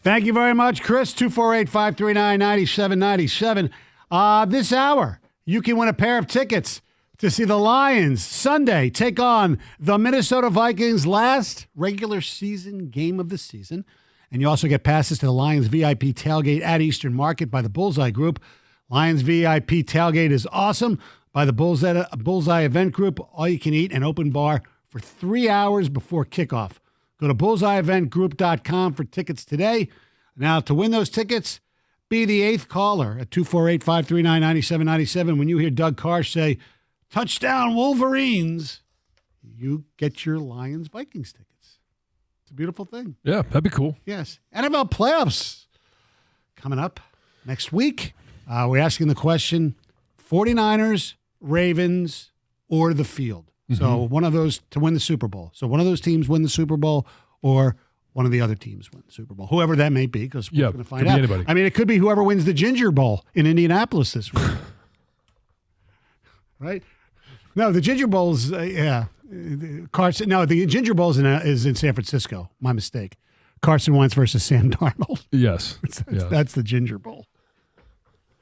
Thank you very much, Chris. 248-539-9797. This hour, you can win a pair of tickets to see the Lions Sunday take on the Minnesota Vikings, last regular season game of the season. And you also get passes to the Lions VIP tailgate at Eastern Market by the Bullseye Group. Lions VIP tailgate is awesome by the Bullseye Event Group. All you can eat and open bar for 3 hours before kickoff. Go to bullseyeeventgroup.com for tickets today. Now, to win those tickets, be the 8th caller at 248-539-9797. When you hear Doug Karsh say, "Touchdown Wolverines," you get your Lions-Vikings tickets. It's a beautiful thing. Yeah, that'd be cool. Yes. NFL playoffs coming up next week. We're asking the question, 49ers, Ravens, or the field. Mm-hmm. So one of those to win the Super Bowl. So one of those teams win the Super Bowl, or one of the other teams win the Super Bowl. Whoever that may be, because we're going to find out. Anybody. I mean, it could be whoever wins the Ginger Bowl in Indianapolis this week. Right? No, the Ginger Bowl's, Carson. No, the Ginger Bowl's is in San Francisco. My mistake. Carson Wentz versus Sam Darnold. Yes. That's the Ginger Bowl.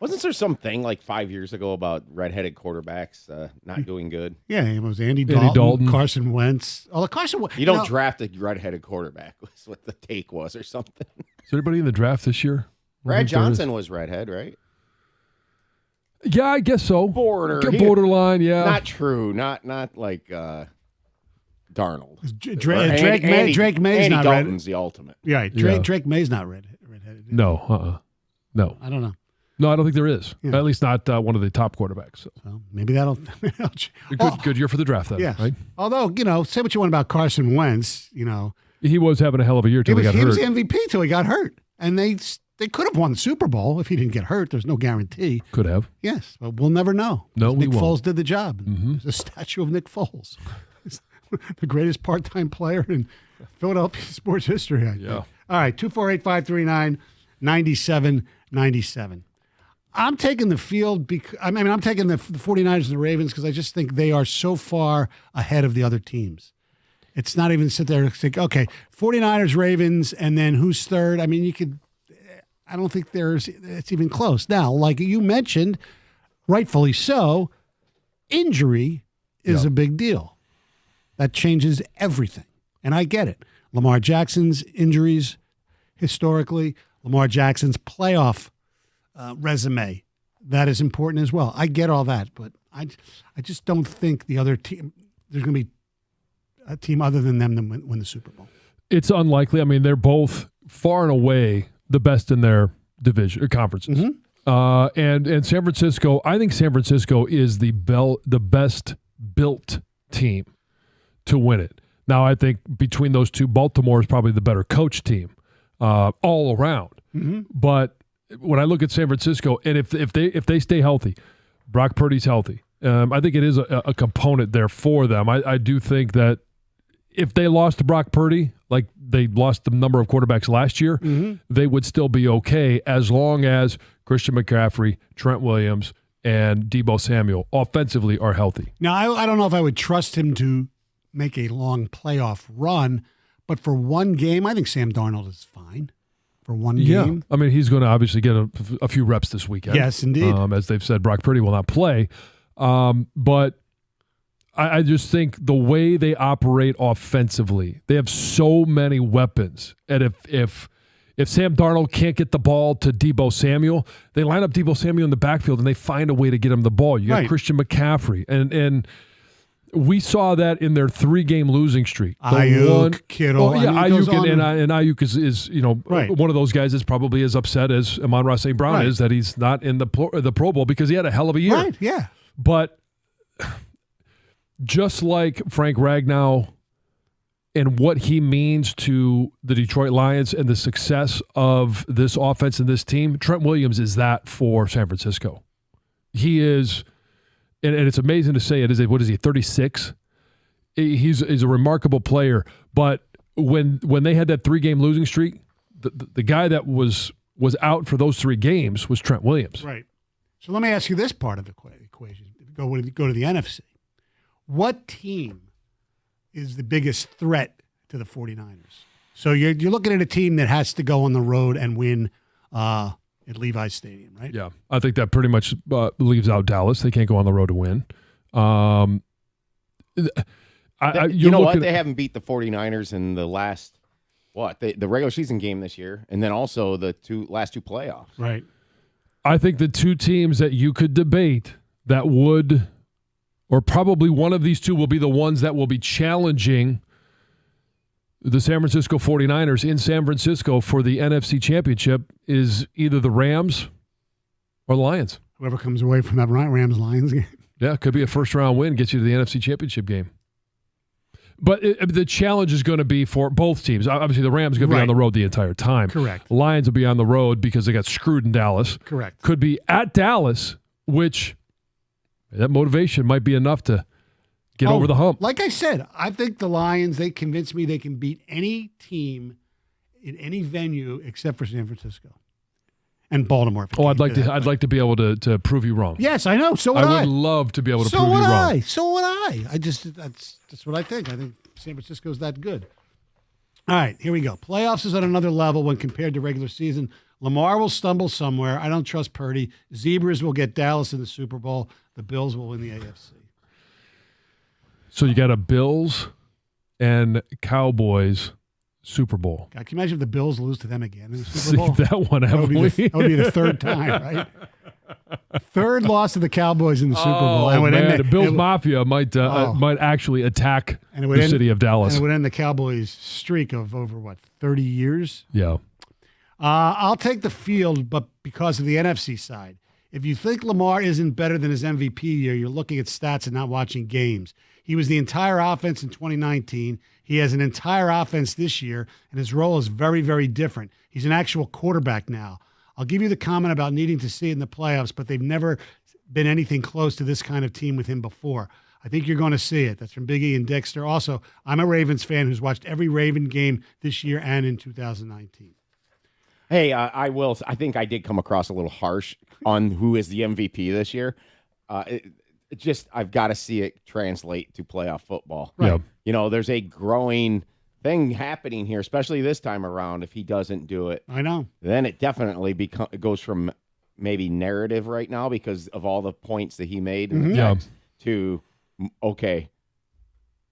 Wasn't there something like 5 years ago about redheaded quarterbacks not doing good? Yeah, it was Andy Dalton, Carson Wentz. Oh, you don't draft a redheaded quarterback. Was what the take was, or something. Is anybody in the draft this year? Brad Johnson was redhead, right? Yeah, I guess so. Borderline, yeah. Not true. Not like Darnold. Drake May's not Dalton's red. The ultimate. Yeah, Drake May's not redheaded. No, no. I don't know. No, I don't think there is. Yeah. At least not one of the top quarterbacks. So maybe that'll good year for the draft, then. Yeah. Right? Although, say what you want about Carson Wentz, he was having a hell of a year till he got hurt. He was the MVP till he got hurt, and they could have won the Super Bowl if he didn't get hurt. There's no guarantee. Could have. Yes, but we'll never know. No, we Nick won't. Foles did the job. Mm-hmm. There's a statue of Nick Foles, the greatest part-time player in Philadelphia sports history. I think. Yeah. All right, 248-539-9797. I'm taking the field I'm taking the 49ers and the Ravens because I just think they are so far ahead of the other teams. It's not even sit there and think, okay, 49ers, Ravens, and then who's third? I mean, I don't think it's even close. Now, like you mentioned, rightfully so, injury is a big deal. That changes everything. And I get it. Lamar Jackson's injuries historically, Lamar Jackson's playoff resume, that is important as well. I get all that, but I just don't think the other team, there's going to be a team other than them that win the Super Bowl. It's unlikely. I mean, they're both far and away the best in their division or conferences. Mm-hmm. And San Francisco, I think San Francisco is the best built team to win it. Now, I think between those two, Baltimore is probably the better coach team all around. Mm-hmm. But when I look at San Francisco, and if they stay healthy, Brock Purdy's healthy, I think it is a component there for them. I do think that if they lost to Brock Purdy, like they lost the number of quarterbacks last year, mm-hmm. they would still be okay as long as Christian McCaffrey, Trent Williams, and Deebo Samuel offensively are healthy. Now, I don't know if I would trust him to make a long playoff run, but for one game, I think Sam Darnold is fine. For one game. I mean, he's going to obviously get a few reps this weekend. Yes, indeed. As they've said, Brock Purdy will not play. But I just think the way they operate offensively, they have so many weapons. And if Sam Darnold can't get the ball to Deebo Samuel, they line up Deebo Samuel in the backfield and they find a way to get him the ball. You got Christian McCaffrey. And we saw that in their 3-game losing streak. Ayuk, Kittle. Ayuk and Ayuk is one of those guys that's probably as upset as Amon-Ra St. Brown is that he's not in the Pro Bowl because he had a hell of a year. Right, yeah. But just like Frank Ragnow and what he means to the Detroit Lions and the success of this offense and this team, Trent Williams is that for San Francisco. He is... And it's amazing to say it. What is he, 36? He's a remarkable player. But when they had that 3-game losing streak, the guy that was out for those 3 games was Trent Williams. Right. So let me ask you this part of the equation. Go to the NFC. What team is the biggest threat to the 49ers? So you're looking at a team that has to go on the road and win at Levi's Stadium, right? Yeah, I think that pretty much leaves out Dallas. They can't go on the road to win. You know what? They haven't beat the 49ers in the last, the regular season game this year, and then also the last two playoffs. Right. I think the two teams that you could debate that would, or probably one of these two will be the ones that will be challenging the San Francisco 49ers in San Francisco for the NFC Championship is either the Rams or the Lions. Whoever comes away from that Rams-Lions game. Yeah, it could be a first-round win, gets you to the NFC Championship game. But the challenge is going to be for both teams. Obviously, the Rams are going to be on the road the entire time. Correct. Lions will be on the road because they got screwed in Dallas. Correct. Could be at Dallas, which that motivation might be enough to get over the hump. Like I said, I think the Lions, they convinced me they can beat any team in any venue except for San Francisco and Baltimore. I'd like to be able to prove you wrong. Yes, I know. So would I. I would love to be able to prove you wrong. So would I. That's what I think. I think San Francisco's that good. All right, here we go. Playoffs is at another level when compared to regular season. Lamar will stumble somewhere. I don't trust Purdy. Zebras will get Dallas in the Super Bowl. The Bills will win the AFC. So you got a Bills and Cowboys Super Bowl. God, can you imagine if the Bills lose to them again in the Super Bowl? That one, that would be the third time, right? Third loss to the Cowboys in the Super Bowl. Oh, man, the Bills Mafia might actually attack the city of Dallas. And it would end the Cowboys' streak of over, 30 years? Yeah. I'll take the field, but because of the NFC side. If you think Lamar isn't better than his MVP year, you're looking at stats and not watching games. He was the entire offense in 2019. He has an entire offense this year, and his role is very, very different. He's an actual quarterback now. I'll give you the comment about needing to see it in the playoffs, but they've never been anything close to this kind of team with him before. I think you're going to see it. That's from Big E and Dexter. Also, I'm a Ravens fan who's watched every Raven game this year and in 2019. Hey, I think I did come across a little harsh on who is the MVP this year. I've got to see it translate to playoff football. Right. Yeah. There's a growing thing happening here, especially this time around. If he doesn't do it, I know. Then it definitely goes from maybe narrative right now because of all the points that he made in the text to, okay,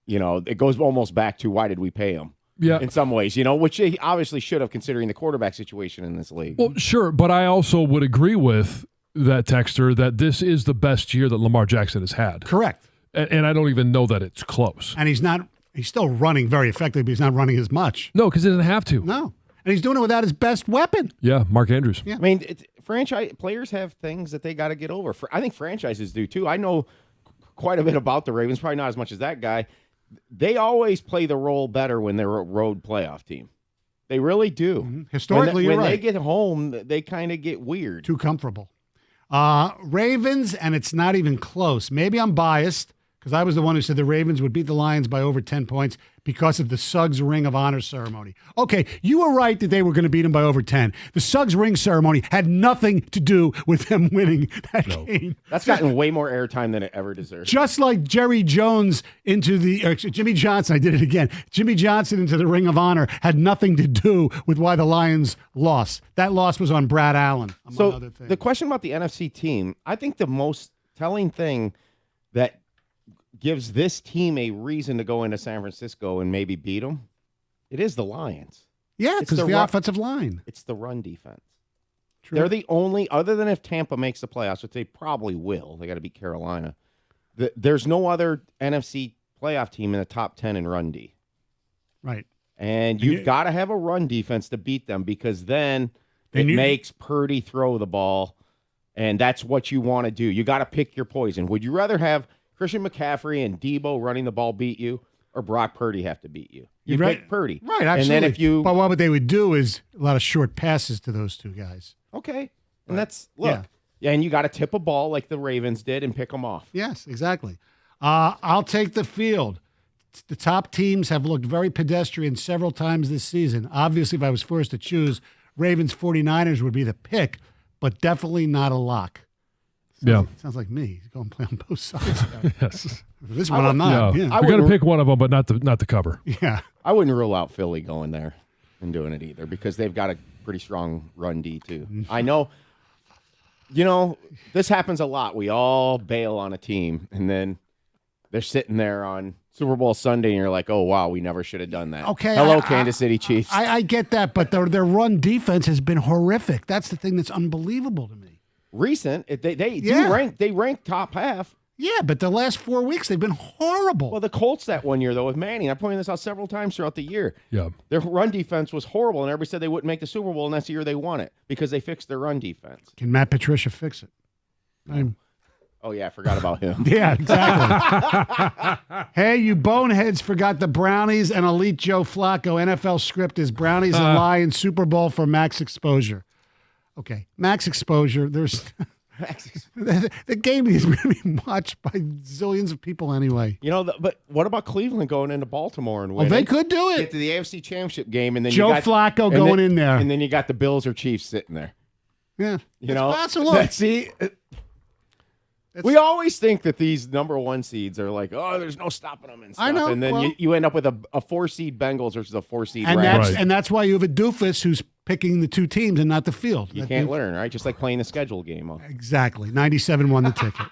it goes almost back to why did we pay him? Yeah. In some ways, which he obviously should have considering the quarterback situation in this league. Well, sure, but I also would agree with that texter that this is the best year that Lamar Jackson has had. Correct. And I don't even know that it's close. And he's still running very effectively, but he's not running as much. No, because he doesn't have to. No. And he's doing it without his best weapon. Yeah, Mark Andrews. Yeah. I mean, franchise players have things that they got to get over. I think franchises do too. I know quite a bit about the Ravens, probably not as much as that guy. They always play the role better when they're a road playoff team. They really do. Mm-hmm. Historically, when you're right. they get home, they kind of get weird. Too comfortable. Ravens, and it's not even close. Maybe I'm biased because I was the one who said the Ravens would beat the Lions by over 10 points because of the Suggs Ring of Honor ceremony. Okay, you were right that they were going to beat them by over 10. The Suggs Ring ceremony had nothing to do with them winning that game. That's gotten way more airtime than it ever deserved. Just like Jimmy Johnson, I did it again. Jimmy Johnson into the Ring of Honor had nothing to do with why the Lions lost. That loss was on Brad Allen, among other things. The question about the NFC team, I think the most telling thing that gives this team a reason to go into San Francisco and maybe beat them, it is the Lions. Yeah, because the offensive line. It's the run defense. True. They're the only, other than if Tampa makes the playoffs, which they probably will, they got to beat Carolina. There's no other NFC playoff team in the top 10 in run D. Right. And you've got to have a run defense to beat them because then it makes Purdy throw the ball, and that's what you want to do. You got to pick your poison. Would you rather have Christian McCaffrey and Debo running the ball beat you, or Brock Purdy have to beat you? You pick Purdy. Right, absolutely. And then But what they would do is a lot of short passes to those two guys. Okay. And that's, look. Yeah, and you got to tip a ball like the Ravens did and pick them off. Yes, exactly. I'll take the field. The top teams have looked very pedestrian several times this season. Obviously, if I was forced to choose, Ravens 49ers would be the pick, but definitely not a lock. Sounds like me. Go and play on both sides. Yes. This one I'm not. Yeah. We're going to pick one of them, but not the cover. Yeah. I wouldn't rule out Philly going there. in doing it either because they've got a pretty strong run D too. I know, this happens a lot. We all bail on a team, and then they're sitting there on Super Bowl Sunday, and you're like, oh, wow, we never should have done that. Okay. Hello, Kansas City Chiefs. I get that, but their run defense has been horrific. That's the thing that's unbelievable to me. Recent, they rank top half. Yeah, but the last 4 weeks, they've been horrible. Well, the Colts that one year, though, with Manning, I pointed this out several times throughout the year. Yeah. Their run defense was horrible, and everybody said they wouldn't make the Super Bowl, and that's the year they won it because they fixed their run defense. Can Matt Patricia fix it? Oh, yeah, I forgot about him. Yeah, exactly. Hey, you boneheads forgot the Brownies and Elite Joe Flacco. NFL script is Brownies and Lions Super Bowl for max exposure. Okay, max exposure. There's the game is being watched by zillions of people anyway. But what about Cleveland going into Baltimore and winning? Well, they could do it. Get to the AFC Championship game, and then Joe Flacco going in there, and then you got the Bills or Chiefs sitting there. Yeah, it's possible. We always think that these number one seeds are like, oh, there's no stopping them and stuff. I know. And then you end up with a 4-seed Bengals versus a 4-seed and Rams. And that's why you have a doofus who's picking the two teams and not the field. You can't learn, right? Just like playing the schedule game. Exactly. 97 won the ticket.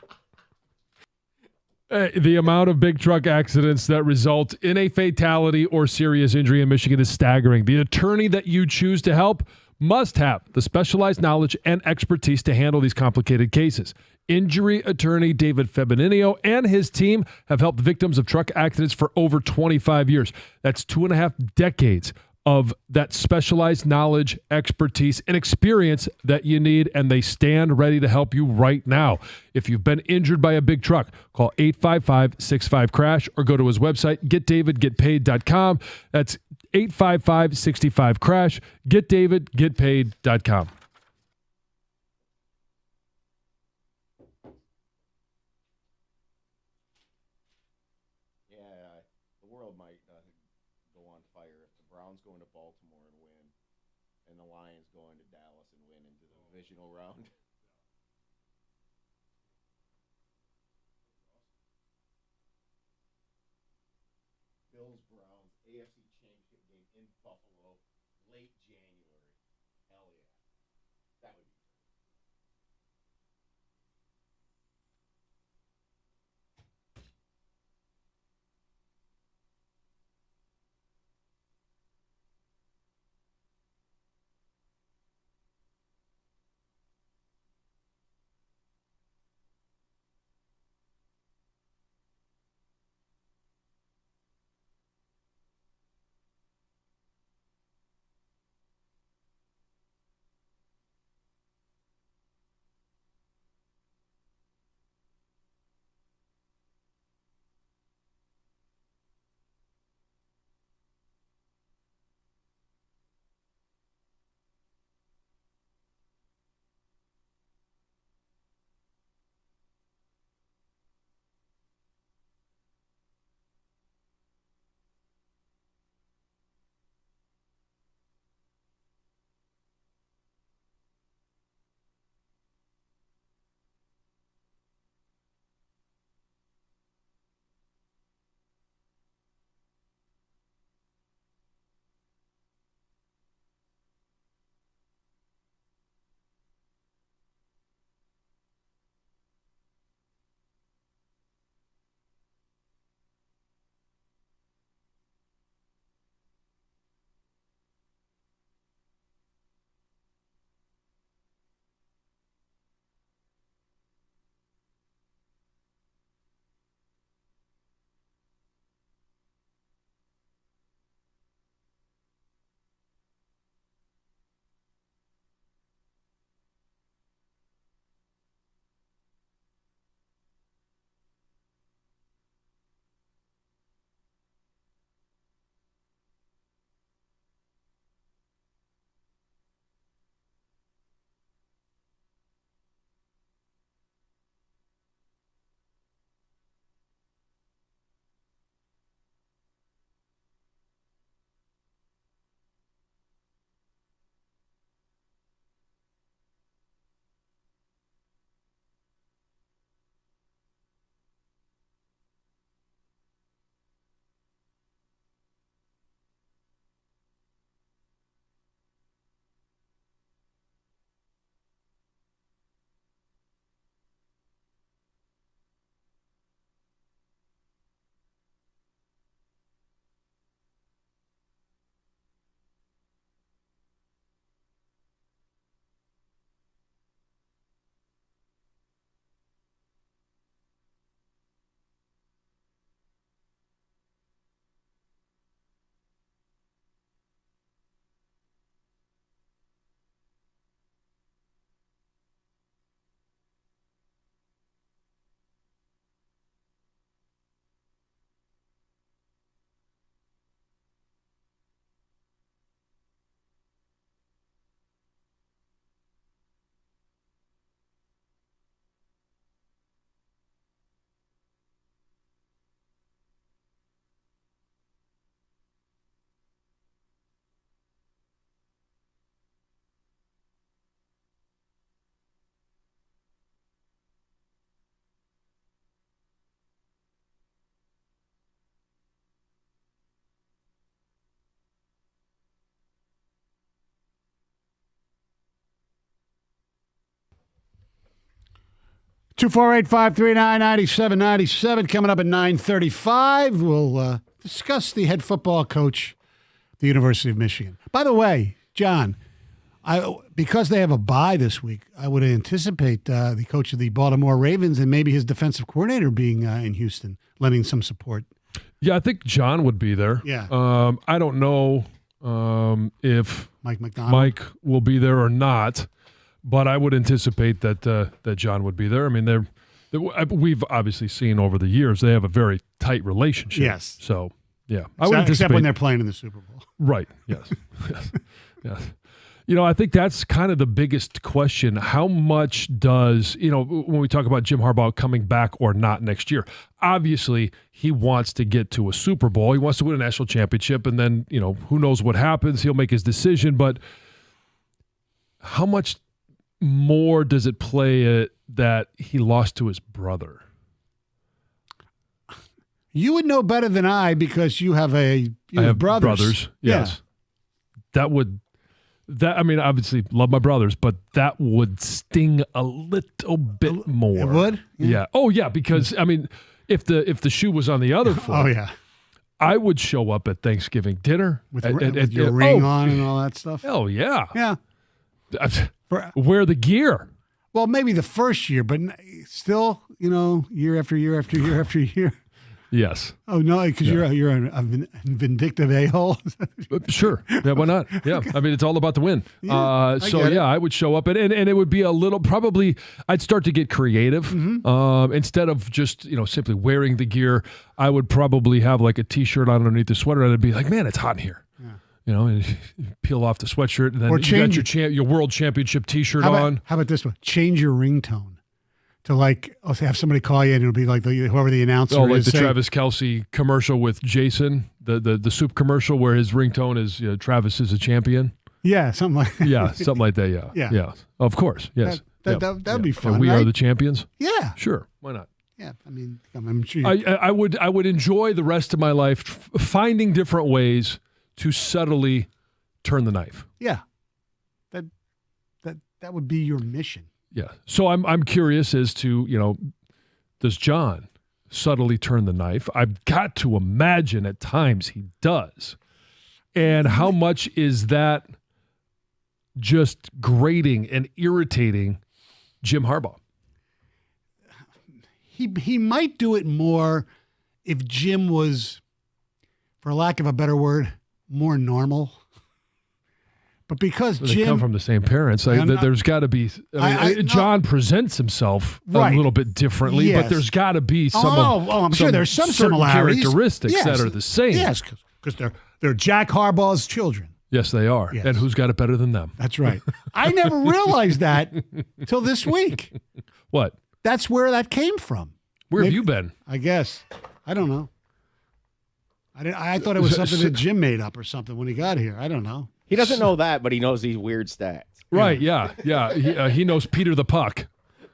The amount of big truck accidents that result in a fatality or serious injury in Michigan is staggering. The attorney that you choose to help must have the specialized knowledge and expertise to handle these complicated cases. Injury attorney David Febinino and his team have helped victims of truck accidents for over 25 years. That's 2.5 decades of that specialized knowledge, expertise, and experience that you need, and they stand ready to help you right now. If you've been injured by a big truck, call 855-65-CRASH or go to his website, getdavidgetpaid.com. That's 855-65-CRASH, getdavidgetpaid.com. Going to Baltimore and win, and the Lions going to Dallas and win into the divisional round. Bills Browns AFC Championship game in Buffalo, late January. Hell yeah, that would be. 248-539-9797. Coming up at 9:35, we'll discuss the head football coach at the University of Michigan. By the way, John, because they have a bye this week, I would anticipate the coach of the Baltimore Ravens and maybe his defensive coordinator being in Houston, lending some support. Yeah, I think John would be there. Yeah. I don't know if Mike will be there or not, but I would anticipate that John would be there. I mean, we've obviously seen over the years they have a very tight relationship. Yes. So, yeah. Except when they're playing in the Super Bowl. Right. Yes. Yes. I think that's kind of the biggest question. How much does, when we talk about Jim Harbaugh coming back or not next year, obviously he wants to get to a Super Bowl. He wants to win a national championship, and then, who knows what happens. He'll make his decision. But how much more does it play that he lost to his brother? You would know better than I because you have I have brothers. Yes. Yeah. I mean, obviously love my brothers, but that would sting a little bit more. It would? Yeah. Oh, yeah, because, I mean, if the shoe was on the other foot, oh, yeah, I would show up at Thanksgiving dinner. With your ring on and all that stuff? Oh, yeah. Yeah. Wear the gear. Well, maybe the first year, but still, year after year after year after year. Yes. Oh, no, because you're a vindictive a-hole. Sure. Yeah, why not? Yeah. I mean, it's all about the win. Yeah, I would show up, and it would be a little, probably, I'd start to get creative. Mm-hmm. Instead of just, simply wearing the gear, I would probably have like a T-shirt on underneath the sweater, and I'd be like, man, it's hot in here. Yeah. And you peel off the sweatshirt, and then you got your world championship T-shirt on. How about this one? Change your ringtone. To have somebody call you and it'll be like whoever the announcer is. Oh, like the Travis Kelce commercial with Jason, the soup commercial where his ringtone is Travis is a champion. Yeah, something like that. Yeah, something like that. Yeah. Of course. Yes. That'd be fun. We right? are the champions. Yeah. Sure. Why not? Yeah. I mean, I'm sure. I would enjoy the rest of my life finding different ways to subtly turn the knife. Yeah. That would be your mission. Yeah. So I'm curious as to, does John subtly turn the knife? I've got to imagine at times he does. And how much is that just grating and irritating Jim Harbaugh? He might do it more if Jim was, for lack of a better word, more normal. But because they come from the same parents, there's got to be. John presents himself a little bit differently, but there's got to be some. I'm sure there's some similarities, characteristics that are the same. Yes, because they're Jack Harbaugh's children. Yes, they are. Yes. And who's got it better than them? That's right. I never realized that till this week. What? That's where that came from. Where have you been? I guess. I don't know. I thought it was something that Jim made up or something when he got here. I don't know. He doesn't know that, but he knows these weird stats. Right, yeah. He knows Peter the Puck.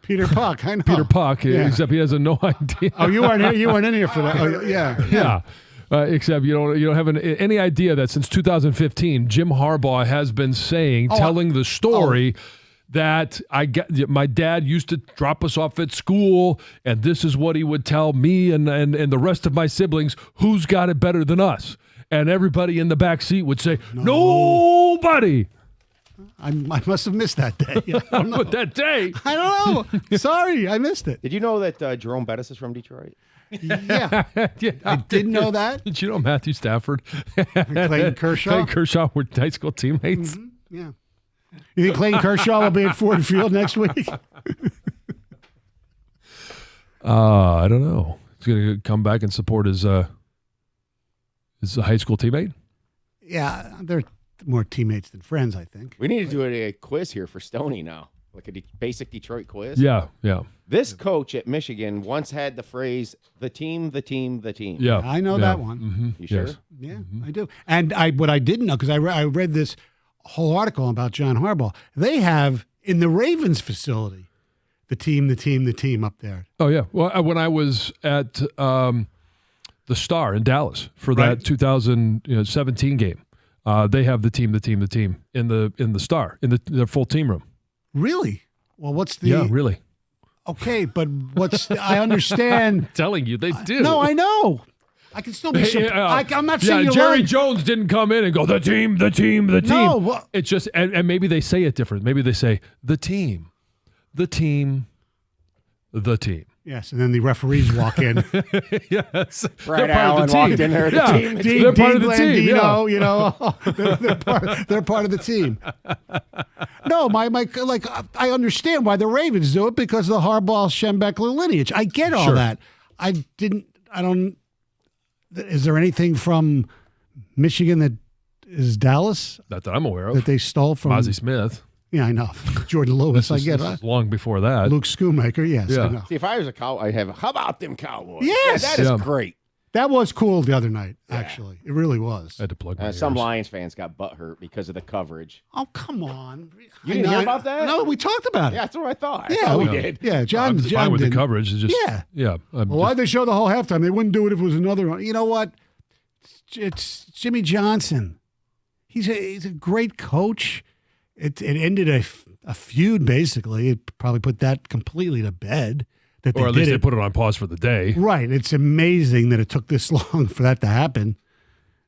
Peter Puck, I know. Peter Puck, except he has no idea. Oh, you weren't here? You weren't in here for that. Oh, yeah. Except you don't have any idea that since 2015, Jim Harbaugh has been telling the story that my dad used to drop us off at school, and this is what he would tell me and the rest of my siblings, who's got it better than us. And everybody in the back seat would say, nobody. I must have missed that day. I don't know. That day? I don't know. Sorry, I missed it. Did you know that Jerome Bettis is from Detroit? Yeah. I did know that. Did you know Matthew Stafford and Clayton Kershaw? Clayton Kershaw were high school teammates. Mm-hmm. Yeah. You think Clayton Kershaw will be at Ford Field next week? I don't know. He's going to come back and support his high school teammate? Yeah, they're more teammates than friends, I think. We need to do a quiz here for Stoney now, like a basic Detroit quiz. Yeah. This coach at Michigan once had the phrase, the team, the team, the team. Yeah. I know that one. Mm-hmm. You sure? Yes. Yeah, I do. And what I didn't know, because I read this whole article about John Harbaugh, they have, in the Ravens facility, the team up there. Oh, yeah. Well, when I was at the Star in Dallas for that 2017 game, they have the team in the Star, in the full team room. Really? Well, what's the... Yeah, really. Okay, but I understand. I'm telling you, they do. No, I know. I can still be. I'm not saying you're Jerry lying. Jones didn't come in and go, the team. No, well, It's just, and maybe they say it different. Maybe they say, the team. Yes, and then the referees walk in. Yes. Brad Allen walked in there. Yeah. The team. They're part of the team. Yeah. You know, they're part of the team. No, I understand why the Ravens do it because of the Harbaugh Schembechler lineage. I get all that. I don't. Is there anything from Michigan that is Dallas? Not that I'm aware of. That they stole from Ozzie Smith. Yeah, I know. Jordan Lewis, I get it. Long before that. Luke Schoonmaker, yes. Yeah. I know. See, if I was a cow, I'd have, how about them Cowboys? Yes. Yeah, that is great. That was cool the other night, actually. It really was. I had to plug my Some ears. Lions fans got butthurt because of the coverage. Oh, come on. You didn't hear about that? No, we talked about it. Yeah, that's what I thought. Yeah, we did. Yeah, I'm fine with did. the coverage. It's just, Yeah. Well, Why'd they show the whole halftime? They wouldn't do it if it was another one. You know what? It's Jimmy Johnson. He's a great coach. It ended a feud, basically. It probably put that completely to bed. Or at least they put it on pause for the day. Right. It's amazing that it took this long for that to happen.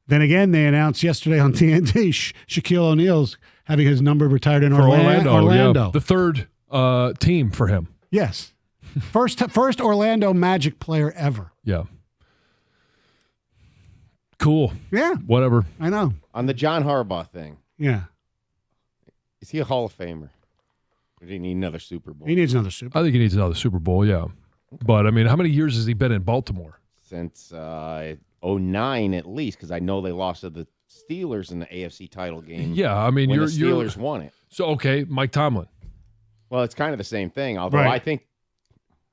Then again, they announced yesterday on TNT Shaquille O'Neal's having his number retired in Orlando. Yeah. The third team for him. Yes. First Orlando Magic player ever. Yeah. Cool. Yeah. Whatever. I know. On the John Harbaugh thing. Yeah. Is he a Hall of Famer? Or do he need another Super Bowl? He needs another Super Bowl. I think he needs another Super Bowl, yeah. But, I mean, how many years has he been in Baltimore? Since 09 at least, because I know they lost to the Steelers in the AFC title game. Yeah, I mean, when the Steelers won it. So, okay, Mike Tomlin. Well, it's kind of the same thing, although I think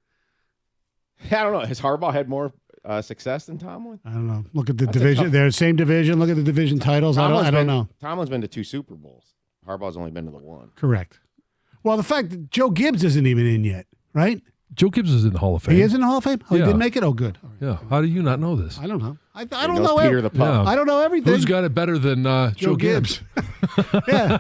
– I don't know. Has Harbaugh had more success than Tomlin? I don't know. Look at the division. They're the same division. Look at the division titles. I don't know. Tomlin's been to 2 Super Bowls. Harbaugh's only been to the 1. Correct. Well, the fact that Joe Gibbs isn't even in yet, right? Joe Gibbs is in the Hall of Fame. He is in the Hall of Fame? Oh, Yeah. he did make it? Oh, good. All right. Yeah. How do you not know this? I don't know. I He don't knows know. Peter the Pup. Yeah. I don't know everything. Who's got it better than Joe Gibbs? Yeah.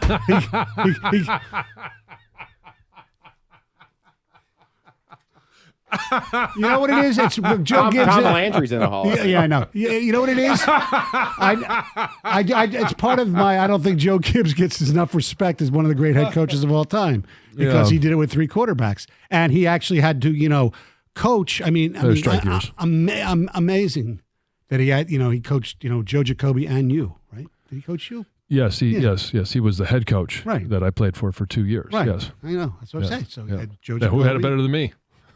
You know what it is? It's Joe Gibbs. Tom Landry's in the Hall. Yeah, I know. You know what it is? It's part of my. I don't think Joe Gibbs gets enough respect as one of the great head coaches of all time because he did it with 3 quarterbacks, and he actually had to, coach. Amazing that he had. He coached. Joe Jacoby and you, right? Did he coach you? Yes, yes. He was the head coach that I played for 2 years. Right. Yes. I know. That's what I'm saying. So Yeah. had Joe Yeah, Jacoby. who had it better than me?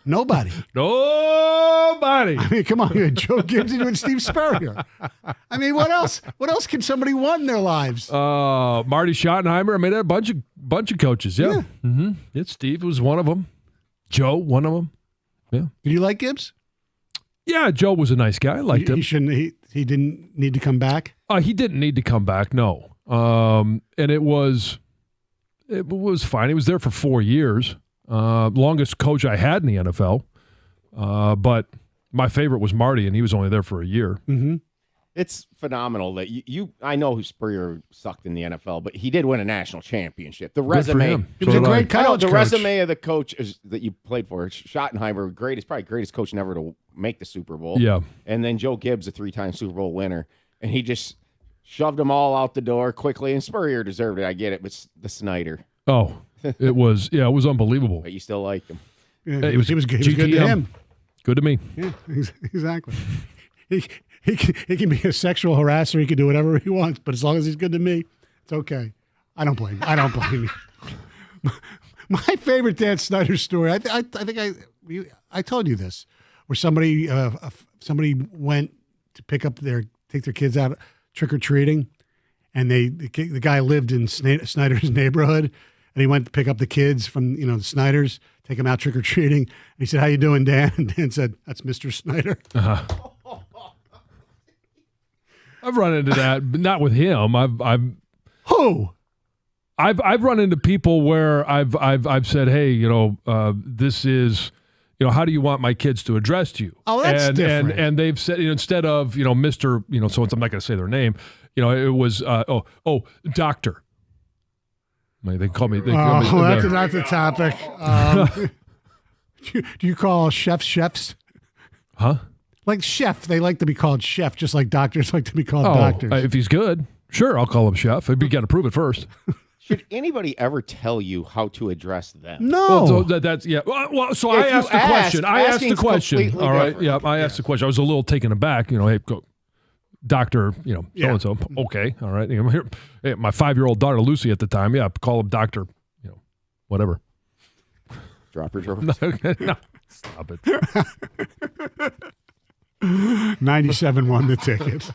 Nobody. Nobody. I mean, come on, you had Joe Gibbs and you had Steve Spurrier. I mean, what else? What else can somebody want in their lives? Marty Schottenheimer. I mean, a bunch of coaches. Yeah. Mm-hmm. Steve was one of them. Joe, one of them. Yeah. Did you like Gibbs? Yeah, Joe was a nice guy. I liked him. He shouldn't. He didn't need to come back. He didn't need to come back. No. And it was fine. He was there for 4 years. Longest coach I had in the NFL. But my favorite was Marty, and he was only there for a year. Mm-hmm. It's phenomenal that I know who Spurrier sucked in the NFL, but he did win a national championship. The resume. He was a great college coach. The coach. resume of the coach that you played for, Schottenheimer, probably greatest coach never to make the Super Bowl. Yeah. And then Joe Gibbs, a 3-time Super Bowl winner, and he just shoved them all out the door quickly. And Spurrier deserved it. I get it, but the Snyder. Oh, it was unbelievable. But you still liked him. Yeah, he was good. He was good to him. Good to me. Yeah, exactly. He can be a sexual harasser. He can do whatever he wants, but as long as he's good to me, it's okay. I don't blame you. My favorite Dan Snyder story. I think I told you this, where somebody went to take their kids out trick or treating, and the guy lived in Snyder's neighborhood, and he went to pick up the kids from the Snyders, take them out trick or treating. And he said, "How you doing, Dan?" And Dan said, "That's Mr. Snyder." Uh-huh. I've run into that, but not with him. I've run into people where I've said, "Hey, this is, how do you want my kids to address you?" Oh, that's different. And they've said, instead of Mr. So I'm not going to say their name. It was doctor. They call me. That's a topic. Do you call chefs? Huh? Like chef, they like to be called chef, just like doctors like to be called doctors. If he's good, sure, I'll call him chef. But you got to prove it first. Should anybody ever tell you how to address them? No. Well, so that's yeah. Well, so I asked the question. I asked the question. All right. Different. Yeah, I asked the question. I was a little taken aback. Hey, go, doctor. So and so. Okay. All right. Hey, my 5-year-old daughter Lucy at the time. Yeah, call him doctor. Whatever. Drop her drawers. No, stop it. 97 won the ticket.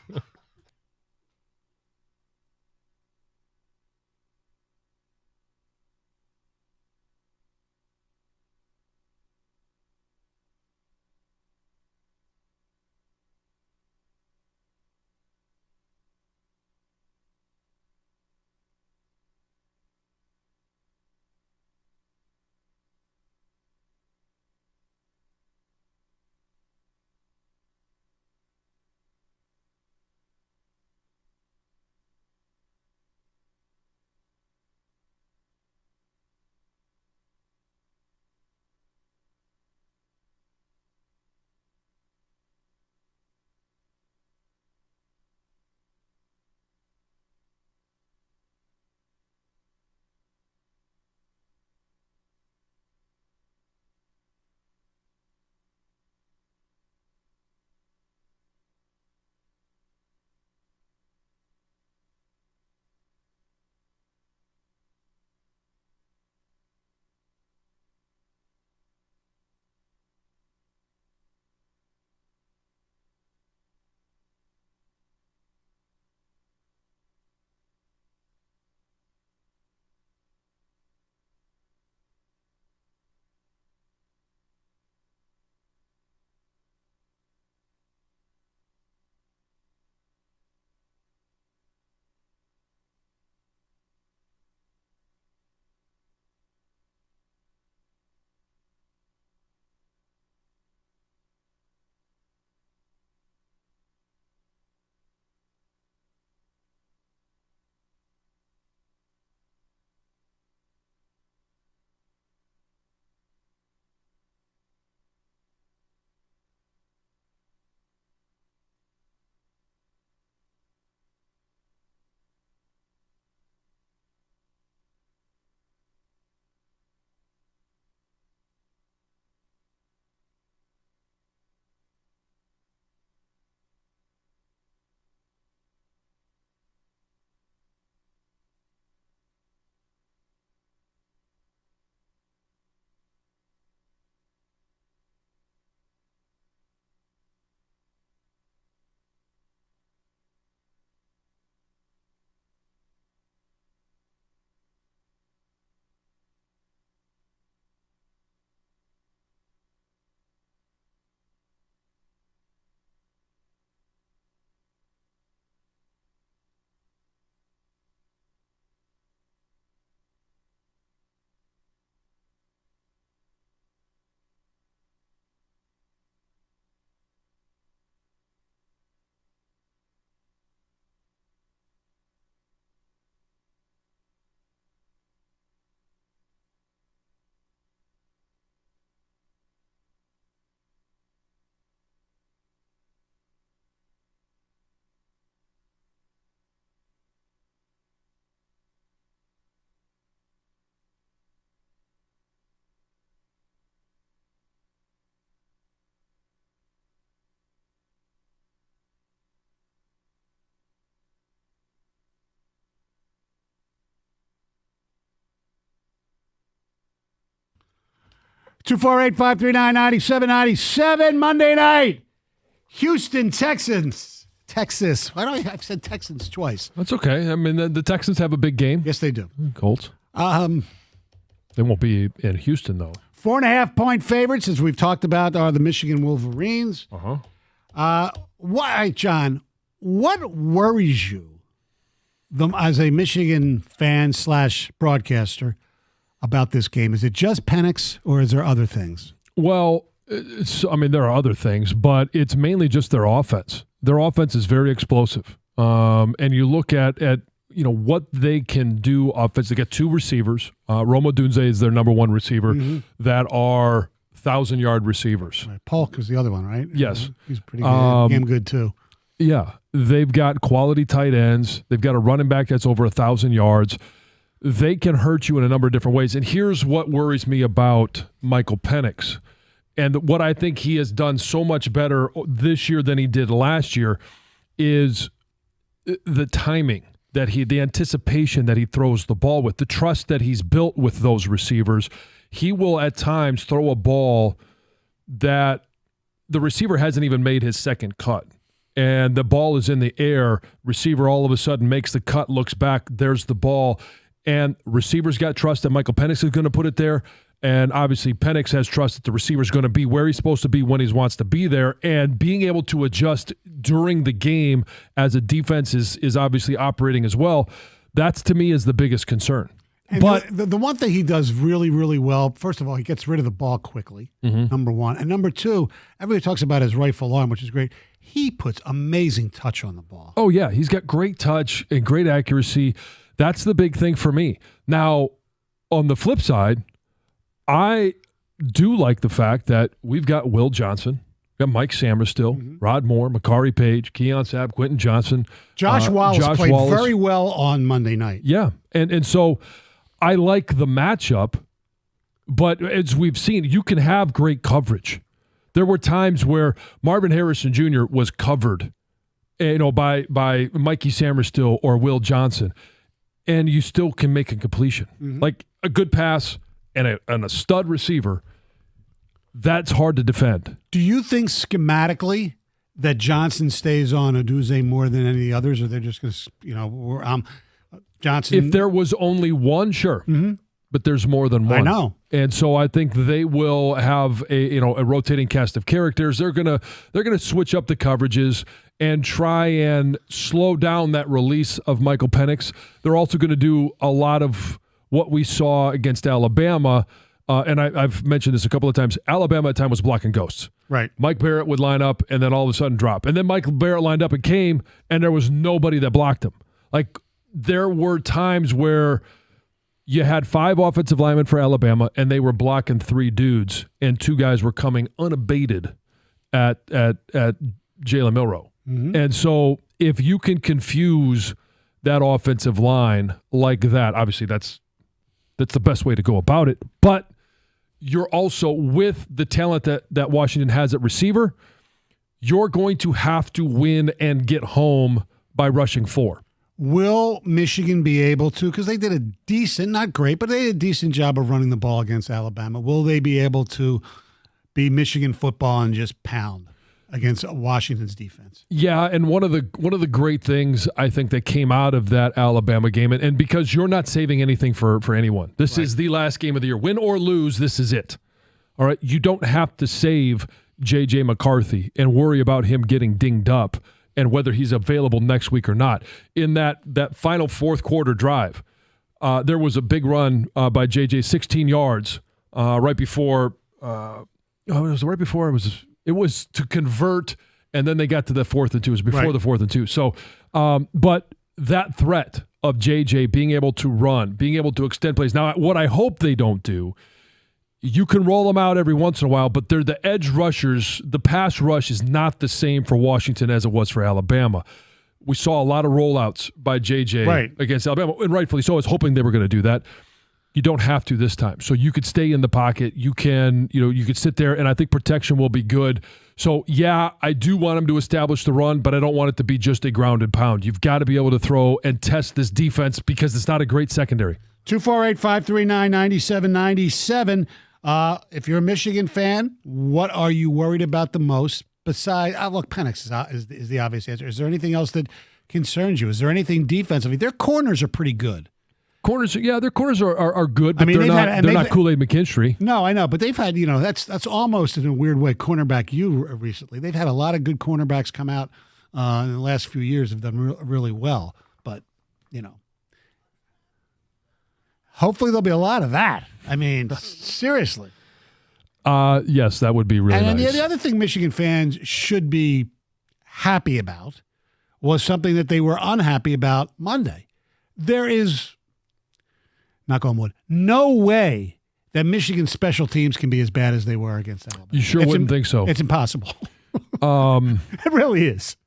Two four eight 539-9797 Monday night. Houston Texans. Texas. Why don't I've said Texans twice? That's okay. I mean, the Texans have a big game. Yes, they do. Colts. They won't be in Houston, though. 4.5-point favorites, as we've talked about, are the Michigan Wolverines. Why, John, what worries you as a Michigan fan / broadcaster about this game? Is it just Penix, or is there other things? Well, there are other things, but it's mainly just their offense. Their offense is very explosive. And you look at what they can do offense. They got two receivers. Rome Odunze is their number one receiver that are 1,000-yard receivers. Right. Polk is the other one, right? Yes. He's pretty good. Damn good, too. Yeah. They've got quality tight ends. They've got a running back that's over 1,000 yards. They can hurt you in a number of different ways. And here's what worries me about Michael Penix. And what I think he has done so much better this year than he did last year is the timing, the anticipation that he throws the ball with, the trust that he's built with those receivers. He will at times throw a ball that the receiver hasn't even made his second cut. And the ball is in the air. Receiver all of a sudden makes the cut, looks back, there's the ball. And receivers got trust that Michael Penix is going to put it there. And obviously Penix has trust that the receiver is going to be where he's supposed to be when he wants to be there. And being able to adjust during the game as a defense is obviously operating as well. That's, to me, is the biggest concern. And but the one thing he does really, really well, first of all, he gets rid of the ball quickly, number one. And number two, everybody talks about his rifle arm, which is great. He puts amazing touch on the ball. Oh, yeah. He's got great touch and great accuracy. That's the big thing for me. Now, on the flip side, I do like the fact that we've got Will Johnson, we've got Mike Sammer still, Rod Moore, Makari Page, Keon Sabb, Quentin Johnson. Josh Wallace played very well on Monday night. Yeah, and so I like the matchup, but as we've seen, you can have great coverage. There were times where Marvin Harrison Jr. was covered, by Mikey Sammerstill or Will Johnson, and you still can make a completion. Like a good pass and a stud receiver, that's hard to defend. Do you think schematically that Johnson stays on Odunze more than any of the others, or they're just going to, Johnson? If there was only one, sure. But there's more than one. I know. And so I think they will have a rotating cast of characters. They're gonna switch up the coverages and try and slow down that release of Michael Penix. They're also going to do a lot of what we saw against Alabama, and I've mentioned this a couple of times. Alabama at time was blocking ghosts. Right. Mike Barrett would line up and then all of a sudden drop. And then Michael Barrett lined up and came, and there was nobody that blocked him. Like, there were times where you had 5 offensive linemen for Alabama, and they were blocking 3 dudes, and 2 guys were coming unabated at Jalen Milroe. And so if you can confuse that offensive line like that, obviously that's the best way to go about it. But you're also, with the talent that Washington has at receiver, you're going to have to win and get home by rushing 4. Will Michigan be able to, because they did a decent, not great, but they did a decent job of running the ball against Alabama. Will they be able to be Michigan football and just pound against Washington's defense? Yeah, and one of the great things I think that came out of that Alabama game, and because you're not saving anything for anyone. This is the last game of the year. Win or lose, this is it. All right? You don't have to save J.J. McCarthy and worry about him getting dinged up and whether he's available next week or not. In that final fourth quarter drive, there was a big run by J.J., 16 yards right before it was to convert, and then they got to the 4th and 2. It was before the 4th and 2. So, but that threat of J.J. being able to run, being able to extend plays. Now, what I hope they don't do, you can roll them out every once in a while, but they're the edge rushers. The pass rush is not the same for Washington as it was for Alabama. We saw a lot of rollouts by J.J. against Alabama, and rightfully so. I was hoping they were going to do that. You don't have to this time. So you could stay in the pocket. You can, you could sit there, and I think protection will be good. So, yeah, I do want them to establish the run, but I don't want it to be just a ground and pound. You've got to be able to throw and test this defense because it's not a great secondary. 248-539-9797. If you're a Michigan fan, what are you worried about the most? Besides, look, Penix is the obvious answer. Is there anything else that concerns you? Is there anything defensively? Their corners are pretty good. Their corners are good, but they're not Kool-Aid McKinstry. No, I know, but they've had, that's almost in a weird way cornerback recently. They've had a lot of good cornerbacks come out in the last few years, have done really well. But, hopefully there'll be a lot of that. I mean, seriously. Yes, that would be really nice. And the other thing Michigan fans should be happy about was something that they were unhappy about Monday. There is, knock on wood, no way that Michigan's special teams can be as bad as they were against Alabama. You sure wouldn't think so. It's impossible. It really is.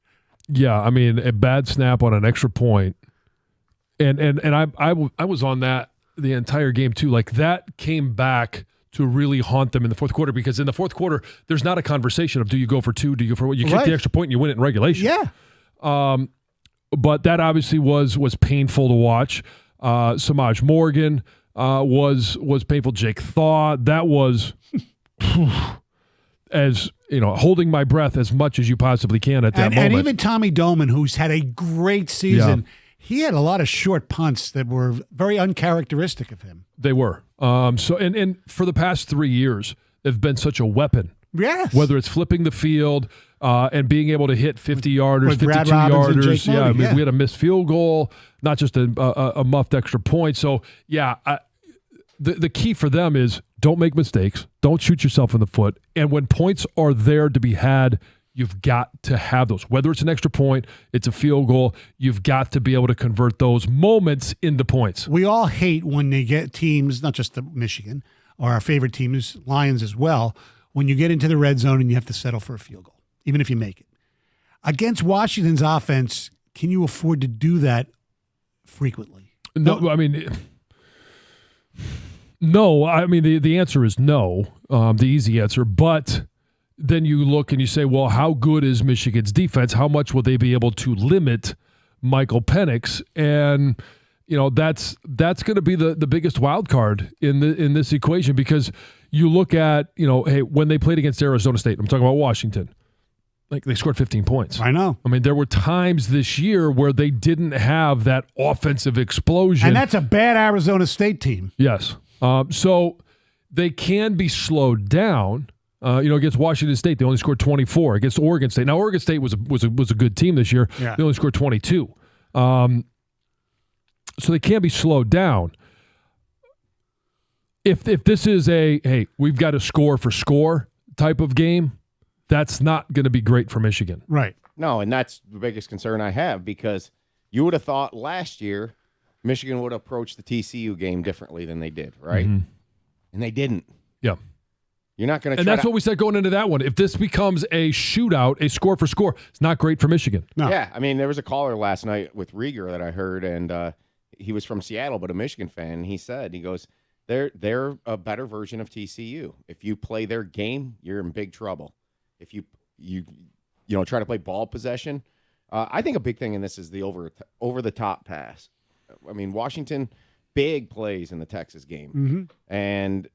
Yeah, I mean, a bad snap on an extra point. And I was on that the entire game too. Like, that came back to really haunt them in the fourth quarter, because in the fourth quarter, there's not a conversation of do you go for two, do you go for what? You kick the extra point and you win it in regulation. Yeah. But that obviously was painful to watch. Samaj Morgan was painful. Jake Thaw, that was as holding my breath as much as you possibly can at that moment. And even Tommy Doman, who's had a great season, he had a lot of short punts that were very uncharacteristic of him. They were. And for the past 3 years, they've been such a weapon. Yes. Whether it's flipping the field and being able to hit 50-yarders, 52-yarders. Yeah, I mean, we had a missed field goal, not just a muffed extra point. So, the key for them is don't make mistakes. Don't shoot yourself in the foot. And when points are there to be had, you've got to have those. Whether it's an extra point, it's a field goal, you've got to be able to convert those moments into points. We all hate when they get teams, not just the Michigan, or our favorite teams, Lions as well, when you get into the red zone and you have to settle for a field goal, even if you make it. Against Washington's offense, can you afford to do that frequently? No, I mean, the answer is no, the easy answer, but then you look and you say, well, how good is Michigan's defense? How much will they be able to limit Michael Penix? And that's going to be the biggest wild card in this equation, because you look at hey, when they played against Arizona State, I'm talking about Washington, like they scored 15 points. I know. I mean, there were times this year where they didn't have that offensive explosion, and that's a bad Arizona State team. Yes, so they can be slowed down. Against Washington State, they only scored 24. Against Oregon State, now Oregon State was a good team this year. Yeah. They only scored 22. So they can be slowed down. If this is hey, we've got to score for score type of game, that's not going to be great for Michigan. Right. No, and that's the biggest concern I have, because you would have thought last year Michigan would approach the TCU game differently than they did, right? Mm-hmm. And they didn't. Yeah. You're not going to. And that's what we said going into that one. If this becomes a shootout, a score for score, it's not great for Michigan. No. Yeah, I mean, there was a caller last night with Rieger that I heard, and he was from Seattle, but a Michigan fan. And he goes, they're a better version of TCU. If you play their game, you're in big trouble. If you try to play ball possession, I think a big thing in this is the over the top pass. I mean, Washington, big plays in the Texas game, and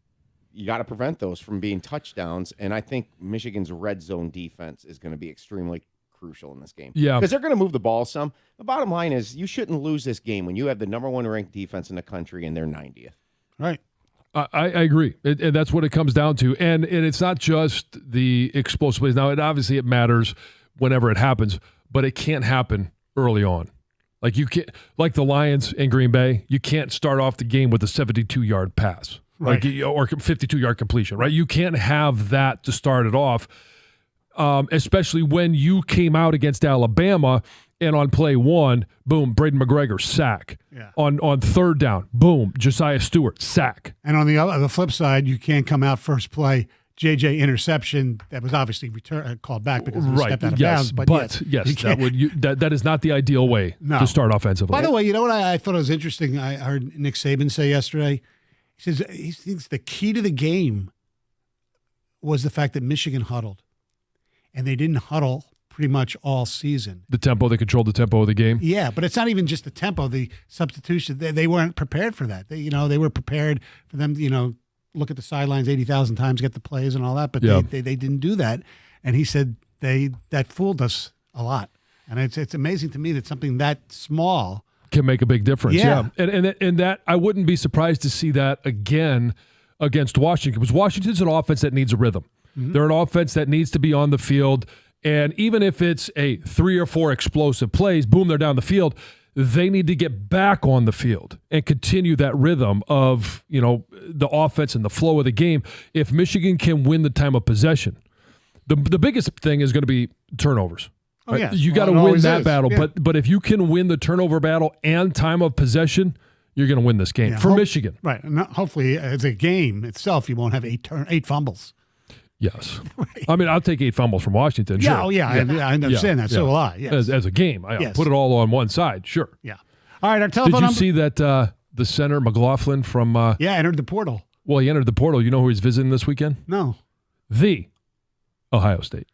you got to prevent those from being touchdowns. And I think Michigan's red zone defense is going to be extremely crucial in this game. Yeah. Because they're going to move the ball some. The bottom line is you shouldn't lose this game when you have the number 1 ranked defense in the country and they're 90th. Right. I agree. And that's what it comes down to. And it's not just the explosive plays. Now, obviously it matters whenever it happens, but it can't happen early on. Like you can't, like the Lions in Green Bay, you can't start off the game with a 72-yard pass. Right. Or 52-yard completion, right? You can't have that to start it off, especially when you came out against Alabama and on play 1, boom, Braden McGregor, sack. Yeah. On third down, boom, Josiah Stewart, sack. And on the flip side, you can't come out first play, JJ interception that was obviously called back because he stepped out of bounds. But that is not the ideal way to start offensively. By the way, you know what I thought was interesting? I heard Nick Saban say yesterday. He says he thinks the key to the game was the fact that Michigan huddled, and they didn't huddle pretty much all season. The tempo, they controlled the tempo of the game. Yeah, but it's not even just the tempo. The substitution, they weren't prepared for that. They were prepared for them. Look at the sidelines 80,000 times, get the plays and all that, but they didn't do that. And he said that fooled us a lot. And it's amazing to me that something that small can make a big difference. Yeah. And that I wouldn't be surprised to see that again against Washington, because Washington's an offense that needs a rhythm. Mm-hmm. They're an offense that needs to be on the field. And even if it's a 3 or 4 explosive plays, boom, they're down the field. They need to get back on the field and continue that rhythm of, the offense and the flow of the game. If Michigan can win the time of possession, the biggest thing is going to be turnovers. Oh, right? yes. You got to win that battle. Yeah. But if you can win the turnover battle and time of possession, you're going to win this game for Michigan. Right. And hopefully, as a game itself, you won't have eight fumbles. Yes. Right. I mean, I'll take 8 fumbles from Washington. Yeah, sure. I understand that. So will I. Yes. As a game. I put it all on one side. Sure. Yeah. All right, our telephone number. Did you see that the center, McLaughlin from... entered the portal. Well, he entered the portal. You know who he's visiting this weekend? No. The Ohio State.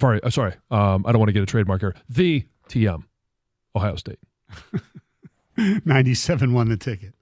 Sorry. I don't want to get a trademark here. The TM, Ohio State. 97 won the ticket.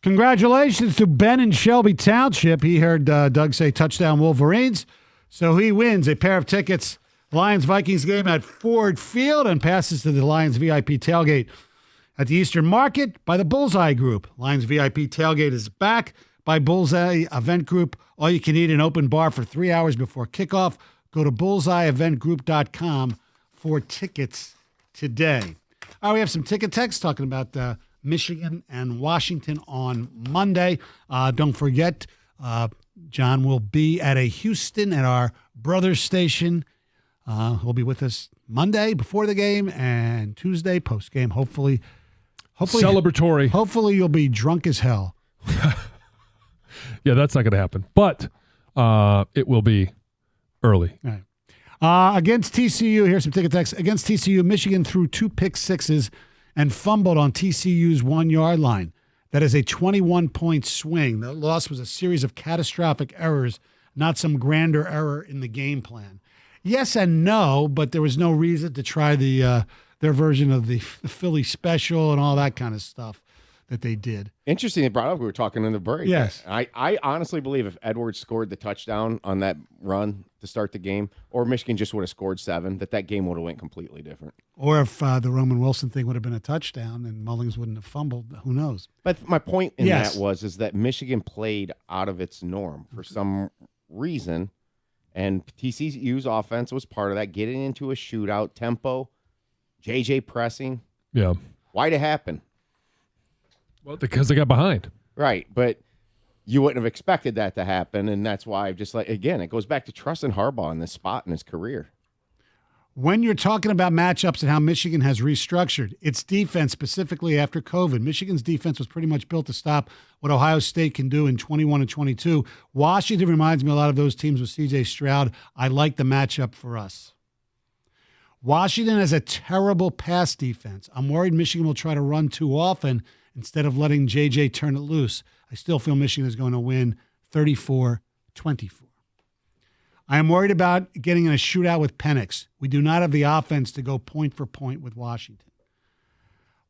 Congratulations to Ben in Shelby Township. He heard Doug say touchdown Wolverines. So he wins a pair of tickets, Lions-Vikings game at Ford Field, and passes to the Lions VIP tailgate at the Eastern Market by the Bullseye Group. Lions VIP tailgate is back by Bullseye Event Group. All you can eat an open bar for 3 hours before kickoff. Go to bullseyeeventgroup.com for tickets today. All right, we have some ticket texts talking about Michigan and Washington on Monday. Don't forget, John will be at a Houston at our brother station. He'll be with us Monday before the game and Tuesday post game. Hopefully celebratory. Hopefully you'll be drunk as hell. Yeah, that's not going to happen. But it will be early. All right. Against TCU, here's some ticket texts. Against TCU, Michigan threw 2 pick sixes and fumbled on TCU's 1-yard line. That is a 21-point swing. The loss was a series of catastrophic errors, not some grander error in the game plan. Yes and no, but there was no reason to try their version of the Philly special and all that kind of stuff that they did. Interesting they brought up, we were talking in the break. Yes. I honestly believe if Edwards scored the touchdown on that run to start the game, or Michigan just would have scored 7, that game would have went completely different. Or if the Roman Wilson thing would have been a touchdown and Mullings wouldn't have fumbled, who knows? But my point in that is that Michigan played out of its norm for some reason, and TCU's offense was part of that, getting into a shootout, tempo, JJ pressing. Yeah. Why'd it happen? Well, because they got behind. Right, but you wouldn't have expected that to happen, and that's why, again, it goes back to trusting Harbaugh in this spot in his career. When you're talking about matchups and how Michigan has restructured its defense specifically after COVID, Michigan's defense was pretty much built to stop what Ohio State can do in 21 and 22. Washington reminds me a lot of those teams with C.J. Stroud. I like the matchup for us. Washington has a terrible pass defense. I'm worried Michigan will try to run too often instead of letting J.J. turn it loose. I still feel Michigan is going to win 34-24. I am worried about getting in a shootout with Penix. We do not have the offense to go point for point with Washington.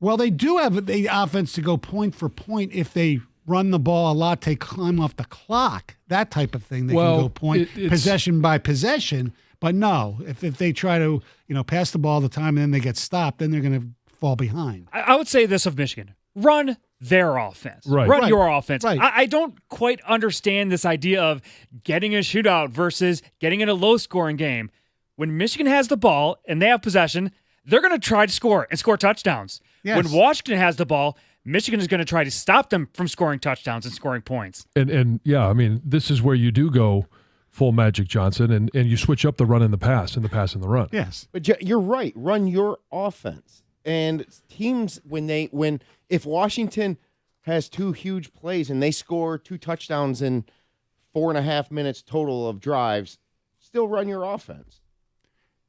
Well, they do have the offense to go point for point if they run the ball a lot, they climb off the clock, that type of thing. They can go point possession by possession. But no, if they try to pass the ball all the time and then they get stopped, then they're going to fall behind. I would say this of Michigan. Run their offense. Right. Run your offense. Right. I don't quite understand this idea of getting a shootout versus getting in a low-scoring game. When Michigan has the ball and they have possession, they're going to try to score and score touchdowns. Yes. When Washington has the ball, Michigan is going to try to stop them from scoring touchdowns and scoring points. And yeah, I mean, this is where you do go full Magic Johnson and you switch up the run and the pass and the pass and the run. Yes. But you're right. Run your offense. And teams, if Washington has 2 huge plays and they score 2 touchdowns in 4.5 minutes total of drives, still run your offense.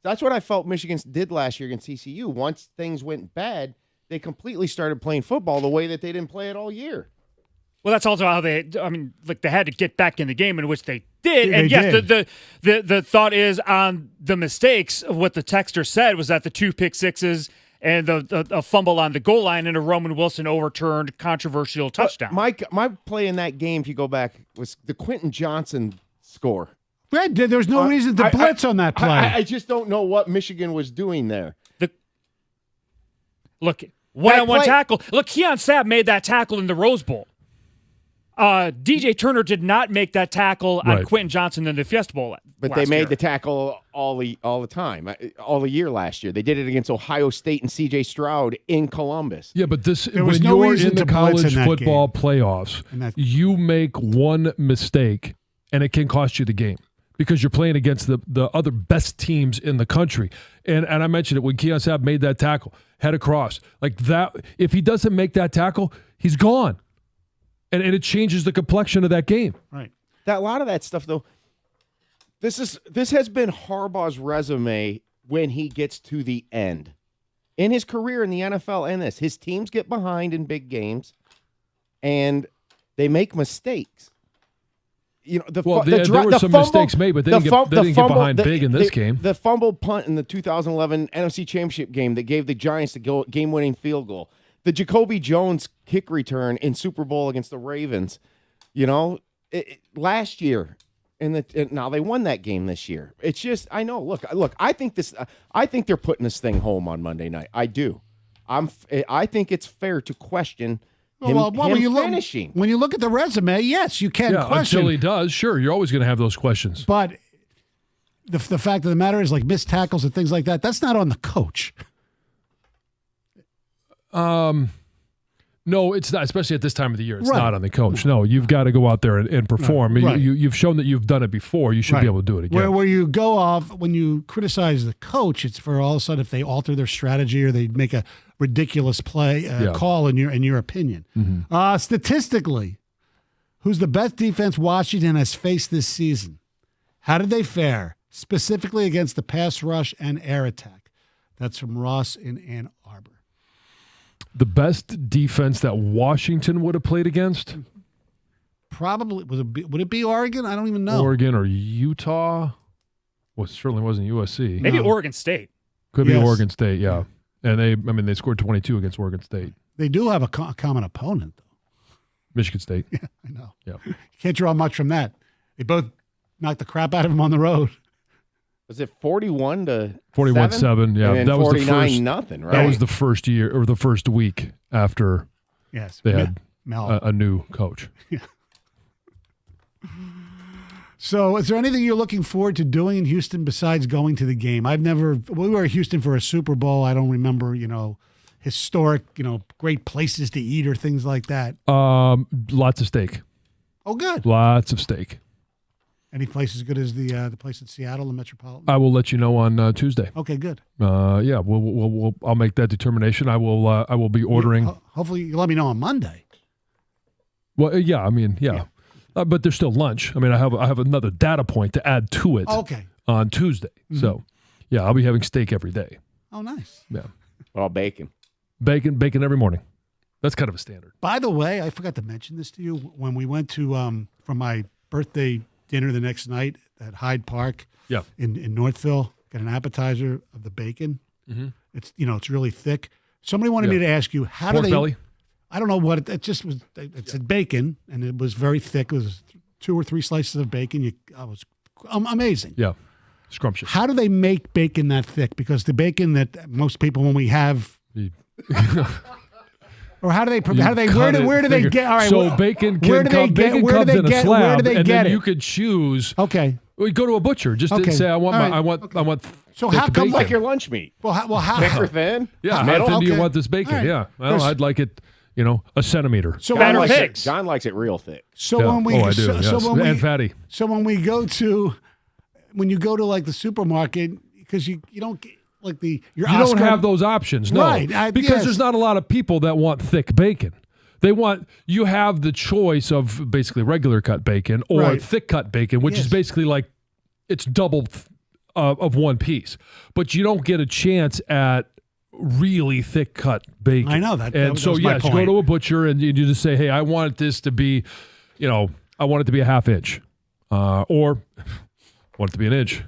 That's what I felt Michigan did last year against TCU. Once things went bad, they completely started playing football the way that they didn't play it all year. Well, that's also how they had to get back in the game, in which they did. They and yes, did. the thought is on the mistakes of what the texter said was that the 2 pick sixes and a fumble on the goal line and a Roman Wilson overturned controversial touchdown. My play in that game, if you go back, was the Quentin Johnson score. Right, there's no reason to blitz on that play. I just don't know what Michigan was doing there. One-on-one tackle. Look, Keon Sabb made that tackle in the Rose Bowl. DJ Turner did not make that tackle on Quentin Johnson in the Fiesta Bowl. But they made the tackle all the time, all the year last year. They did it against Ohio State and C.J. Stroud in Columbus. Yeah, but there was when no you're reason in the to blitz college in that football game. playoffs, you make one mistake and it can cost you the game because you're playing against the other best teams in the country. And I mentioned it when Keon Sabb made that tackle, head across. Like that, if he doesn't make that tackle, he's gone. And it changes the complexion of that game. Right. A lot of that stuff, though, this has been Harbaugh's resume when he gets to the end. In his career in the NFL and his teams get behind in big games, and they make mistakes. There were some mistakes made, but they didn't get behind big in this game. The fumble punt in the 2011 NFC Championship game that gave the Giants the game-winning field goal. The Jacoby Jones kick return in Super Bowl against the Ravens, last year. And now they won that game this year. It's just, I know. Look. I think they're putting this thing home on Monday night. I do. I think it's fair to question him finishing. When you look at the resume, yes, you can question. Until he does, sure, you're always going to have those questions. But the fact of the matter is, like missed tackles and things like that, that's not on the coach. No, it's not, especially at this time of the year. It's not on the coach. No, you've got to go out there and perform. Right. You've shown that you've done it before. You should be able to do it again. Where you go off, when you criticize the coach, it's for all of a sudden if they alter their strategy or they make a ridiculous call in your opinion. Mm-hmm. Statistically, who's the best defense Washington has faced this season? How did they fare, specifically against the pass rush and air attack? That's from Ross in Ann Arbor. The best defense that Washington would have played against? Probably. Would it be Oregon? I don't even know. Oregon or Utah? Well, it certainly wasn't USC. Maybe Oregon State. Could be Oregon State, yeah. And they scored 22 against Oregon State. They do have a common opponent, though. Michigan State. Yeah, I know. Yeah. You can't draw much from that. They both knocked the crap out of them on the road. Was it 41-7? 41-7, yeah. And that was the first nothing, right? That was the first year or the first week after they had a new coach. Yeah. So, is there anything you're looking forward to doing in Houston besides going to the game? We were in Houston for a Super Bowl. I don't remember, historic, great places to eat or things like that. Lots of steak. Oh, good. Lots of steak. Any place as good as the place in Seattle, the Metropolitan? I will let you know on Tuesday. Okay, good. Yeah, I'll make that determination. I will be ordering. Hopefully, you'll let me know on Monday. Well, yeah. But there's still lunch. I have another data point to add to it. Okay. On Tuesday. Mm-hmm. So, yeah, I'll be having steak every day. Oh, nice. Yeah. Well, bacon every morning. That's kind of a standard. By the way, I forgot to mention this to you when we went to for my birthday dinner the next night at Hyde Park. Yeah. In Northville, got an appetizer of the bacon. Mm-hmm. It's really thick. Somebody wanted me to ask you how Pork do they? Belly? I don't know what it just was. It said bacon, and it was very thick. It was 2 or 3 slices of bacon. It was amazing. Yeah, scrumptious. How do they make bacon that thick? Because the bacon that most people when we have. Or how do they? Where do they get? All right. So bacon comes in a slab, and then you could choose. Okay. We go to a butcher. Just to say, I want. So how come like your lunch meat? Well, how thick or thin? Yeah. How thin do you want this bacon? Right. Yeah. Well, I'd like it. A centimeter. So John likes it real thick. So when we, I do. And fatty. So when you go to like the supermarket, because you don't get. You don't have those options, no. Right. Because there's not a lot of people that want thick bacon. You have the choice of basically regular cut bacon or thick cut bacon, which is basically like it's double of one piece. But you don't get a chance at really thick cut bacon. I know that. And so, yes, you go to a butcher and you just say, hey, I want this to be, I want it to be a half inch or I want it to be an inch.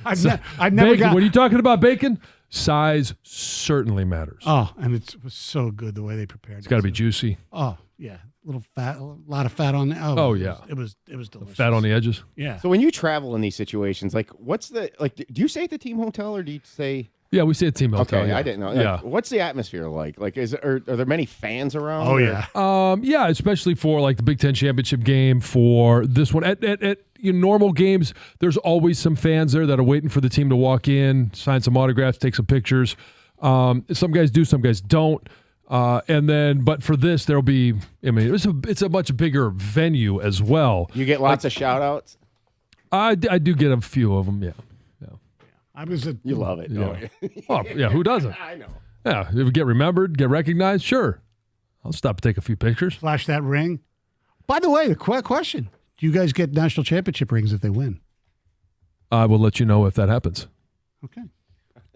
I've never got. When you're talking about bacon, size certainly matters. Oh, and it was so good the way they prepared it. It's got to be juicy. Oh yeah, a lot of fat on it. Oh yeah, it was delicious. Fat on the edges. Yeah. So when you travel in these situations, what's the do you stay at the team hotel or do you say? Yeah, we stay at team hotel. Okay, yeah. I didn't know. Yeah. What's the atmosphere like? Are there many fans around? Oh yeah. Yeah, especially for the Big Ten championship game. For this one, at normal games, there's always some fans there that are waiting for the team to walk in, sign some autographs, take some pictures. Some guys do, some guys don't. But for this, there'll be. It's a much bigger venue as well. You get lots of shout outs? I do get a few of them. Yeah. You love it. Yeah. Oh, yeah. Who doesn't? I know. Yeah. If you get remembered, get recognized, sure. I'll stop and take a few pictures. Flash that ring. By the way, the question: do you guys get national championship rings if they win? I will let you know if that happens. Okay.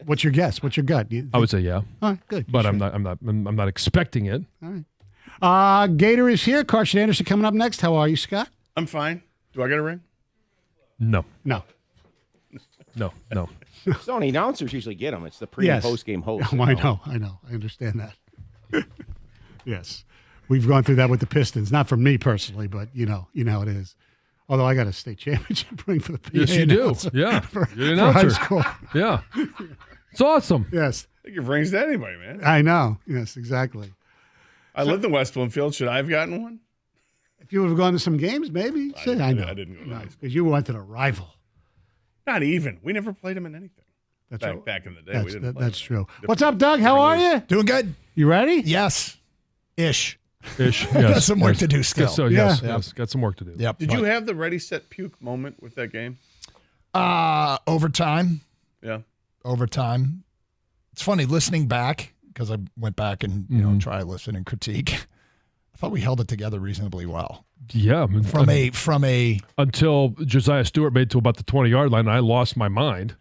What's your guess? What's your gut? I would say yeah. All right, good. But I'm not expecting it. All right. Gator is here. Carson Anderson coming up next. How are you, Scott? I'm fine. Do I get a ring? No. Sony announcers usually get them. It's the pre and post game host. I know. I understand that. Yes. We've gone through that with the Pistons. Not for me personally, but you know how it is. Although I got a state championship ring for the PA. Yes, you do. Yeah. For You're an high announcer. school. Yeah. It's awesome. Yes. They give rings to anybody, man. I know. Yes, exactly. I lived in West Bloomfield. Should I have gotten one? If you would have gone to some games, maybe. I know. I didn't go to high school. Because you went to the rival. Not even. We never played them in anything. That's Back in the day, we didn't play that's them. true. What's up, Doug? How are you? Doing good. You ready? Yes. Ish. Ish. Got Yes. some work to do still. So, yes. Got some work to do. Yep. Did you have the ready, set, puke moment with that game? Overtime. Yeah. Overtime. It's funny listening back because I went back and try to listen and critique. I thought we held it together reasonably well. Yeah. From a until Josiah Stewart made to about the 20-yard line, and I lost my mind.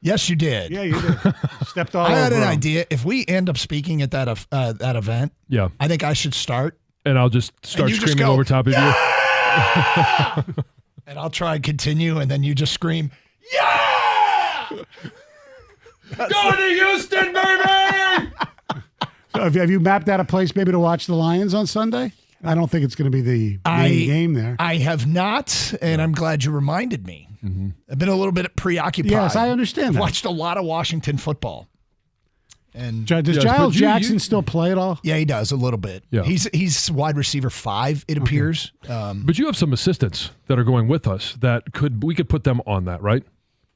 Yes, you did. Yeah, you did. Stepped all over I had an him. idea. If we end up speaking at that event, Yeah. I think I should start. And I'll just start you just screaming go, over top of you. And I'll try and continue, and then you just scream, yeah! Go to Houston, baby! So have you mapped out a place maybe to watch the Lions on Sunday? I don't think it's going to be the main game there. I have not, and I'm glad you reminded me. Mm-hmm. I've been a little bit preoccupied. Yes, I understand that. Watched a lot of Washington football. And Does Yes, Giles but Jackson still play at all? yeah, he does a little bit. Yeah. He's wide receiver 5, it appears. But you have some assistants that are going with us that we could put them on that, right?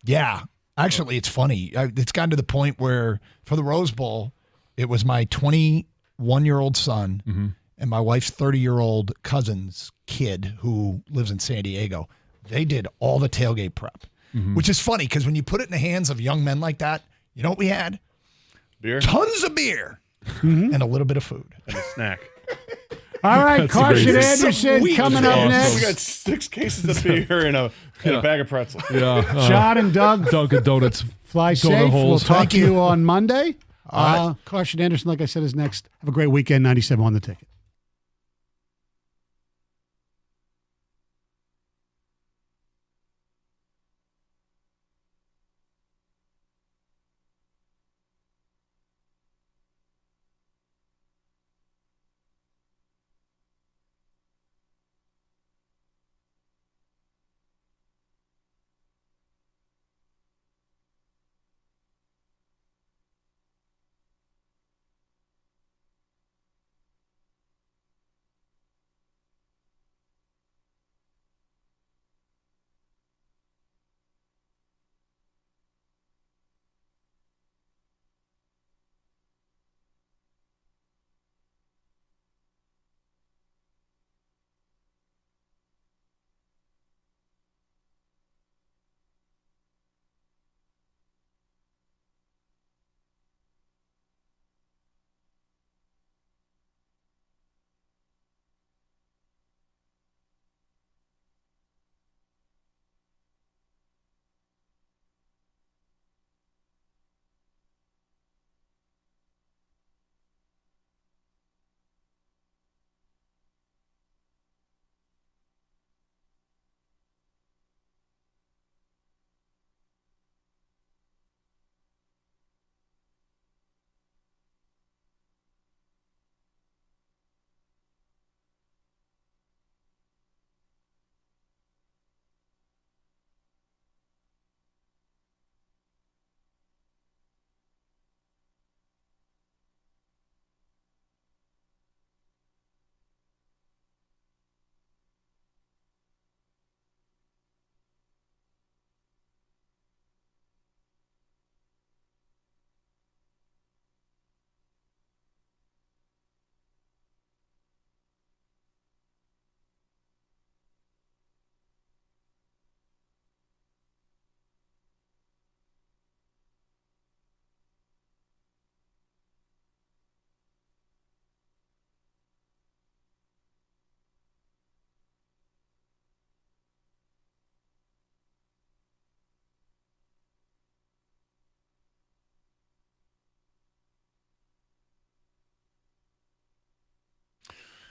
Yeah. Actually, it's funny. It's gotten to the point where for the Rose Bowl, it was my 21-year-old son and my wife's 30-year-old cousin's kid who lives in San Diego. They did all the tailgate prep, which is funny because when you put it in the hands of young men like that, you know what we had? Beer? Tons of beer and a little bit of food. And a snack. All right, That's Carson great. Anderson coming up So next. we got 6 cases of beer and a bag of pretzels. Yeah. John and Doug, Dunkin' Donuts. fly Donut safe. We'll holes. talk Thank to you. you on Monday. All right. Carson Anderson, like I said, is next. Have a great weekend. 97 on the ticket.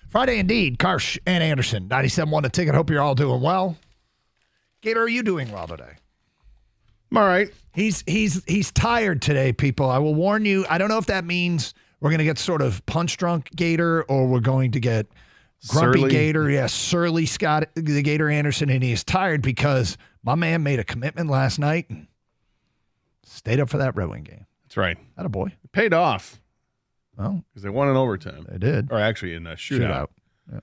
Friday indeed. Karsh and Anderson, 97.1 The Ticket. Hope you're all doing well. Gator, are you doing well today? I'm all right. He's tired today, people. I will warn you. I don't know if that means We're going to get sort of punch-drunk Gator, or we're going to get grumpy Surly. Gator. Yeah, surly Scott, the Gator Anderson, and he's tired because my man made a commitment last night and stayed up for that Red Wing game. That's right. Attaboy. It paid off Well, because they won in overtime. they did. Or actually in a shootout. Yeah.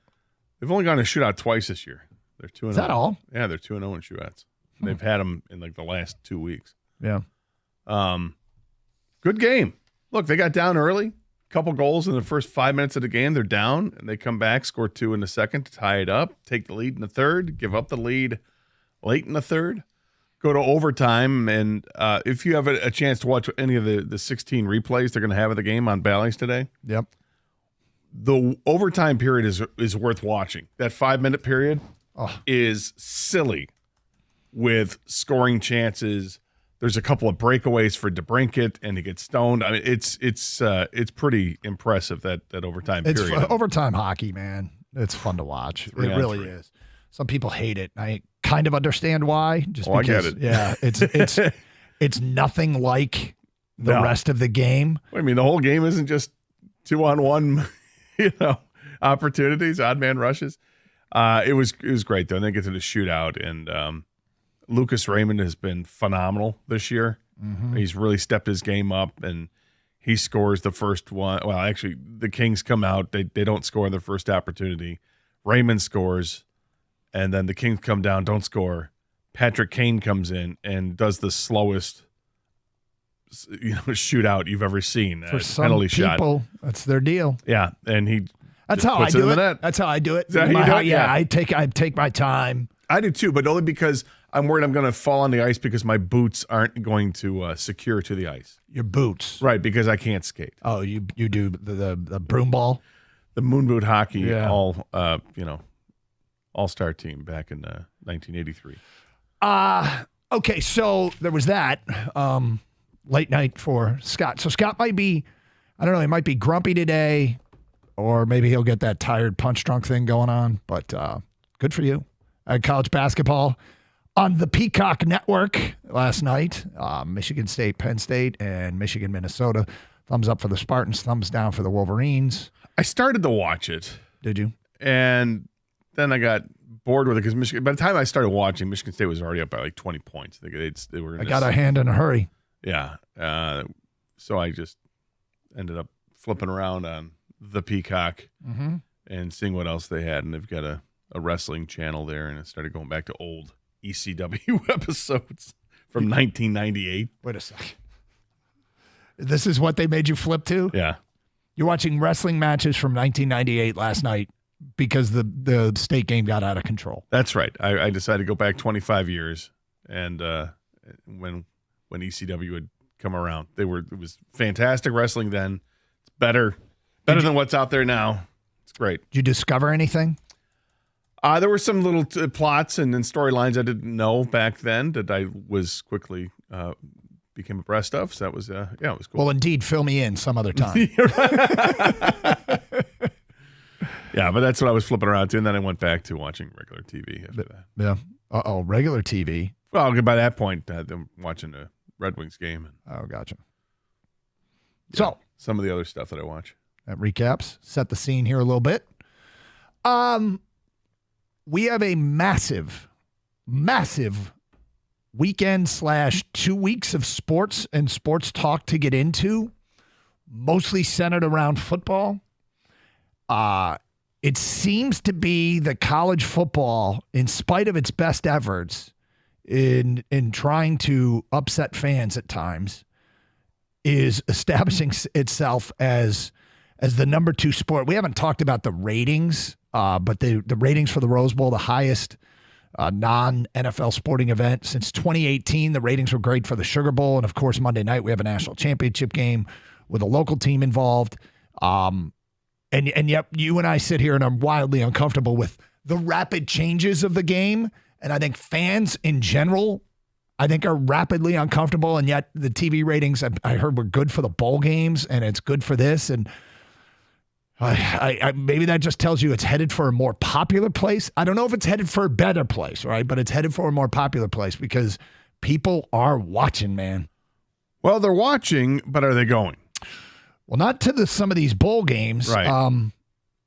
They've only gone to shootout twice this year. They're 2-0. Is that all? Yeah, they're 2-0 in shootouts. They've had them in like the last 2 weeks. Yeah. Good game. Look, they got down early. Couple goals in the first 5 minutes of the game. They're down, and they come back, score 2 in the second to tie it up, take the lead in the third, give up the lead late in the third, go to overtime. And if you have a chance to watch any of the 16 replays they're going to have of the game on Bally's today, Yep. the overtime period is worth watching. That 5-minute period is silly with scoring chances. There's a couple of breakaways for DeBrincat, and he gets stoned. I mean, it's pretty impressive that overtime It's period. overtime hockey, man. It's fun to watch. It really is. Some people hate it. I kind of understand why. Just I because, get it. Yeah, it's nothing like the rest of the game. I mean, the whole game isn't just 2-on-1, opportunities, odd man rushes. It was great though. And they get to the shootout, and Lucas Raymond has been phenomenal this year. Mm-hmm. He's really stepped his game up, and he scores the first one. Well, actually, the Kings come out. They don't score the first opportunity. Raymond scores, and then the Kings come down, don't score. Patrick Kane comes in and does the slowest shootout you've ever seen. For some penalty people, shot. That's their deal. Yeah, and he That's just how I puts it do in it. the net. That's how I do it. Is that how you do it? Yeah, Yeah. I take my time. I do too, but only because I'm worried I'm going to fall on the ice because my boots aren't going to secure to the ice. Your boots. Right, because I can't skate. Oh, you do the broom ball? The moon boot hockey, Yeah. all-star team back in 1983. Okay, so there was that late night for Scott. So Scott might be, I don't know, he might be grumpy today, or maybe he'll get that tired punch drunk thing going on, but good for you. College basketball on the Peacock Network last night. Michigan State, Penn State, and Michigan, Minnesota. Thumbs up for the Spartans, thumbs down for the Wolverines. I started to watch it, Did you? and then I got bored with it because Michigan. By the time I started watching, Michigan State was already up by like 20 points. They were. I got a hand in a hurry. Yeah, so I just ended up flipping around on the Peacock and seeing what else they had, and they've got a wrestling channel there, and I started going back to old ECW episodes from 1998. Wait a second. This is what they made you flip to? Yeah. You're watching wrestling matches from 1998 last night because the state game got out of control. That's right. I decided to go back 25 years, and when ECW had come around, it was fantastic wrestling then. It's better than what's out there now. It's great. Did you discover anything? There were some little plots and storylines I didn't know back then that I was quickly became abreast of. So that was it was cool. Well, indeed, fill me in some other time. Yeah, but that's what I was flipping around to, and then I went back to watching regular TV after that. Yeah. Regular TV. Well, by that point, I'm watching the Red Wings game. And, Oh, gotcha. so some of the other stuff that I watch. That recaps. Set the scene here a little bit. We have a massive weekend / 2 weeks of sports and sports talk to get into, mostly centered around football. It seems to be that college football, in spite of its best efforts in trying to upset fans at times, is establishing itself as the number 2 sport. We haven't talked about the ratings, but the ratings for the Rose Bowl, the highest non-NFL sporting event since 2018. The ratings were great for the Sugar Bowl. And, of course, Monday night we have a national championship game with a local team involved. And yet you and I sit here and I'm wildly uncomfortable with the rapid changes of the game. And I think fans in general, I think, are rapidly uncomfortable. And yet the TV ratings, I heard, were good for the bowl games, and it's good for this. And I maybe that just tells you it's headed for a more popular place. I don't know if it's headed for a better place, right? But it's headed for a more popular place because people are watching, man. Well, they're watching, but are they going? Well, not to some of these bowl games, Right.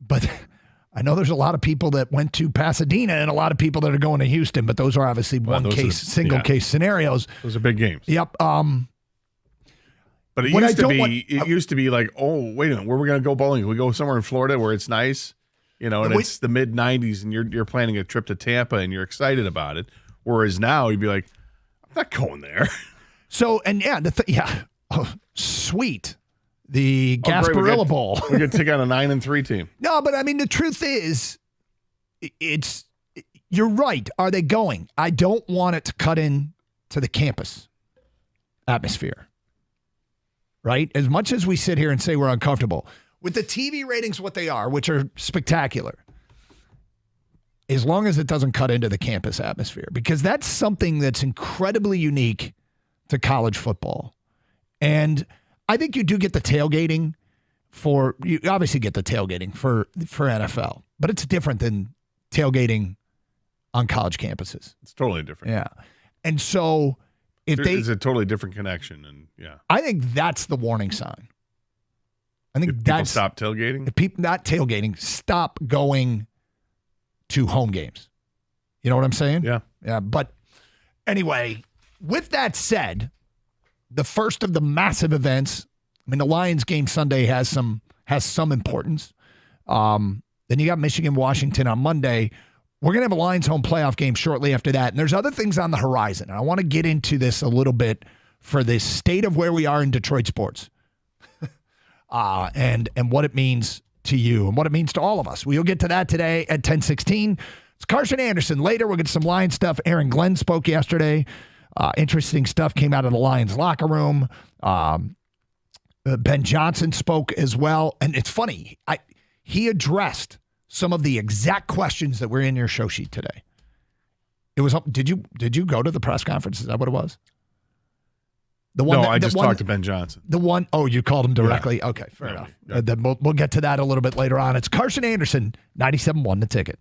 but I know there's a lot of people that went to Pasadena and a lot of people that are going to Houston, but those are obviously single case scenarios. Those are big games. Yep. But it used to be like, oh, wait a minute, where are we going to go bowling? Can we go somewhere in Florida where it's nice, and it's the mid 90s, and you're planning a trip to Tampa and you're excited about it. Whereas now you'd be like, I'm not going there. So sweet. The Gasparilla Bowl. We're going to take on a 9-3 team. No, but I mean, the truth is, you're right. Are they going? I don't want it to cut in to the campus atmosphere, right? As much as we sit here and say we're uncomfortable, with the TV ratings what they are, which are spectacular, as long as it doesn't cut into the campus atmosphere, because that's something that's incredibly unique to college football. And I think you do get the tailgating you obviously get the tailgating for NFL, but it's different than tailgating on college campuses. It's totally different. Yeah. And so it's a totally different connection. And I think that's the warning sign. I think people stop tailgating. If people not tailgating, stop going to home games. You know what I'm saying? Yeah. Yeah. But anyway, with that said, the first of the massive events. I mean, the Lions game Sunday has some importance. Then you got Michigan, Washington on Monday. We're going to have a Lions home playoff game shortly after that. And there's other things on the horizon. I want to get into this a little bit for the state of where we are in Detroit sports and what it means to you and what it means to all of us. We'll get to that today at 10:16. It's Carson Anderson. Later, we'll get some Lions stuff. Aaron Glenn spoke yesterday. Interesting stuff came out of the Lions locker room. Ben Johnson spoke as well. And it's funny. He addressed some of the exact questions that were in your show sheet today. It was. Did you go to the press conference? Is that what it was? I just talked to Ben Johnson. You called him directly? Yeah. Okay, fair enough. Yeah. Then we'll get to that a little bit later on. It's Carson Anderson, 97.1 The Ticket.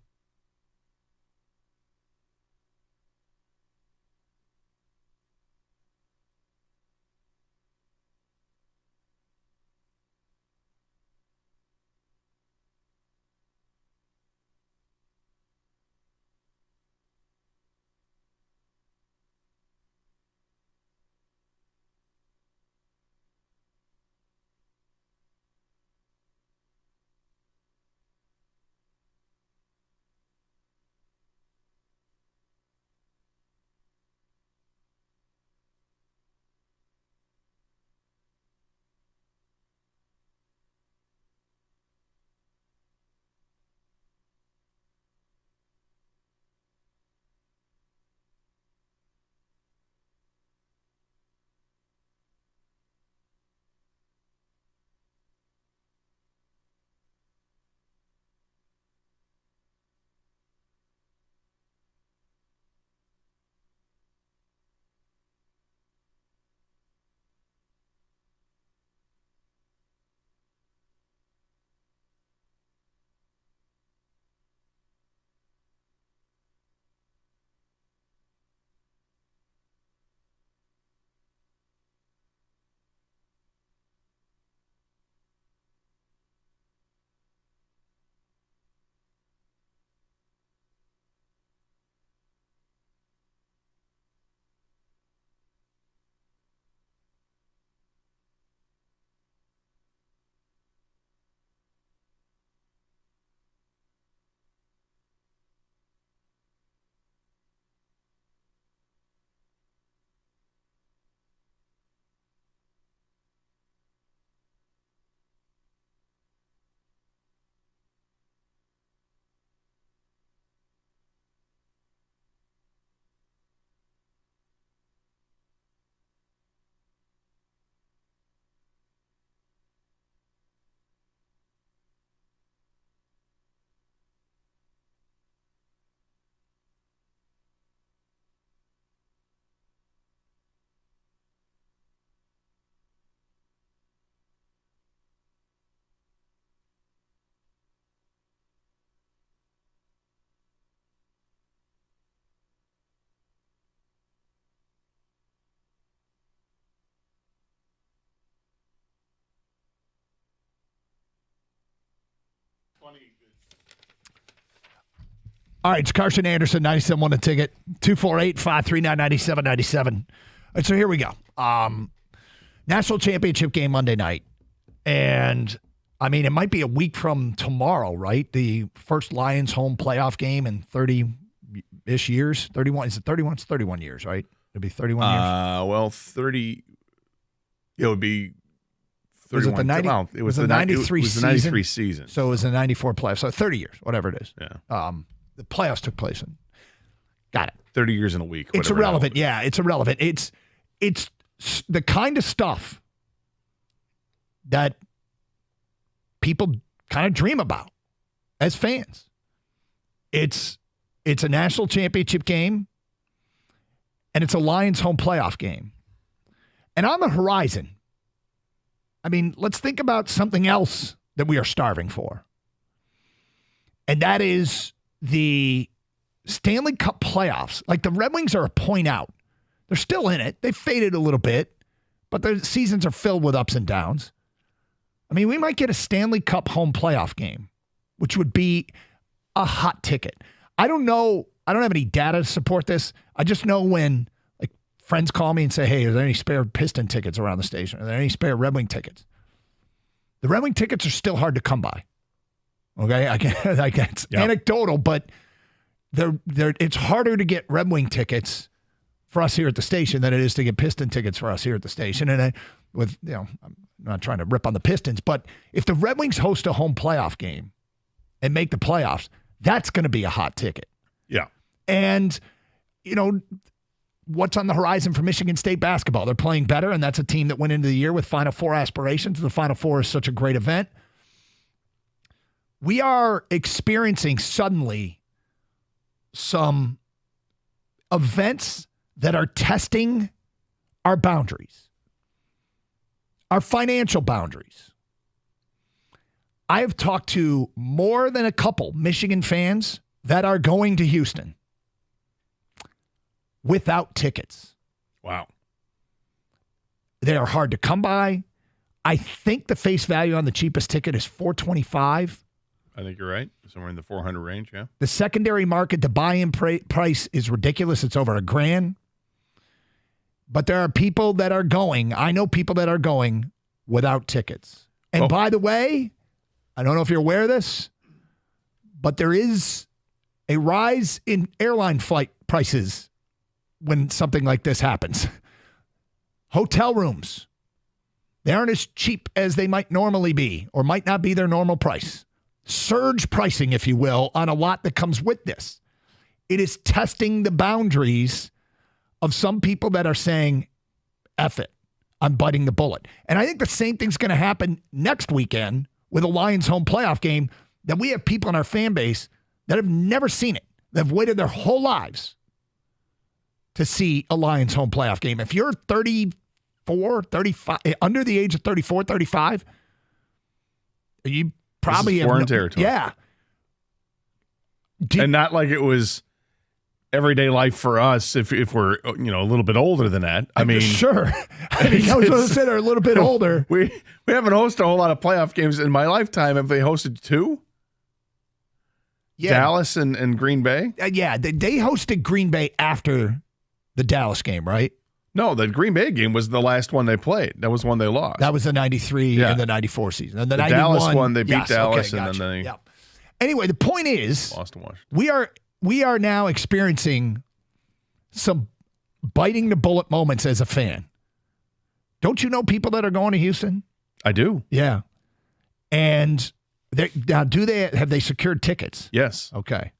All right, it's Carson Anderson, 97.1 The Ticket, 248-539-9797. All right, so here we go. National championship game Monday night. And, I mean, it might be a week from tomorrow, right? The first Lions home playoff game in 30-ish years. 31, is it 31? It's 31 years, right? It'll be 31 years. Well, 30, it would be 31. Was it the 90, well, it was the 93 season? It was the 93 season. So it was the 94 playoffs. So 30 years, whatever it is. Yeah. The playoffs took place in. Got it. 30 years in a week. It's irrelevant. Yeah, it's irrelevant. It's the kind of stuff that people kind of dream about as fans. It's a national championship game, and it's a Lions home playoff game. And on the horizon, I mean, let's think about something else that we are starving for. And that is the Stanley Cup playoffs. Like, the Red Wings are a point out. They're still in it. They've faded a little bit, but their seasons are filled with ups and downs. I mean, we might get a Stanley Cup home playoff game, which would be a hot ticket. I don't know. I don't have any data to support this. I just know when, like, friends call me and say, hey, are there any spare Piston tickets around the station? Are there any spare Red Wing tickets? The Red Wing tickets are still hard to come by. Okay, it's anecdotal, but it's harder to get Red Wing tickets for us here at the station than it is to get Piston tickets for us here at the station. And I'm not trying to rip on the Pistons, but if the Red Wings host a home playoff game and make the playoffs, that's going to be a hot ticket. Yeah. And, what's on the horizon for Michigan State basketball? They're playing better, and that's a team that went into the year with Final Four aspirations. The Final Four is such a great event. We are experiencing suddenly some events that are testing our boundaries, our financial boundaries. I have talked to more than a couple Michigan fans that are going to Houston without tickets. Wow. They are hard to come by. I think the face value on the cheapest ticket is $425. I think you're right. Somewhere in the 400 range, yeah. The secondary market, the buy-in price is ridiculous. It's over $1,000. But there are people that are going. I know people that are going without tickets. And by the way, I don't know if you're aware of this, but there is a rise in airline flight prices when something like this happens. Hotel rooms, they aren't as cheap as they might normally be or might not be their normal price. Surge pricing, if you will, on a lot that comes with this. It is testing the boundaries of some people that are saying, F it, I'm biting the bullet. And I think the same thing's going to happen next weekend with a Lions home playoff game, that we have people in our fan base that have never seen it. They've waited their whole lives to see a Lions home playoff game. If you're 34, 35, under the age of 34, 35, you probably have foreign territory. Yeah. And not like it was everyday life for us if we're a little bit older than that. I mean, sure. I mean, I was going to say they're a little bit older. We haven't hosted a whole lot of playoff games in my lifetime. Have they hosted two? Yeah. Dallas and Green Bay? Yeah, they hosted Green Bay after the Dallas game, right? No, the Green Bay game was the last one they played. That was one they lost. That was the 93 and the 94 season. And the 91, Dallas one, they beat Dallas, okay, and then they Anyway, the point is, lost to Washington. We are now experiencing some biting the bullet moments as a fan. Don't you know people that are going to Houston? I do. Yeah. And now, have they secured tickets? Yes. Okay.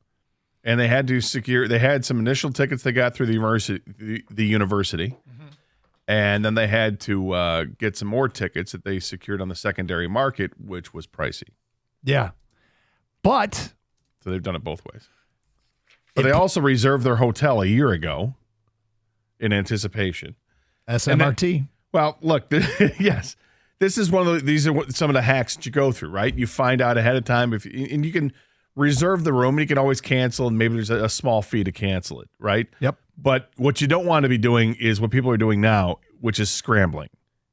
And they had some initial tickets they got through the university. Mm-hmm. And then they had to get some more tickets that they secured on the secondary market, which was pricey. Yeah. But so they've done it both ways. But they also reserved their hotel a year ago in anticipation. SMRT. Well, look, yes. This is these are some of the hacks that you go through, right? You find out ahead of time and you can reserve the room and you can always cancel, and maybe there's a small fee to cancel it, right? Yep. But what you don't want to be doing is what people are doing now, which is scrambling.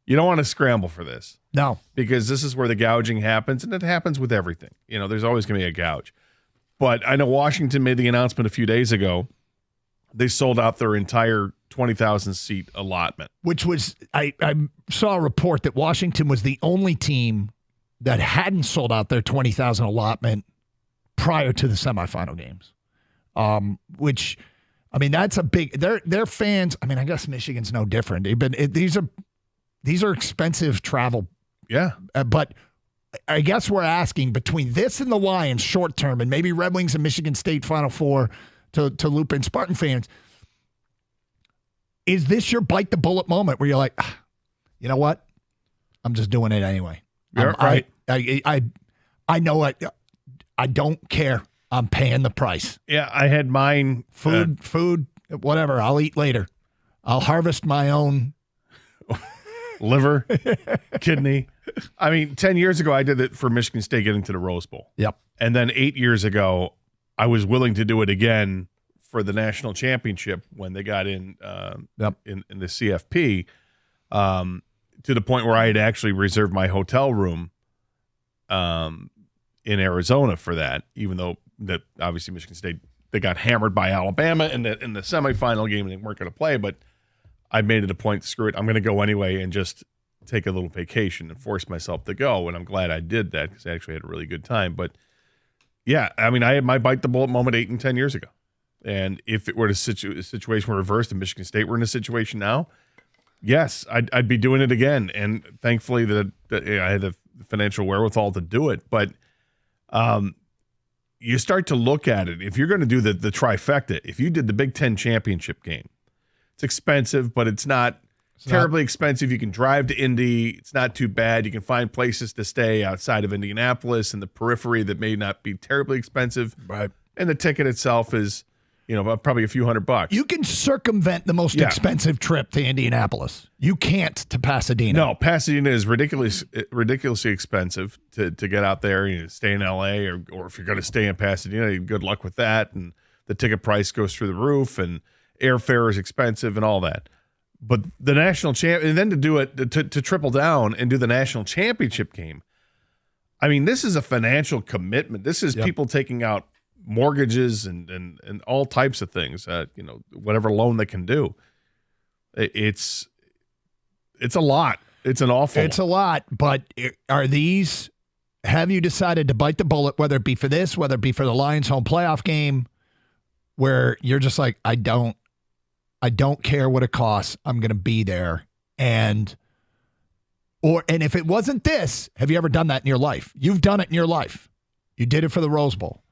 You don't want to scramble for this. No. Because this is where the gouging happens, and it happens with everything. There's always going to be a gouge. But I know Washington made the announcement a few days ago. They sold out their entire 20,000-seat allotment. Which was, I saw a report that Washington was the only team that hadn't sold out their 20,000 allotment prior to the semifinal games. Which, I mean, that's a big, their fans, I mean, I guess Michigan's no different. These are expensive travel. Yeah. But I guess we're asking between this and the Lions short term, and maybe Red Wings and Michigan State Final Four to loop in Spartan fans, is this your bite the bullet moment where you're like, you know what? I'm just doing it anyway. You're right. I know it. I don't care. I'm paying the price. Yeah, I had mine. Food, whatever. I'll eat later. I'll harvest my own liver, kidney. I mean, 10 years ago, I did it for Michigan State getting to the Rose Bowl. Yep. And then 8 years ago, I was willing to do it again for the national championship when they got in in the CFP, to the point where I had actually reserved my hotel room in Arizona for that, even though that obviously Michigan State, they got hammered by Alabama in the semifinal game and they weren't going to play, but I made it a point, screw it, I'm going to go anyway and just take a little vacation and force myself to go, and I'm glad I did that because I actually had a really good time. But yeah, I mean, I had my bite the bullet moment 8 and 10 years ago. And if it were a situation were reversed and Michigan State were in a situation now, yes, I'd be doing it again. And thankfully that I had the financial wherewithal to do it. But you start to look at it. If you're going to do the trifecta, if you did the Big Ten championship game, it's expensive, but it's not terribly expensive. You can drive to Indy. It's not too bad. You can find places to stay outside of Indianapolis in the periphery that may not be terribly expensive. Right. And the ticket itself is, probably a few $100. You can circumvent the most expensive trip to Indianapolis. You can't to Pasadena. No, Pasadena is ridiculously expensive to get out there. Stay in L.A. or if you're going to stay in Pasadena, good luck with that. And the ticket price goes through the roof, and airfare is expensive and all that. But the national champ, and then to do it, to triple down and do the national championship game, I mean, this is a financial commitment. This is people taking out mortgages and all types of things, whatever loan they can do. It's a lot. It's an awful lot. It's a lot, but have you decided to bite the bullet, whether it be for this, whether it be for the Lions home playoff game, where you're just like, I don't care what it costs. I'm going to be there. And if it wasn't this, have you ever done that in your life? You've done it in your life. You did it for the Rose Bowl.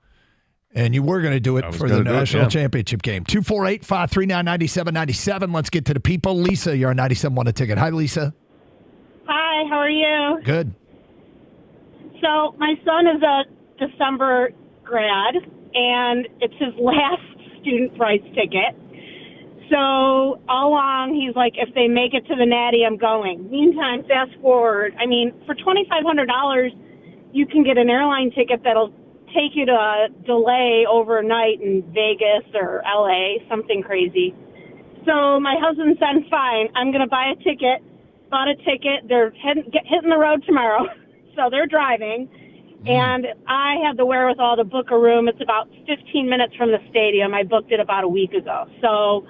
And you were going to do it for the national championship game. 248-539-9797. Let's get to the people. Lisa, you're on 97.1 A Ticket. Hi, Lisa. Hi, how are you? Good. So my son is a December grad, and it's his last student price ticket. So all along, he's like, if they make it to the Natty, I'm going. Meantime, fast forward. I mean, for $2,500, you can get an airline ticket that'll take you to a delay overnight in Vegas or LA, something crazy. So my husband said, fine, I'm going to buy a ticket. Bought a ticket. They're hitting the road tomorrow. So they're driving. And I have the wherewithal to book a room. It's about 15 minutes from the stadium. I booked it about a week ago. So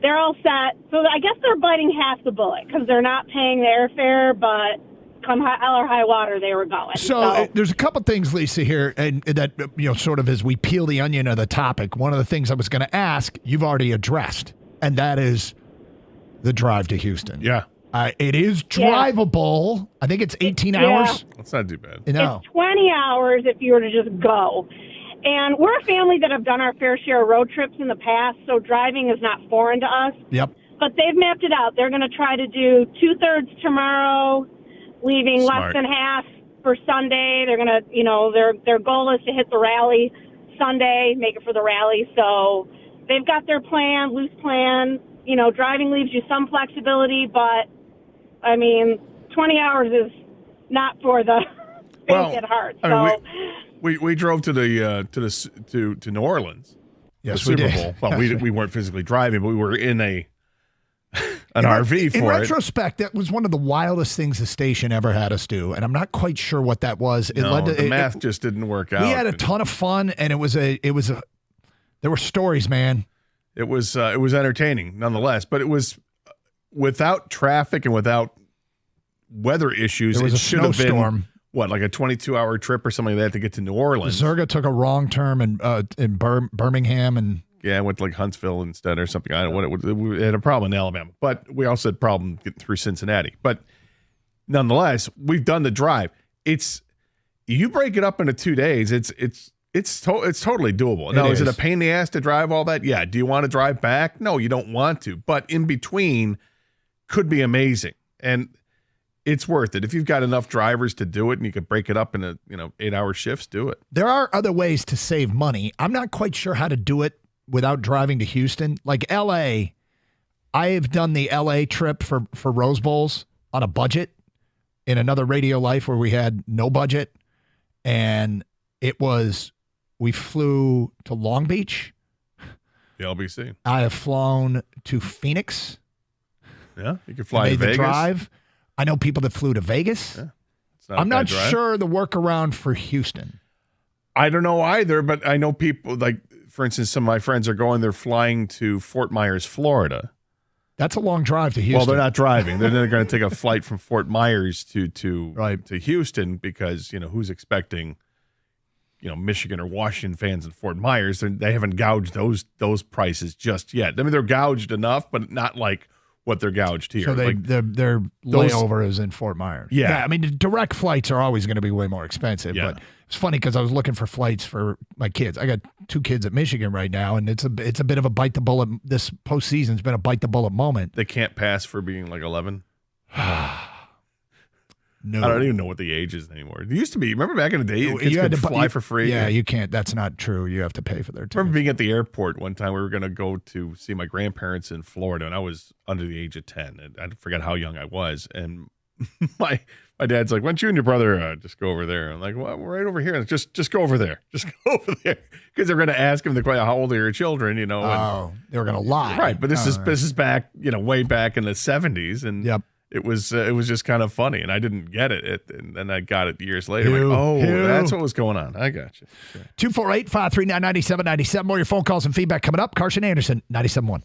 they're all set. So I guess they're biting half the bullet because they're not paying the airfare, but come hell or high water, they were going. So there's a couple things, Lisa, here, and that, sort of as we peel the onion of the topic, one of the things I was going to ask, you've already addressed, and that is the drive to Houston. Yeah. It is drivable. Yeah. I think it's 18 hours. That's not too bad. No. It's 20 hours if you were to just go. And we're a family that have done our fair share of road trips in the past, so driving is not foreign to us. Yep. But they've mapped it out. They're going to try to do 2/3 tomorrow, leaving less than half for Sunday. They're going to, their goal is to hit the rally Sunday, make it for the rally. So they've got their plan, loose plan. Driving leaves you some flexibility, but, 20 hours is not for the faint at heart. So we drove to to New Orleans. Yes, the Super Bowl. Well, we weren't physically driving, but we were in a an RV for in it. retrospect, that was one of the wildest things the station ever had us do, and I'm not quite sure what that was. It No, led to the math just didn't work out. We had a ton of fun, and there were stories, man. It was entertaining nonetheless, but it was without traffic and without weather issues. There was a should have snowstorm. been what, like a 22-hour trip or something like that to get to New Orleans. Zerga took a wrong turn in Birmingham, and I went to like Huntsville instead or something. I don't know what we had a problem in Alabama, but we also had a problem getting through Cincinnati. But nonetheless, we've done the drive. You break it up into 2 days. It's totally doable. Now, is it a pain in the ass to drive all that? Yeah. Do you want to drive back? No, you don't want to. But in between could be amazing, and it's worth it if you've got enough drivers to do it, and you could break it up into 8-hour shifts. Do it. There are other ways to save money. I'm not quite sure how to do it without driving to Houston. Like L.A., I have done the L.A. trip for Rose Bowls on a budget in another radio life where we had no budget, and we flew to Long Beach. The LBC. I have flown to Phoenix. Yeah, you could fly to Vegas. Vegas. Drive. I know people that flew to Vegas. Yeah, I'm not sure the workaround for Houston. I don't know either, but I know people, like, for instance, some of my friends they're flying to Fort Myers, Florida. That's a long drive to Houston. Well, they're not driving. They're going to take a flight from Fort Myers to Houston because, who's expecting, Michigan or Washington fans in Fort Myers. They haven't gouged those prices just yet. I mean, they're gouged enough, but not like what they're gouged here. So their layover is in Fort Myers. Yeah. I mean, direct flights are always going to be way more expensive. Yeah. But it's funny because I was looking for flights for my kids. I got 2 kids at Michigan right now, and it's a bit of a bite the bullet. This postseason's been a bite the bullet moment. They can't pass for being like 11. No. I don't even know what the age is anymore. It used to be. Remember back in the day, kids could fly for free? Yeah, you can't. That's not true. You have to pay for their tickets. I remember being at the airport one time. We were going to go to see my grandparents in Florida, and I was under the age of 10. And I forgot how young I was. And my dad's like, why don't you and your brother just go over there? I'm like, well, we're right over here. Just go over there. Just go over there. Because they're going to ask him the question, how old are your children? They were going to lie. Right. But this is back, way back in the 70s. And yep. It was just kind of funny, and I didn't get it. And then I got it years later. That's what was going on. I got you. Sure. 248-539-9797. More of your phone calls and feedback coming up. Carson Anderson, 97.1.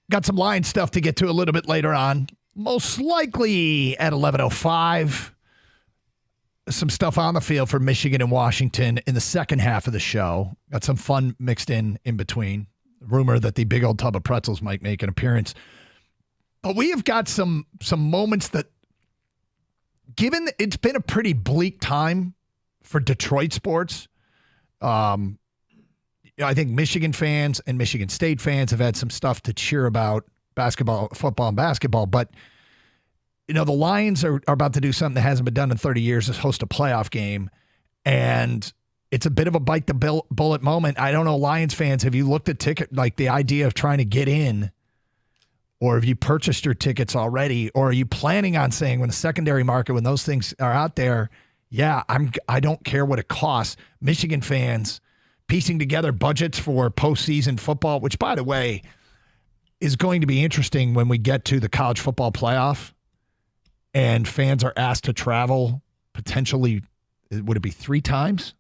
Got some Lions stuff to get to a little bit later on. Most likely at 11:05. Some stuff on the field for Michigan and Washington in the second half of the show. Got some fun mixed in between. Rumor that the big old tub of pretzels might make an appearance. But we have got some moments that, given it's been a pretty bleak time for Detroit sports, I think Michigan fans and Michigan State fans have had some stuff to cheer about, football and basketball. But, the Lions are about to do something that hasn't been done in 30 years, is host a playoff game. And it's a bit of a bite the bullet moment. I don't know, Lions fans, have you looked at the idea of trying to get in? Or have you purchased your tickets already? Or are you planning on saying, when the secondary market, when those things are out there, I don't care what it costs. Michigan fans piecing together budgets for postseason football, which, by the way, is going to be interesting when we get to the college football playoff and fans are asked to travel potentially, would it be 3 times?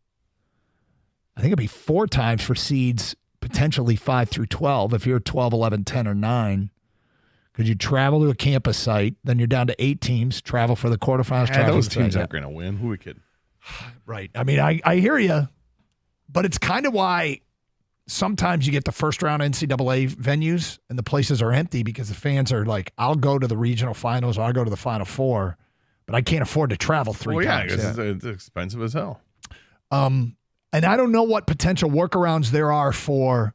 I think it'd be 4 times for seeds, potentially 5 through 12. If you're 12, 11, 10, or 9, could you travel to a campus site? Then you're down to 8 teams, travel for the quarterfinals. Those teams aren't going to win. Who are we kidding? Right. I mean, I hear you, but it's kind of why sometimes you get the first round NCAA venues and the places are empty because the fans are like, I'll go to the regional finals or I'll go to the Final Four, but I can't afford to travel 3 times. It's expensive as hell. And I don't know what potential workarounds there are for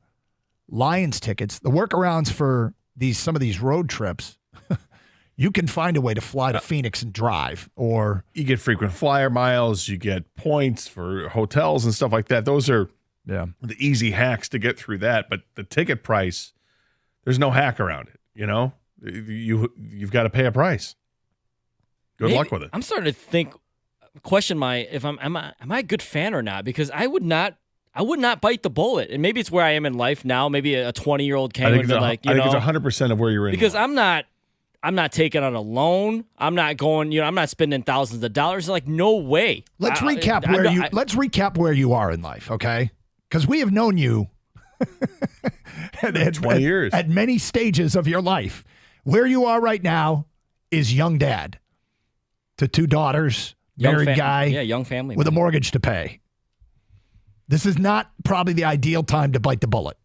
Lions tickets. The workarounds for some of these road trips, you can find a way to fly to Phoenix and drive, or you get frequent flyer miles, you get points for hotels and stuff like that. Those are the easy hacks to get through that. But the ticket price, there's no hack around it. You've got to pay a price. Good luck with it. I'm starting to question if am I a good fan or not, because I would not bite the bullet. And maybe it's where I am in life now. Maybe a 20-year-old Ken would be like, I think it's 100% of where you're in. Because I'm not taking on a loan. I'm not going, I'm not spending thousands of dollars. Like, no way. Let's recap where you are in life, okay? Because we have known you at 20 years. At many stages of your life. Where you are right now is young dad to 2 daughters, married guy. Yeah, young family. With a mortgage to pay. This is not probably the ideal time to bite the bullet.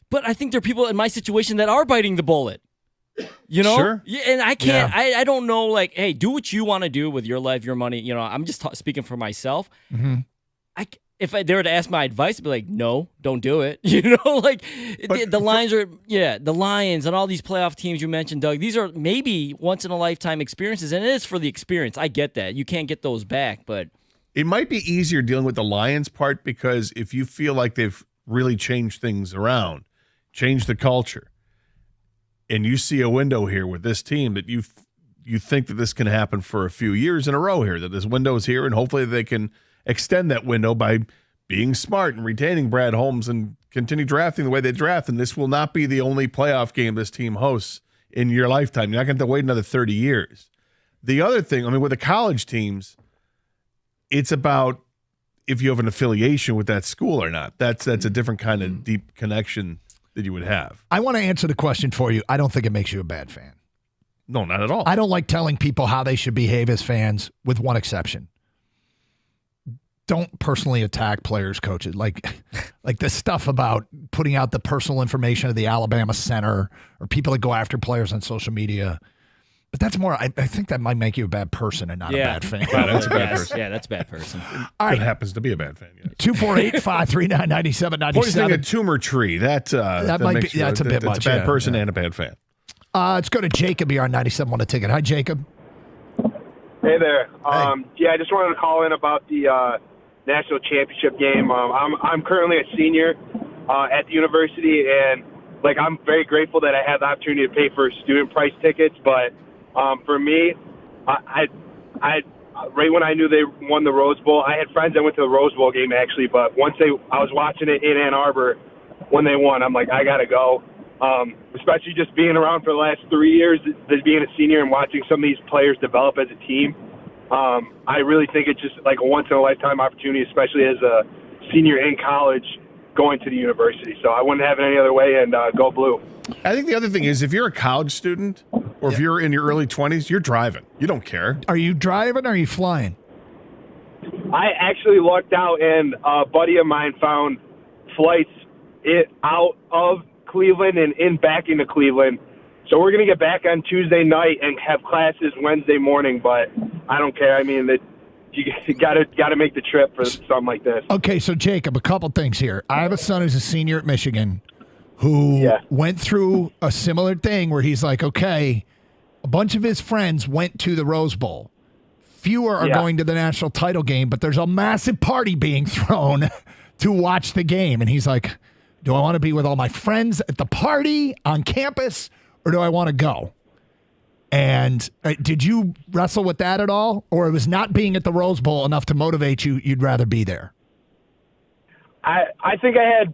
But I think there are people in my situation that are biting the bullet. Sure. Yeah, and I can't. Yeah. I don't know. Like, hey, do what you want to do with your life, your money. I'm just speaking for myself. Mm-hmm. If they were to ask my advice, I'd be like, no, don't do it. The Lions the Lions and all these playoff teams you mentioned, Doug. These are maybe once in a lifetime experiences, and it is for the experience. I get that you can't get those back, but it might be easier dealing with the Lions part, because if you feel like they've really changed things around, changed the culture, and you see a window here with this team that you think that this can happen for a few years in a row here, that this window is here, and hopefully they can extend that window by being smart and retaining Brad Holmes and continue drafting the way they draft. And this will not be the only playoff game this team hosts in your lifetime. You're not going to have to wait another 30 years. The other thing, with the college teams, it's about if you have an affiliation with that school or not. That's a different kind of deep connection that you would have. I want to answer the question for you. I don't think it makes you a bad fan. No, not at all. I don't like telling people how they should behave as fans, with one exception. Don't personally attack players, coaches. Like the stuff about putting out the personal information of the Alabama center, or people that go after players on social media. But that's more, I think that might make you a bad person and not a bad fan. Yeah, that's a bad person. Yeah, that's a bad person. All right. It happens to be a bad fan, yes. 248-539-9797. Poisoning a tumor tree. That might be, that's a bit much. It's a bad person and a bad fan. Let's go to Jacob here on 97 on a ticket. Hi, Jacob. Hey there. I just wanted to call in about the national championship game. I'm currently a senior at the university, and I'm very grateful that I had the opportunity to pay for student price tickets. But for me, I right when I knew they won the Rose Bowl, I had friends that went to the Rose Bowl game actually. But once I was watching it in Ann Arbor when they won, I'm like, I gotta go. Especially just being around for the last 3 years, being a senior and watching some of these players develop as a team. I really think it's just like a once-in-a-lifetime opportunity, especially as a senior in college, going to the university. So I wouldn't have it any other way, and go blue. I think the other thing is if you're a college student or if you're in your early 20s, you're driving. You don't care. Are you driving or are you flying? I actually lucked out, and a buddy of mine found flights out of Cleveland and in back into Cleveland. So we're going to get back on Tuesday night and have classes Wednesday morning, but I don't care. I mean, you got to make the trip for something like this. Okay, so Jacob, a couple things here. I have a son who's a senior at Michigan who went through a similar thing where he's like, okay, a bunch of his friends went to the Rose Bowl. Fewer are going to the national title game, but there's a massive party being thrown to watch the game. And he's like, do I want to be with all my friends at the party on campus, or do I want to go? And did you wrestle with that at all? Or it was not being at the Rose Bowl enough to motivate you, you'd rather be there? I think I had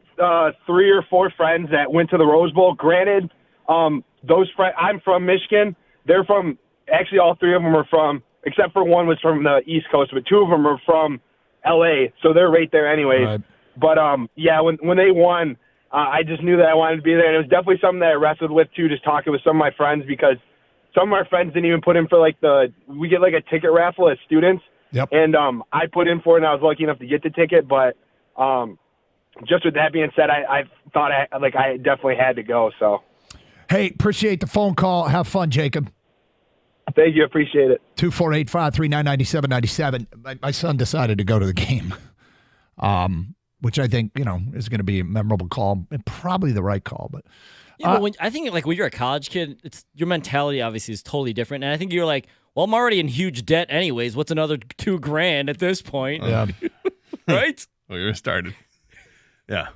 3 or 4 friends that went to the Rose Bowl. Granted, those friends, I'm from Michigan. They're from, actually all 3 of them are from, except for one was from the East Coast, but 2 of them are from L.A., so they're right there anyways. Right. But, when they won, I just knew that I wanted to be there. And it was definitely something that I wrestled with, too, just talking with some of my friends, because some of our friends didn't even put in for, we get, a ticket raffle as students. Yep. And I put in for it, and I was lucky enough to get the ticket. But just with that being said, I thought I definitely had to go. So, hey, appreciate the phone call. Have fun, Jacob. Thank you. Appreciate it. 248-539-9797. My son decided to go to the game, which I think, is going to be a memorable call and probably the right call. But I think when you're a college kid, it's your mentality obviously is totally different. And I think you're like, well, I'm already in huge debt anyways. What's another $2,000 at this point? Yeah. Right? Well, you're started. Yeah.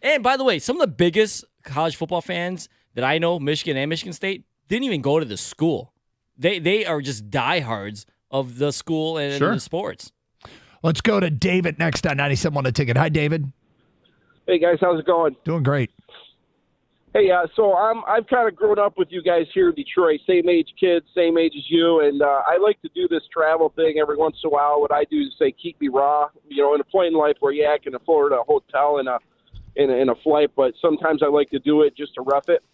And by the way, some of the biggest college football fans that I know, Michigan and Michigan State, didn't even go to the school. They are just diehards of the school and the sports. Let's go to David next on 97 on the ticket. Hi, David. Hey, guys. How's it going? Doing great. Hey, so I've kind of grown up with you guys here in Detroit, same age kids, same age as you, and I like to do this travel thing every once in a while. What I do is say, keep me raw. In a point in life where I can afford a hotel and a flight, but sometimes I like to do it just to rough it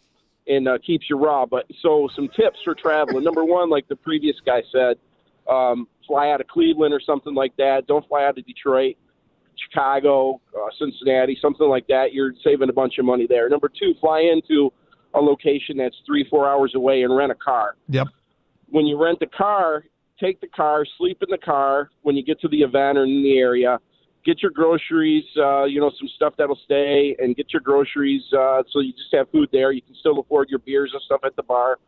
and keeps you raw. But so some tips for traveling. Number one, like the previous guy said, fly out of Cleveland or something like that. Don't fly out of Detroit, Chicago, Cincinnati, something like that. You're saving a bunch of money there. Number two, fly into a location that's 3-4 hours away and rent a car. Yep. When you rent the car, take the car, sleep in the car when you get to the event or in the area. Get your groceries, some stuff that'll stay, and get your groceries so you just have food there. You can still afford your beers and stuff at the bar.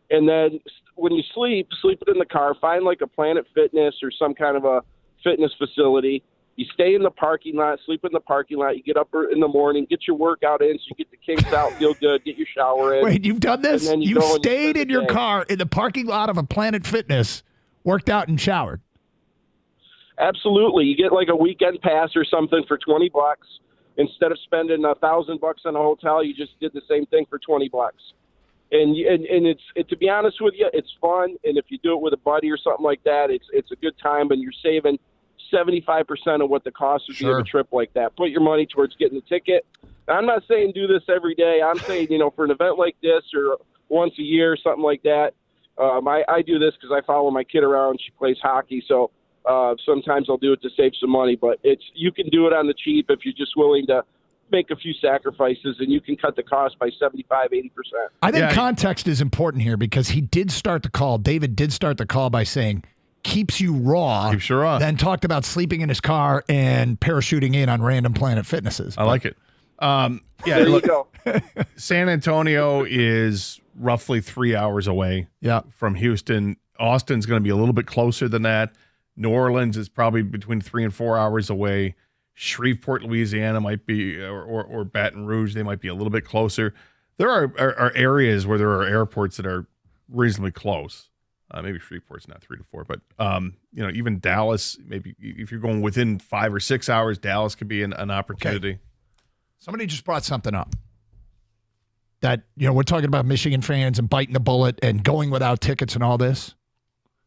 And then when you sleep it in the car. Find like a Planet Fitness or some kind of a fitness facility. You stay in the parking lot, sleep in the parking lot. You get up in the morning, get your workout in so you get the kinks out, feel good, get your shower in. Wait, you've done this? You stayed in your day. car in the parking lot of a Planet Fitness, worked out and showered. Absolutely. You get like a weekend pass or something for $20. Instead of spending $1,000 on a hotel, you just did the same thing for $20. And it's to be honest with you, it's fun. And if you do it with a buddy or something like that, it's a good time, and you're saving 75% of what the cost would be of a trip like that. Put your money towards getting the ticket. And I'm not saying do this every day. I'm saying, for an event like this or once a year, something like that. I do this because I follow my kid around. She plays hockey, so sometimes I'll do it to save some money. But you can do it on the cheap if you're just willing to make a few sacrifices, and you can cut the cost by 75-80%. I think context is important here because he did start the call. David did start the call by saying, keeps you raw. Keeps you raw. Then talked about sleeping in his car and parachuting in on random Planet Fitnesses. I like it. There you go. San Antonio is roughly 3 hours away from Houston. Austin's going to be a little bit closer than that. New Orleans is probably between 3 and 4 hours away. Shreveport, Louisiana might be, or Baton Rouge, they might be a little bit closer. There are areas where there are airports that are reasonably close. Maybe Shreveport's not 3 to 4, but even Dallas, maybe if you're going within 5 or 6 hours, Dallas could be an opportunity. Okay. Somebody just brought something up that, we're talking about Michigan fans and biting the bullet and going without tickets and all this.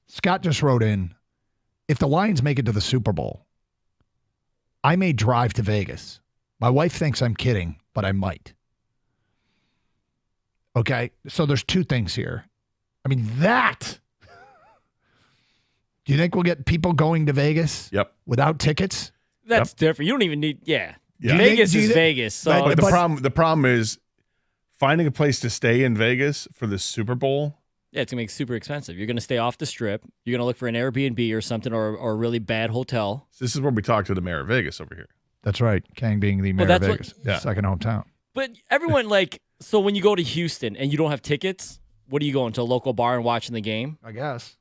Scott just wrote in, if the Lions make it to the Super Bowl, I may drive to Vegas. My wife thinks I'm kidding, but I might. Okay, so there's two things here. I mean, that. Do you think we'll get people going to Vegas without tickets? That's different. You don't even need, Yeah. Vegas is Vegas. So But the problem is finding a place to stay in Vegas for the Super Bowl. yeah, it's going to make it super expensive. You're going to stay off the strip. You're going to look for an Airbnb or something or a really bad hotel. So this is where we talk to the mayor of Vegas over here. That's right. Kang being the mayor of Vegas. Second hometown. But everyone, so when you go to Houston and you don't have tickets, what are you going to a local bar and watching the game? I guess.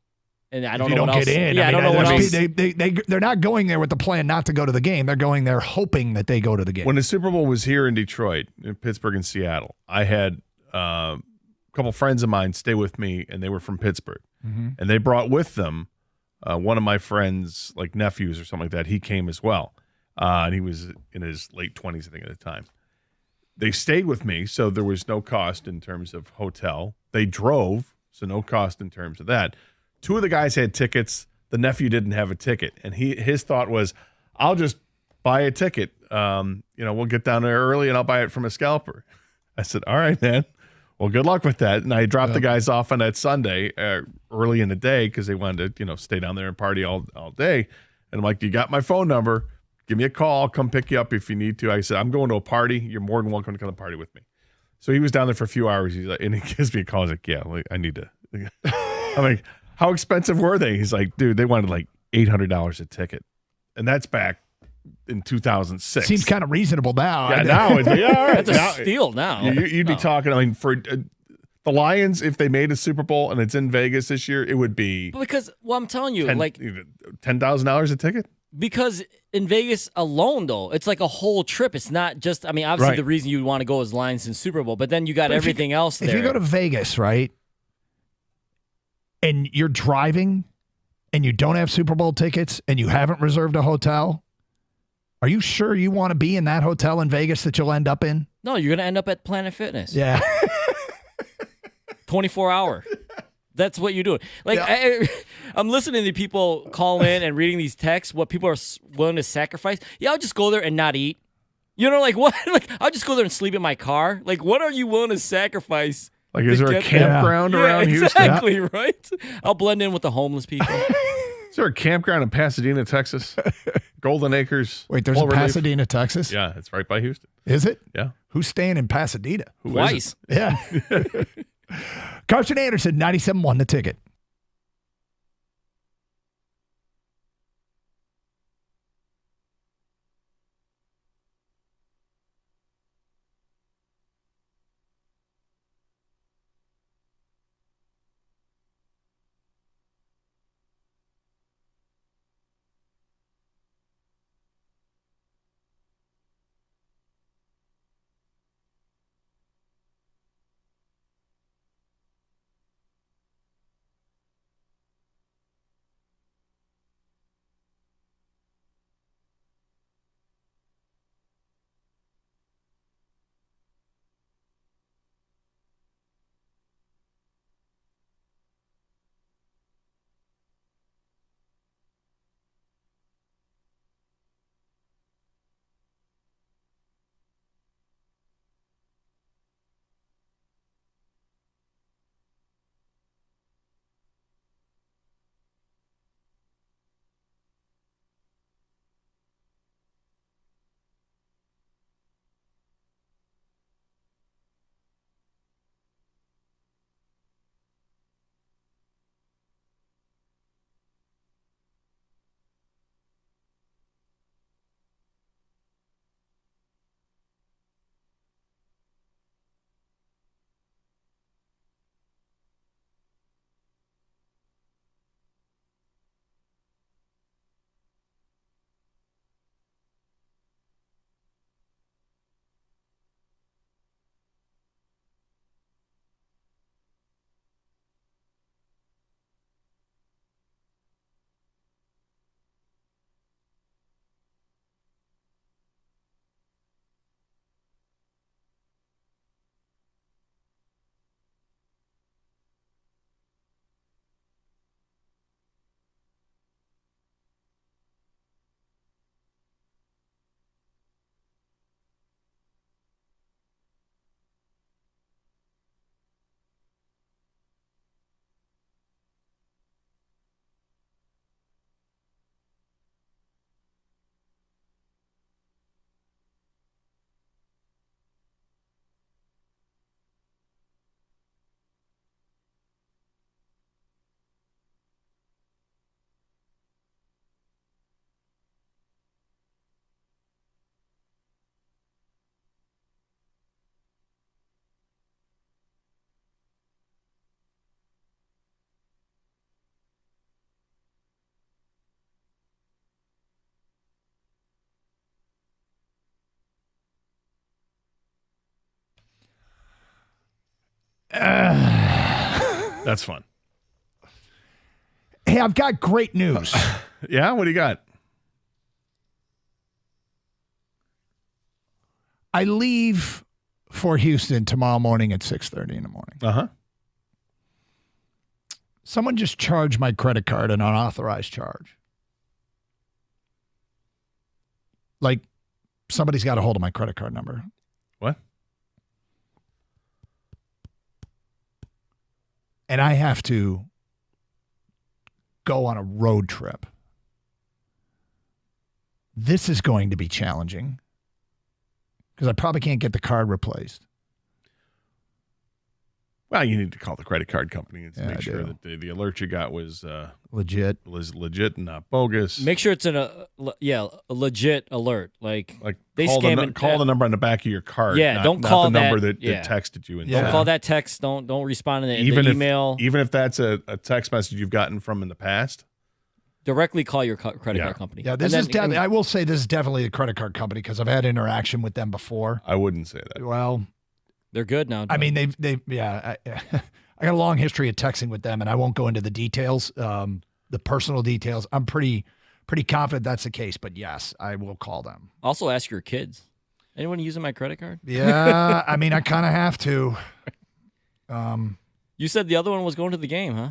And I don't know what else. Get in. Yeah, I don't know what else. They're not going there with the plan not to go to the game. They're going there hoping that they go to the game. When the Super Bowl was here in Detroit, in Pittsburgh and Seattle, I had a couple friends of mine stay with me, and they were from Pittsburgh. Mm-hmm. And they brought with them one of my friends, like nephews or something like that. He came as well. And he was in his late 20s, I think, at the time. They stayed with me, so there was no cost in terms of hotel. They drove, so no cost in terms of that. Two of the guys had tickets. The nephew didn't have a ticket. And his thought was, I'll just buy a ticket. We'll get down there early, and I'll buy it from a scalper. I said, all right, man. Well, good luck with that. And I dropped the guys off on that Sunday early in the day because they wanted to, stay down there and party all day. And I'm like, you got my phone number. Give me a call. I'll come pick you up if you need to. I said, I'm going to a party. You're more than welcome to come to the party with me. So he was down there for a few hours. He's like, and he gives me a call. He's like, yeah, I need to. I'm like, how expensive were they? He's like, dude, they wanted like $800 a ticket. And that's back in 2006. Seems kind of reasonable now. Yeah, now it's like, all right. That's a steal now. You'd be talking, for the Lions, if they made a Super Bowl and it's in Vegas this year, it would be. Because, I'm telling you, $10,000 a ticket? Because in Vegas alone, though, it's like a whole trip. It's not just, obviously the reason you would want to go is Lions and Super Bowl, but then you got everything else there. If you go to Vegas, right, and you're driving and you don't have Super Bowl tickets and you haven't reserved a hotel, are you sure you want to be in that hotel in Vegas that you'll end up in? No, you're going to end up at Planet Fitness. Yeah. 24 hour. That's what you're doing. I'm listening to people call in and reading these texts, what people are willing to sacrifice. Yeah, I'll just go there and not eat. What? I'll just go there and sleep in my car. What are you willing to sacrifice? Is there a campground around Houston? Exactly, right? I'll blend in with the homeless people. Is there a campground in Pasadena, Texas? Golden Acres. Wait, there's a Pasadena, Texas? Yeah, it's right by Houston. Is it? Yeah. Who's staying in Pasadena? Twice. Yeah. Carson Anderson, 97.1 The Ticket. That's fun. Hey, I've got great news. Yeah? What do you got? I leave for Houston tomorrow morning at 6:30 in the morning. Uh-huh. Someone just charged my credit card an unauthorized charge. Like, somebody's got a hold of my credit card number. What? And I have to go on a road trip. This is going to be challenging because I probably can't get the card replaced. Well, you need to call the credit card company and Yeah, make I sure do. that the alert you got was Legit. legit and not bogus. Make sure it's a legit alert. Like they call scam call the number on the back of your card. Yeah, don't not call the number that- that texted you. Yeah. Don't call that text. Don't respond to the Even email. even if that's a text message you've gotten from in the past. Directly call your credit Yeah. card company. Yeah, this is definitely, I will say this is definitely a credit card company because I've had interaction with them before. I wouldn't say that. Well, they're good now. I mean, I got a long history of texting with them, and I won't go into the details, the personal details. I'm pretty confident that's the case, but yes, I will call them. Also, ask your kids. Anyone using my credit card? Yeah, I mean, I kind of have to. You said the other one was going to the game, huh?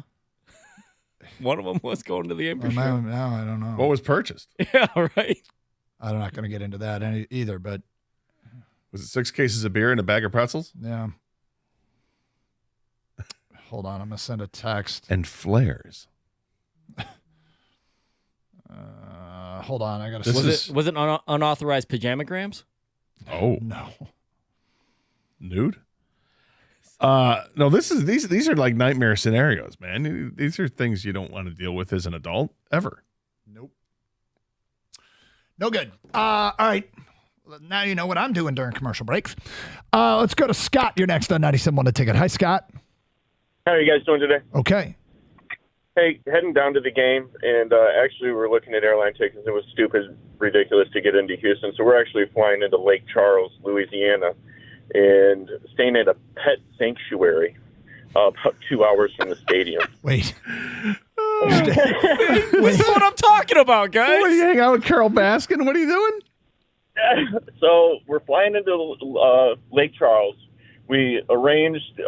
One of them was going to the game for sure. Now I don't know. What was purchased? Yeah, right. I'm not going to get into that either, but Was it 6 cases of beer and a bag of pretzels? yeah. Hold on, I'm going to send a text. And flares. Hold on, I got to. Was it unauthorized pajamagrams? Oh. No. Nude? No, these are like nightmare scenarios, man. These are things you don't want to deal with as an adult ever. Nope. No good. All right. Now you know what I'm doing during commercial breaks. Let's go to Scott. You're next on 97.1 The Ticket. Hi, Scott. How are you guys doing today? Okay. Hey, heading down to the game, and actually we're looking at airline tickets. It was stupid, ridiculous to get into Houston, so we're actually flying into Lake Charles, Louisiana, and staying at a pet sanctuary about 2 hours from the stadium. Wait. This is what I'm talking about, guys. What, are you hanging out with Carol Baskin? What are you doing? So we're flying into Lake Charles. We arranged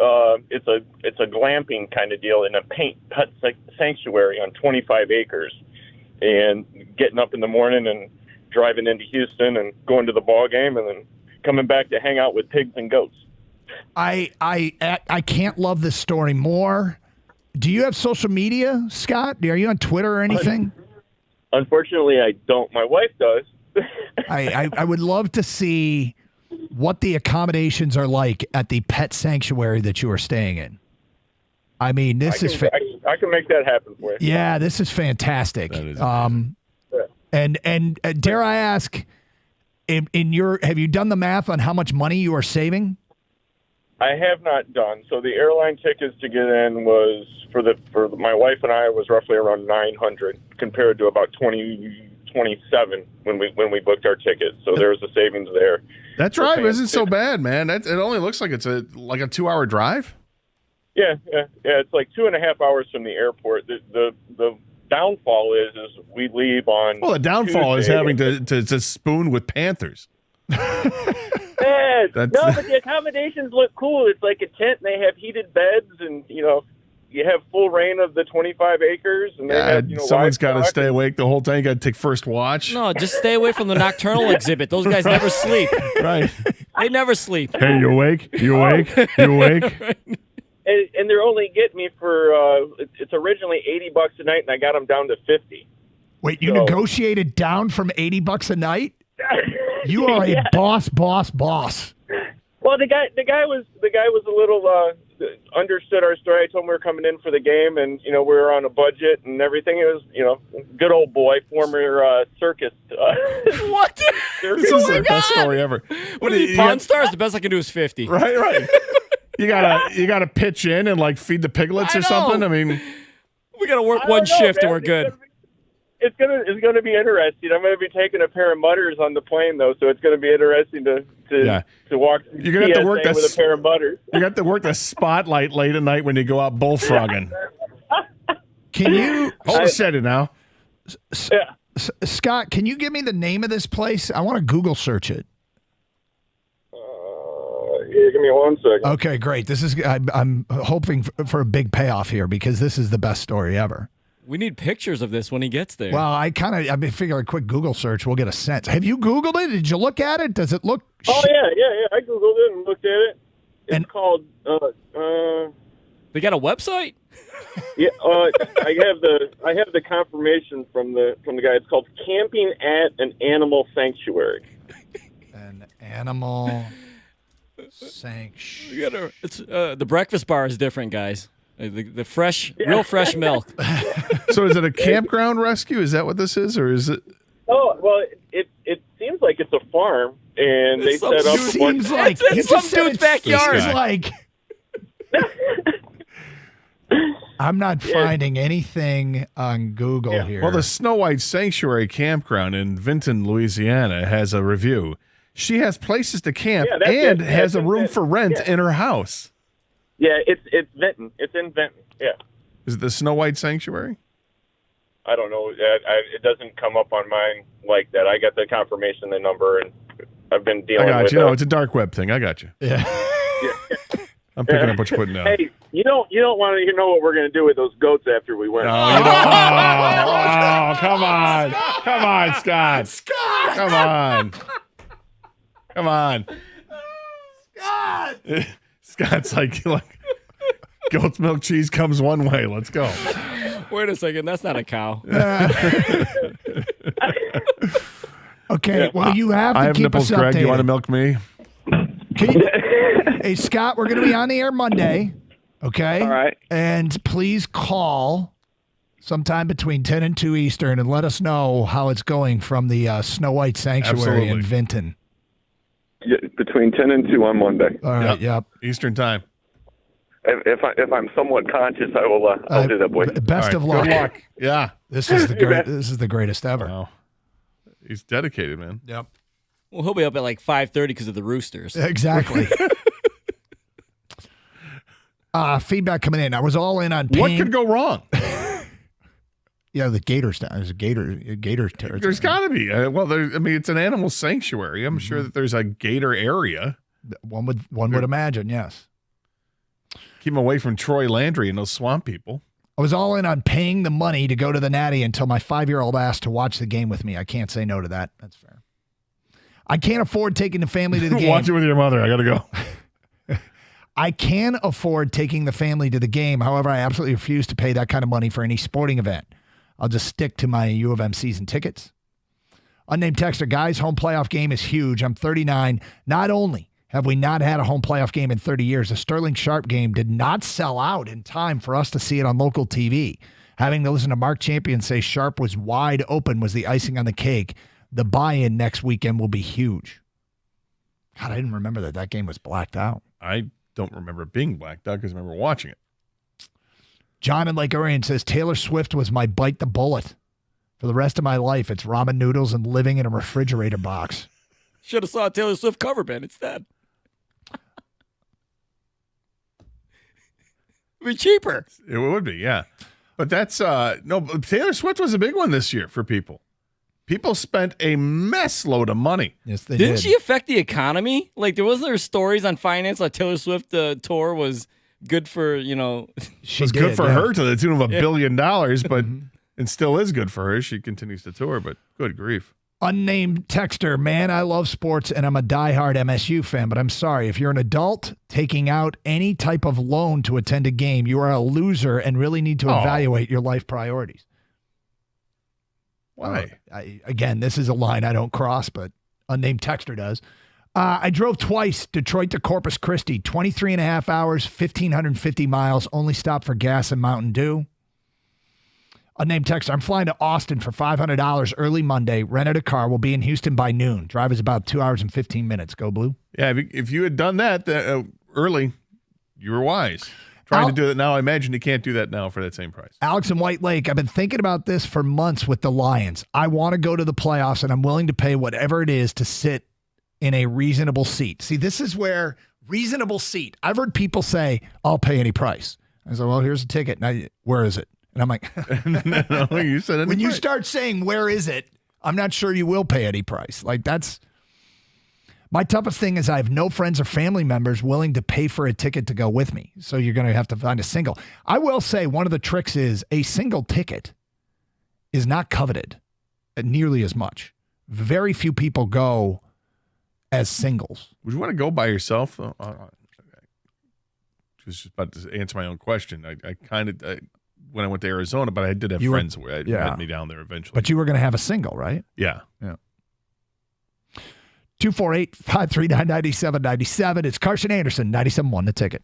it's a glamping kind of deal in a pet sanctuary on 25 acres, and getting up in the morning and driving into Houston and going to the ball game and then coming back to hang out with pigs and goats. I can't love this story more. Do you have social media, Scott? Are you on Twitter or anything? Unfortunately, I don't. My wife does. I would love to see what the accommodations are like at the pet sanctuary that you are staying in. I mean, I can make that happen for you. Yeah, this is fantastic. That is and dare I ask, have you done the math on how much money you are saving? I have not done. So the airline tickets to get in was for my wife and I was roughly around $900 compared to about $27 when we booked our tickets. So there's a savings there. That drive isn't so bad, man. It only looks like it's a 2-hour drive. Yeah. It's like 2.5 hours from the airport. The downfall is we leave on. Well, the downfall Tuesday. is having to spoon with Panthers. Man, but the accommodations look cool. It's like a tent, and they have heated beds, and you have full reign of the 25 acres. And they have, someone's got to stay awake the whole time. You got to take first watch. No, just stay away from the nocturnal exhibit. Those guys never sleep. Right. They never sleep. Hey, you awake? You awake? You awake? And they're only getting me for it's originally $80 a night, and I got them down to $50. Wait, you negotiated down from $80 a night? You are a boss. Well, the guy was a little understood our story. I told him we were coming in for the game, and we were on a budget and everything. It was good old boy, former circus. What? This is the best story ever. What are you, Pawn Stars? The best I can do is 50. Right. You gotta pitch in and like feed the piglets or something. I mean, we gotta work one shift and we're good. It's gonna be interesting. I'm gonna be taking a pair of mutters on the plane though, so it's gonna be interesting to to walk through You're gonna have to work with a pair of butters. You got to work the spotlight late at night when you go out bullfrogging. Can you hold steady now? Scott, can you give me the name of this place? I want to Google search it. Give me 1 second. Okay, great. This is I'm hoping for a big payoff here because this is the best story ever. We need pictures of this when he gets there. Well, I figure a quick Google search we'll get a sense. Have you Googled it? Did you look at it? Does it look? Oh yeah. I Googled it and looked at it. It's called. They got a website? Yeah, I have the confirmation from the guy. It's called Camping at an Animal Sanctuary. An animal sanctuary. The breakfast bar is different, guys. The fresh, real fresh milk. So is it a campground rescue? Is that what this is, or is it? Oh well, it seems like it's a farm, and they set up. Seems like it's some dude's backyard. Seems like. I'm not finding anything on Google here. Well, the Snow White Sanctuary Campground in Vinton, Louisiana, has a review. She has places to camp and has a room for rent in her house. Yeah, it's Vinton. It's in Vinton. Yeah. Is it the Snow White Sanctuary? I don't know. It doesn't come up on mine like that. I got the confirmation, the number, and I've been dealing with it. I got you. No, it's a dark web thing. I got you. Yeah. I'm picking up what you're putting down. Hey, you don't want to know what we're going to do with those goats after we win. No, you don't. Oh, come on. Come on, Scott. Scott! Come on. Scott! Scott's like goat's milk cheese comes one way. Let's go. Wait a second. That's not a cow. Okay, well, you have to I have keep nipples, us Greg. updated. You want to milk me? Hey, Scott, we're going to be on the air Monday, okay? All right. And please call sometime between 10 and 2 Eastern and let us know how it's going from the Snow White Sanctuary in Vinton. Yeah, between 10 and 2 on Monday. All right, yep. Eastern time. If I'm somewhat conscious, I'll do that, boy. Best of luck. Good luck. Yeah. This is the greatest ever. Wow. He's dedicated, man. Yep. Well, he'll be up at like 5:30 because of the Roosters. Exactly. Feedback coming in. I was all in on paying. What could go wrong? Yeah, the Gators down. There's a Gator territory. There's got to be. It's an animal sanctuary. I'm sure that there's a gator area. One would imagine, yes. Keep them away from Troy Landry and those swamp people. I was all in on paying the money to go to the Natty until my 5-year-old asked to watch the game with me. I can't say no to that. That's fair. I can't afford taking the family to the game. Watch it with your mother. I got to go. I can afford taking the family to the game. However, I absolutely refuse to pay that kind of money for any sporting event. I'll just stick to my U of M season tickets. Unnamed texter, guys, home playoff game is huge. I'm 39. Not only have we not had a home playoff game in 30 years, the Sterling Sharp game did not sell out in time for us to see it on local TV. Having to listen to Mark Champion say Sharp was wide open was the icing on the cake. The buy-in next weekend will be huge. God, I didn't remember that game was blacked out. I don't remember it being blacked out because I remember watching it. John in Lake Orion says Taylor Swift was my bite the bullet. For the rest of my life, it's ramen noodles and living in a refrigerator box. Should have saw a Taylor Swift cover band instead. It'd be cheaper. It would be, yeah. But that's no. Taylor Swift was a big one this year for people. People spent a mess load of money. Yes, they Didn't did. she affect the economy? Like, there stories on finance like Taylor Swift tour was good for, She was did, good for yeah. her to the tune of $1 billion, but it still is good for her. She continues to tour, but good grief. Unnamed texter, man, I love sports and I'm a diehard MSU fan, but I'm sorry. If you're an adult taking out any type of loan to attend a game, you are a loser and really need to evaluate your life priorities. Why? Again, this is a line I don't cross, but unnamed texter does. I drove twice, Detroit to Corpus Christi, 23 and a half hours, 1,550 miles, only stopped for gas and Mountain Dew. Unnamed texter, I'm flying to Austin for $500 early Monday, rented a car, will be in Houston by noon. Drive is about 2 hours and 15 minutes. Go Blue. Yeah, if you had done that early, you were wise. Trying to do that now, I imagine you can't do that now for that same price. Alex in White Lake, I've been thinking about this for months with the Lions. I want to go to the playoffs, and I'm willing to pay whatever it is to sit in a reasonable seat. See, this is where reasonable seat. I've heard people say, I'll pay any price. I said, well, here's a ticket. Now, where is it? And I'm like, no, you said any when you price. start saying, where is it? I'm not sure you will pay any price. Like that's my toughest thing is I have no friends or family members willing to pay for a ticket to go with me. So you're going to have to find a single. I will say one of the tricks is a single ticket is not coveted nearly as much. Very few people go as singles. Would you want to go by yourself? Just about to answer my own question. I kind of when I went to Arizona, but I did have friends who met me down there eventually. But you were going to have a single, right? Yeah. 248-539-9797. It's Carson Anderson, 97.1 The Ticket.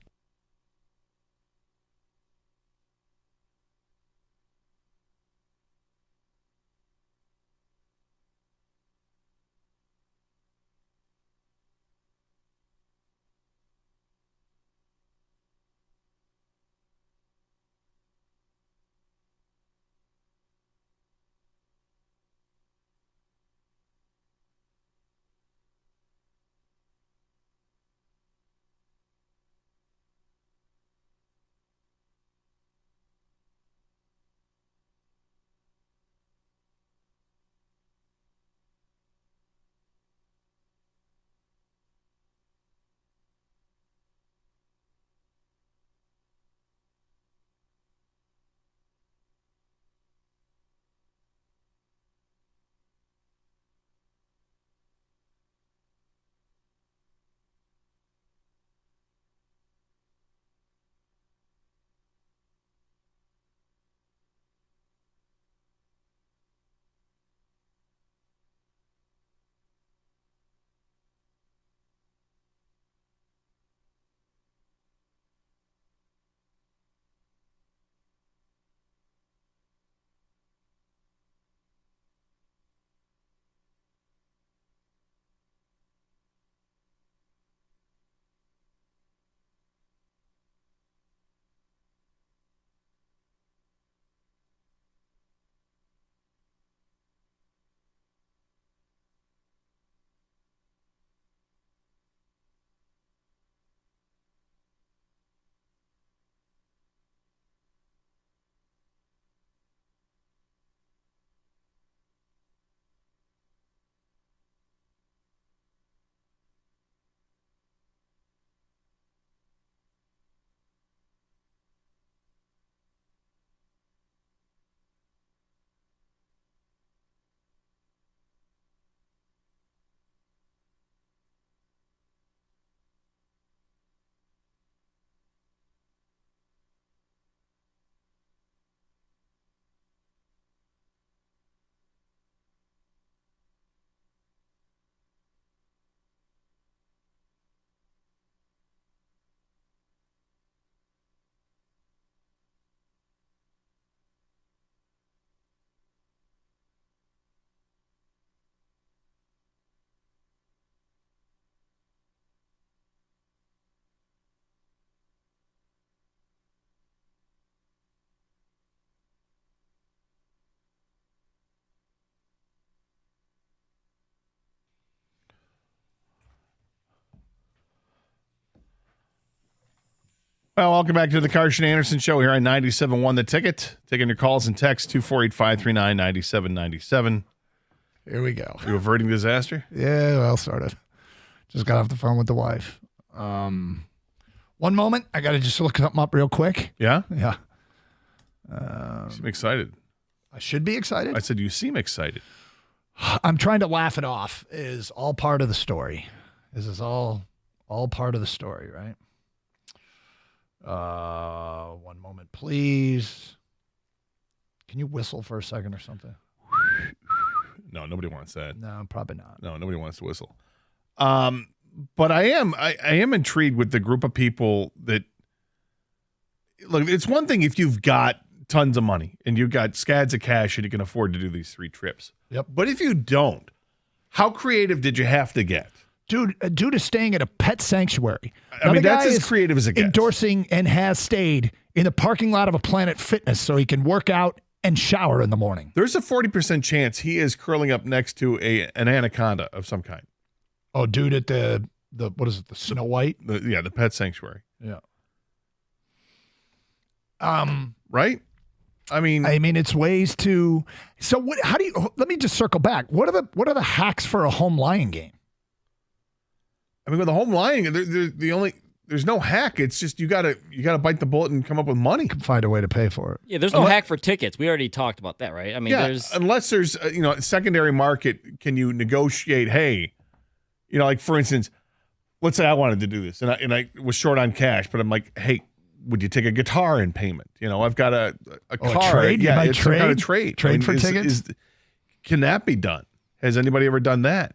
Well, welcome back to the Carson Anderson Show here on 97.1 The Ticket. Taking your calls and texts, 248-539-9797. Here we go. You averting disaster? Yeah, well, sort of. Just got off the phone with the wife. One moment. I got to just look something up real quick. Yeah? Yeah. You seem excited. I should be excited. I said you seem excited. I'm trying to laugh it off. Is all part of the story. This is all part of the story, right? One moment, please. Can you whistle for a second or something? No, nobody wants that. No, probably not. No, nobody wants to whistle. But I am intrigued with the group of people that look. It's one thing if you've got tons of money and you've got scads of cash and you can afford to do these 3 trips. Yep. But if you don't, how creative did you have to get? Dude is staying at a pet sanctuary. I mean, that's as creative as it gets. Endorsing and has stayed in the parking lot of a Planet Fitness so he can work out and shower in the morning. There's a 40% chance he is curling up next to an anaconda of some kind. Oh, dude, at the what is it? The Snow White? The pet sanctuary. Yeah. Right? I mean, it's ways to. So what? How do you? Let me just circle back. What are the hacks for a home lion game? I mean, with the home lion, there's no hack. It's just you gotta bite the bullet and come up with money. Find a way to pay for it. Yeah, there's no hack for tickets. We already talked about that, right? I mean, unless there's a secondary market. Can you negotiate? Hey, like for instance, let's say I wanted to do this and I was short on cash, but I'm like, hey, would you take a guitar in payment? I've got a car. A trade? Yeah, it's trade? some kind of trade. Trade for tickets? Can that be done? Has anybody ever done that?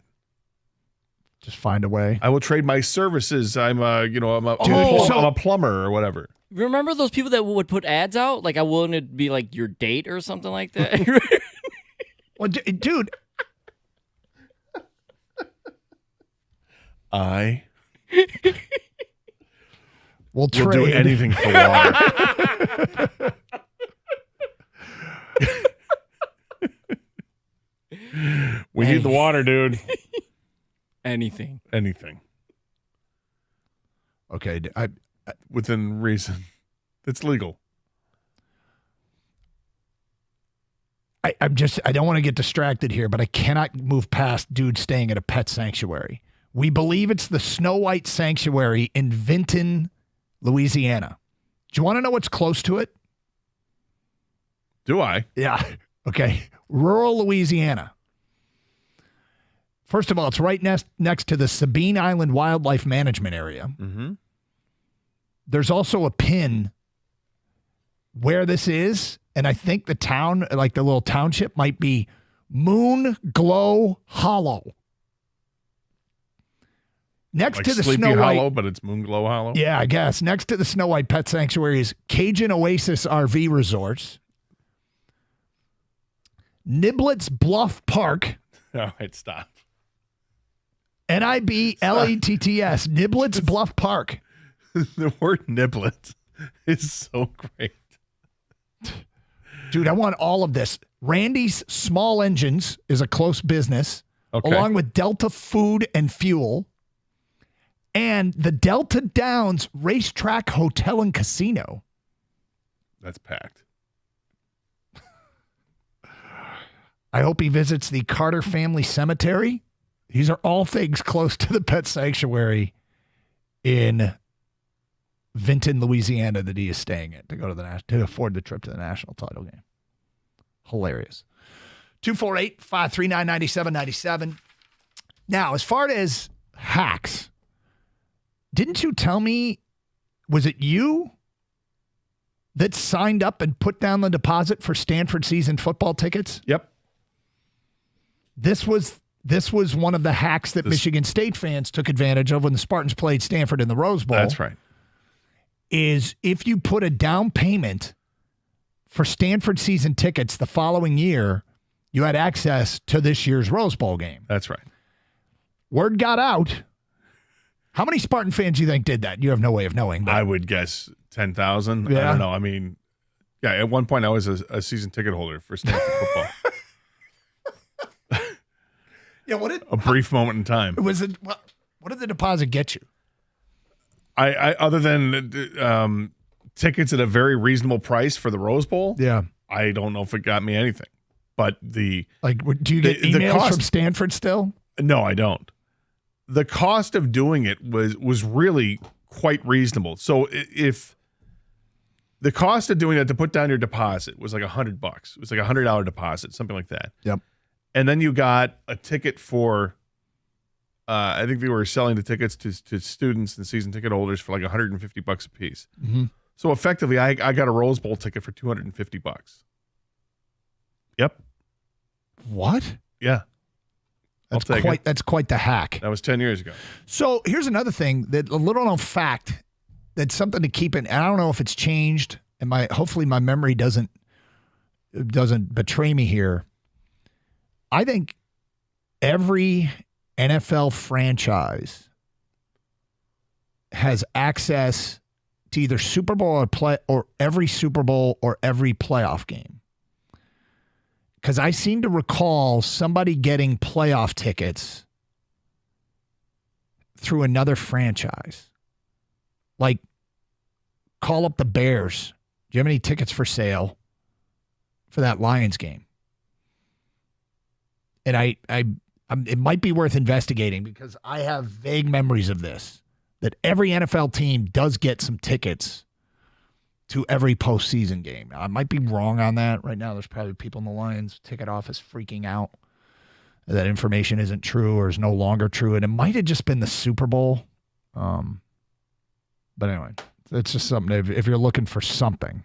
Just find a way. I will trade my services. I'm a plumber or whatever. Remember those people that would put ads out? Like I wanted to be like your date or something like that. Well, dude. We'll do anything for water. We need the water, dude. Anything. Okay, within reason. It's legal. I don't want to get distracted here, but I cannot move past dude staying at a pet sanctuary. We believe it's the Snow White Sanctuary in Vinton, Louisiana. Do you want to know what's close to it? Do I? Yeah. Okay. Rural Louisiana. First of all, it's right next to the Sabine Island Wildlife Management Area. Mm-hmm. There's also a pin where this is, and I think the town, like the little township, might be Moon Glow Hollow. Next to the Sleepy Snow Hollow, White, but it's Moon Glow Hollow. Yeah, I guess. Next to the Snow White Pet Sanctuary is Cajun Oasis RV Resorts, Niblets Bluff Park. All right, stop. NIBLETTS, Niblets Bluff Park. The word niblet is so great. Dude, I want all of this. Randy's Small Engines is a close business, along with Delta Food and Fuel, and the Delta Downs Racetrack Hotel and Casino. That's packed. I hope he visits the Carter Family Cemetery. These are all things close to the pet sanctuary in Vinton, Louisiana, that he is staying at to afford the trip to the national title game. Hilarious. 248-539-9797. Now, as far as hacks, didn't you tell me, was it you that signed up and put down the deposit for Stanford season football tickets? Yep. This was one of the hacks that Michigan State fans took advantage of when the Spartans played Stanford in the Rose Bowl. That's right. Is if you put a down payment for Stanford season tickets the following year, you had access to this year's Rose Bowl game. That's right. Word got out. How many Spartan fans do you think did that? You have no way of knowing. But I would guess 10,000. Yeah. I don't know. I mean, yeah, at one point I was a season ticket holder for Stanford football. Yeah, a brief moment in time. What did the deposit get you? I other than tickets at a very reasonable price for the Rose Bowl. Yeah, I don't know if it got me anything. But do you get emails from Stanford still? No, I don't. The cost of doing it was really quite reasonable. So if the cost of doing it to put down your deposit was like $100, it was like $100 deposit, something like that. Yep. And then you got a ticket for, I think they were selling the tickets to students and season ticket holders for like $150 a piece. Mm-hmm. So effectively, I got a Rose Bowl ticket for $250. Yep. What? Yeah. That's quite the hack. That was 10 years ago. So here's another thing, that a little known fact that's something to keep in. And I don't know if it's changed, and hopefully my memory doesn't betray me here. I think every NFL franchise has access to either Super Bowl or every Super Bowl or every playoff game. Because I seem to recall somebody getting playoff tickets through another franchise. Like, call up the Bears. Do you have any tickets for sale for that Lions game? And it might be worth investigating because I have vague memories of this, that every NFL team does get some tickets to every postseason game. I might be wrong on that. Right now, there's probably people in the Lions ticket office freaking out that information isn't true or is no longer true. And it might have just been the Super Bowl. But anyway, it's just something. If you're looking for something,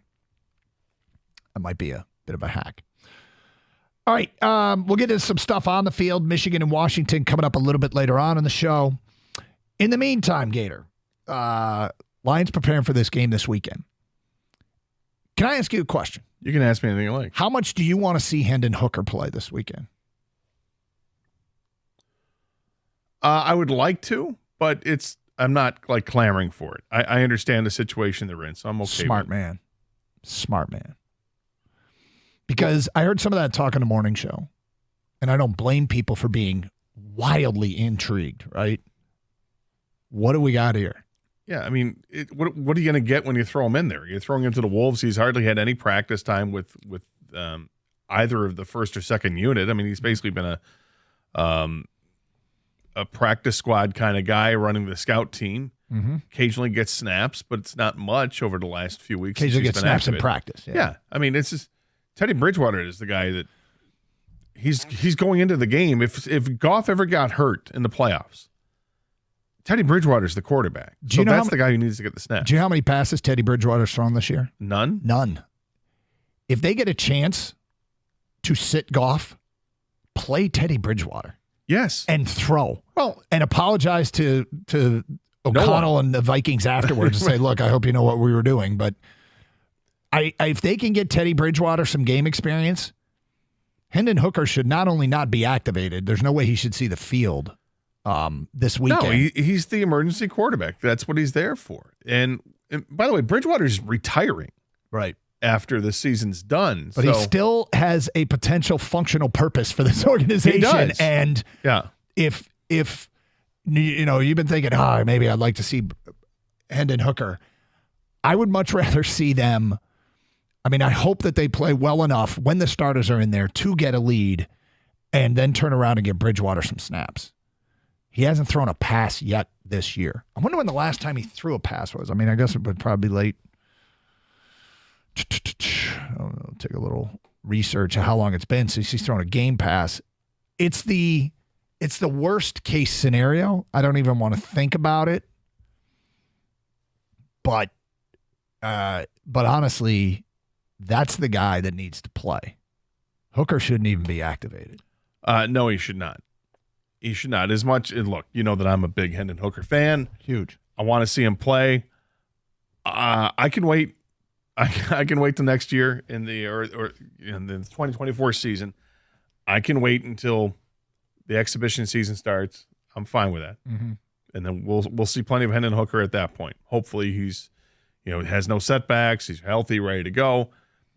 it might be a bit of a hack. All right, we'll get into some stuff on the field. Michigan and Washington coming up a little bit later on in the show. In the meantime, Gator, Lions preparing for this game this weekend. Can I ask you a question? You can ask me anything you like. How much do you want to see Hendon Hooker play this weekend? I would like to, but I'm not like clamoring for it. I understand the situation they're in, so I'm okay. Smart man. Because I heard some of that talk on the morning show, and I don't blame people for being wildly intrigued, right? What do we got here? Yeah, I mean, what are you going to get when you throw him in there? You're throwing him to the Wolves. He's hardly had any practice time with either of the first or second unit. I mean, he's basically been a practice squad kind of guy running the scout team. Mm-hmm. Occasionally gets snaps, but it's not much over the last few weeks. Occasionally gets snaps in practice. Yeah, I mean, it's just Teddy Bridgewater is the guy that he's going into the game. If Goff ever got hurt in the playoffs, Teddy Bridgewater's the quarterback. So that's the guy who needs to get the snaps. Do you know how many passes Teddy Bridgewater's thrown this year? None. If they get a chance to sit Goff, play Teddy Bridgewater. Yes. And throw. Well, and apologize to O'Connell and the Vikings afterwards and say, look, I hope you know what we were doing. But if they can get Teddy Bridgewater some game experience, Hendon Hooker should not only not be activated, there's no way he should see the field this weekend. No, he's the emergency quarterback. That's what he's there for. And by the way, Bridgewater's retiring. Right. After the season's done. But he still has a potential functional purpose for this organization. He does. And if you've been thinking, maybe I'd like to see Hendon Hooker, I would much rather see them. I mean, I hope that they play well enough when the starters are in there to get a lead and then turn around and give Bridgewater some snaps. He hasn't thrown a pass yet this year. I wonder when the last time he threw a pass was. I mean, I guess it would probably be late. I'll take a little research of how long it's been since he's thrown a game pass. It's the worst case scenario. I don't even want to think about it. But honestly, that's the guy that needs to play. Hooker shouldn't even be activated. No, he should not. He should not. As much, and look, you know that I'm a big Hendon Hooker fan. Huge. I want to see him play. I can wait. I can wait till next year in the 2024 season. I can wait until the exhibition season starts. I'm fine with that, and then we'll see plenty of Hendon Hooker at that point. Hopefully, he's has no setbacks. He's healthy, ready to go.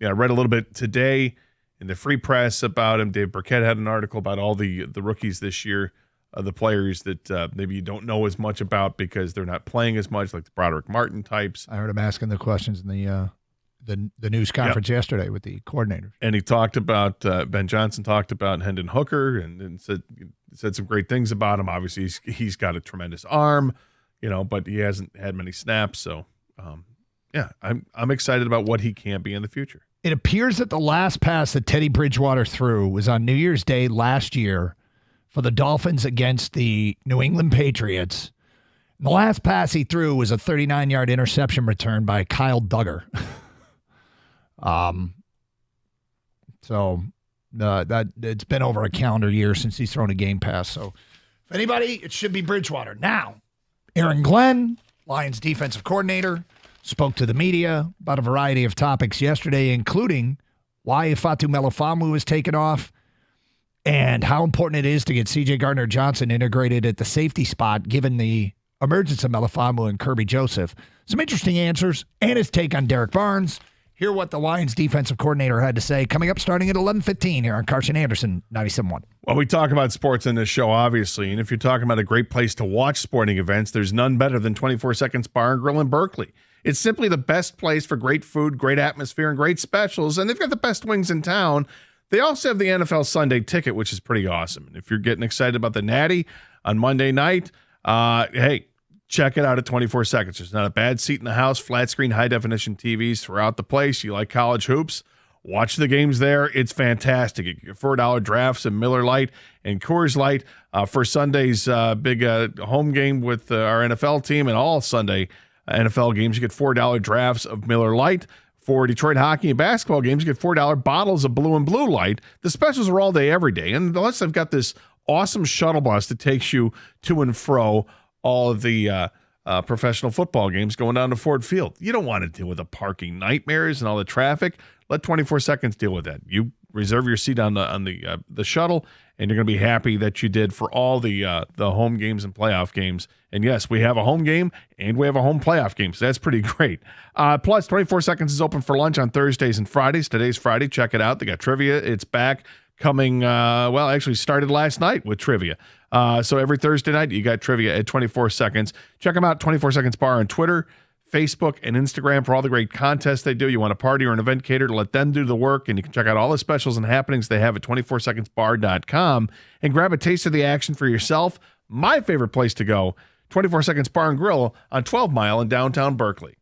I read a little bit today in the Free Press about him. Dave Burkett had an article about all the rookies this year, the players that maybe you don't know as much about because they're not playing as much, like the Broderick Martin types. I heard him asking the questions in the news conference yesterday with the coordinators. And he talked about, Ben Johnson talked about Hendon Hooker and said some great things about him. Obviously, he's got a tremendous arm, but he hasn't had many snaps. So, I'm excited about what he can be in the future. It appears that the last pass that Teddy Bridgewater threw was on New Year's Day last year for the Dolphins against the New England Patriots. And the last pass he threw was a 39-yard interception return by Kyle Duggar. So that it's been over a calendar year since he's thrown a game pass. So if anybody, it should be Bridgewater. Now, Aaron Glenn, Lions defensive coordinator, spoke to the media about a variety of topics yesterday, including why Ifeatu Melifonwu was taken off and how important it is to get C.J. Gardner-Johnson integrated at the safety spot given the emergence of Melifonwu and Kirby Joseph. Some interesting answers and his take on Derek Barnes, Hear what the Lions defensive coordinator had to say coming up starting at 11:15 here on Carson Anderson 97.1. Well, we talk about sports in this show, obviously, and if you're talking about a great place to watch sporting events, there's none better than 24 Seconds Bar and Grill in Berkeley. It's simply the best place for great food, great atmosphere, and great specials, and they've got the best wings in town. They also have the NFL Sunday Ticket, which is pretty awesome. And if you're getting excited about the Natty on Monday night, hey, check it out at 24 Seconds. There's not a bad seat in the house, flat screen, high-definition TVs throughout the place. You like college hoops? Watch the games there. It's fantastic. You get $4 drafts and Miller Lite and Coors Light for Sunday's big home game with our NFL team, and all Sunday NFL games. You get $4 drafts of Miller Lite. For Detroit hockey and basketball games, you get $4 bottles of Blue and Blue Light. The specials are all day, every day. And unless I've got this awesome shuttle bus that takes you to and fro all of the professional football games going down to Ford Field. You don't want to deal with the parking nightmares and all the traffic. Let 24 Seconds deal with that. You reserve your seat on the shuttle, and you're going to be happy that you did for all the home games and playoff games. And yes, we have a home game and we have a home playoff game, so that's pretty great. Plus, 24 Seconds is open for lunch on Thursdays and Fridays. Today's Friday. Check it out. They got trivia. It's back. Coming, actually started last night with trivia. So every Thursday night, you got trivia at 24 Seconds. Check them out, 24 Seconds Bar on Twitter, Facebook, and Instagram for all the great contests they do. You want a party or an event catered, let them do the work, and you can check out all the specials and happenings they have at 24secondsbar.com and grab a taste of the action for yourself. My favorite place to go, 24 Seconds Bar and Grill on 12 Mile in downtown Berkeley.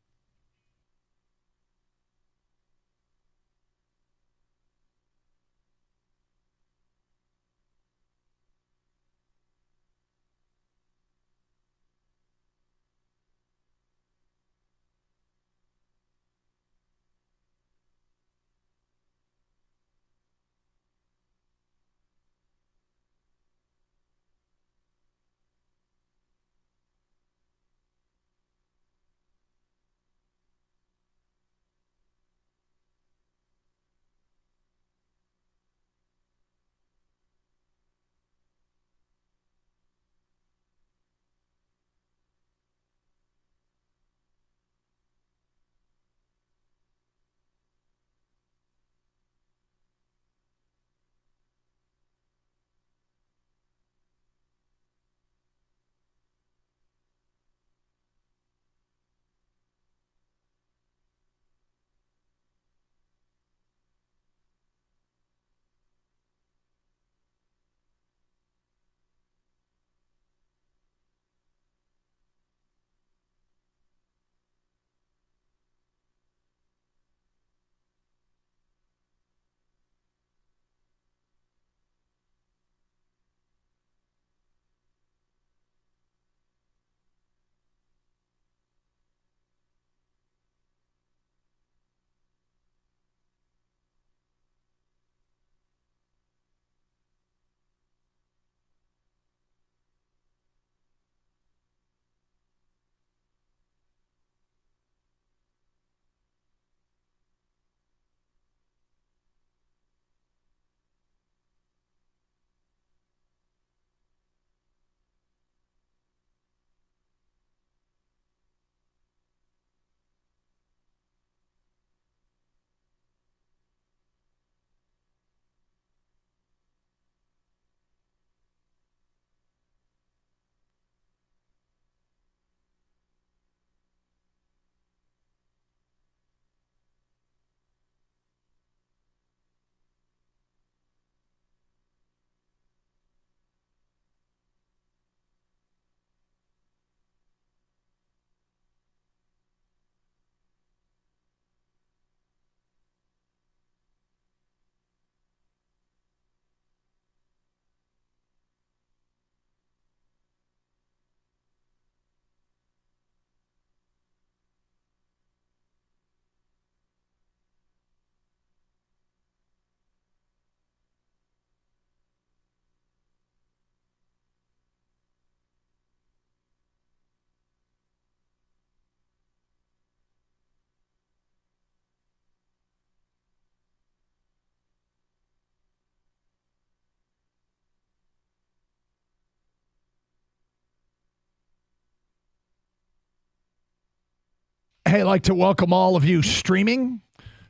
Hey, I'd like to welcome all of you streaming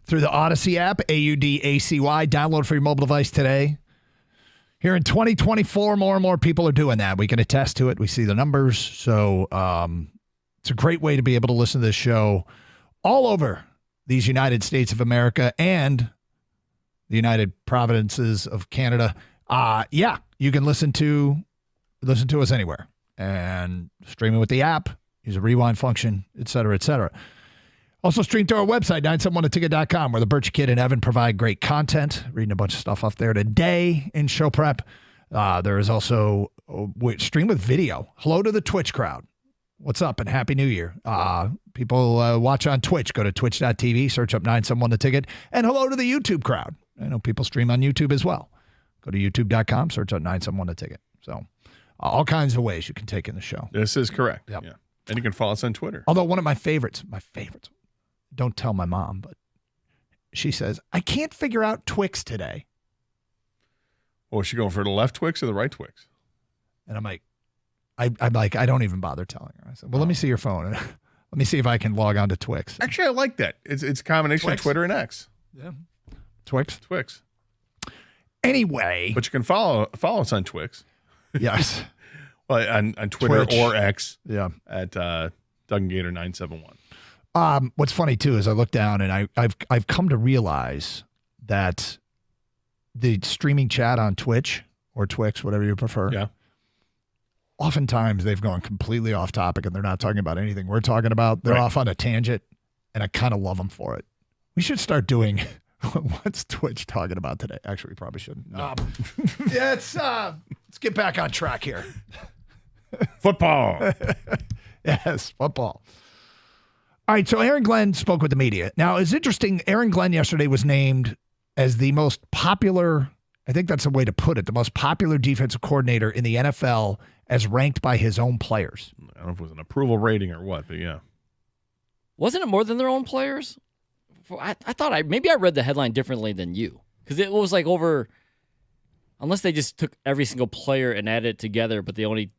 through the Odyssey app, AUDACY. Download for your mobile device today. Here in 2024, more and more people are doing that. We can attest to it. We see the numbers. So it's a great way to be able to listen to this show all over these United States of America and the United Provinces of Canada. You can listen to us anywhere and stream it with the app, use a rewind function, et cetera, et cetera. Also stream to our website, 971theticket.com, where the Birch Kid and Evan provide great content. Reading a bunch of stuff up there today in show prep. There is also stream with video. Hello to the Twitch crowd. What's up and Happy New Year. People watch on Twitch. Go to twitch.tv, search up 971 The Ticket. And hello to the YouTube crowd. I know people stream on YouTube as well. Go to youtube.com, search up 971 The Ticket. So all kinds of ways you can take in the show. This is correct. Yep. Yeah. And you can follow us on Twitter. Although one of my favorites, don't tell my mom, but she says, I can't figure out Twix today. Well, is she going for the left Twix or the right Twix? And I'm like, I don't even bother telling her. I said, well, let me see your phone. And let me see if I can log on to Twix. Actually, I like that. It's a combination Twix. of Twitter and X. Yeah. Twix. Anyway. But you can follow us on Twix. Yes. Well, on Twitter Twitch. or X. Yeah. At Doug and Gator 971. What's funny too is I look down and I've come to realize that the streaming chat on Twitch or Twix, whatever you prefer. Yeah. Oftentimes they've gone completely off topic and they're not talking about anything we're talking about. They're off on a tangent, and I kind of love them for it. We should start doing what's Twitch talking about today. Actually, we probably shouldn't. No. Let's get back on track here. Football. Yes, football. All right, so Aaron Glenn spoke with the media. Now, it's interesting. Aaron Glenn yesterday was named as the most popular, I think that's a way to put it, the most popular defensive coordinator in the NFL as ranked by his own players. I don't know if it was an approval rating or what, but yeah. Wasn't it more than their own players? I thought maybe I read the headline differently than you, because it was like over, unless they just took every single player and added it together, but they only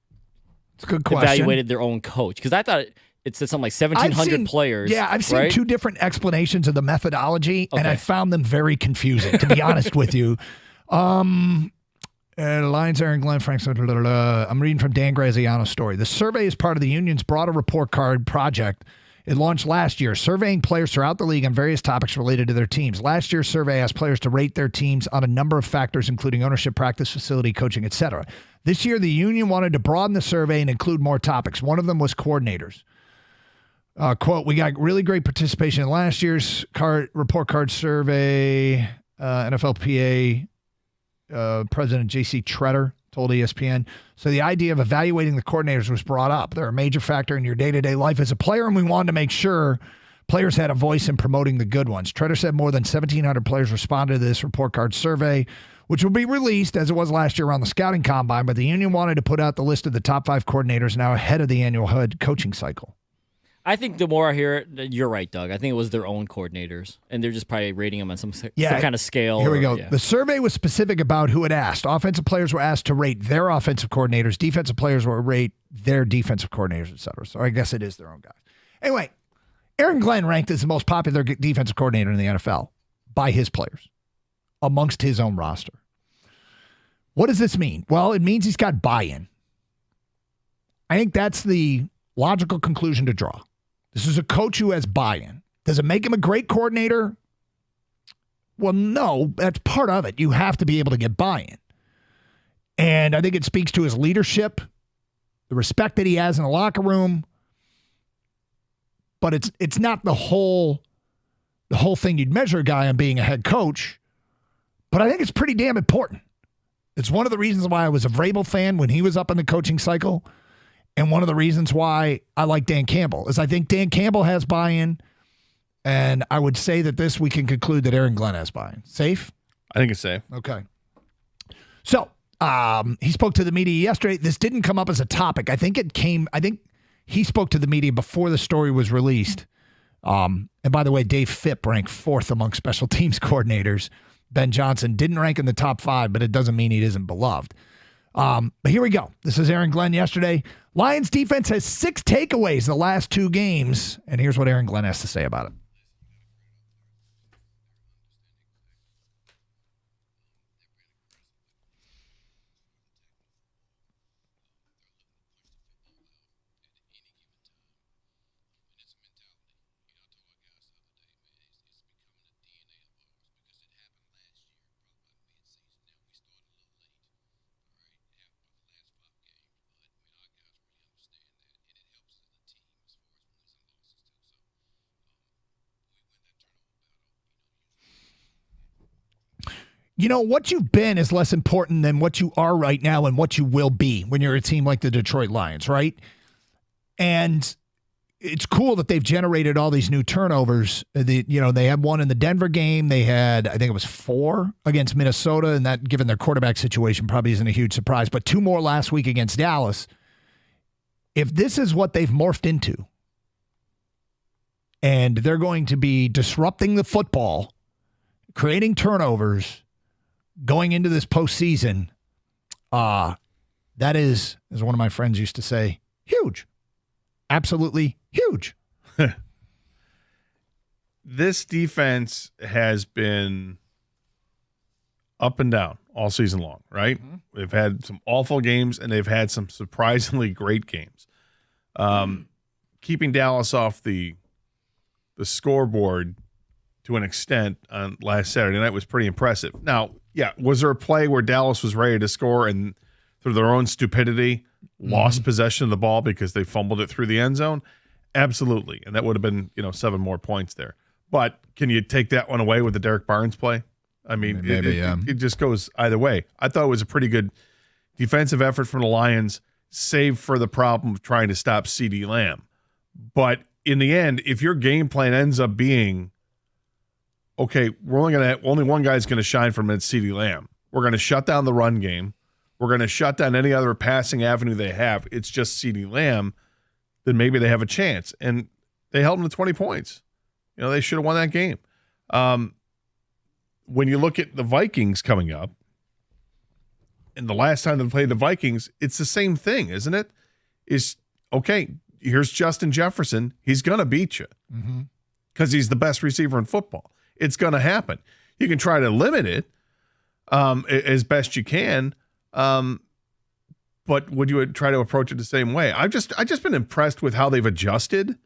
it's a good question. Evaluated their own coach. Because I thought it said something like 1,700 players. Yeah, I've seen two different explanations of the methodology, and I found them very confusing, to be honest with you. Lions, Aaron Glenn, Frank. I'm reading from Dan Graziano's story. The survey is part of the union's broader report card project. It launched last year, surveying players throughout the league on various topics related to their teams. Last year's survey asked players to rate their teams on a number of factors, including ownership, practice, facility, coaching, etc. This year, the union wanted to broaden the survey and include more topics. One of them was coordinators. Quote, we got really great participation in last year's report card survey. NFLPA President J.C. Tretter told ESPN. So the idea of evaluating the coordinators was brought up. They're a major factor in your day-to-day life as a player, and we wanted to make sure players had a voice in promoting the good ones. Tretter said more than 1,700 players responded to this report card survey, which will be released as it was last year around the scouting combine, but the union wanted to put out the list of the top 5 coordinators now ahead of the annual head coaching cycle. I think the more I hear it, you're right, Doug. I think it was their own coordinators, and they're just probably rating them on some kind of scale. Here we go. The survey was specific about who it asked. Offensive players were asked to rate their offensive coordinators. Defensive players were rate their defensive coordinators, et cetera. So I guess it is their own guys. Anyway, Aaron Glenn ranked as the most popular defensive coordinator in the NFL by his players amongst his own roster. What does this mean? Well, it means he's got buy-in. I think that's the logical conclusion to draw. This is a coach who has buy-in. Does it make him a great coordinator? Well, no, that's part of it. You have to be able to get buy-in. And I think it speaks to his leadership, the respect that he has in the locker room. But it's not the whole thing you'd measure a guy on being a head coach. But I think it's pretty damn important. It's one of the reasons why I was a Vrabel fan when he was up in the coaching cycle. And one of the reasons why I like Dan Campbell is I think Dan Campbell has buy-in. And I would say that we can conclude that Aaron Glenn has buy-in. Safe? I think it's safe. Okay. So he spoke to the media yesterday. This didn't come up as a topic. I think he spoke to the media before the story was released. And by the way, Dave Phipp ranked 4th among special teams coordinators. Ben Johnson didn't rank in the top 5, but it doesn't mean he isn't beloved. But here we go. This is Aaron Glenn yesterday. Lions defense has 6 takeaways the last 2 games. And here's what Aaron Glenn has to say about it. what you've been is less important than what you are right now and what you will be when you're a team like the Detroit Lions, right? And it's cool that they've generated all these new turnovers. They had one in the Denver game. They had, I think it was 4 against Minnesota, and that, given their quarterback situation, probably isn't a huge surprise. But 2 more last week against Dallas. If this is what they've morphed into, and they're going to be disrupting the football, creating turnovers, going into this postseason, that is, as one of my friends used to say, huge. Absolutely huge. This defense has been up and down all season long, right? Mm-hmm. They've had some awful games, and they've had some surprisingly great games. Keeping Dallas off the scoreboard to an extent on last Saturday night was pretty impressive. Now, yeah, was there a play where Dallas was ready to score and through their own stupidity lost possession of the ball because they fumbled it through the end zone? Absolutely. And that would have been, 7 more points there. But can you take that one away with the Derek Barnes play? I mean, maybe, it just goes either way. I thought it was a pretty good defensive effort from the Lions, save for the problem of trying to stop CeeDee Lamb. But in the end, if your game plan ends up being, okay, only one guy's going to shine from it, CeeDee Lamb. We're going to shut down the run game. We're going to shut down any other passing avenue they have. It's just CeeDee Lamb. Then maybe they have a chance. And they held them to 20 points. They should have won that game. When you look at the Vikings coming up, and the last time they played the Vikings, it's the same thing, isn't it? Okay, here's Justin Jefferson. He's going to beat you because he's the best receiver in football. It's going to happen. You can try to limit it as best you can, but would you try to approach it the same way? I've just been impressed with how they've adjusted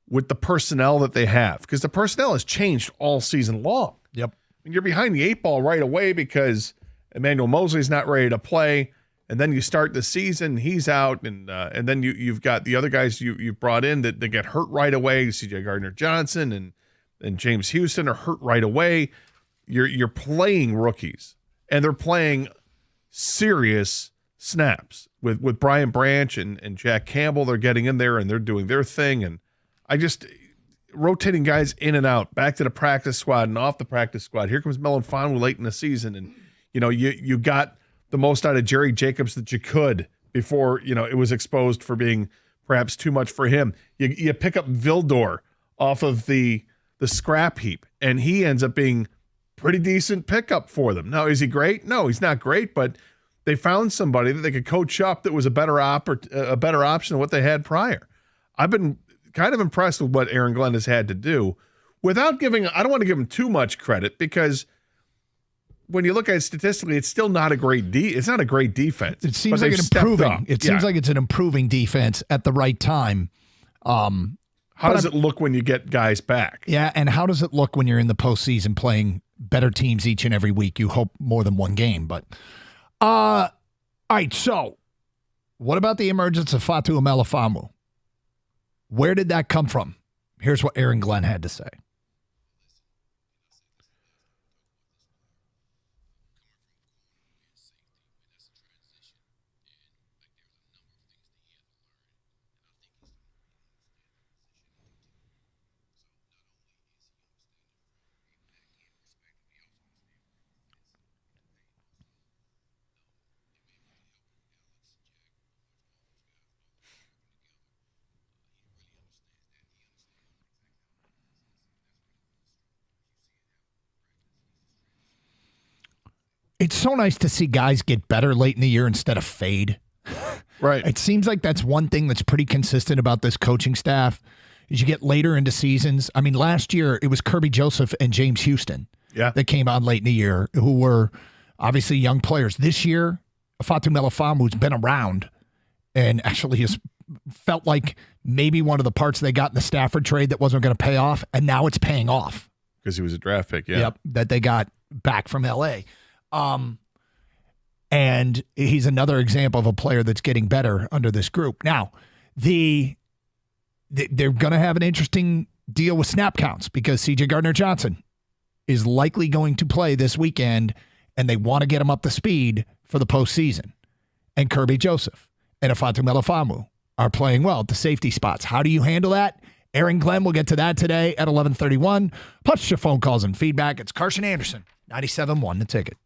with the personnel that they have, because the personnel has changed all season long. Yep. And you're behind the 8 ball right away because Emmanuel Mosley's not ready to play, and then you start the season, he's out, and then you've got the other guys you've brought in that get hurt right away. C.J. Gardner-Johnson and James Houston are hurt right away. You're playing rookies, and they're playing serious snaps with Brian Branch and Jack Campbell. They're getting in there and they're doing their thing, and I just rotating guys in and out, back to the practice squad and off the practice squad. Here comes Melon Fanu late in the season, and you got the most out of Jerry Jacobs that you could before it was exposed for being perhaps too much for him. You pick up Vildor off of the scrap heap, and he ends up being pretty decent pickup for them. Now, is he great? No, he's not great, but they found somebody that they could coach up that was a better option than what they had prior. I've been kind of impressed with what Aaron Glenn has had to do without giving, I don't want to give him too much credit, because when you look at it statistically, it's still not a great it's not a great defense. It seems like seems like it's an improving defense at the right time. How does it look when you get guys back? Yeah, and how does it look when you're in the postseason playing better teams each and every week? You hope more than one game, but all right, so what about the emergence of Fatu Melifonwu? Where did that come from? Here's what Aaron Glenn had to say. It's so nice to see guys get better late in the year instead of fade. Right. It seems like that's one thing that's pretty consistent about this coaching staff is you get later into seasons. I mean, last year it was Kirby Joseph and James Houston that came on late in the year, who were obviously young players. This year, Fatu Melifonwu's been around and actually has felt like maybe one of the parts they got in the Stafford trade that wasn't going to pay off, and now it's paying off. Because he was a draft pick, yeah. Yep, that they got back from L.A., and he's another example of a player that's getting better under this group. Now, they're going to have an interesting deal with snap counts because C.J. Gardner-Johnson is likely going to play this weekend, and they want to get him up to speed for the postseason. And Kirby Joseph and Afatu Melifamu are playing well at the safety spots. How do you handle that? Aaron Glenn will get to that today at 11:31. Plus your phone calls and feedback. It's Carson Anderson, 97.1 The Ticket.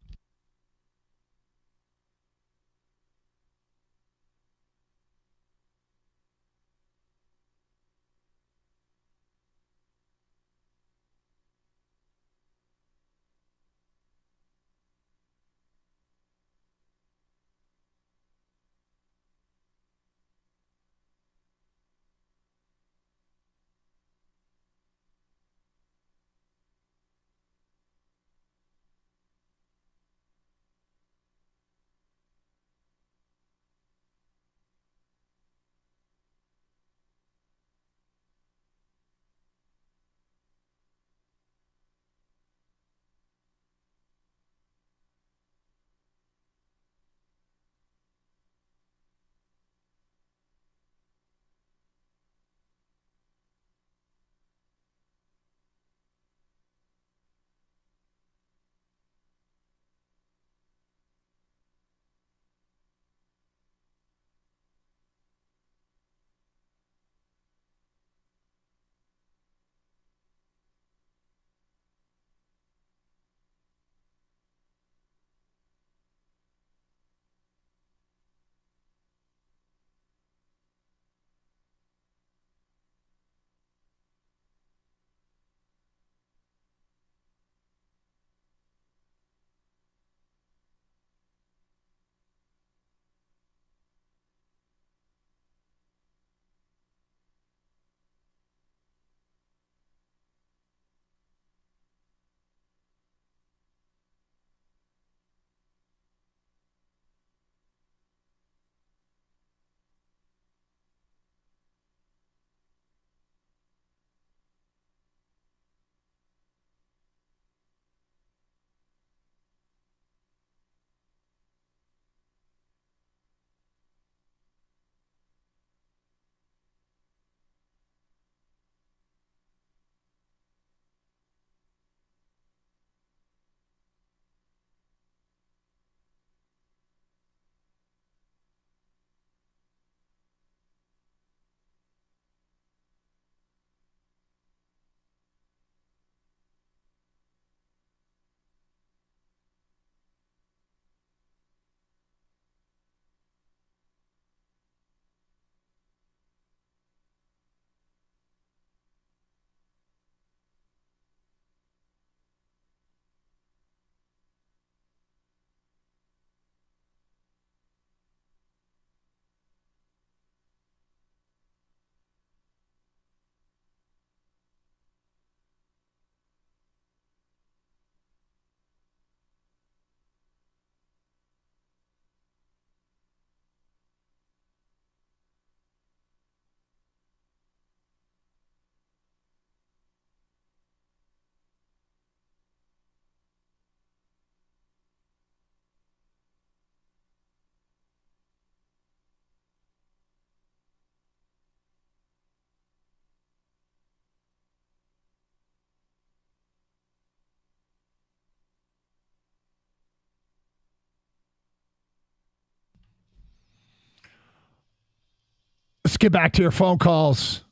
Let's get back to your phone calls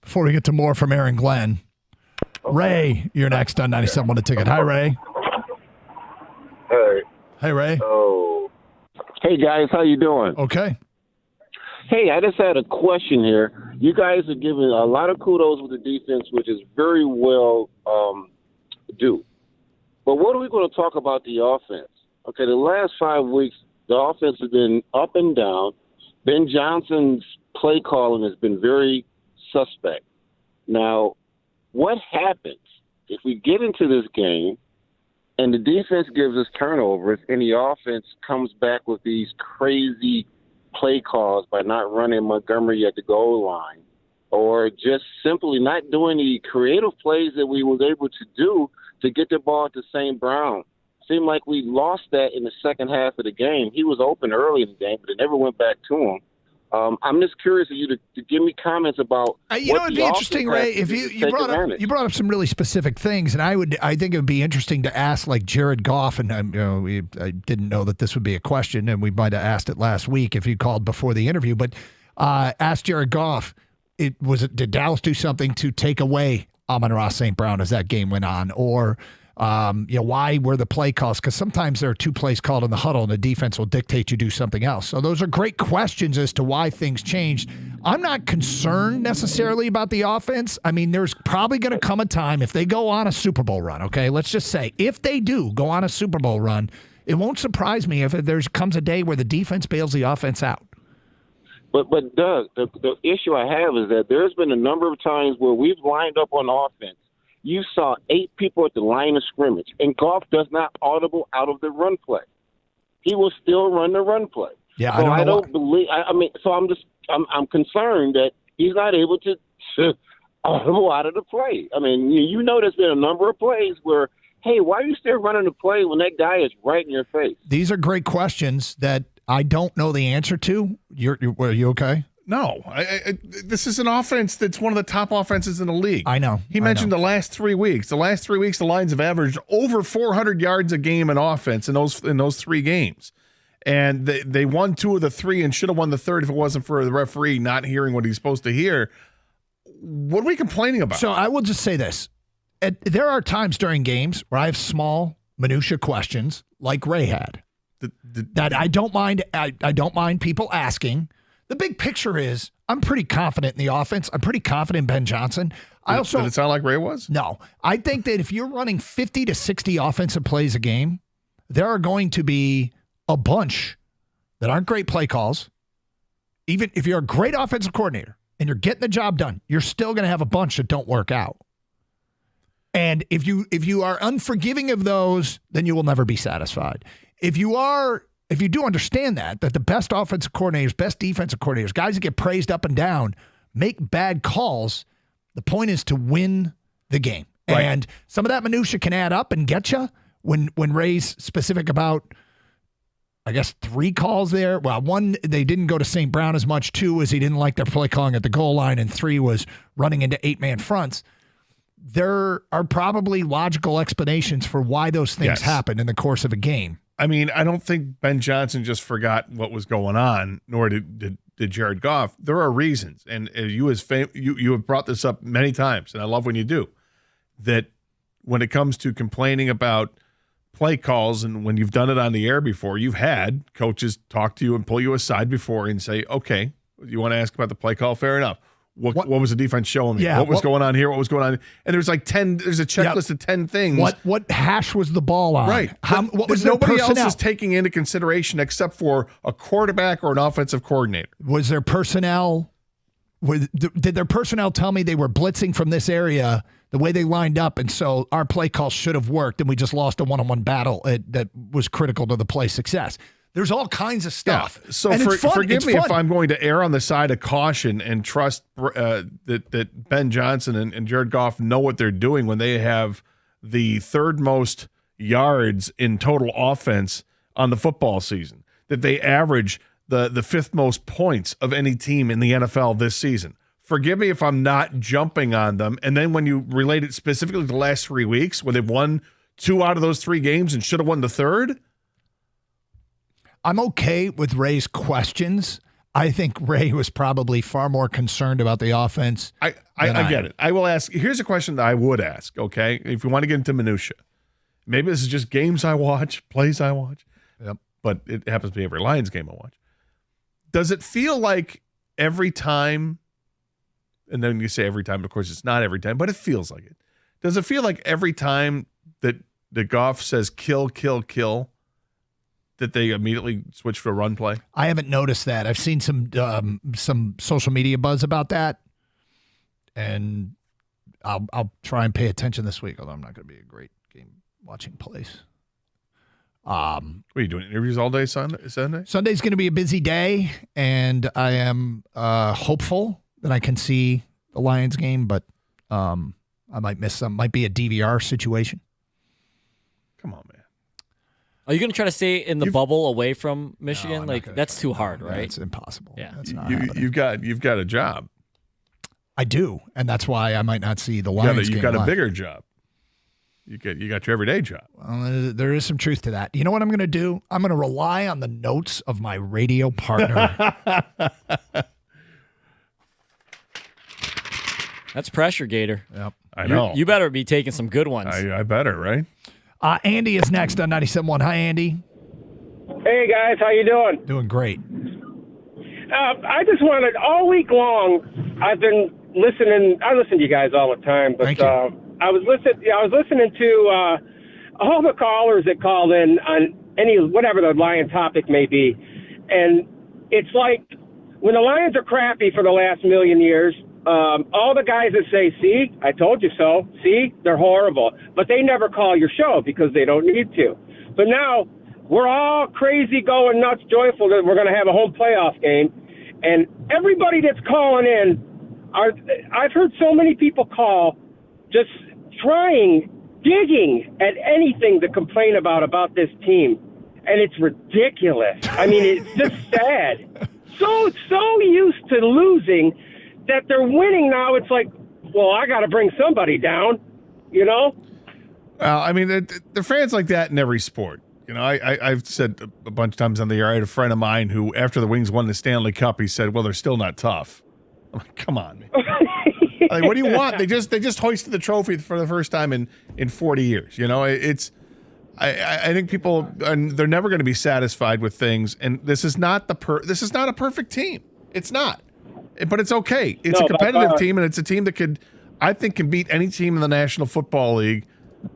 before we get to more from Aaron Glenn. Ray, you're next on 97.1 The Ticket. Hi, Ray. Hey. Hey, Ray. Oh. Hey, guys. How you doing? Okay. Hey, I just had a question here. You guys are giving a lot of kudos with the defense, which is very well due. But what are we going to talk about the offense? Okay, the last 5 weeks, the offense has been up and down. Ben Johnson's play calling has been very suspect. Now, what happens if we get into this game and the defense gives us turnovers and the offense comes back with these crazy play calls by not running Montgomery at the goal line or just simply not doing the creative plays that we was able to do to get the ball to St. Brown? Seemed like we lost that in the second half of the game. He was open early in the game, but it never went back to him. I'm just curious of you to give me comments about. It'd be interesting, Ray, if you brought up some really specific things, and I think it would be interesting to ask like Jared Goff, and I didn't know that this would be a question, and we might have asked it last week if you called before the interview, but ask Jared Goff, did Dallas do something to take away Amon-Ra St. Brown as that game went on, or why were the play calls? Because sometimes there are 2 plays called in the huddle and the defense will dictate you do something else. So those are great questions as to why things changed. I'm not concerned necessarily about the offense. I mean, there's probably going to come a time if they go on a Super Bowl run, okay? Let's just say if they do go on a Super Bowl run, it won't surprise me if there comes a day where the defense bails the offense out. But Doug, the issue I have is that there's been a number of times where we've lined up on offense. You saw 8 people at the line of scrimmage, and Goff does not audible out of the run play. He will still run the run play. Yeah, so I don't believe. So I'm concerned that he's not able to audible out of the play. I mean, there's been a number of plays where, hey, why are you still running the play when that guy is right in your face? These are great questions that I don't know the answer to. Are you okay? No, this is an offense that's one of the top offenses in the league. I know. He mentioned the last 3 weeks. The last 3 weeks, the Lions have averaged over 400 yards a game in offense in those 3 games. And they won 2 of the 3 and should have won the third if it wasn't for the referee not hearing what he's supposed to hear. What are we complaining about? So I will just say this. There are times during games where I have small minutia questions like Ray had that I don't mind. I don't mind people asking. The big picture is I'm pretty confident in the offense. I'm pretty confident in Ben Johnson. Did it sound like Ray was? No. I think that if you're running 50 to 60 offensive plays a game, there are going to be a bunch that aren't great play calls. Even if you're a great offensive coordinator and you're getting the job done, you're still going to have a bunch that don't work out. And if you are unforgiving of those, then you will never be satisfied. If you do understand that the best offensive coordinators, best defensive coordinators, guys that get praised up and down, make bad calls, the point is to win the game. Right. And some of that minutia can add up and get you when Ray's specific about, I guess, 3 calls there. Well, 1, they didn't go to St. Brown as much. 2 is he didn't like their play calling at the goal line. And 3 was running into 8-man fronts. There are probably logical explanations for why those things happen in the course of a game. I mean, I don't think Ben Johnson just forgot what was going on, nor did Jared Goff. There are reasons, and you have brought this up many times, and I love when you do, that when it comes to complaining about play calls and when you've done it on the air before, you've had coaches talk to you and pull you aside before and say, okay, you want to ask about the play call? Fair enough. What was the defense showing me? Yeah, what was going on here? What was going on? And there's like 10. There's a checklist of 10 things. What hash was the ball on? Right. What was nobody personnel? else is taking into consideration except for a quarterback or an offensive coordinator. Was their personnel? Did their personnel tell me they were blitzing from this area the way they lined up, and so our play call should have worked, and we just lost a one-on-one battle that was critical to the play success? There's all kinds of stuff. Yeah. So forgive me if I'm going to err on the side of caution and trust that Ben Johnson and Jared Goff know what they're doing when they have the 3rd most yards in total offense on the football season, that they average the 5th most points of any team in the NFL this season. Forgive me if I'm not jumping on them. And then when you relate it specifically to the last 3 weeks, where they've won 2 out of those 3 games and should have won the 3rd, I'm okay with Ray's questions. I think Ray was probably far more concerned about the offense. I get it. I will ask. Here's a question that I would ask, okay? If you want to get into minutia. Maybe this is just games I watch, plays I watch. Yep. But it happens to be every Lions game I watch. Does it feel like every time, and then you say every time, of course it's not every time, but it feels like it. Does it feel like every time that the Goff says kill, kill, kill, that they immediately switch to a run play? I haven't noticed that. I've seen some social media buzz about that, and I'll try and pay attention this week, although I'm not going to be a great game watching place. What are you doing, interviews all day Sunday? Sunday's going to be a busy day, and I am hopeful that I can see the Lions game, but I might miss some. Might be a DVR situation. Come on, man. Are you going to try to stay in the bubble away from Michigan? No, that's too hard, right? It's impossible. Yeah. That's not You've got a job. I do, and that's why I might not see the Lions game You've got a live. bigger job. You got your everyday job. Well, there is some truth to that. You know what I'm going to do? I'm going to rely on the notes of my radio partner. That's pressure, Gator. Yep. I know. You better be taking some good ones. I better, right? Andy is next on 97.1. Hi, Andy. Hey, guys. How you doing? Doing great. I just wanted, all week long, I've been listening. I listen to you guys all the time, but Thank you. I was listening to all the callers that called in on whatever the Lion topic may be, and it's like when the Lions are crappy for the last million years, all the guys that say, "See, I told you so," "See, they're horrible," but they never call your show because they don't need to. But now we're all crazy, going nuts, joyful that we're going to have a home playoff game, and everybody that's calling in, I've heard so many people call, just digging at anything to complain about this team, and it's ridiculous. I mean, it's just sad. So used to losing that they're winning now. It's like, well, I got to bring somebody down, you know? Well, I mean, the fans like that in every sport. You know, I've said a bunch of times on the air, I had a friend of mine who, after the Wings won the Stanley Cup, he said, well, they're still not tough. I'm like, come on, man. Like, what do you want? They just hoisted the trophy for the first time in 40 years. You know, I think people, they're never going to be satisfied with things. And this is not a perfect team. It's not. But it's okay. It's a competitive team, and it's a team that can beat any team in the National Football League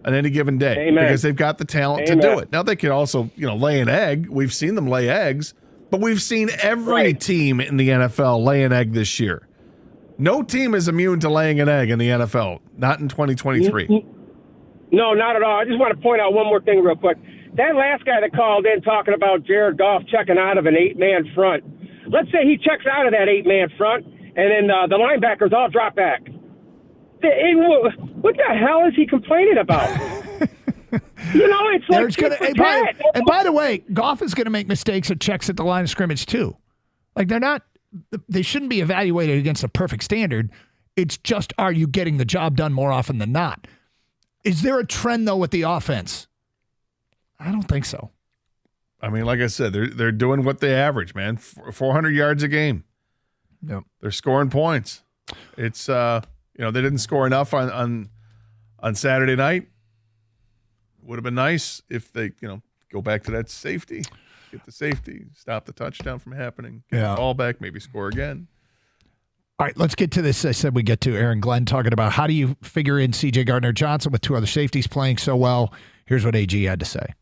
on any given day. Amen. Because they've got the talent to do it. Now, they can also, lay an egg. We've seen them lay eggs, but we've seen every team in the NFL lay an egg this year. No team is immune to laying an egg in the NFL, not in 2023. No, not at all. I just want to point out one more thing real quick. That last guy that called in talking about Jared Goff checking out of an 8-man front. Let's say he checks out of that 8-man front, and then the linebackers all drop back. What the hell is he complaining about? It's like and by the way, Goff is going to make mistakes or checks at the line of scrimmage too. Like they shouldn't be evaluated against a perfect standard. It's just, are you getting the job done more often than not? Is there a trend though with the offense? I don't think so. I mean, like I said, they're doing what they average, man. 400 yards a game. Yep. They're scoring points. It's they didn't score enough on Saturday night. Would have been nice if they, go back to that safety, get the safety, stop the touchdown from happening, get the ball back, maybe score again. All right, let's get to this. I said we get to Aaron Glenn talking about how do you figure in C.J. Gardner-Johnson with two other safeties playing so well. Here's what AG had to say.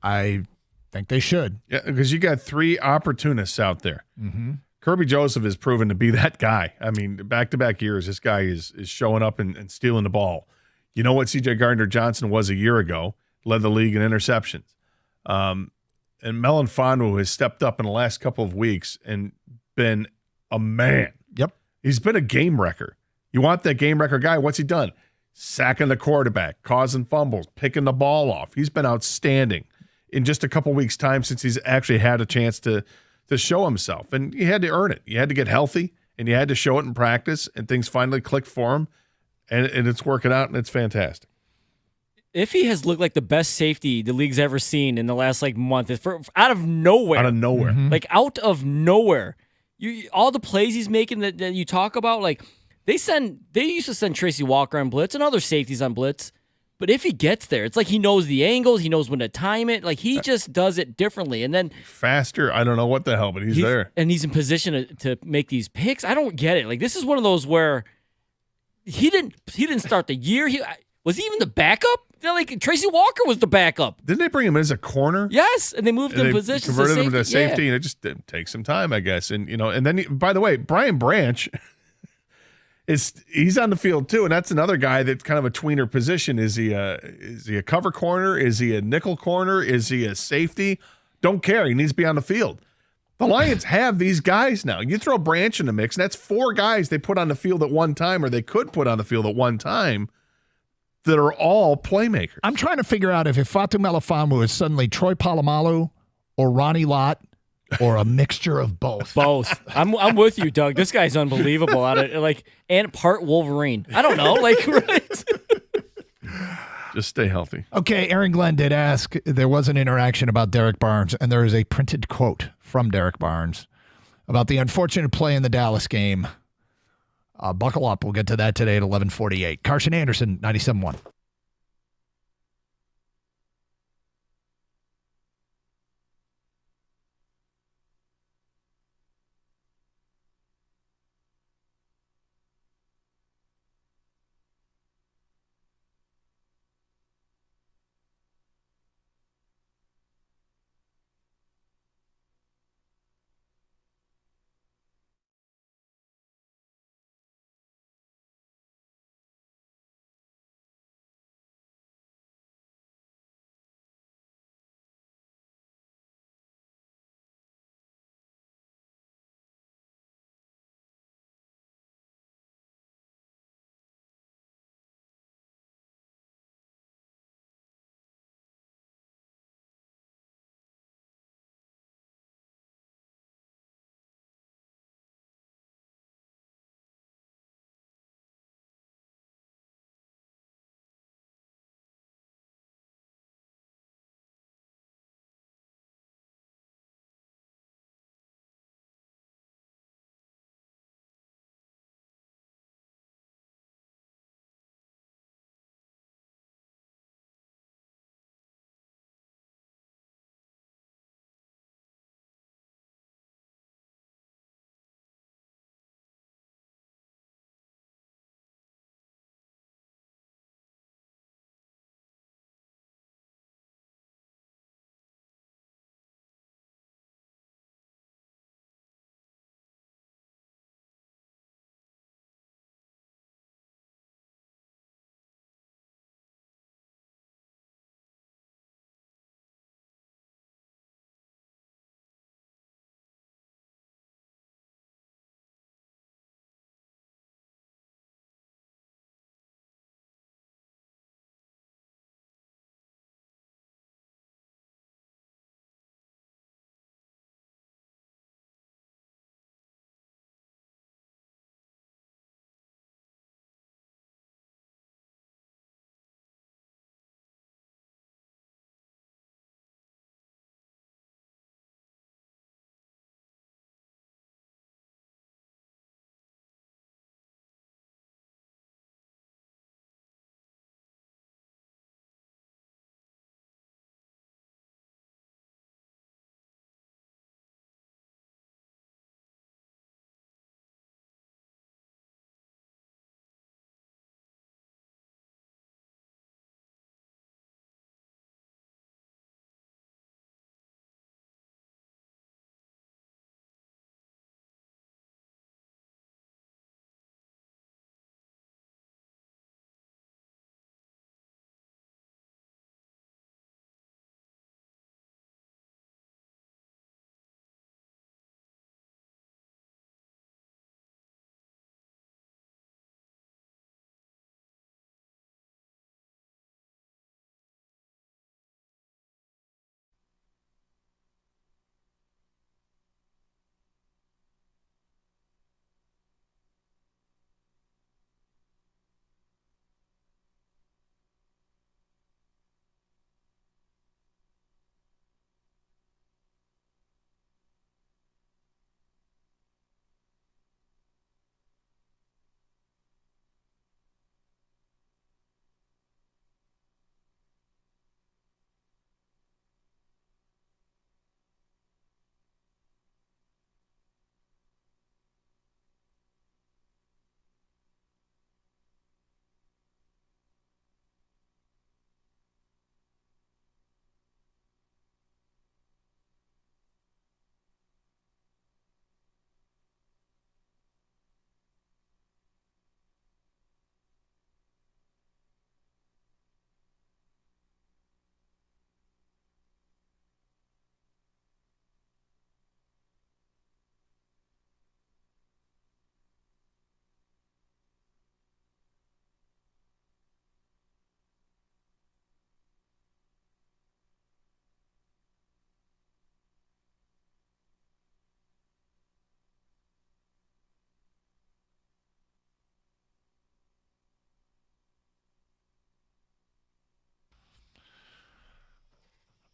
I think they should. Yeah, because you got three opportunists out there. Mm-hmm. Kirby Joseph has proven to be that guy. I mean, back-to-back years, this guy is showing up and stealing the ball. You know what C.J. Gardner-Johnson was a year ago? Led the league in interceptions. And Melon Fonwu has stepped up in the last couple of weeks and been a man. Yep. He's been a game wrecker. You want that game wrecker guy? What's he done? Sacking the quarterback, causing fumbles, picking the ball off. He's been outstanding in just a couple weeks' time since he's actually had a chance to show himself. And you had to earn it. You had to get healthy, and you had to show it in practice, and things finally clicked for him, and it's working out, and it's fantastic. If he has looked like the best safety the league's ever seen in the last month, out of nowhere. Out of nowhere. Mm-hmm. Out of nowhere. All the plays he's making that you talk about, they used to send Tracy Walker on blitz and other safeties on blitz. But if he gets there, it's like he knows the angles, he knows when to time it. He just does it differently. And then faster, I don't know what the hell, but he's there. And he's in position to make these picks. I don't get it. This is one of those where he didn't start the year. Was he even the backup? Tracy Walker was the backup. Didn't they bring him in as a corner? Yes, and they moved him positions. Converted him to safety, and it just takes some time, I guess. And and then by the way, Brian Branch he's on the field too, and that's another guy that's kind of a tweener position. Is he a cover corner? Is he a nickel corner? Is he a safety? Don't care. He needs to be on the field. The Lions have these guys now. You throw Branch in the mix, and that's 4 guys they put on the field at one time, or they could put on the field at one time, that are all playmakers. I'm trying to figure out if Fatu Melifonwu is suddenly Troy Polamalu or Ronnie Lott or a mixture of both. Both. I'm with you, Doug. This guy's unbelievable at it. And part Wolverine. I don't know. Right? Just stay healthy. Okay, Aaron Glenn did ask. There was an interaction about Derek Barnes, and there is a printed quote from Derek Barnes about the unfortunate play in the Dallas game. Buckle up. We'll get to that today at 11:48. Carson Anderson, 97.1.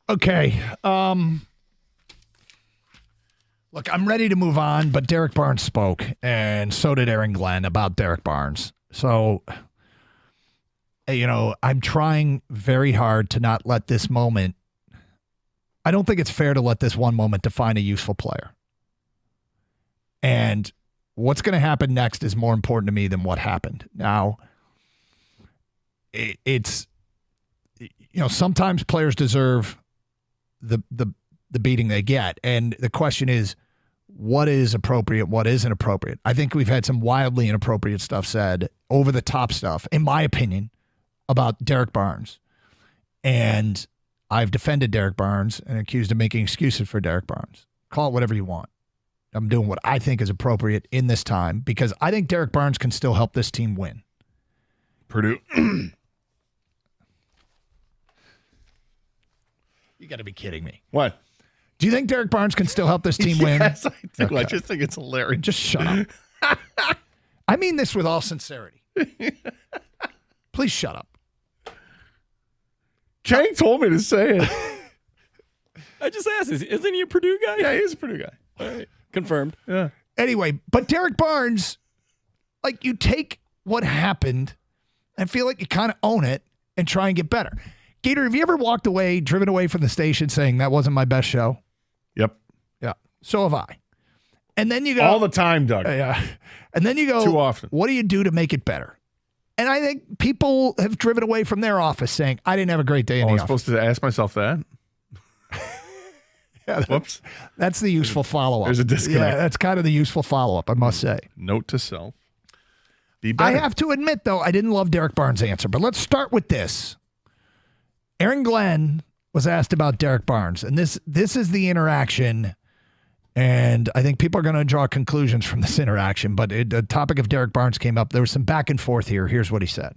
Okay. Look, I'm ready to move on, but Derek Barnes spoke, and so did Aaron Glenn about Derek Barnes. So, I'm trying very hard to not let this moment. I don't think it's fair to let this one moment define a useful player. And what's going to happen next is more important to me than what happened. Now, it's sometimes players deserve the beating they get, and the question is, what is appropriate, what isn't appropriate? I think we've had some wildly inappropriate stuff said, over the top stuff, in my opinion, about Derek Barnes, and I've defended Derek Barnes and accused of making excuses for Derek Barnes. Call it whatever you want. I'm doing what I think is appropriate in this time because I think Derek Barnes can still help this team win. Purdue. You got to be kidding me. What? Do you think Derek Barnes can still help this team win? Yes, I do. Okay. I just think it's hilarious. Just shut up. I mean this with all sincerity. Please shut up. Chang told me to say it. I just asked, isn't he a Purdue guy? Yeah, he's a Purdue guy. All right. Confirmed. Yeah. Anyway, but Derek Barnes, like, you take what happened and feel like you kind of own it and try and get better. Gator, have you ever walked away, driven away from the station saying that wasn't my best show? Yep. Yeah. So have I. And then you go. All the time, Doug. Yeah. And then you go. Too often. What do you do to make it better? And I think people have driven away from their office saying, I didn't have a great day in the office. I was supposed to ask myself that? Yeah, whoops. That's the useful follow-up. There's a disconnect. Yeah, that's kind of the useful follow-up, I must say. Note to self. Be I better. have to admit, though, I didn't love Derek Barnes' answer, but let's start with this. Aaron Glenn was asked about Derek Barnes, and this is the interaction, and I think people are going to draw conclusions from this interaction, but the topic of Derek Barnes came up. There was some back and forth here. Here's what he said.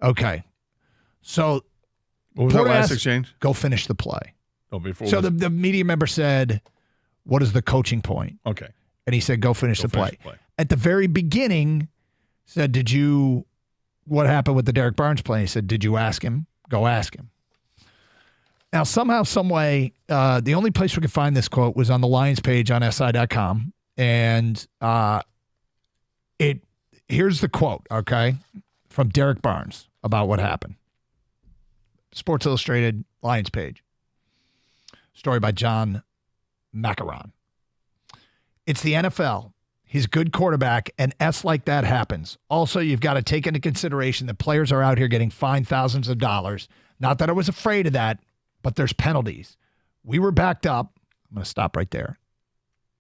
Okay. So what was that last asked, exchange? Go finish the play. Oh, before. So the media member said, what is the coaching point? Okay. And he said, go finish the play. At the very beginning, said, what happened with the Derek Barnes play? He said, did you ask him? Go ask him. Now, somehow, some way, the only place we could find this quote was on the Lions page on SI.com. And here's the quote, okay, from Derek Barnes about what happened. Sports Illustrated Lions page. Story by John Macaron. It's the NFL. He's a good quarterback, and S like that happens. Also, you've got to take into consideration that players are out here getting fined thousands of dollars. Not that I was afraid of that, but there's penalties. We were backed up. I'm going to stop right there.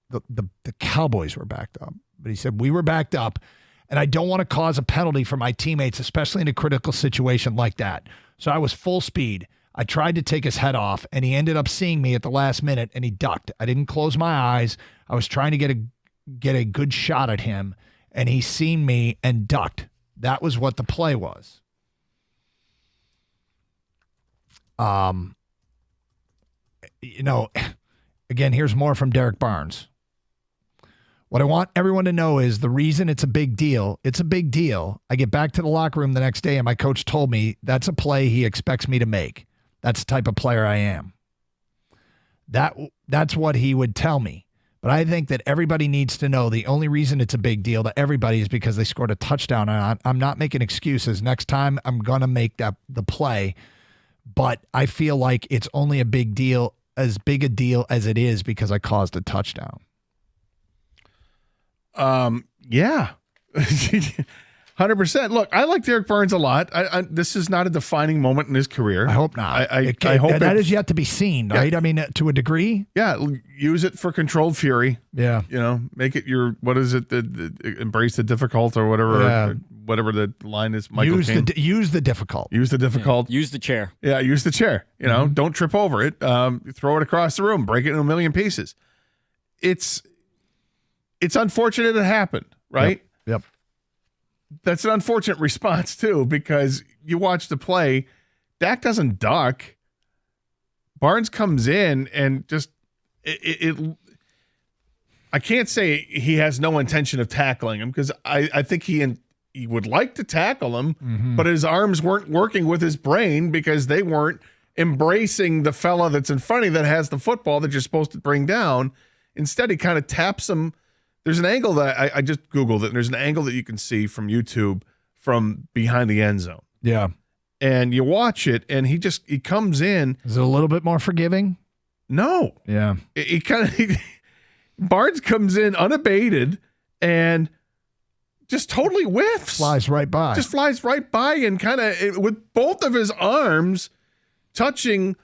The Cowboys were backed up. But he said, we were backed up, and I don't want to cause a penalty for my teammates, especially in a critical situation like that. So I was full speed. I tried to take his head off, and he ended up seeing me at the last minute, and he ducked. I didn't close my eyes. I was trying to get a good shot at him, and he seen me and ducked. That was what the play was. Again, here's more from Derek Barnes. What I want everyone to know is the reason it's a big deal. It's a big deal. I get back to the locker room the next day, and my coach told me that's a play he expects me to make. That's the type of player I am. That's what he would tell me. But I think that everybody needs to know the only reason it's a big deal to everybody is because they scored a touchdown. I'm not making excuses. Next time I'm going to make the play. But I feel like it's only a big deal, as big a deal as it is because I caused a touchdown. Yeah. 100%. Look, I like Derek Barnes a lot. This is not a defining moment in his career. I hope not. I hope that is yet to be seen, right? I mean, to a degree. Yeah, use it for controlled fury. Yeah, make it your embrace the difficult or whatever. Yeah. Whatever the line is. Michael use the difficult. Use the difficult. Yeah. Use the chair. Yeah, use the chair. Don't trip over it. Throw it across the room. Break it in a million pieces. It's unfortunate it happened, right? Yep. That's an unfortunate response, too, because you watch the play. Dak doesn't duck, Barnes comes in and just I can't say he has no intention of tackling him because I think he would like to tackle him, but his arms weren't working with his brain because they weren't embracing the fella that's in front of you that has the football that you're supposed to bring down. Instead, he kind of taps him. There's an angle that I just Googled it, and there's an angle that you can see from YouTube from behind the end zone. Yeah. And you watch it, and he comes in. Is it a little bit more forgiving? No. Yeah. He kind of Barnes comes in unabated and just totally whiffs. Flies right by. Just flies right by and kind of with both of his arms touching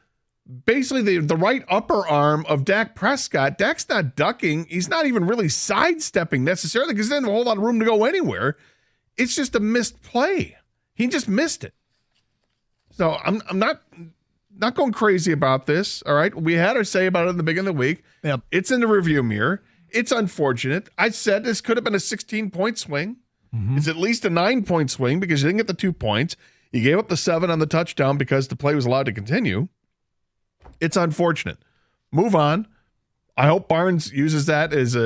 basically the right upper arm of Dak Prescott. Dak's not ducking. He's not even really sidestepping necessarily because he doesn't have a whole lot of room to go anywhere. It's just a missed play. He just missed it. So I'm not going crazy about this. All right. We had our say about it in the beginning of the week. Yep. It's in the review mirror. It's unfortunate. I said this could have been a 16-point swing. It's at least a 9-point swing because you didn't get the 2 points. You gave up the 7 on the touchdown because the play was allowed to continue. It's unfortunate. Move on. I hope Barnes uses that as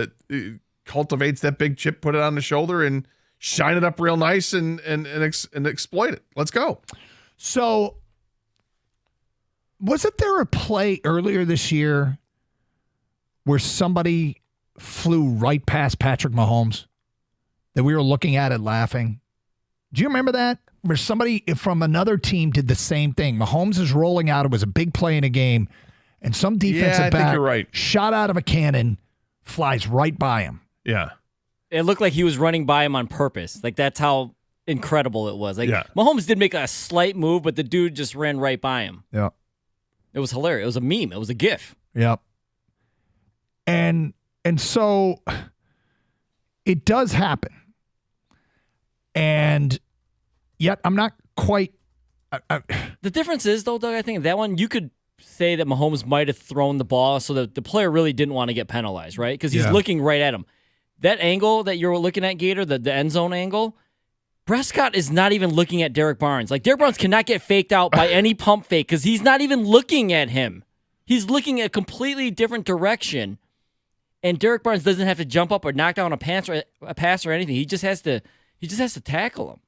cultivates that big chip, put it on the shoulder, and shine it up real nice and exploit it. Let's go. So, wasn't there a play earlier this year where somebody flew right past Patrick Mahomes that we were looking at it laughing? Do you remember that? Where somebody from another team did the same thing. Mahomes is rolling out. It was a big play in a game, and some defensive back shot out of a cannon, flies right by him. Yeah. It looked like he was running by him on purpose. Like, that's how incredible it was. Like, Mahomes did make a slight move, but the dude just ran right by him. Yeah. It was hilarious. It was a meme. It was a GIF. Yep. And so it does happen. And yet I'm not quite. The difference is, though, Doug, I think that one, you could say that Mahomes might have thrown the ball so that the player really didn't want to get penalized, right? Because he's looking right at him. That angle that you're looking at, Gator, the end zone angle, Prescott is not even looking at Derek Barnes. Like, Derek Barnes cannot get faked out by any pump fake because he's not even looking at him. He's looking at a completely different direction. And Derek Barnes doesn't have to jump up or knock down a pass or anything. He just has to tackle him.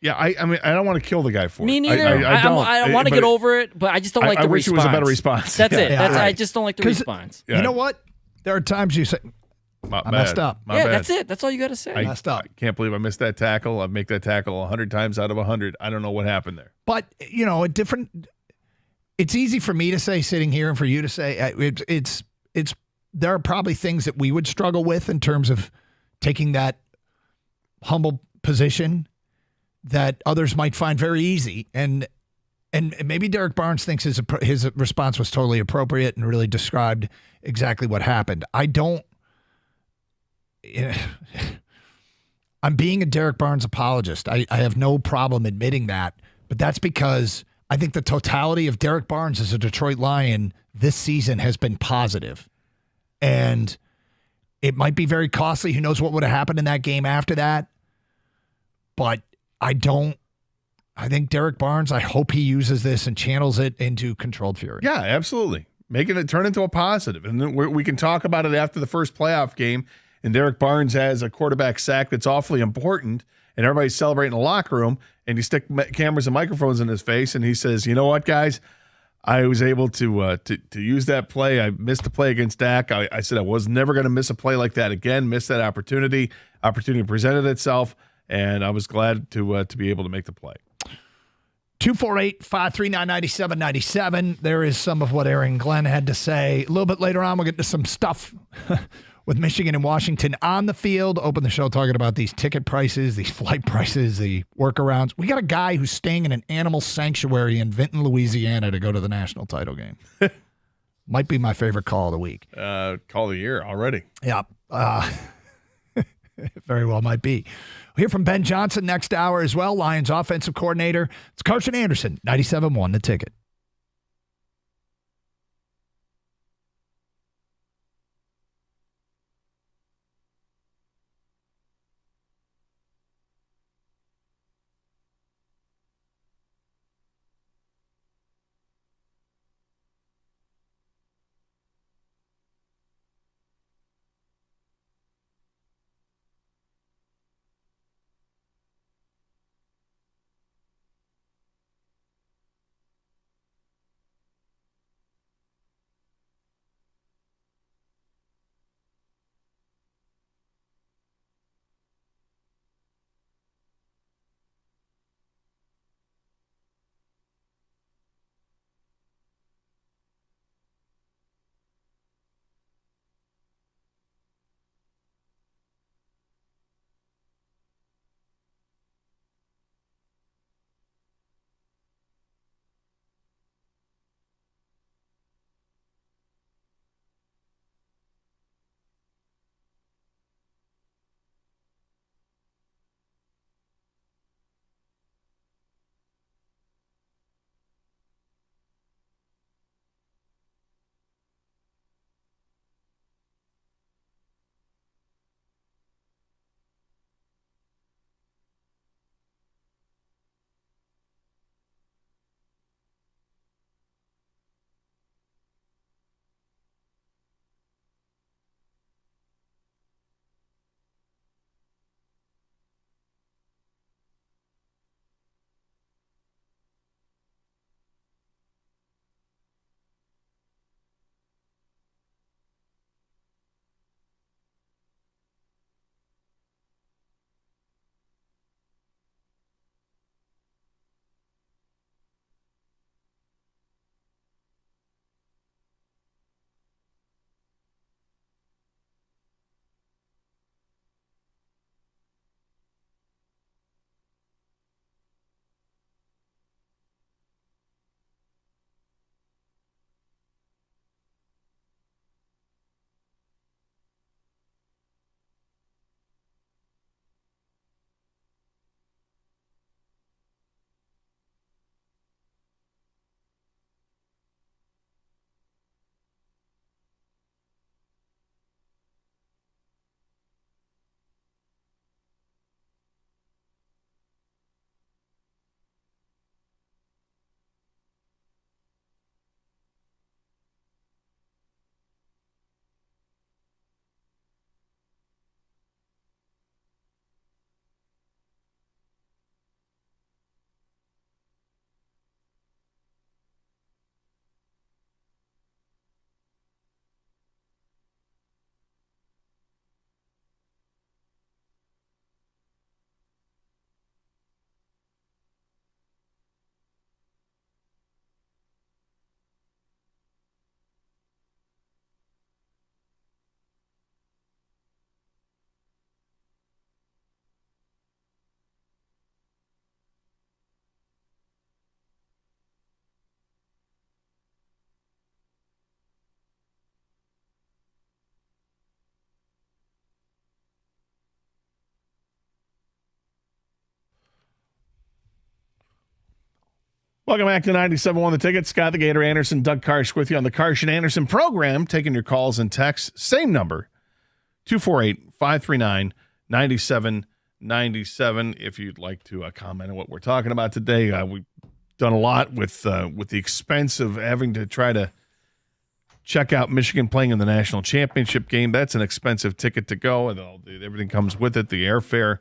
Yeah, I mean, I don't want to kill the guy for it. Me neither. I don't want to get over it, but I just don't like the response. I wish it was a better response. That's it. I just don't like the response. You know what? There are times you say, I messed up. My bad. That's it. That's all you got to say. I messed up. I can't believe I missed that tackle. I make that tackle 100 times out of 100. I don't know what happened there. But, it's easy for me to say sitting here and for you to say there are probably things that we would struggle with in terms of taking that humble position that others might find very easy. And maybe Derek Barnes thinks his response was totally appropriate and really described exactly what happened. I'm being a Derek Barnes apologist. I have no problem admitting that, but that's because I think the totality of Derek Barnes as a Detroit Lion this season has been positive. And it might be very costly. Who knows what would have happened in that game after that? But I think Derek Barnes, I hope he uses this and channels it into controlled fury. Yeah, absolutely. Making it turn into a positive. And then we can talk about it after the first playoff game. And Derek Barnes has a quarterback sack that's awfully important. And everybody's celebrating in the locker room. And you stick cameras and microphones in his face. And he says, you know what, guys? I was able to use that play. I missed a play against Dak. I said I was never going to miss a play like that again. Missed that opportunity. Opportunity presented itself. And I was glad to be able to make the play. 248-539-9797. There is some of what Aaron Glenn had to say. A little bit later on, we'll get to some stuff with Michigan and Washington on the field. Open the show talking about these ticket prices, these flight prices, the workarounds. We got a guy who's staying in an animal sanctuary in Vinton, Louisiana to go to the national title game. Might be my favorite call of the week. Call of the year already. Yeah. Very well might be. We'll hear from Ben Johnson next hour as well, Lions offensive coordinator. It's Carson Anderson, 97.1 The Ticket. Welcome back to 97.1 The Ticket. Scott the Gator Anderson, Doug Karsh with you on the Karsh and Anderson program, taking your calls and texts. Same number, 248-539-9797. If you'd like to comment on what we're talking about today, we've done a lot with the expense of having to try to check out Michigan playing in the national championship game. That's an expensive ticket to go, and everything comes with it, the airfare.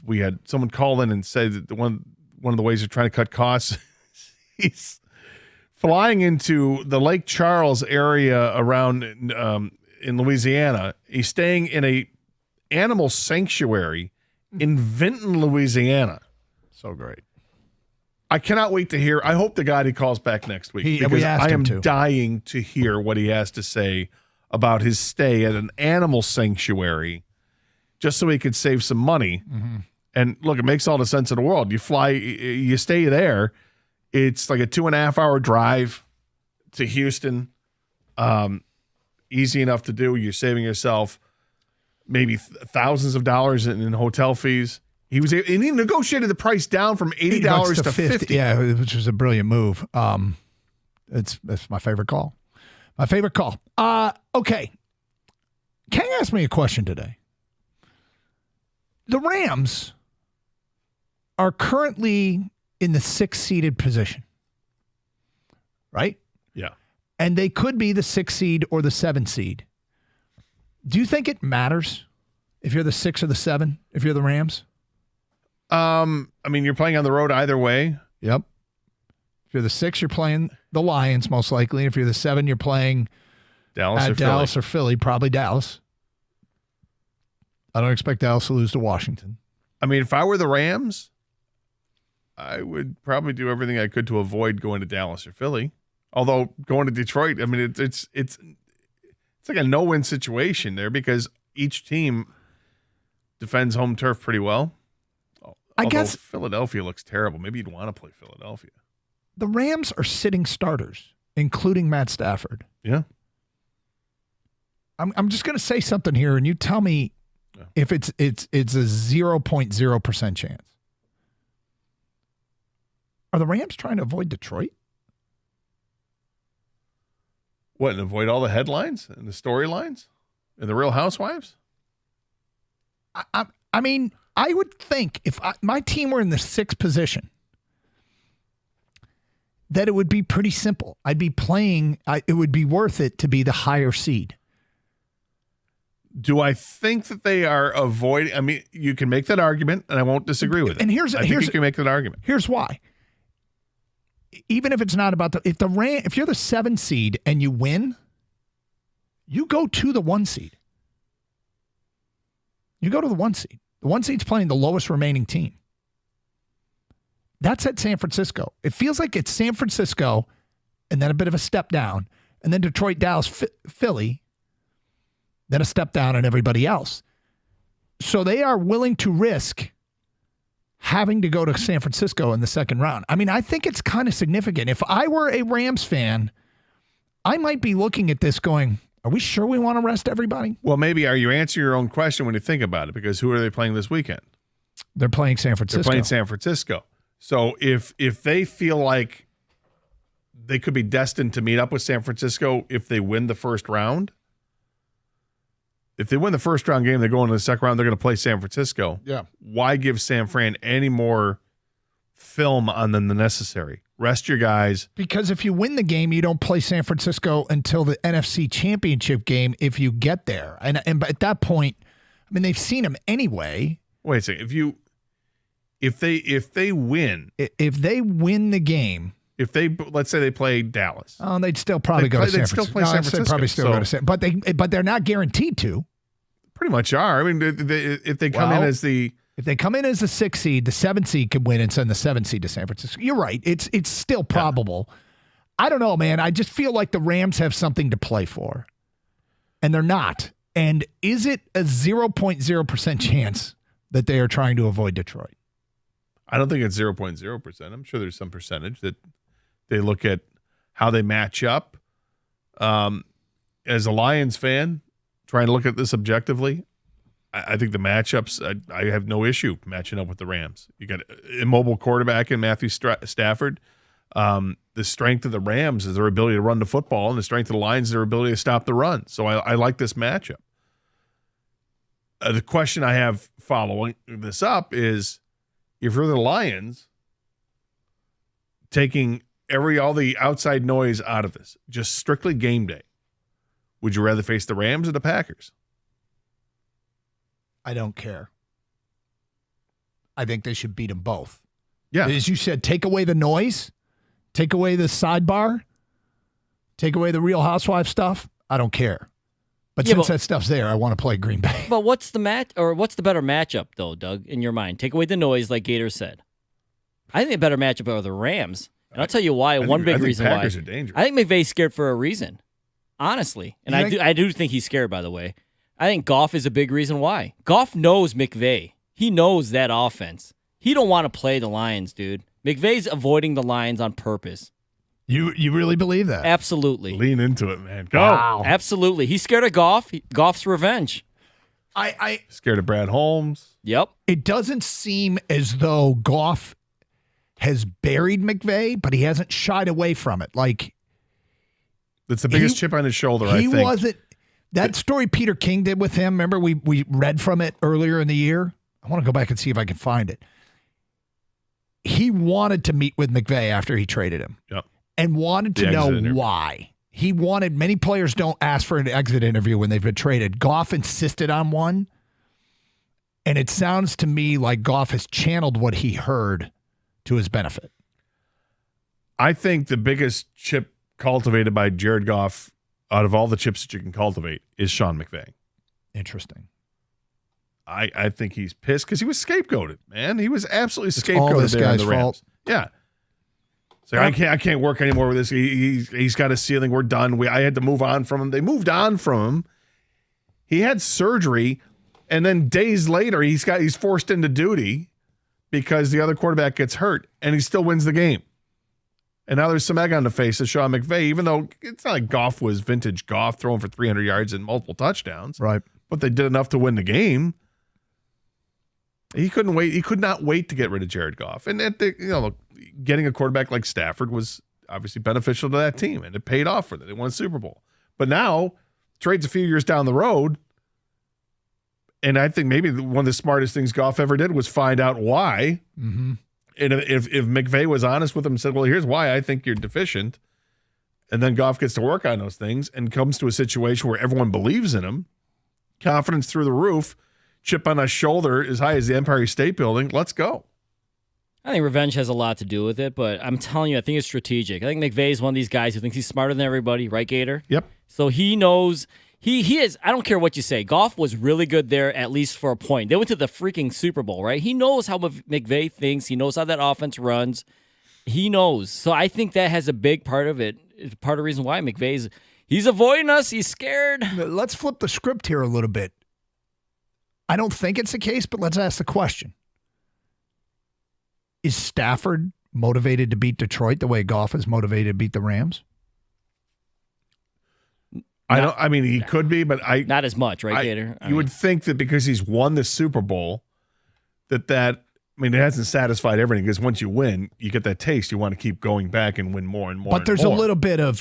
We had someone call in and say that one of the ways they're trying to cut costs, he's flying into the Lake Charles area around in Louisiana. He's staying in a animal sanctuary in Vinton, Louisiana. So great. I cannot wait to hear. I hope to God he calls back next week because I am dying to hear what he has to say about his stay at an animal sanctuary, just so he could save some money. Mm-hmm. And look, it makes all the sense in the world. You fly, you stay there. It's like a 2.5-hour drive to Houston. Easy enough to do. You're saving yourself maybe thousands of dollars in hotel fees. He negotiated the price down from $80 to $50. Yeah, which was a brilliant move. It's my favorite call. My favorite call. Okay. Kang asked me a question today. The Rams are currently in the 6th-seeded position, right? Yeah. And they could be the 6th seed or the 7th seed. Do you think it matters if you're the 6 or the 7, if you're the Rams? I mean, you're playing on the road either way. Yep. If you're the 6, you're playing the Lions, most likely. If you're the 7, you're playing Dallas or Philly, probably Dallas. I don't expect Dallas to lose to Washington. I mean, if I were the Rams, I would probably do everything I could to avoid going to Dallas or Philly. Although going to Detroit, I mean, it's like a no-win situation there because each team defends home turf pretty well. I guess Philadelphia looks terrible. Maybe you'd want to play Philadelphia. The Rams are sitting starters, including Matt Stafford. Yeah. I'm just going to say something here, and you tell me if it's a 0.0% chance. Are the Rams trying to avoid Detroit? What, and avoid all the headlines and the storylines and the Real Housewives? I mean, I would think if my team were in the 6th position, that it would be pretty simple. I'd be playing, it would be worth it to be the higher seed. Do I think that they are avoiding? I mean, you can make that argument, and I won't disagree with it. And I think you can make that argument. Here's why. Even if it's not about if you're the 7 seed and you win, you go to the 1 seed. You go to the 1 seed. The 1 seed's playing the lowest remaining team. That's at San Francisco. It feels like it's San Francisco and then a bit of a step down, and then Detroit, Dallas, Philly, then a step down on everybody else. So they are willing to risk having to go to San Francisco in the 2nd round. I mean, I think it's kind of significant. If I were a Rams fan, I might be looking at this going, are we sure we want to rest everybody? Well, maybe are you answering your own question when you think about it? Because who are they playing this weekend? They're playing San Francisco. They're playing San Francisco. So if they feel like they could be destined to meet up with San Francisco if they win the first round, if they win the first round game, they go into the second round, they're going to play San Francisco. Yeah. Why give San Fran any more film on them than necessary? Rest your guys. Because if you win the game, you don't play San Francisco until the NFC Championship game if you get there. And at that point, I mean, they've seen them anyway. Wait a second. If they win the game, let's say they play Dallas. Oh, they'd still probably go to San Francisco. They'd still play San Francisco. They'd probably still go to San Francisco. But they're not guaranteed to. Pretty much are. I mean, if they come in as the 6th seed, the 7th seed can win and send the 7th seed to San Francisco. You're right. It's still probable. Yeah. I don't know, man. I just feel like the Rams have something to play for, and they're not. And is it a 0.0% chance that they are trying to avoid Detroit? I don't think it's 0.0%. I'm sure there's some percentage that they look at how they match up. As a Lions fan, trying to look at this objectively, I think the matchups, I have no issue matching up with the Rams. You got an immobile quarterback in Matthew Stafford. The strength of the Rams is their ability to run the football, and the strength of the Lions is their ability to stop the run. So I like this matchup. The question I have following this up is, if you're the Lions, taking all the outside noise out of this, just strictly game day, would you rather face the Rams or the Packers? I don't care. I think they should beat them both. Yeah. As you said, take away the noise, take away the sidebar, take away the Real Housewives stuff. I don't care. But since that stuff's there, I want to play Green Bay. But what's the better matchup, though, Doug, in your mind? Take away the noise, like Gator said. I think the better matchup are the Rams. And I'll tell you why. One big reason why. Packers are dangerous. I think McVay's scared for a reason. Honestly. And I do think he's scared, by the way. I think Goff is a big reason why. Goff knows McVay. He knows that offense. He don't want to play the Lions, dude. McVay's avoiding the Lions on purpose. You really believe that? Absolutely. Lean into it, man. Go. Wow. Absolutely. He's scared of Goff. Goff's revenge. I scared of Brad Holmes. Yep. It doesn't seem as though Goff has buried McVay, but he hasn't shied away from it. Like, that's the biggest chip on his shoulder, I think. He wasn't. That story Peter King did with him, remember we read from it earlier in the year? I want to go back and see if I can find it. He wanted to meet with McVay after he traded him. Yep. And wanted to know why. He wanted, many players don't ask for an exit interview when they've been traded. Goff insisted on one. And it sounds to me like Goff has channeled what he heard to his benefit. I think the biggest chip cultivated by Jared Goff out of all the chips that you can cultivate is Sean McVay. Interesting. I think he's pissed because he was scapegoated, man. He was absolutely scapegoated all this there on guy's the Rams. fault. Yeah. So I can't work anymore with this. He's got a ceiling. We're done. I had to move on from him. They moved on from him. He had surgery, and then days later he's forced into duty because the other quarterback gets hurt, and he still wins the game. And now there's some egg on the face of Sean McVay, even though it's not like Goff was vintage Goff throwing for 300 yards and multiple touchdowns. Right. But they did enough to win the game. He couldn't wait. He could not wait to get rid of Jared Goff. And look, getting a quarterback like Stafford was obviously beneficial to that team, and it paid off for them. They won a Super Bowl. But now, trade's a few years down the road, and I think maybe one of the smartest things Goff ever did was find out why. Mm-hmm. And if McVay was honest with him and said, well, here's why I think you're deficient, and then Goff gets to work on those things and comes to a situation where everyone believes in him, confidence through the roof, chip on a shoulder as high as the Empire State Building, let's go. I think revenge has a lot to do with it, but I'm telling you, I think it's strategic. I think McVay is one of these guys who thinks he's smarter than everybody, right, Gator? Yep. So he knows he is. I don't care what you say. Goff was really good there, at least for a point. They went to the freaking Super Bowl, right? He knows how McVay thinks. He knows how that offense runs. He knows. So I think that has a big part of it. It's part of the reason why he's avoiding us. He's scared. Let's flip the script here a little bit. I don't think it's the case, but let's ask the question. Is Stafford motivated to beat Detroit the way Goff is motivated to beat the Rams? He could be, but not as much, right, Gator? You would think that because he's won the Super Bowl, it hasn't satisfied everything, because once you win, you get that taste. You want to keep going back and win more and more. But there's a little bit of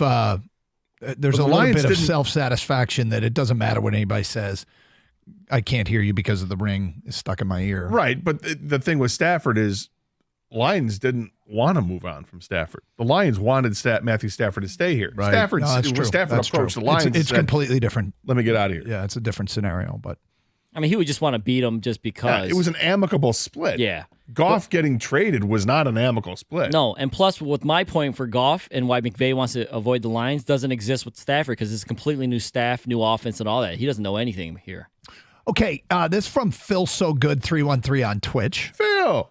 self-satisfaction that it doesn't matter what anybody says. I can't hear you because of the ring is stuck in my ear. Right, but the thing with Stafford is Lions didn't want to move on from Stafford. The Lions wanted Matthew Stafford to stay here. Right. Stafford approached the Lions. It's completely different. Let me get out of here. Yeah, it's a different scenario. But he would just want to beat him just because. Yeah, it was an amicable split. Yeah. Goff getting traded was not an amicable split. No, and plus, with my point for Goff and why McVay wants to avoid the Lions doesn't exist with Stafford, because it's a completely new staff, new offense, and all that. He doesn't know anything here. Okay, this from Phil So Good 313 on Twitch. Phil.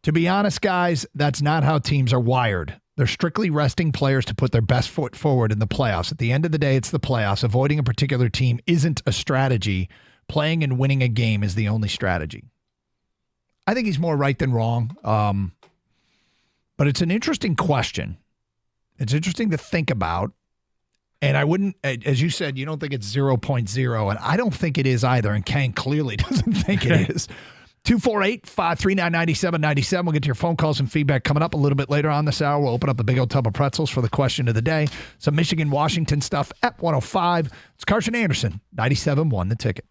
To be honest, guys, that's not how teams are wired. They're strictly resting players to put their best foot forward in the playoffs. At the end of the day, it's the playoffs. Avoiding a particular team isn't a strategy. Playing and winning a game is the only strategy. I think he's more right than wrong. But it's an interesting question. It's interesting to think about. And I wouldn't, as you said, you don't think it's 0.0, and I don't think it is either. And Kang clearly doesn't think it is. 248-539-9797. We'll get to your phone calls and feedback coming up a little bit later on this hour. We'll open up a big old tub of pretzels for the question of the day. Some Michigan-Washington stuff at 105. It's Carson Anderson, 97.1 The Ticket.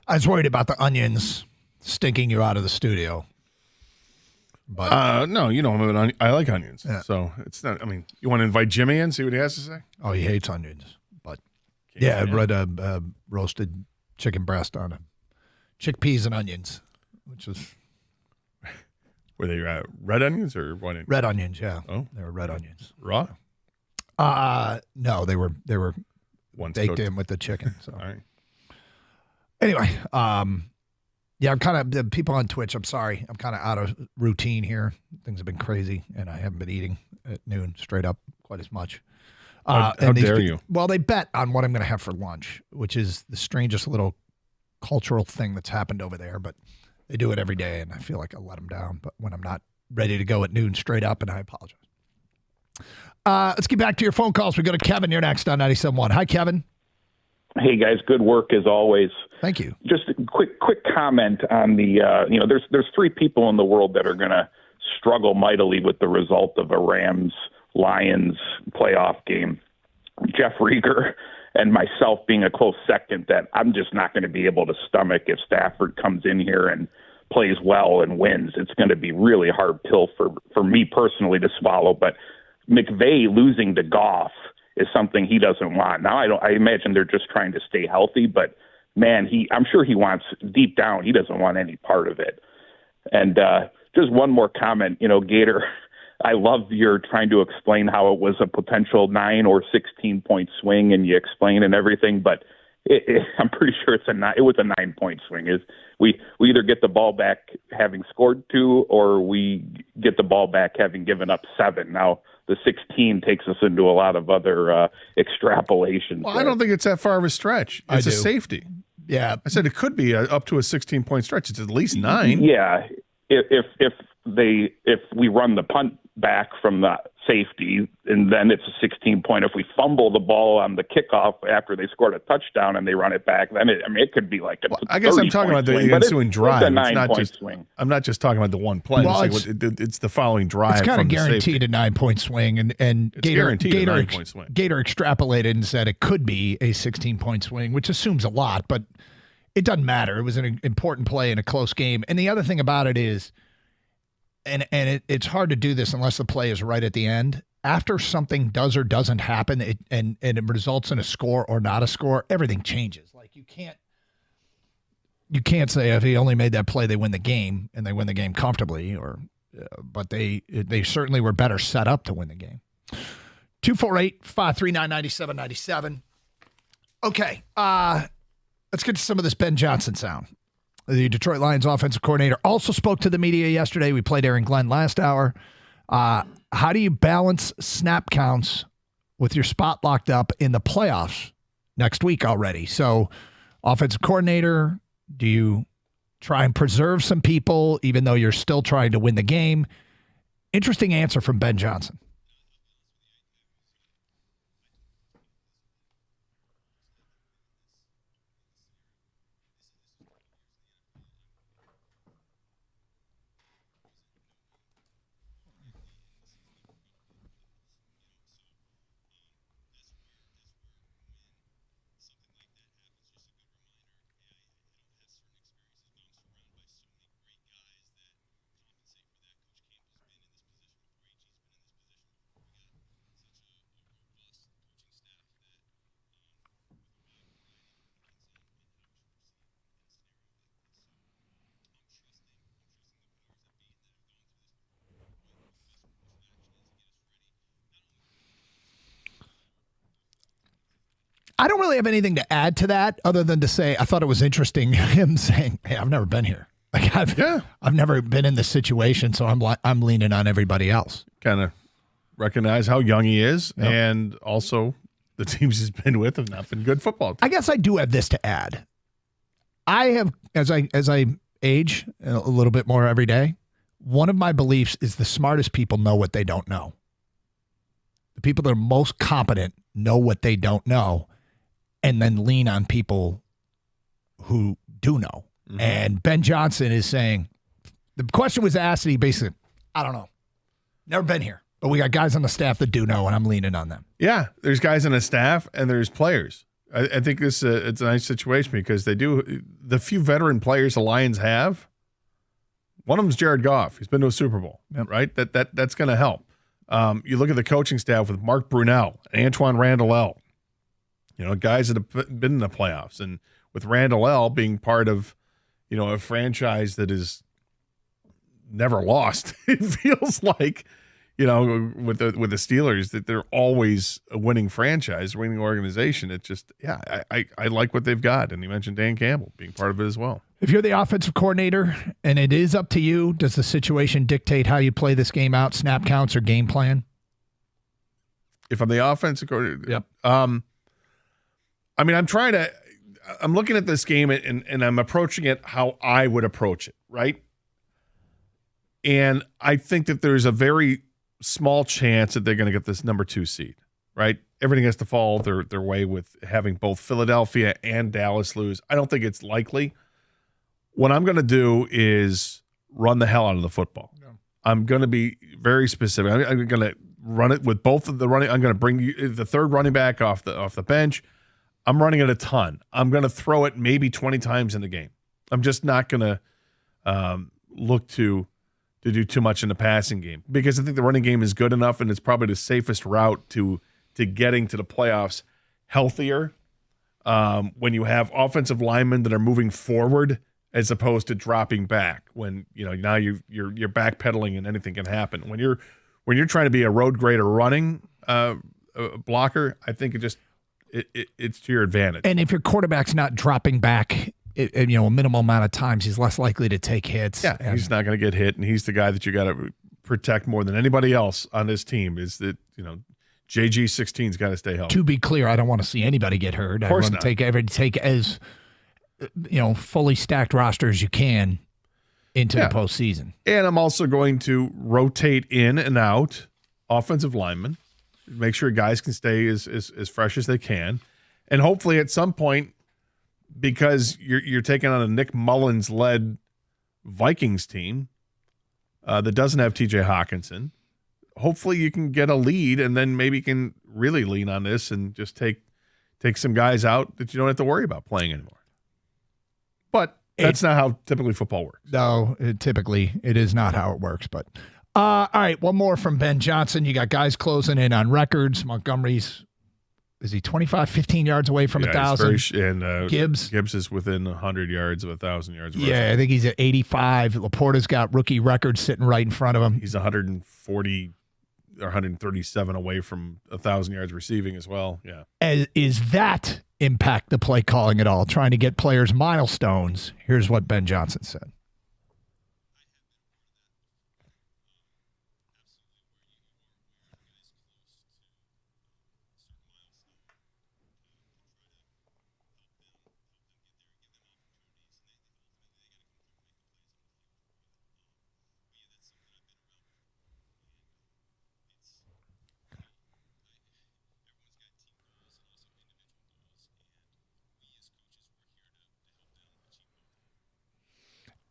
I was worried about the onions stinking you out of the studio. But no, you know I'm an I like onions, Yeah. so it's not. I mean, you want to invite Jimmy in, see what he has to say? oh, he hates onions. But Can't yeah, I say read a roasted chicken breast on chickpeas and onions, which is Were they red onions or white onions? red onions. Yeah, Oh, they were red onions. raw. No, they were Once baked cooked. in with the chicken. So All right. anyway, yeah, I'm kind of people on Twitch. I'm sorry, I'm kind of out of routine here. Things have been crazy, and I haven't been eating at noon straight up quite as much. How and these dare you? Well, they bet on what I'm going to have for lunch, which is the strangest little cultural thing that's happened over there. But They do it every day, and I feel like I let them down. But when I'm not ready to go at noon straight up, and I apologize. Let's get back to your phone calls. We go to Kevin. You're next on 97.1. Hi, Kevin. Hey, guys. Good work as always. Thank you. Just a quick comment on the, there's 3 people in the world that are going to struggle mightily with the result of a Rams-Lions playoff game. Jeff Rieger and myself being a close second, that I'm just not going to be able to stomach if Stafford comes in here and plays well and wins. It's going to be really hard pill for me personally to swallow. But McVay losing to Goff is something he doesn't want. Now, I imagine they're just trying to stay healthy, but man, I'm sure he wants, deep down, he doesn't want any part of it. And just one more comment, Gator, I love your trying to explain how it was a potential 9 or 16-point swing, and you explain and everything, but I'm pretty sure it was a 9-point swing. We either get the ball back having scored 2, or we get the ball back having given up 7. Now, the 16 takes us into a lot of other extrapolations. Well, I don't think it's that far of a stretch. It's a safety. Yeah. I said it could be up to a 16-point stretch. It's at least 9. Yeah. If we run the punt back from the safety, and then it's a 16-point. If we fumble the ball on the kickoff after they scored a touchdown and they run it back, then it could be like a I guess I'm talking about the ensuing drive. It's a 9-point swing. I'm not just talking about the one play. Well, it's the following drive. It's kind of from guaranteed a 9-point swing, and Gator a 9-point swing. Gator extrapolated and said it could be a 16-point swing, which assumes a lot, but it doesn't matter. It was an important play in a close game. And the other thing about it is, and it's hard to do this unless the play is right at the end. After something does or doesn't happen, and it results in a score or not a score, everything changes. Like you can't say if he only made that play, they win the game, and they win the game comfortably. But they certainly were better set up to win the game. 248-539-9797. Okay, let's get to some of this Ben Johnson sound. The Detroit Lions offensive coordinator also spoke to the media yesterday. We played Aaron Glenn last hour. How do you balance snap counts with your spot locked up in the playoffs next week already? So, offensive coordinator, do you try and preserve some people even though you're still trying to win the game? Interesting answer from Ben Johnson. I don't really have anything to add to that other than to say I thought it was interesting him saying, "Hey, I've never been here. Like I've never been in this situation, so I'm leaning on everybody else." Kind of recognize how young he is, and also the teams he's been with have not been good football teams. I guess I do have this to add. I have, as I age a little bit more every day, one of my beliefs is the smartest people know what they don't know. The people that are most competent know what they don't know, and then lean on people who do know. Mm-hmm. And Ben Johnson is saying, the question was asked, and he basically, I don't know. Never been here. But we got guys on the staff that do know, and I'm leaning on them. Yeah, there's guys on the staff, and there's players. I think it's a nice situation because they do. The few veteran players the Lions have, one of them is Jared Goff. He's been to a Super Bowl, right? That's going to help. You look at the coaching staff with Mark Brunell, Antoine Randall, guys that have been in the playoffs, and with Randall being part of, a franchise that is never lost. It feels like, with the Steelers, that they're always a winning franchise, winning organization. It's just, I like what they've got. And you mentioned Dan Campbell being part of it as well. If you're the offensive coordinator and it is up to you, does the situation dictate how you play this game out, snap counts or game plan? If I'm the offensive coordinator, yep. I'm trying to. I'm looking at this game and I'm approaching it how I would approach it, right? And I think that there's a very small chance that they're going to get this number 2 seed, right? Everything has to fall their way with having both Philadelphia and Dallas lose. I don't think it's likely. What I'm going to do is run the hell out of the football. Yeah. I'm going to be very specific. I'm going to run it with both of the running. I'm going to bring you the third running back off the bench. I'm running it a ton. I'm going to throw it maybe 20 times in the game. I'm just not going to look to do too much in the passing game because I think the running game is good enough and it's probably the safest route to getting to the playoffs healthier when you have offensive linemen that are moving forward as opposed to dropping back when now you're backpedaling and anything can happen. When you're trying to be a road grader running blocker, I think it's to your advantage. And if your quarterback's not dropping back, a minimal amount of times, he's less likely to take hits. Yeah, he's not going to get hit, and he's the guy that you got to protect more than anybody else on this team. Is that JG16's got to stay healthy. To be clear, I don't want to see anybody get hurt. Of course I want to take as fully stacked roster as you can into the postseason. And I'm also going to rotate in and out offensive linemen, make sure guys can stay as fresh as they can, and hopefully at some point, because you're taking on a Nick Mullins-led Vikings team that doesn't have T.J. Hawkinson, hopefully you can get a lead and then maybe you can really lean on this and just take some guys out that you don't have to worry about playing anymore. But that's not how typically football works. No, typically it is not how it works. But all right, one more from Ben Johnson. You got guys closing in on records. Montgomery's, is he 25, 15 yards away from 1,000? And Gibbs is within 100 yards of 1,000 yards. Yeah, I think he's at 85. Laporta's got rookie records sitting right in front of him. He's 140 or 137 away from 1,000 yards receiving as well. Yeah. Is that impact the play calling at all? Trying to get players milestones. Here's what Ben Johnson said.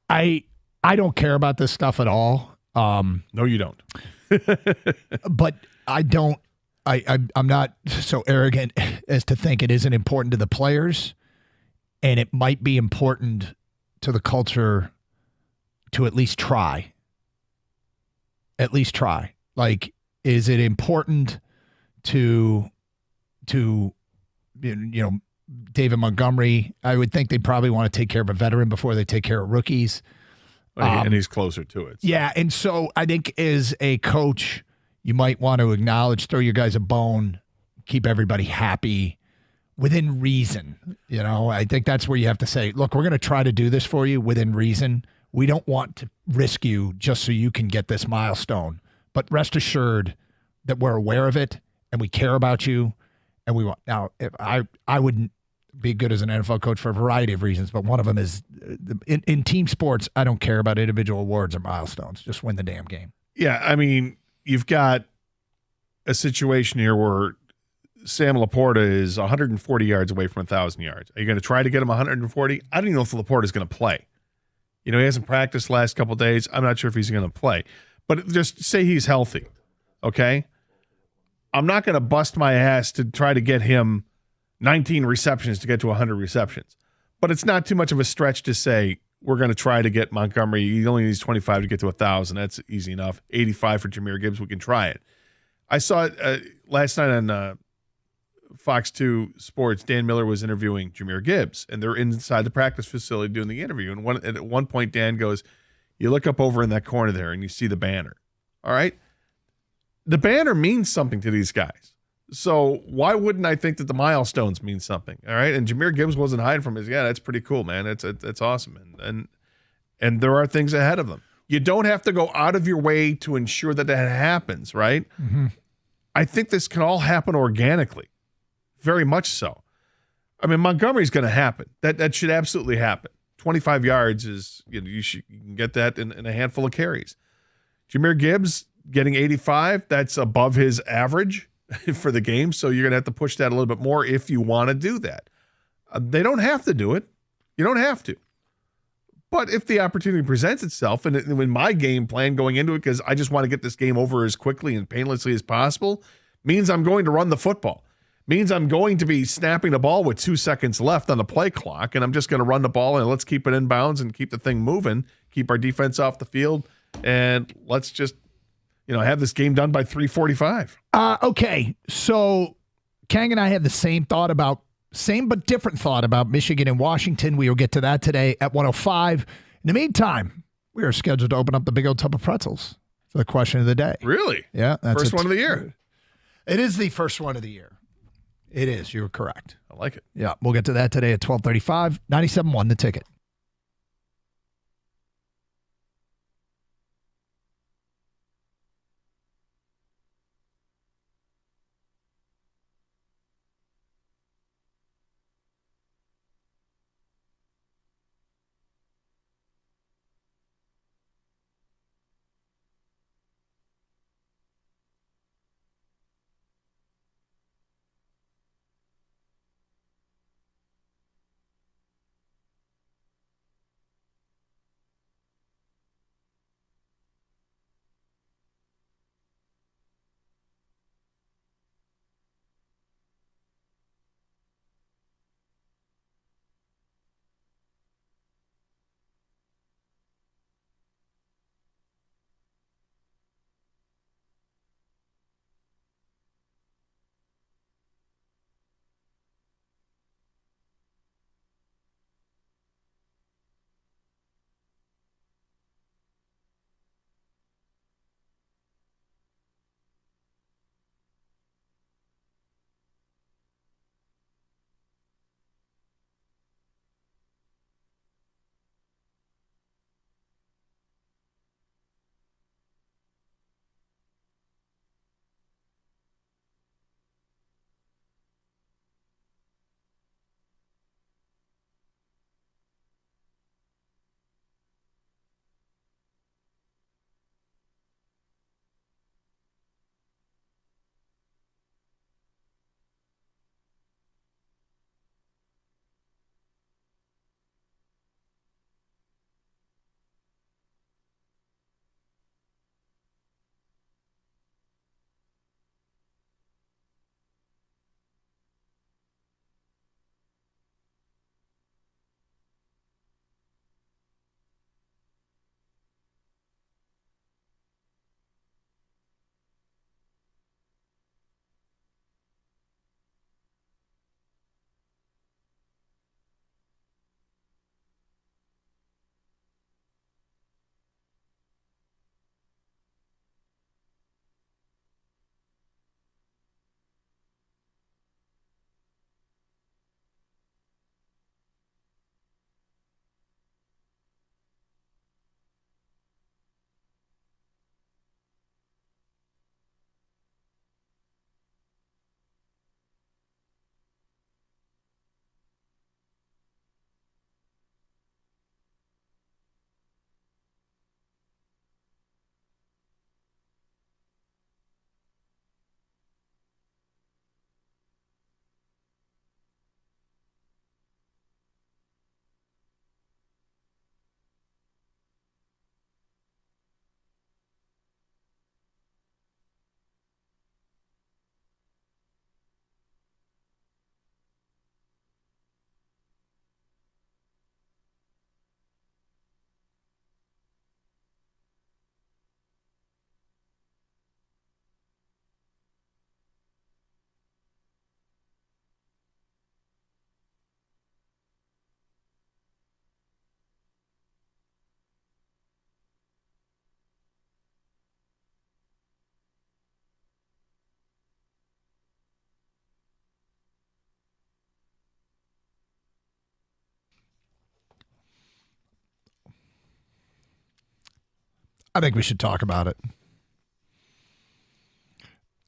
I don't care about this stuff at all. No, you don't. But I don't. I'm not so arrogant as to think it isn't important to the players, and it might be important to the culture to at least try. At least try. Like, is it important to David Montgomery? I would think they probably want to take care of a veteran before they take care of rookies. And he's closer to it. So. Yeah, and so I think as a coach, you might want to acknowledge, throw your guys a bone, keep everybody happy within reason. I think that's where you have to say, look, we're going to try to do this for you within reason. We don't want to risk you just so you can get this milestone. But rest assured that we're aware of it and we care about you. And we want. Now, if I wouldn't be good as an NFL coach for a variety of reasons, but one of them is in team sports, I don't care about individual awards or milestones. Just win the damn game. Yeah, I mean, you've got a situation here where Sam Laporta is 140 yards away from 1,000 yards. Are you going to try to get him 140? I don't even know if Laporta is going to play. He hasn't practiced the last couple of days. I'm not sure if he's going to play. But just say he's healthy, okay? I'm not going to bust my ass to try to get him 19 receptions to get to 100 receptions. But it's not too much of a stretch to say we're going to try to get Montgomery. He only needs 25 to get to 1,000. That's easy enough. 85 for Jahmyr Gibbs. We can try it. I saw it last night on Fox 2 Sports. Dan Miller was interviewing Jahmyr Gibbs, and they're inside the practice facility doing the interview. And at one point, Dan goes, you look up over in that corner there, and you see the banner. All right? The banner means something to these guys. So why wouldn't I think that the milestones mean something? All right. And Jahmyr Gibbs wasn't hiding from his. Yeah, that's pretty cool, man. It's awesome. And there are things ahead of them. You don't have to go out of your way to ensure that happens, right? Mm-hmm. I think this can all happen organically. Very much so. I mean, Montgomery's going to happen. That should absolutely happen. 25 yards is, you can get that in a handful of carries. Jahmyr Gibbs getting 85, that's above his average for the game, so you're going to have to push that a little bit more if you want to do that. They don't have to do it. You don't have to. But if the opportunity presents itself, and in my game plan going into it, because I just want to get this game over as quickly and painlessly as possible, means I'm going to run the football. Means I'm going to be snapping the ball with 2 seconds left on the play clock, and I'm just going to run the ball and let's keep it in bounds and keep the thing moving, keep our defense off the field, and let's just, have this game done by 3:45. Okay, so Kang and I had the same but different thought about Michigan and Washington. We will get to that today at 1:05. In the meantime, we are scheduled to open up the big old tub of pretzels for the question of the day. Really? Yeah. That's first one of the year. It is the first one of the year. It is. You're correct. I like it. Yeah. We'll get to that today at 12:35. 97.1 The Ticket. I think we should talk about it.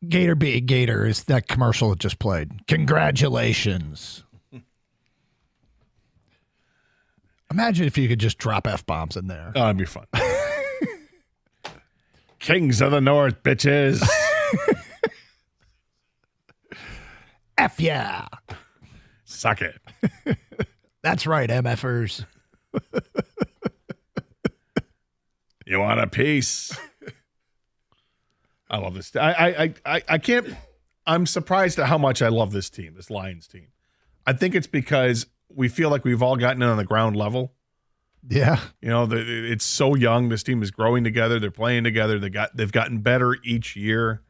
Gator be Gator is that commercial that just played. Congratulations. Imagine if you could just drop F-bombs in there. Oh, that'd be fun. Kings of the North, bitches. F yeah. Suck it. That's right, MFers. You want a piece? I love this. I can't. I'm surprised at how much I love this team, this Lions team. I think it's because we feel like we've all gotten in on the ground level. Yeah. You know, it's so young. This team is growing together. They're playing together. They've gotten better each year.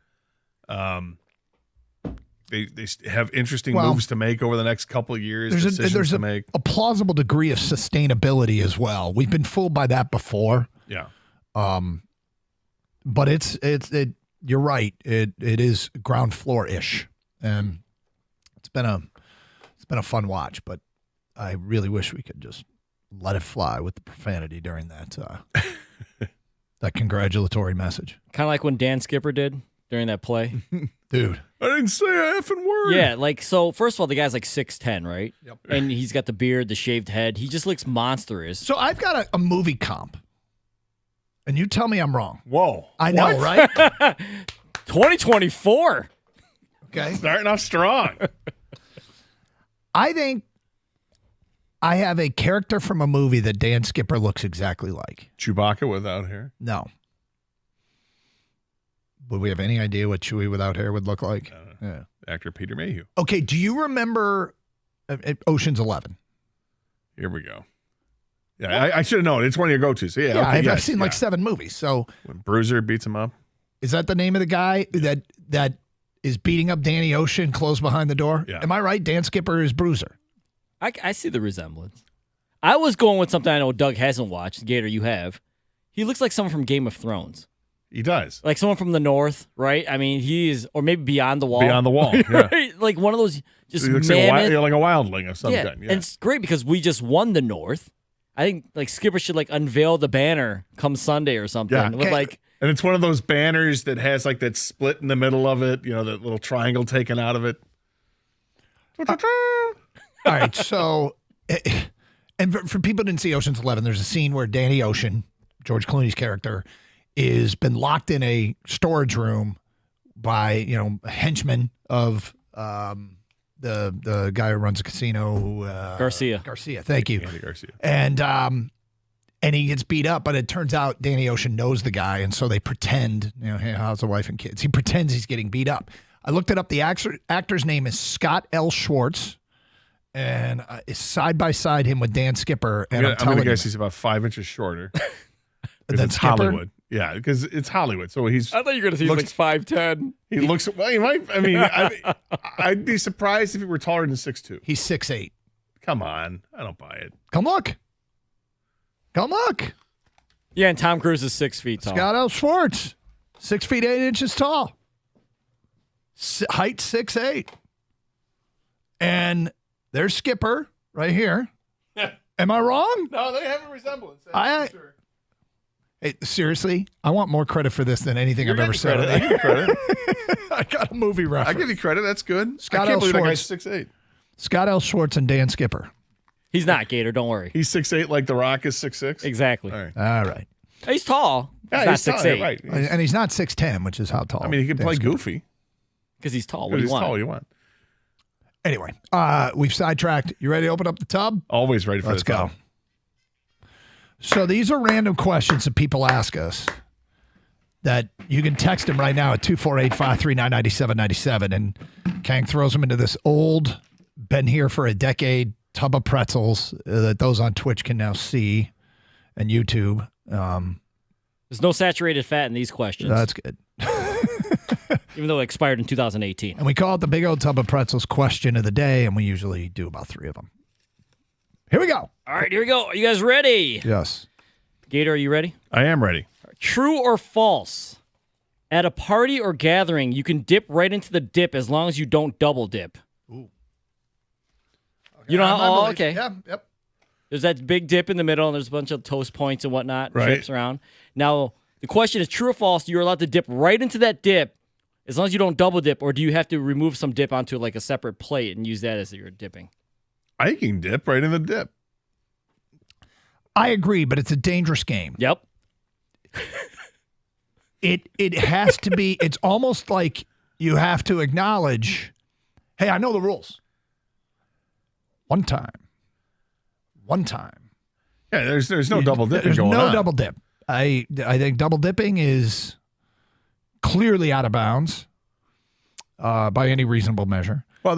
They have interesting moves to make over the next couple of years. There's to make. a plausible degree of sustainability as well. We've been fooled by that before. Yeah. But it's you're right. It is ground floor ish, and it's been a fun watch. But I really wish we could just let it fly with the profanity during that that congratulatory message. Kind of like when Dan Skipper did during that play. Dude, I didn't say a effing word. Yeah, like, so first of all, the guy's like 6'10", right? Yep. And he's got the beard, the shaved head. He just looks monstrous. So I've got a movie comp, and you tell me I'm wrong. Whoa. I know, right? 2024. Okay. Starting off strong. I think I have a character from a movie that Dan Skipper looks exactly like. Chewbacca without hair? No. Would we have any idea what Chewie without hair would look like? Yeah. Actor Peter Mayhew. Okay, do you remember Ocean's 11? Here we go. Yeah, I should have known. It's one of your go-tos. Yeah, okay, I've seen like 7 movies. So when Bruiser beats him up. Is that the name of the guy that is beating up Danny Ocean close behind the door? Yeah. Am I right? Dan Skipper is Bruiser. I see the resemblance. I was going with something I know Doug hasn't watched. Gator, you have. He looks like someone from Game of Thrones. He does. Like someone from the North, right? I mean, or maybe Beyond the Wall. Beyond the Wall, yeah. Right? Like one of those just He looks mammoth. like a wildling of some kind. Yeah. And it's great because we just won the North. I think like Skipper should like unveil the banner come Sunday or something. Yeah. With like, and it's one of those banners that has like that split in the middle of it, you know, that little triangle taken out of it. All right, so, and for people who didn't see Ocean's 11, there's a scene where Danny Ocean, George Clooney's character, is been locked in a storage room by, henchmen of the guy who runs a casino. Garcia. Garcia, thank you. Andy Garcia. And he gets beat up, but it turns out Danny Ocean knows the guy, and so they pretend, hey, how's the wife and kids? He pretends he's getting beat up. I looked it up. The actor's name is Scott L. Schwartz, and it's side by side him with Dan Skipper. And I'm going to guess he's about 5 inches shorter. Because it's Skipper? Hollywood. Yeah, because it's Hollywood. So he's. I thought you were going to say he's like 5'10". He looks. Well, he might. I mean, I'd be surprised if he were taller than 6'2". He's 6'8". Come on, I don't buy it. Come look. Yeah, and Tom Cruise is 6 feet tall. Scott L. Schwartz, 6 feet 8 inches tall. Height 6'8". And there's Skipper right here. Am I wrong? No, they have a resemblance. Sure. Hey, seriously, I want more credit for this than anything I've ever said. I give you credit. I got a movie reference. I give you credit. That's good. Scott I can't L. believe that Schwartz. guy's 6'8". Scott L. Schwartz and Dan Skipper. He's not, Gator. Don't worry. He's 6'8", like The Rock is 6'6". Exactly. All right. All right. He's tall. Yeah, He's not 6'8". Right. And he's not 6'10", which is how tall. I mean, he can play goofy. Because he's tall. What do you He's want? tall. You want? Anyway, we've sidetracked. You ready to open up the tub? Always ready for Let's the tub. go. So these are random questions that people ask us that you can text them right now at 248-539-9797. And Kang throws them into this old, been here for a decade tub of pretzels that those on Twitch can now see and YouTube. There's no saturated fat in these questions. That's good. Even though it expired in 2018. And we call it the big old tub of pretzels question of the day, and we usually do about 3 of them. Here we go. All right, here we go. Are you guys ready? Yes. Gator, are you ready? I am ready. True or false? At a party or gathering, you can dip right into the dip as long as you don't double dip. Ooh. You know how? Oh, okay. Yeah, yep. There's that big dip in the middle, and there's a bunch of toast points and whatnot, Right. chips around. Now, the question is true or false? You're allowed to dip right into that dip as long as you don't double dip, or do you have to remove some dip onto like a separate plate and use that as your dipping? I can dip right in the dip. I agree, but it's a dangerous game. Yep. It has to be. It's almost like you have to acknowledge, hey, I know the rules. One time. Yeah, there's no double dipping There's going on. no double dip. I think double dipping is clearly out of bounds by any reasonable measure. Well,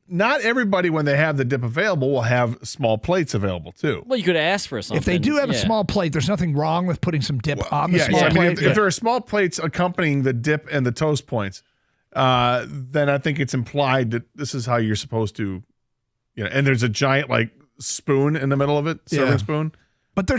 not everybody, when they have the dip available, will have small plates available too. Well, you could ask for something. If they do have a small plate, there's nothing wrong with putting some dip on the small plate. If there are small plates accompanying the dip and the toast points, then I think it's implied that this is how you're supposed to, and there's a giant spoon in the middle of it, serving spoon. But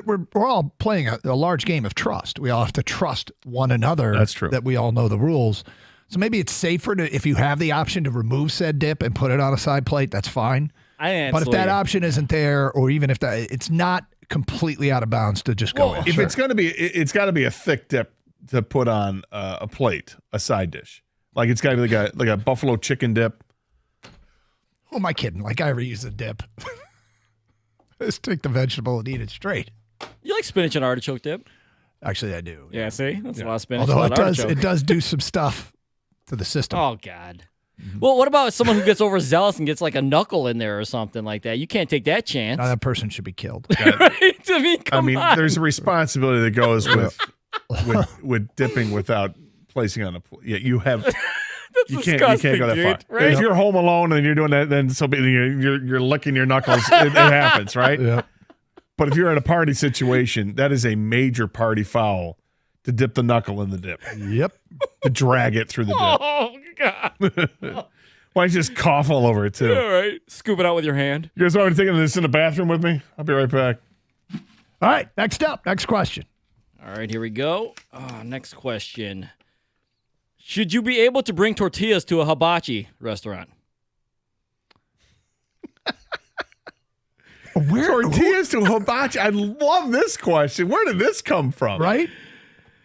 we're all playing a large game of trust. We all have to trust one another. That's true. That we all know the rules. So maybe it's safer if you have the option to remove said dip and put it on a side plate, that's fine. But if that option isn't there, or even if it's not completely out of bounds to just go in. If it's going to be, it's got to be a thick dip to put on a plate, a side dish. Like it's got to be like a buffalo chicken dip. Who am I kidding? Like I ever use a dip. Just take the vegetable and eat it straight. You like spinach and artichoke dip? Actually, I do. Yeah, see? That's a lot of spinach. Although it does do some stuff to the system. Oh, God. Well, what about someone who gets overzealous and gets like a knuckle in there or something like that? You can't take that chance. Now that person should be killed. Right? I mean, there's a responsibility that goes with dipping without placing on a plate. Yeah, you have. You can't go that far. Right? If you're home alone and you're doing that, then you're licking your knuckles. It happens, right? Yeah. But if you're in a party situation, that is a major party foul to dip the knuckle in the dip. Yep. To drag it through the dip. Oh, God. Why don't you just cough all over it, too? All right. Scoop it out with your hand. You guys already taking this in the bathroom with me? I'll be right back. All right. Next question. All right. Here we go. Next question. Should you be able to bring tortillas to a hibachi restaurant? Tortillas to hibachi? I love this question. Where did this come from? Right?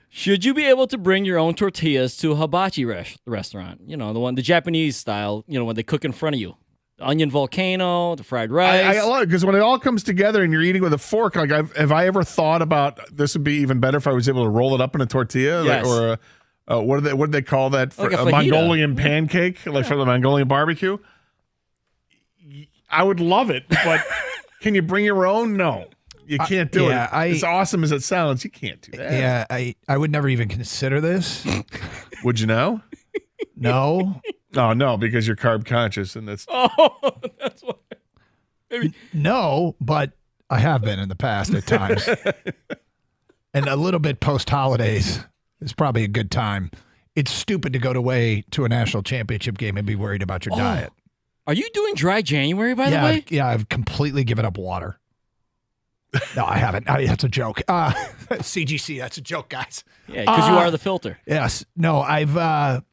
Should you be able to bring your own tortillas to a hibachi restaurant? The Japanese style, when they cook in front of you. The onion volcano, the fried rice. I love it because when it all comes together and you're eating with a fork, have I ever thought about this would be even better if I was able to roll it up in a tortilla? Yes. Or what do they call that? For like a Mongolian pancake, for the Mongolian barbecue? I would love it, but can you bring your own? No. You can't do it. As awesome as it sounds, you can't do that. Yeah, I would never even consider this. Would you know? No. Oh, no, because you're carb conscious, and that's... Oh, that's why. Maybe. No, but I have been in the past at times. And a little bit post-holidays is probably a good time. It's stupid to go away to a national championship game and be worried about your diet. Are you doing dry January, by the way? I've completely given up water. No, I haven't. That's a joke. CGC, that's a joke, guys. Yeah, because you are the filter. Yes. No, I'm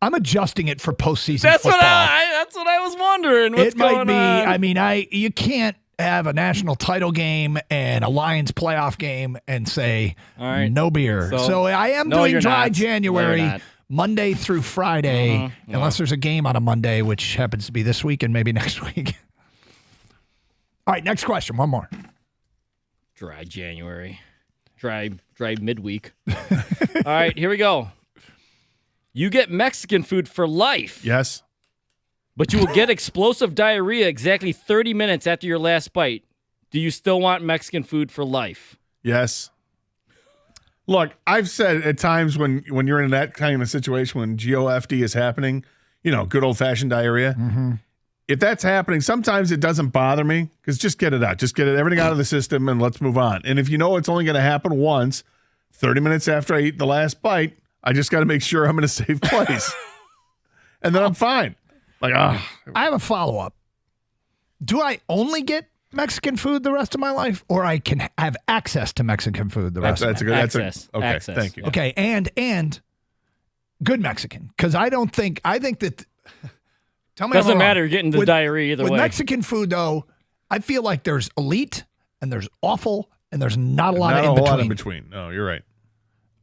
adjusting it for postseason That's football. That's what I was wondering. What's going on? I mean, you can't have a national title game and a Lions playoff game and say no beer. So I am doing dry January. Monday through Friday, unless there's a game on a Monday, which happens to be this week and maybe next week. All right, next question. One more. Dry January. Dry midweek. All right, here we go. You get Mexican food for life. Yes. But you will get explosive diarrhea exactly 30 minutes after your last bite. Do you still want Mexican food for life? Yes. Look, I've said at times when you're in that kind of situation, when GOFD is happening, good old-fashioned diarrhea. Mm-hmm. If that's happening, sometimes it doesn't bother me because just get it out. Just get everything out of the system and let's move on. And if you know it's only going to happen once, 30 minutes after I eat the last bite, I just got to make sure I'm in a safe place. And then I'm fine. I have a follow-up. Do I only get Mexican food the rest of my life, or I can have access to Mexican food the rest of my life? Okay, thank you. Okay, and good Mexican, because I think that. Tell me doesn't matter. You're getting the diarrhea either way. With Mexican food, though, I feel like there's elite and there's awful and there's not a lot in between. No, you're right.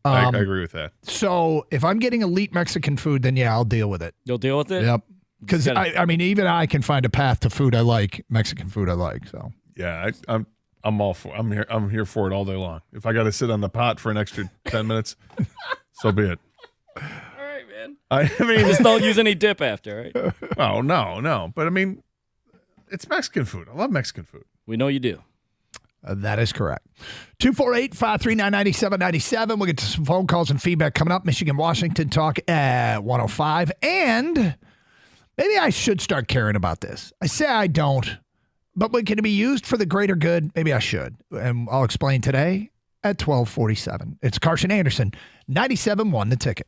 I agree with that. So if I'm getting elite Mexican food, then I'll deal with it. You'll deal with it? Yep. Because I mean, even I can find a path to food I like, Mexican food I like. So Yeah, I'm all for. I'm here for it all day long. If I got to sit on the pot for an extra 10 minutes, so be it. All right, man. I mean, just don't use any dip after, right? Oh no. But I mean, it's Mexican food. I love Mexican food. We know you do. That is correct. 248-539-9797. We'll get to some phone calls and feedback coming up. Michigan-Washington talk at 105. And maybe I should start caring about this. I say I don't, but can it be used for the greater good? Maybe I should. And I'll explain today at 12:47. It's Carson Anderson, 97.1 The Ticket.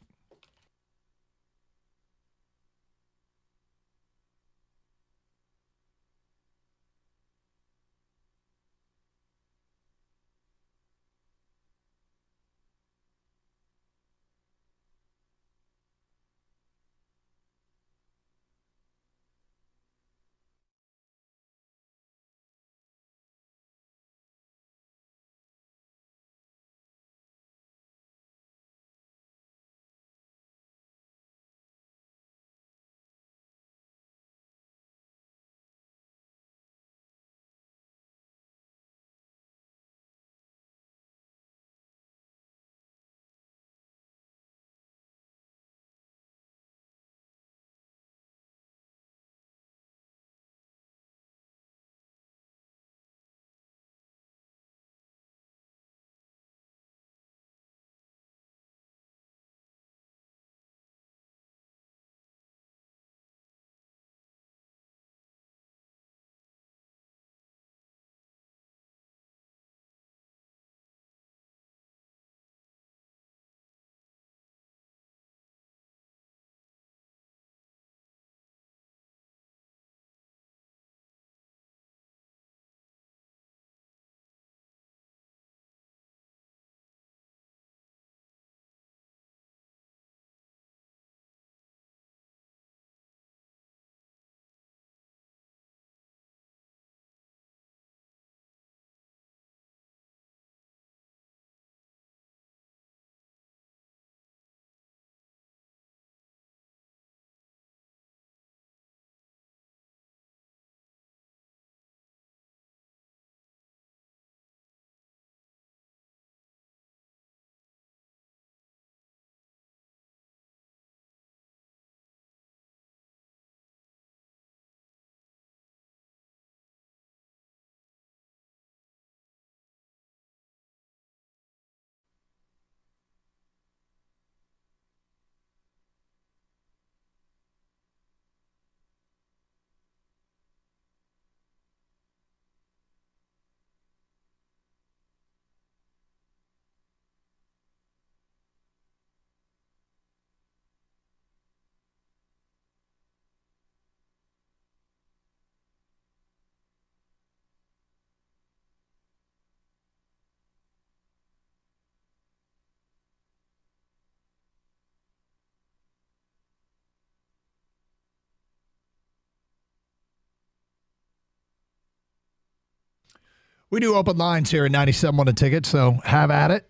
We do open lines here at 97 on the ticket, so have at it.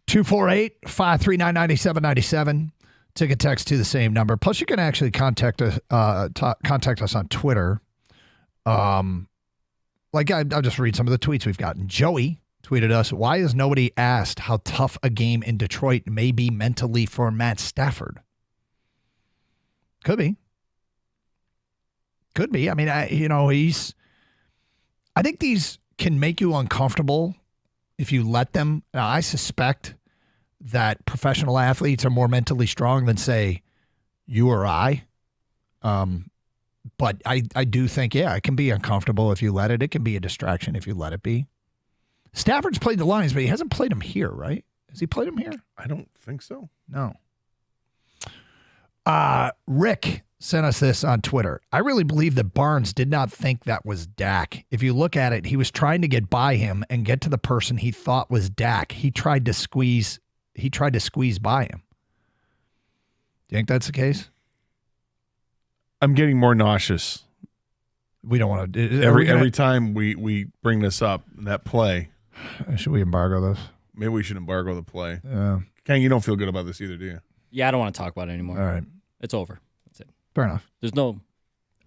248-539-9797. Ticket text to the same number. Plus, you can actually contact us on Twitter. I'll just read some of the tweets we've gotten. Joey tweeted us, why has nobody asked how tough a game in Detroit may be mentally for Matt Stafford? Could be. I mean, I think these can make you uncomfortable if you let them. Now, I suspect that professional athletes are more mentally strong than, say, you or I. But I do think, it can be uncomfortable if you let it. It can be a distraction if you let it be. Stafford's played the Lions, but he hasn't played them here, right? Has he played them here? I don't think so. No. Rick sent us this on Twitter. I really believe that Barnes did not think that was Dak. If you look at it, he was trying to get by him and get to the person he thought was Dak. He tried to squeeze by him. Do you think that's the case? I'm getting more nauseous. We don't want to. Every time we bring this up, that play. Should we embargo this? Maybe we should embargo the play. Yeah. Kang, you don't feel good about this either, do you? Yeah, I don't want to talk about it anymore. All right. It's over. That's it. Fair enough. There's no.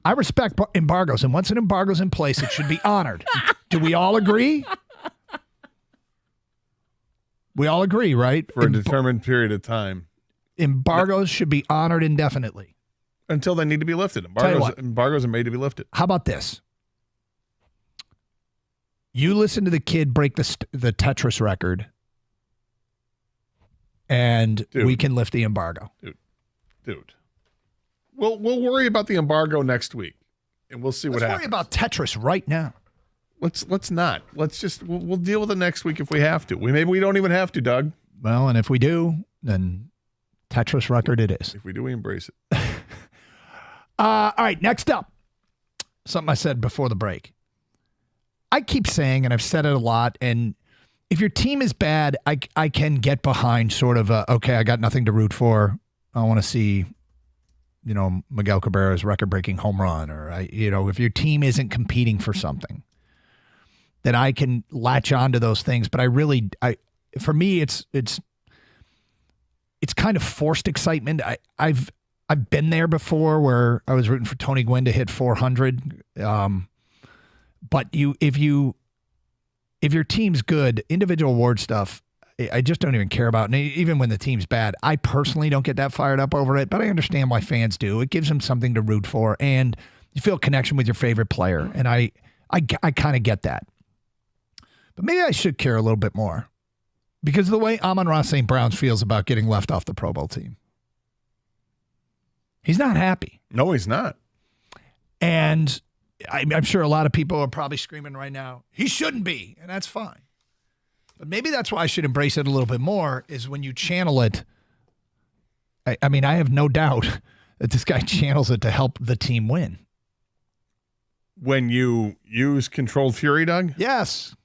I respect embargoes, and once an embargo's in place, it should be honored. Do we all agree? We all agree, right? For a determined period of time. Embargoes should be honored indefinitely. Until they need to be lifted. Embargoes are made to be lifted. How about this? You listen to the kid break the Tetris record, and we can lift the embargo. Dude. We'll worry about the embargo next week, and we'll see what happens. Let's worry about Tetris right now. Let's not. We'll deal with it next week if we have to. Maybe we don't even have to, Doug. Well, and if we do, then Tetris record it is. If we do, we embrace it. All right, next up. Something I said before the break. I keep saying, and I've said it a lot, and if your team is bad, I can get behind sort of okay, I got nothing to root for. I want to see, Miguel Cabrera's record-breaking home run, or if your team isn't competing for something, then I can latch on to those things. But for me, it's kind of forced excitement. I've been there before where I was rooting for Tony Gwynn to hit 400. But if your team's good, individual award stuff, I just don't even care about. And even when the team's bad, I personally don't get that fired up over it, but I understand why fans do. It gives them something to root for, and you feel a connection with your favorite player. And I kind of get that. But maybe I should care a little bit more because of the way Amon-Ra St. Brown feels about getting left off the Pro Bowl team. He's not happy. No, he's not. And I'm sure a lot of people are probably screaming right now, he shouldn't be, and that's fine. But maybe that's why I should embrace it a little bit more, is when you channel it. I have no doubt that this guy channels it to help the team win. When you use controlled fury, Doug? Yes.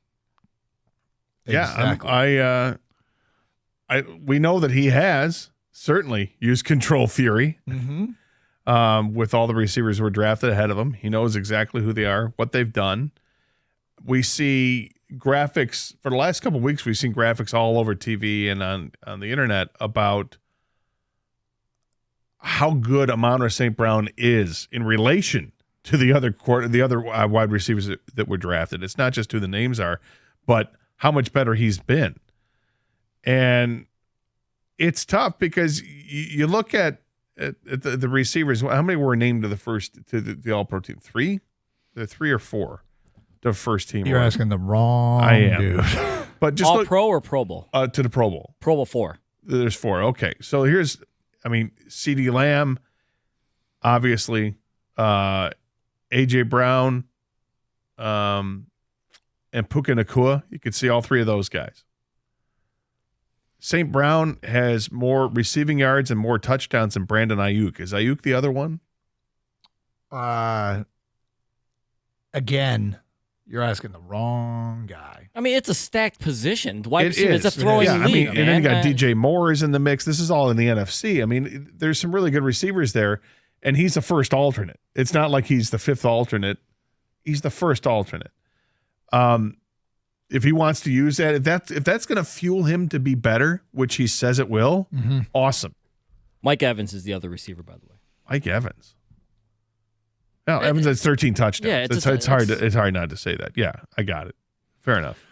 Yeah, exactly. We know that he has certainly used control fury. Mm-hmm. With all the receivers who were drafted ahead of him. He knows exactly who they are, what they've done. We see graphics for the last couple of weeks. We've seen graphics all over TV and on the internet about how good Amon-Ra St. Brown is in relation to the other wide receivers that were drafted. It's not just who the names are, but how much better he's been. And it's tough because you look at the receivers. How many were named to the All-Pro team? 3? There 3 or 4. The first team. You're asking the wrong dude. But just All-Pro or Pro Bowl? To the Pro Bowl. Pro Bowl 4. There's 4. Okay, so CeeDee Lamb, obviously, A.J. Brown, and Puka Nacua. You could see all 3 of those guys. St. Brown has more receiving yards and more touchdowns than Brandon Ayuk. Is Ayuk the other one? Again, you're asking the wrong guy. It's a stacked position. Wide receiver is a throwing league. And then you got DJ Moore is in the mix. This is all in the NFC. There's some really good receivers there, and he's the first alternate. It's not like he's the 5th alternate. He's the first alternate. If he wants to use that, if that's going to fuel him to be better, which he says it will, awesome. Mike Evans is the other receiver, by the way. Mike Evans. No, Evans has 13 touchdowns. Yeah, it's hard not to say that. Yeah, I got it. Fair enough.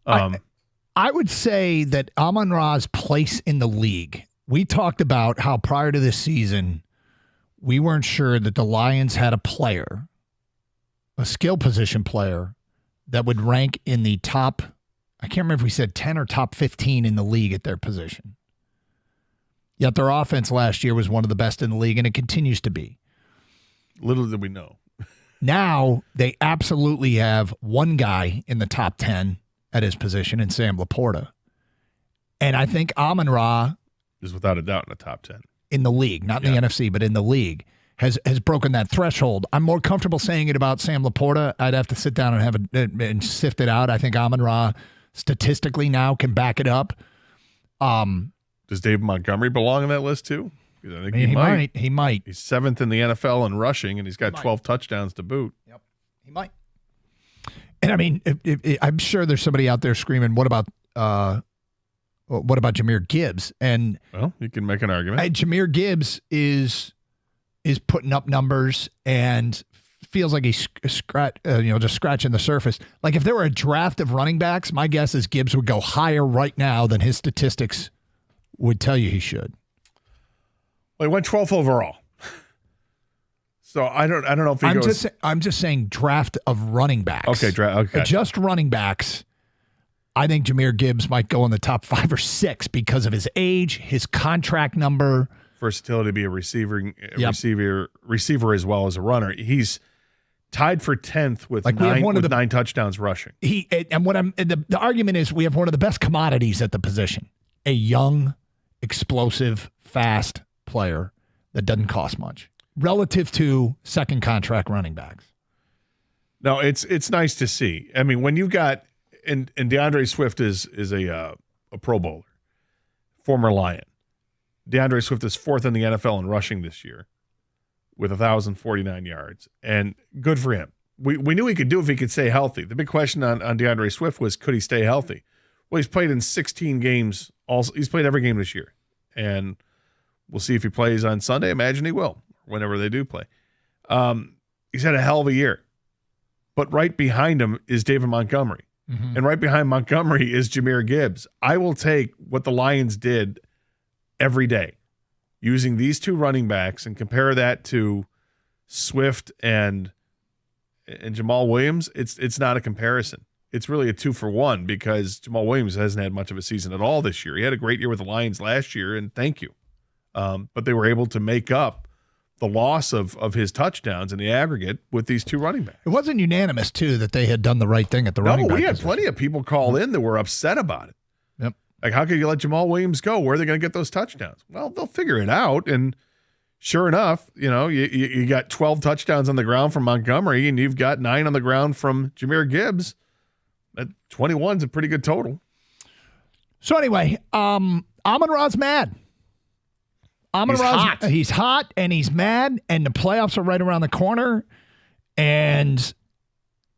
I would say that Amon-Ra's place in the league. We talked about how prior to this season, we weren't sure that the Lions had a player, a skill position player, that would rank in the top, I can't remember if we said 10 or top 15 in the league at their position. Yet their offense last year was one of the best in the league, and it continues to be. Little did we know. Now they absolutely have one guy in the top 10 at his position in Sam Laporta. And I think Amon-Ra is without a doubt in the top 10. In the league, not in the NFC, but in the league. Has broken that threshold. I'm more comfortable saying it about Sam Laporta. I'd have to sit down and sift it out. I think Amon-Ra statistically now can back it up. Does David Montgomery belong on that list too? I think he might. He's 7th in the NFL in rushing, and he's got 12 touchdowns to boot. Yep, he might. And I'm sure there's somebody out there screaming, "What about Jahmyr Gibbs?" And well, you can make an argument. Jahmyr Gibbs is is putting up numbers and feels like he's just scratching the surface. Like if there were a draft of running backs, my guess is Gibbs would go higher right now than his statistics would tell you he should. Well, he went 12th overall. So I don't know if he goes. I'm just saying draft of running backs. Okay, okay. Just running backs. I think Jahmyr Gibbs might go in the top 5 or 6 because of his age, his contract number, versatility to be a receiver as well as a runner. He's tied for 10th with nine touchdowns rushing. The argument is we have one of the best commodities at the position. A young, explosive, fast player that doesn't cost much relative to second contract running backs. No, it's nice to see. I mean, when you got and DeAndre Swift is a Pro Bowler, former Lion. DeAndre Swift is 4th in the NFL in rushing this year with 1,049 yards, and good for him. We knew he could do it if he could stay healthy. The big question on DeAndre Swift was, could he stay healthy? Well, he's played in 16 games. He's played every game this year, and we'll see if he plays on Sunday. Imagine he will, whenever they do play. He's had a hell of a year. But right behind him is David Montgomery. Mm-hmm. And right behind Montgomery is Jahmyr Gibbs. I will take what the Lions did every day, using these two running backs, and compare that to Swift and Jamal Williams. It's not a comparison. It's really a 2-for-1 because Jamal Williams hasn't had much of a season at all this year. He had a great year with the Lions last year, and thank you. But they were able to make up the loss of his touchdowns in the aggregate with these two running backs. It wasn't unanimous, too, that they had done the right thing at the running back. No, we had position. plenty of people call in that were upset about it. Yep. Like, how could you let Jamal Williams go? Where are they going to get those touchdowns? Well, they'll figure it out. And sure enough, you got 12 touchdowns on the ground from Montgomery, and you've got 9 on the ground from Jahmyr Gibbs. That 21's a pretty good total. So anyway, Amon-Ra's mad. He's hot and he's mad, and the playoffs are right around the corner. And,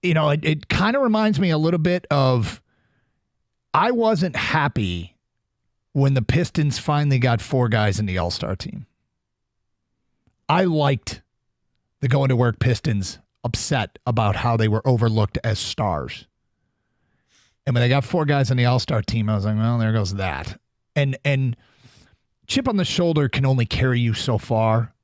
it kind of reminds me a little bit of, I wasn't happy when the Pistons finally got 4 guys in the All-Star team. I liked the going to work Pistons upset about how they were overlooked as stars. And when they got 4 guys in the All-Star team, I was like, well, there goes that. And chip on the shoulder can only carry you so far.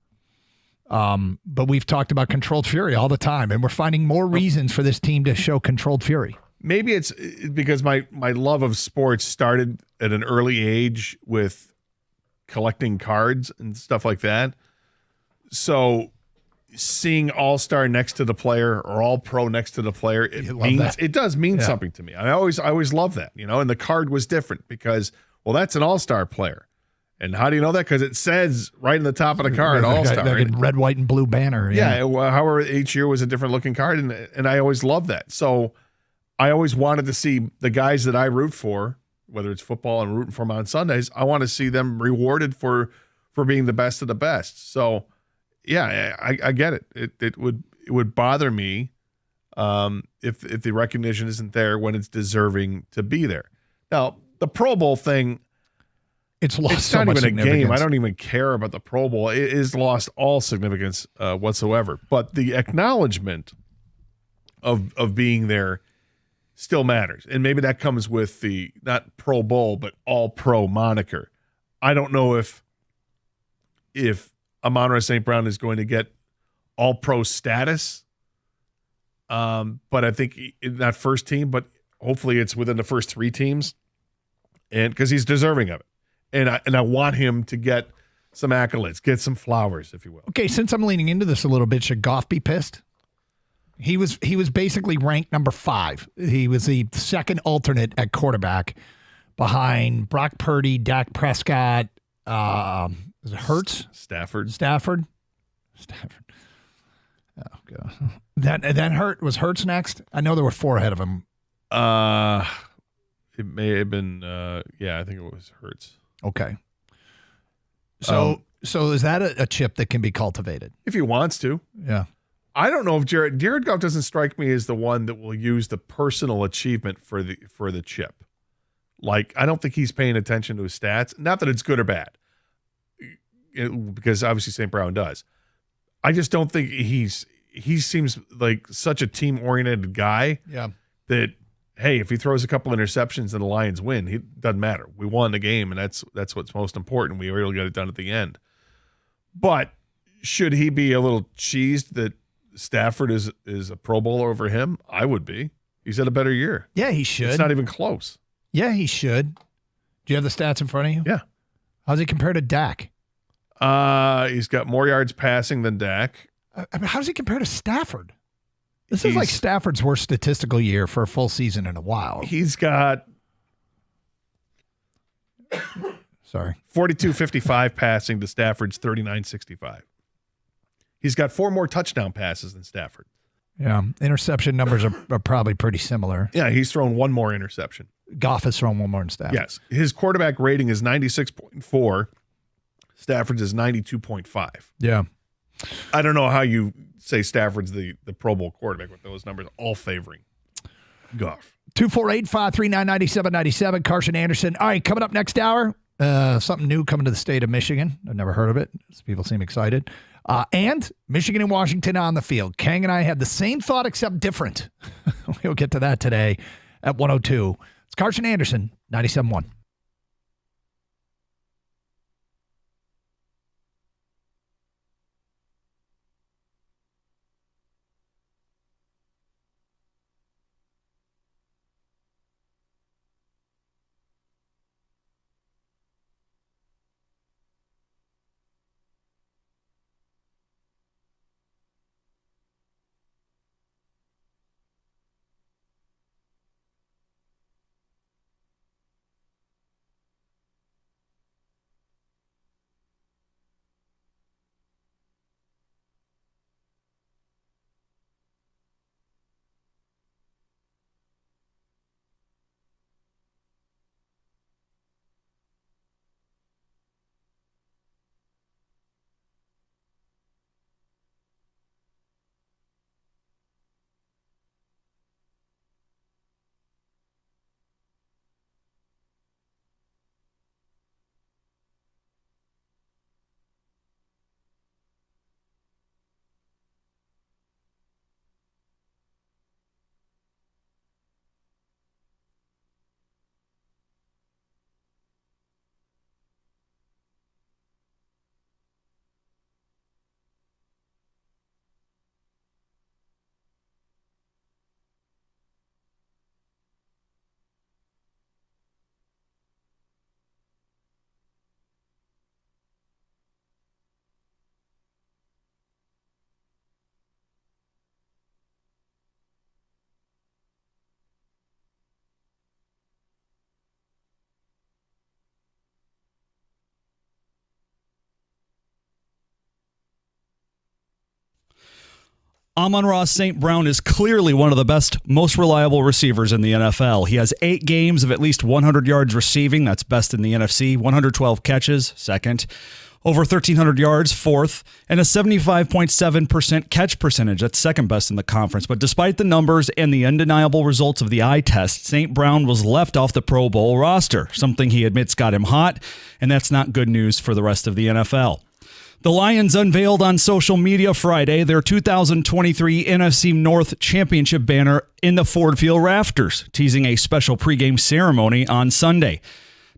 But we've talked about controlled fury all the time, and we're finding more reasons for this team to show controlled fury. Maybe it's because my love of sports started at an early age with collecting cards and stuff like that. So seeing All-Star next to the player or All-Pro next to the player, it does mean something to me. I always love that, and the card was different because, well, that's an All-Star player. And how do you know that? Because it says right in the top of the card, All-Star. Like a red, white, and blue banner. Yeah, however, each year was a different looking card, and I always loved that. So I always wanted to see the guys that I root for, whether it's football and rooting for them on Sundays, I want to see them rewarded for being the best of the best. So, yeah, I get it. It would bother me if the recognition isn't there when it's deserving to be there. Now, the Pro Bowl thing, it's lost it's so not much even a game. significance. I don't even care about the Pro Bowl. It is lost all significance whatsoever. But the acknowledgement of being there still matters. And maybe that comes with the not Pro Bowl, but All-Pro moniker. I don't know if Amon-Ra St. Brown is going to get All-Pro status, but I think in that first team, but hopefully it's within the first 3 teams, and because he's deserving of it. And I want him to get some accolades, get some flowers, if you will. Okay, since I'm leaning into this a little bit, should Goff be pissed? He was basically ranked number 5. He was the second alternate at quarterback behind Brock Purdy, Dak Prescott, is it Hurts? Stafford. Oh god. Then Hurts next? I know there were 4 ahead of him. It may have been I think it was Hurts. Okay. So is that a chip that can be cultivated? If he wants to. Yeah. I don't know if Jared Goff doesn't strike me as the one that will use the personal achievement for the chip. Like, I don't think he's paying attention to his stats. Not that it's good or bad, because obviously St. Brown does. I just don't think he seems like such a team-oriented guy. Yeah. That, hey, if he throws a couple interceptions and the Lions win, it doesn't matter. We won the game, and that's what's most important. We really got it done at the end. But should he be a little cheesed that Stafford is a Pro Bowler over him? I would be. He's had a better year. Yeah, he should. It's not even close. Yeah, he should. Do you have the stats in front of you? Yeah. How's he compare to Dak? He's got more yards passing than Dak. I mean, how does he compare to Stafford? This is like Stafford's worst statistical year for a full season in a while. He's got 42-55 passing to Stafford's 39-65. He's got 4 more touchdown passes than Stafford. Yeah, interception numbers are probably pretty similar. Yeah, he's thrown 1 more interception. Goff has thrown 1 more than Stafford. Yes. His quarterback rating is 96.4. Stafford's is 92.5. Yeah. I don't know how you say Stafford's the Pro Bowl quarterback with those numbers all favoring Goff. 248-539-9797. Carson Anderson. All right, coming up next hour, something new coming to the state of Michigan. I've never heard of it. People seem excited. And Michigan and Washington on the field. Kang and I had the same thought except different. We'll get to that today at 102. It's Carson Anderson, 97.1. Amon-Ra St. Brown is clearly one of the best, most reliable receivers in the NFL. He has 8 games of at least 100 yards receiving. That's best in the NFC. 112 catches, second. Over 1,300 yards, fourth. And a 75.7% catch percentage. That's second best in the conference. But despite the numbers and the undeniable results of the eye test, St. Brown was left off the Pro Bowl roster, something he admits got him hot, and that's not good news for the rest of the NFL. The Lions unveiled on social media Friday their 2023 NFC North Championship banner in the Ford Field rafters, teasing a special pregame ceremony on Sunday.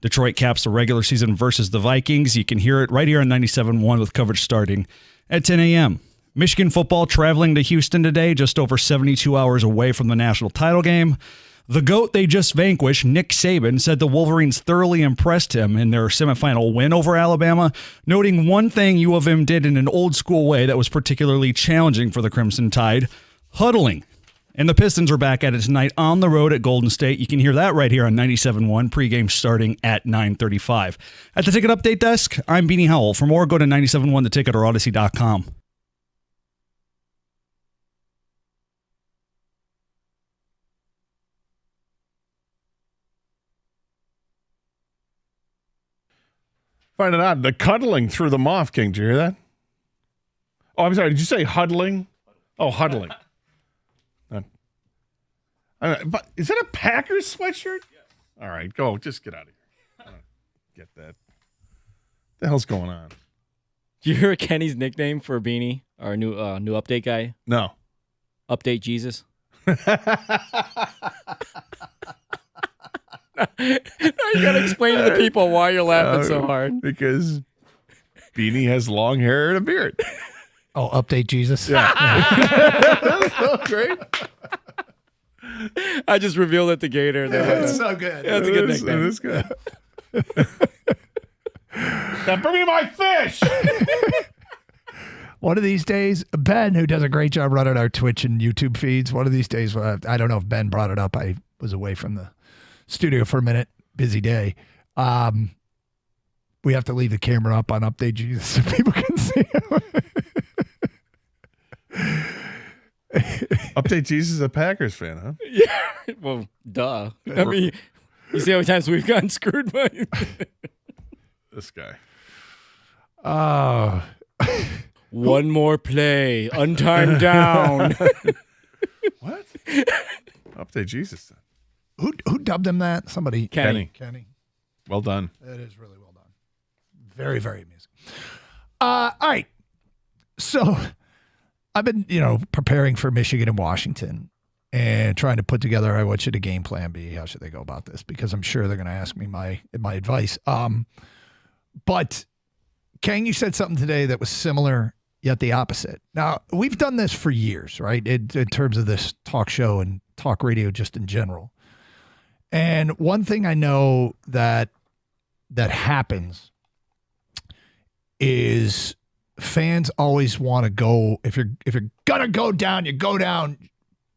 Detroit caps the regular season versus the Vikings. You can hear it right here on 97.1 with coverage starting at 10 a.m. Michigan football traveling to Houston today, just over 72 hours away from the national title game. The GOAT they just vanquished, Nick Saban, said the Wolverines thoroughly impressed him in their semifinal win over Alabama, noting one thing U of M did in an old-school way that was particularly challenging for the Crimson Tide, huddling. And the Pistons are back at it tonight on the road at Golden State. You can hear that right here on 97.1, pregame starting at 9:35. At the Ticket Update Desk, I'm Beanie Howell. For more, go to 97.1 The Ticket or Odyssey.com. Find it odd. The cuddling threw them off, King. Did you hear that? Oh, I'm sorry. Did you say huddling? Oh, huddling. But is that a Packers sweatshirt? Yes. All right, go. Just get out of here. I don't get that. What the hell's going on? Do you hear Kenny's nickname for a beanie? Our new update guy? No. Update Jesus? You gotta explain to the people why you're laughing so hard. Because Beanie has long hair and a beard. Oh, update Jesus. Yeah. That's so great. I just revealed it to Gator. That's so good. That's a good nickname. It is good. Now bring me my fish. One of these days, Ben, who does a great job running our Twitch and YouTube feeds, one of these days, I don't know if Ben brought it up. I was away from the studio for a minute. Busy day. We have to leave the camera up on Update Jesus so people can see him. Update Jesus is a Packers fan, huh? Yeah. Well, duh. I mean, you see how many times we've gotten screwed by this guy. Oh. One more play. Untimed down. What? Update Jesus. Who dubbed him that? Somebody. Kenny. Well done. That is really well done. Very, very amusing. All right. So I've been, preparing for Michigan and Washington and trying to put together, all right, what should a game plan be? How should they go about this? Because I'm sure they're going to ask me my advice. But Kang, you said something today that was similar yet the opposite. Now, we've done this for years, right? In terms of this talk show and talk radio just in general. And one thing I know that happens is fans always want to go, if you're gonna go down, you go down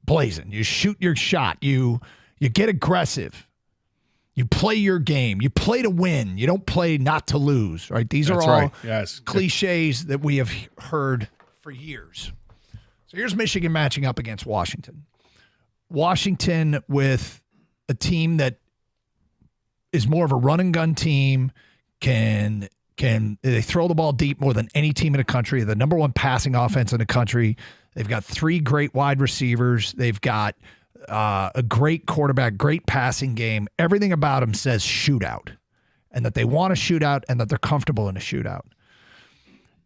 blazing. You shoot your shot. You get aggressive. You play your game. You play to win. You don't play not to lose, right? These are all cliches that we have heard for years. So here's Michigan matching up against Washington. Washington with a team that is more of a run and gun team, they throw the ball deep more than any team in the country, the number one passing offense in the country. They've got 3 great wide receivers. They've got a great quarterback, great passing game. Everything about them says shootout, and that they want a shootout and that they're comfortable in a shootout.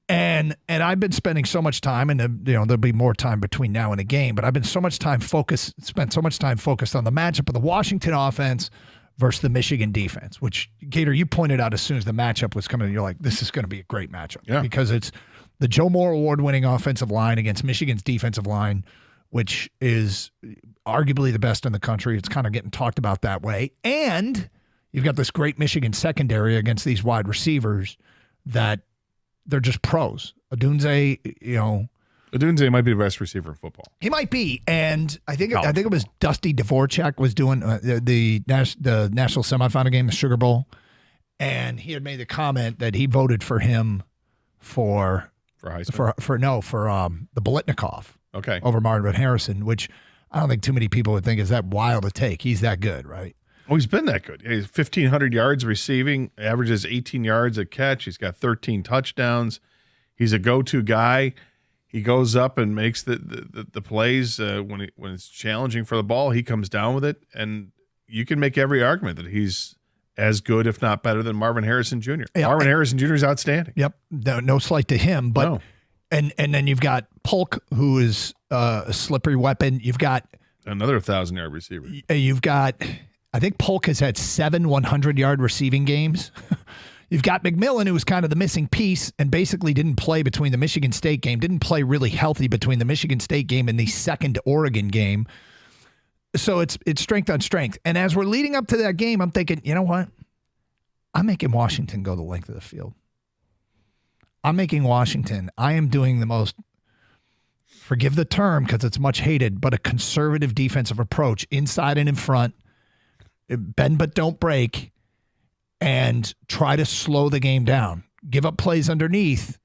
And I've been spending so much time, and there'll be more time between now and the game, but I've been spent so much time focused on the matchup of the Washington offense versus the Michigan defense, which, Gator, you pointed out as soon as the matchup was coming, you're like, this is going to be a great matchup. Because it's the Joe Moore award-winning offensive line against Michigan's defensive line, which is arguably the best in the country. It's kind of getting talked about that way. And you've got this great Michigan secondary against these wide receivers that they're just pros. Odunze, Odunze might be the best receiver in football. He might be, and I think it was Dusty Dvorak was doing the national semifinal game, the Sugar Bowl, and he had made the comment that he voted for him for the Biletnikoff over Marvin Harrison, which I don't think too many people would think is that wild to take. He's that good, right? Oh, he's been that good. He's 1,500 yards receiving, averages 18 yards a catch. He's got 13 touchdowns. He's a go-to guy. He goes up and makes the plays when it's challenging for the ball. He comes down with it, and you can make every argument that he's as good, if not better, than Marvin Harrison Jr. Yeah, Marvin Harrison Jr. is outstanding. Yep, no slight to him, but no. And then you've got Polk, who is a slippery weapon. You've got another 1,000-yard receiver. You've got, I think Polk has had 7 100-yard receiving games. You've got McMillan, who was kind of the missing piece and basically didn't play between the Michigan State game, didn't play really healthy between the Michigan State game and the second Oregon game. So it's strength on strength. And as we're leading up to that game, I'm thinking, you know what? I'm making Washington go the length of the field. I'm making Washington. I am doing the most, forgive the term because it's much hated, but a conservative defensive approach, inside and in front, bend but don't break, and try to slow the game down. Give up plays underneath,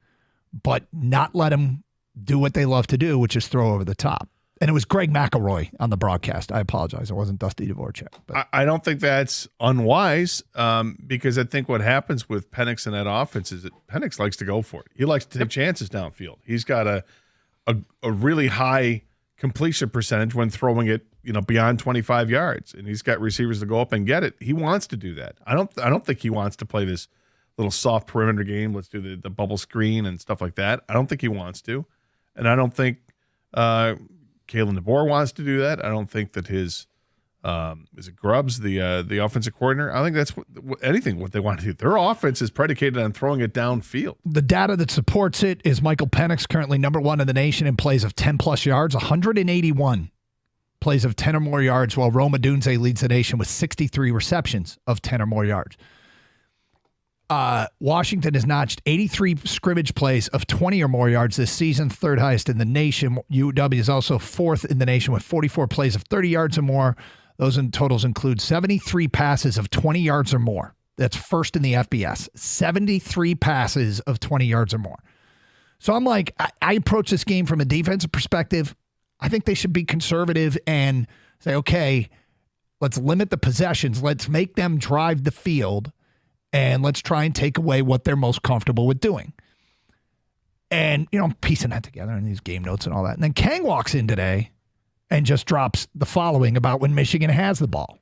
but not let them do what they love to do, which is throw over the top. And it was Greg McElroy on the broadcast. I apologize. It wasn't Dusty Dvorak. But I don't think that's unwise because I think what happens with Penix in that offense is that Penix likes to go for it. He likes to take chances downfield. He's got a really high completion percentage when throwing it, beyond 25 yards, and he's got receivers to go up and get it. He wants to do that. I don't think he wants to play this little soft perimeter game. Let's do the bubble screen and stuff like that. I don't think he wants to. And I don't think Kalen DeBoer wants to do that. I don't think that his is it Grubbs, the offensive coordinator? I think that's what they want to do. Their offense is predicated on throwing it downfield. The data that supports it is Michael Penix, currently number 1 in the nation in plays of 10-plus yards, 181 plays of 10 or more yards, while Rome Odunze leads the nation with 63 receptions of 10 or more yards. Washington has notched 83 scrimmage plays of 20 or more yards this season, third highest in the nation. UW is also fourth in the nation with 44 plays of 30 yards or more. Those totals include 73 passes of 20 yards or more. That's first in the FBS. 73 passes of 20 yards or more. So I'm like, I approach this game from a defensive perspective. I think they should be conservative and say, okay, let's limit the possessions. Let's make them drive the field, and let's try and take away what they're most comfortable with doing. And, I'm piecing that together in these game notes and all that. And then Kang walks in today and just drops the following about when Michigan has the ball.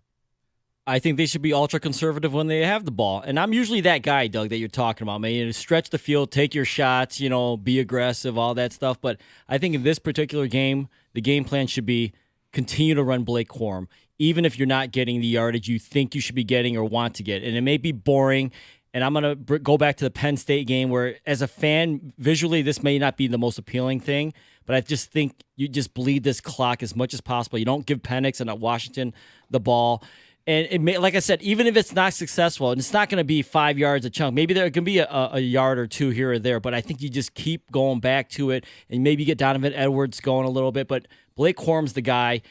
I think they should be ultra conservative when they have the ball. And I'm usually that guy, Doug, that you're talking about. Man, stretch the field, take your shots, be aggressive, all that stuff. But I think in this particular game, the game plan should be continue to run Blake Corum, even if you're not getting the yardage you think you should be getting or want to get. And it may be boring. And I'm going to go back to the Penn State game where, as a fan, visually, this may not be the most appealing thing. But I just think you just bleed this clock as much as possible. You don't give Penix and Washington the ball. And it may, like I said, even if it's not successful, and it's not going to be 5 yards a chunk, maybe there can be a yard or two here or there, but I think you just keep going back to it and maybe get Donovan Edwards going a little bit. But Blake Corum's the guy.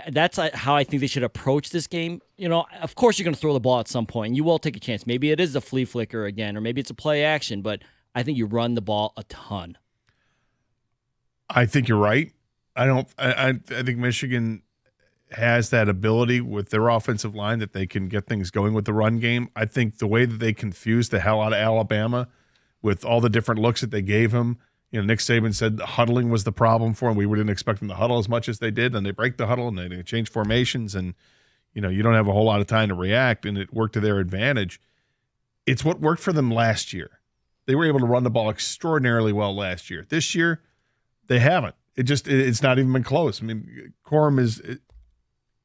That's how I think they should approach this game. Of course you're going to throw the ball at some point, and you will take a chance. Maybe it is a flea flicker again, or maybe it's a play action, but I think you run the ball a ton. I think you're right. I think Michigan has that ability with their offensive line that they can get things going with the run game. I think the way that they confused the hell out of Alabama with all the different looks that they gave him, Nick Saban said the huddling was the problem for him. We didn't expect them to huddle as much as they did, and they break the huddle and they change formations, and you don't have a whole lot of time to react, and it worked to their advantage. It's what worked for them last year. They were able to run the ball extraordinarily well last year. This year, they haven't. It's not even been close. I mean, Corum is,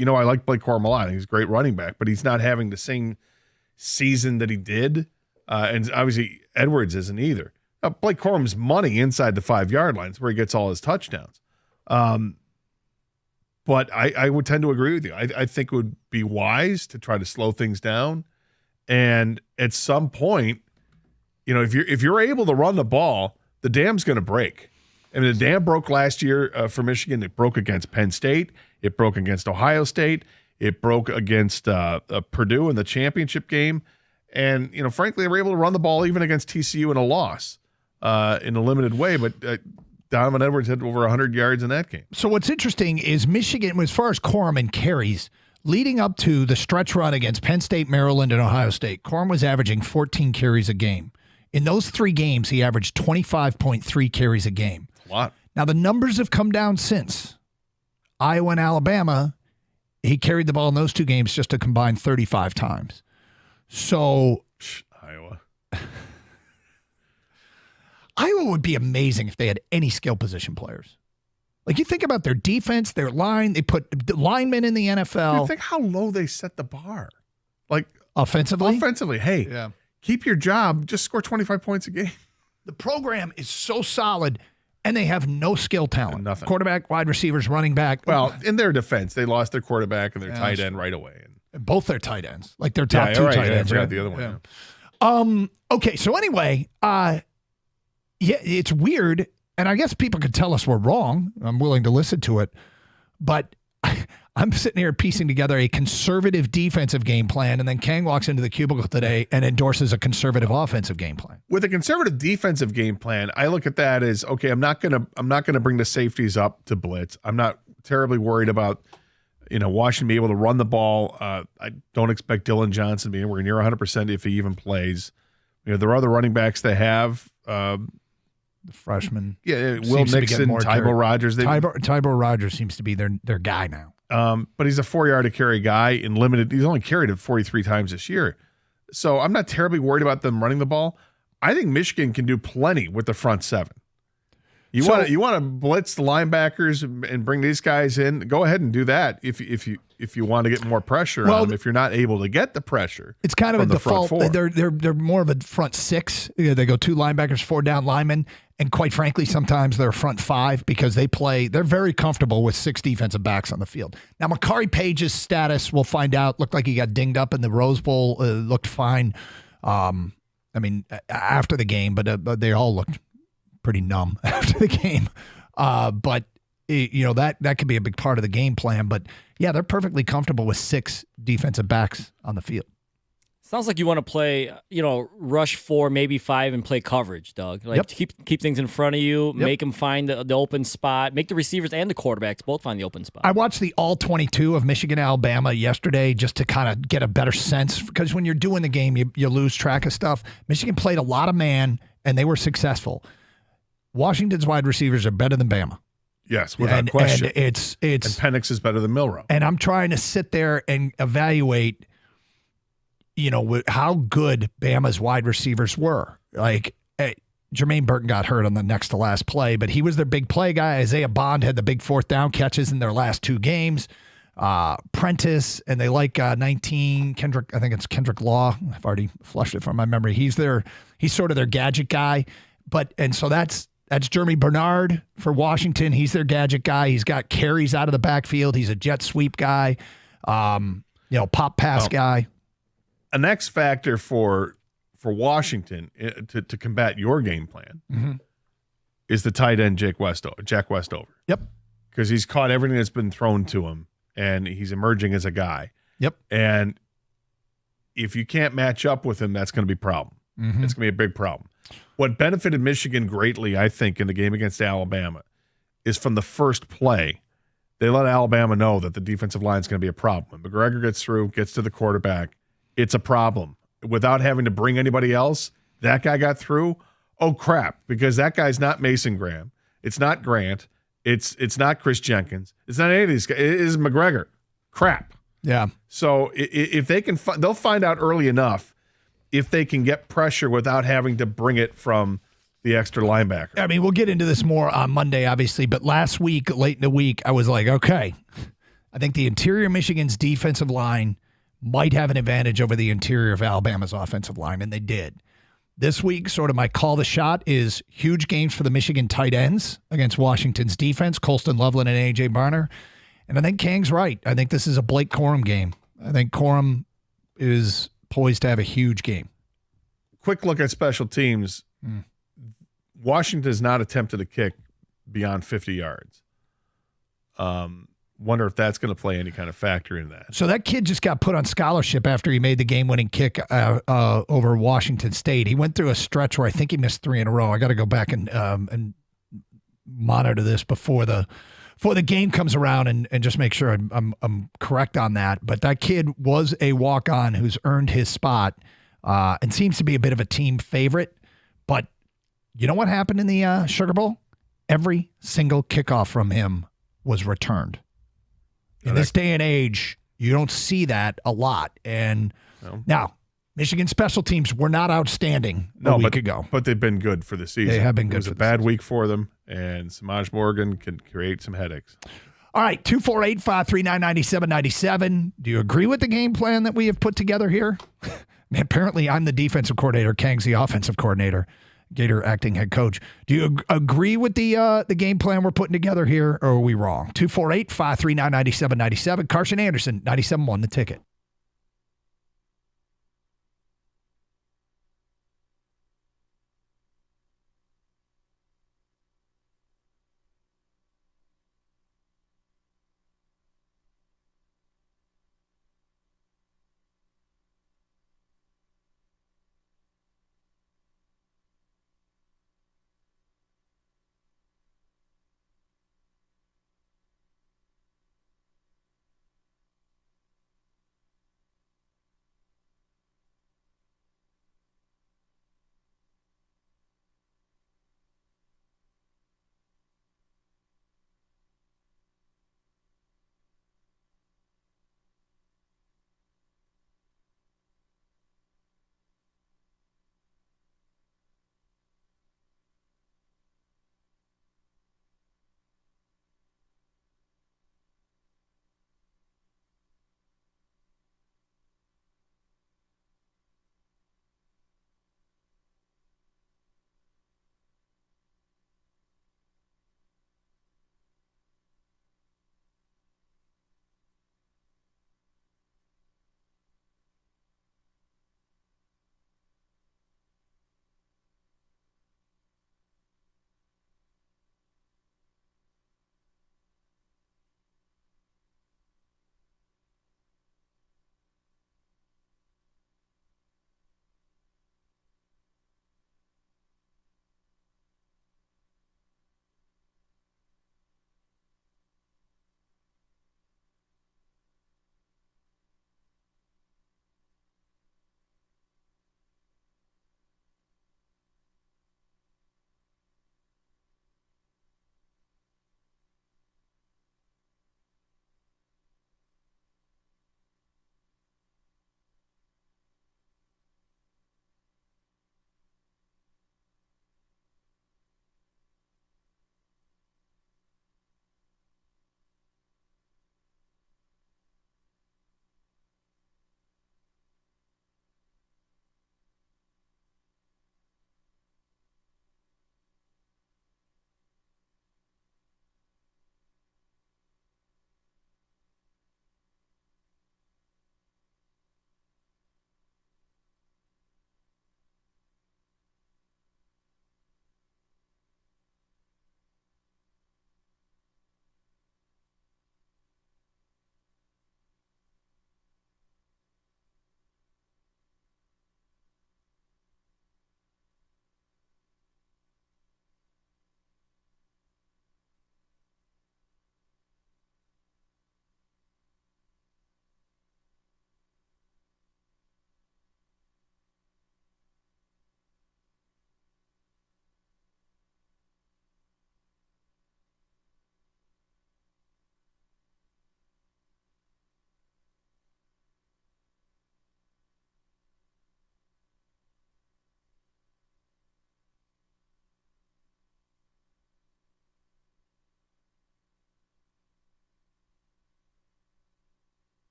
I like Blake Corum a lot. He's a great running back, but he's not having the same season that he did. And obviously Edwards isn't either. Now, Blake Corum's money inside the 5-yard line is where he gets all his touchdowns. But I would tend to agree with you. I think it would be wise to try to slow things down. And at some point, if you're able to run the ball, the dam's going to break. I mean, the dam broke last year for Michigan. It broke against Penn State. It broke against Ohio State. It broke against Purdue in the championship game. And, frankly, they were able to run the ball even against TCU in a loss in a limited way. But Donovan Edwards had over 100 yards in that game. So what's interesting is Michigan, as far as Corum and carries, leading up to the stretch run against Penn State, Maryland, and Ohio State, Corum was averaging 14 carries a game. In those 3 games, he averaged 25.3 carries a game. A lot. Now, the numbers have come down since. Iowa and Alabama, he carried the ball in those 2 games just a combined 35 times. So Iowa would be amazing if they had any skill position players. Like, you think about their defense, their line, they put linemen in the NFL. You think how low they set the bar. Like, offensively, hey, keep your job, just score 25 points a game. The program is so solid, and they have no skill talent. Nothing. Quarterback, wide receivers, running back. Well, in their defense, they lost their quarterback and their tight end right away. And both their tight ends. Like their top 2 tight ends. I forgot the other one. Yeah. Okay, so anyway, it's weird, and I guess people could tell us we're wrong. I'm willing to listen to it. But I'm sitting here piecing together a conservative defensive game plan, and then Kang walks into the cubicle today and endorses a conservative offensive game plan. With a conservative defensive game plan, I look at that as, okay, I'm not gonna bring the safeties up to blitz. I'm not terribly worried about Washington being able to run the ball. I don't expect Dylan Johnson being anywhere near 100% if he even plays. There are other running backs they have. The freshman. Yeah, Will Nixon, Tybo Rogers. Tybo Rogers seems to be their guy now. But he's a 4-yard to carry guy in limited. He's only carried it 43 times this year. So I'm not terribly worried about them running the ball. I think Michigan can do plenty with the front 7. You want to blitz the linebackers and bring these guys in? Go ahead and do that if you want to get more pressure on them. If you're not able to get the pressure, it's kind of a default. Front four. They're more of a front six. They go 2 linebackers, 4 down linemen, and quite frankly, sometimes they're front 5 because they're very comfortable with 6 defensive backs on the field. Now, Makari Page's status, we'll find out. Looked like he got dinged up in the Rose Bowl. Looked fine. After the game, but they all looked pretty numb after the game. But that could be a big part of the game plan. But yeah, they're perfectly comfortable with 6 defensive backs on the field. Sounds like you want to play, rush 4, maybe 5, and play coverage, Doug. Keep things in front of you, make them find the open spot, make the receivers and the quarterbacks both find the open spot. I watched the all 22 of Michigan Alabama yesterday just to kind of get a better sense, because when you're doing the game, you lose track of stuff. Michigan played a lot of man, and they were successful. Washington's wide receivers are better than Bama. Yes, without question. And and Penix is better than Milroe. And I'm trying to sit there and evaluate how good Bama's wide receivers were. Like, Jermaine Burton got hurt on the next to last play, but he was their big play guy. Isaiah Bond had the big 4th down catches in their last 2 games. Prentice, and they like 19, Kendrick, I think it's Kendrick Law. I've already flushed it from my memory. He's sort of their gadget guy. So that's Jeremy Bernard for Washington. He's their gadget guy. He's got carries out of the backfield. He's a jet sweep guy, pop pass guy. An X factor for Washington to combat your game plan is the tight end Jack Westover. Yep. Because he's caught everything that's been thrown to him, and he's emerging as a guy. Yep. And if you can't match up with him, that's going to be a problem. It's going to be a big problem. What benefited Michigan greatly, I think, in the game against Alabama is from the first play, they let Alabama know that the defensive line is going to be a problem. When McGregor gets through, gets to the quarterback, it's a problem. Without having to bring anybody else, that guy got through. Oh, crap, because that guy's not Mason Graham. It's not Grant. It's not Chris Jenkins. It's not any of these guys. It is McGregor. Crap. Yeah. So if they can, they'll find out early enough if they can get pressure without having to bring it from the extra linebacker. I mean, we'll get into this more on Monday, obviously, but last week, late in the week, I was like, okay, I think the interior Michigan's defensive line might have an advantage over the interior of Alabama's offensive line, and they did. This week, sort of my call the shot is huge games for the Michigan tight ends against Washington's defense, Colston Loveland and A.J. Barner. And I think Kang's right. I think this is a Blake Corum game. I think Corum is poised to have a huge game. Quick look at special teams. Washington has not attempted a kick beyond 50 yards. Wonder if that's going to play any kind of factor in that. So that kid just got put on scholarship after he made the game-winning kick over Washington State. He went through a stretch where I think he missed 3 in a row. I got to go back and monitor this before the game comes around and just make sure I'm correct on that. But that kid was a walk-on who's earned his spot and seems to be a bit of a team favorite. But you know what happened in the Sugar Bowl? Every single kickoff from him was returned. In this day and age, you don't see that a lot. And now, Michigan special teams were not outstanding a week ago. But they've been good for the season. They have been good. It was a bad week for them, and Samaj Morgan can create some headaches. All right, 248-539-9797. Do you agree with the game plan that we have put together here? Man, apparently I'm the defensive coordinator. Kang's the offensive coordinator. Gator acting head coach. Do you agree with the game plan we're putting together here, or are we wrong? 248-539-9797. Carson Anderson, 97.1 The Ticket.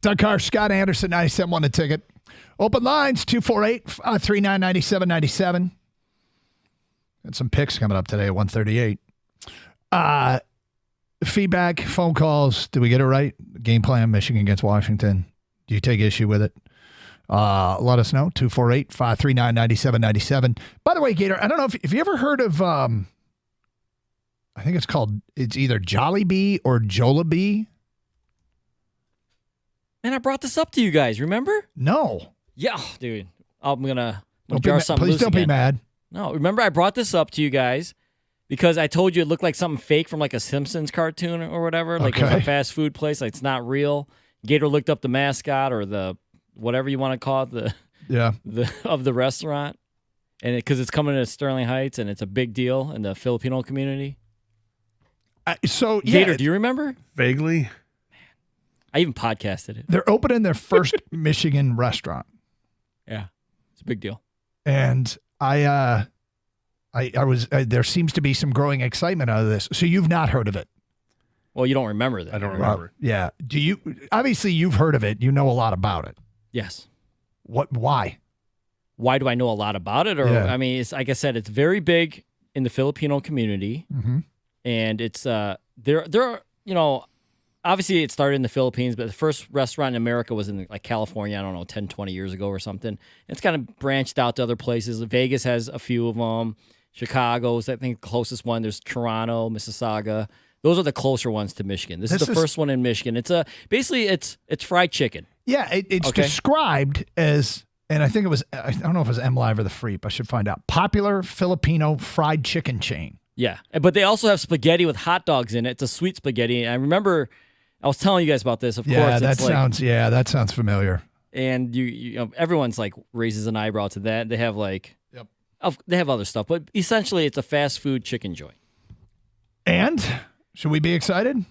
Doug Carr, Scott Anderson, 97 a ticket. Open lines, 248-3997-97. Got some picks coming up today at 1:38. Feedback, phone calls. Did we get it right? Game plan, Michigan against Washington. Do you take issue with it? Let us know, 248-539-9797. By the way, Gator, I don't know if you ever heard of, I think it's either Jollibee or Jollibee. Man, I brought this up to you guys, remember? No. Yeah, dude. I'm going to jar something loose. Please don't be mad. No, remember I brought this up to you guys because I told you it looked like something fake from like a Simpsons cartoon or whatever. Like it was a fast food place. Like it's not real. Gator looked up the mascot or the whatever you want to call it, of the restaurant. And because it's coming to Sterling Heights and it's a big deal in the Filipino community. Gator, do you remember? Vaguely. I even podcasted it. They're opening their first Michigan restaurant. Yeah, it's a big deal. And I was there seems to be some growing excitement out of this. So you've not heard of it? Well, you don't remember that. I don't remember. Yeah. Do you? Obviously, you've heard of it. You know a lot about it. Yes. Why? Why do I know a lot about it? Or I mean, it's like I said, it's very big in the Filipino community, and it's there are obviously it started in the Philippines, but the first restaurant in America was in like California, I don't know, 10, 20 years ago or something. It's kind of branched out to other places. Vegas has a few of them. Chicago's, I think, the closest one. There's Toronto, Mississauga. Those are the closer ones to Michigan. This is the first one in Michigan. It's basically it's fried chicken. Yeah, it's described as, and I think it was, I don't know if it was MLive or The Freep. I should find out. Popular Filipino fried chicken chain. Yeah, but they also have spaghetti with hot dogs in it. It's a sweet spaghetti. I remember I was telling you guys about this. Of course, that sounds familiar. And you know, everyone's like raises an eyebrow to that. They have like, they have other stuff, but essentially it's a fast food chicken joint. And should we be excited?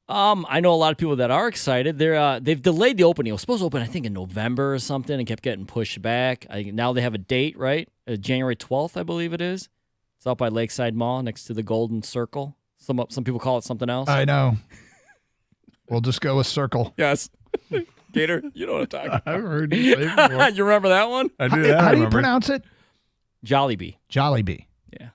I know a lot of people that are excited. They've delayed the opening. It was supposed to open, I think, in November or something, and kept getting pushed back. Now they have a date, right? January 12th, I believe it is. It's out by Lakeside Mall, next to the Golden Circle. Some people call it something else. I know. We'll just go with Circle. Yes. Gator, you know what I'm talking about. I've heard you say it before. You remember that one? I do. How do you pronounce it? Jollibee. Jollibee. Yeah.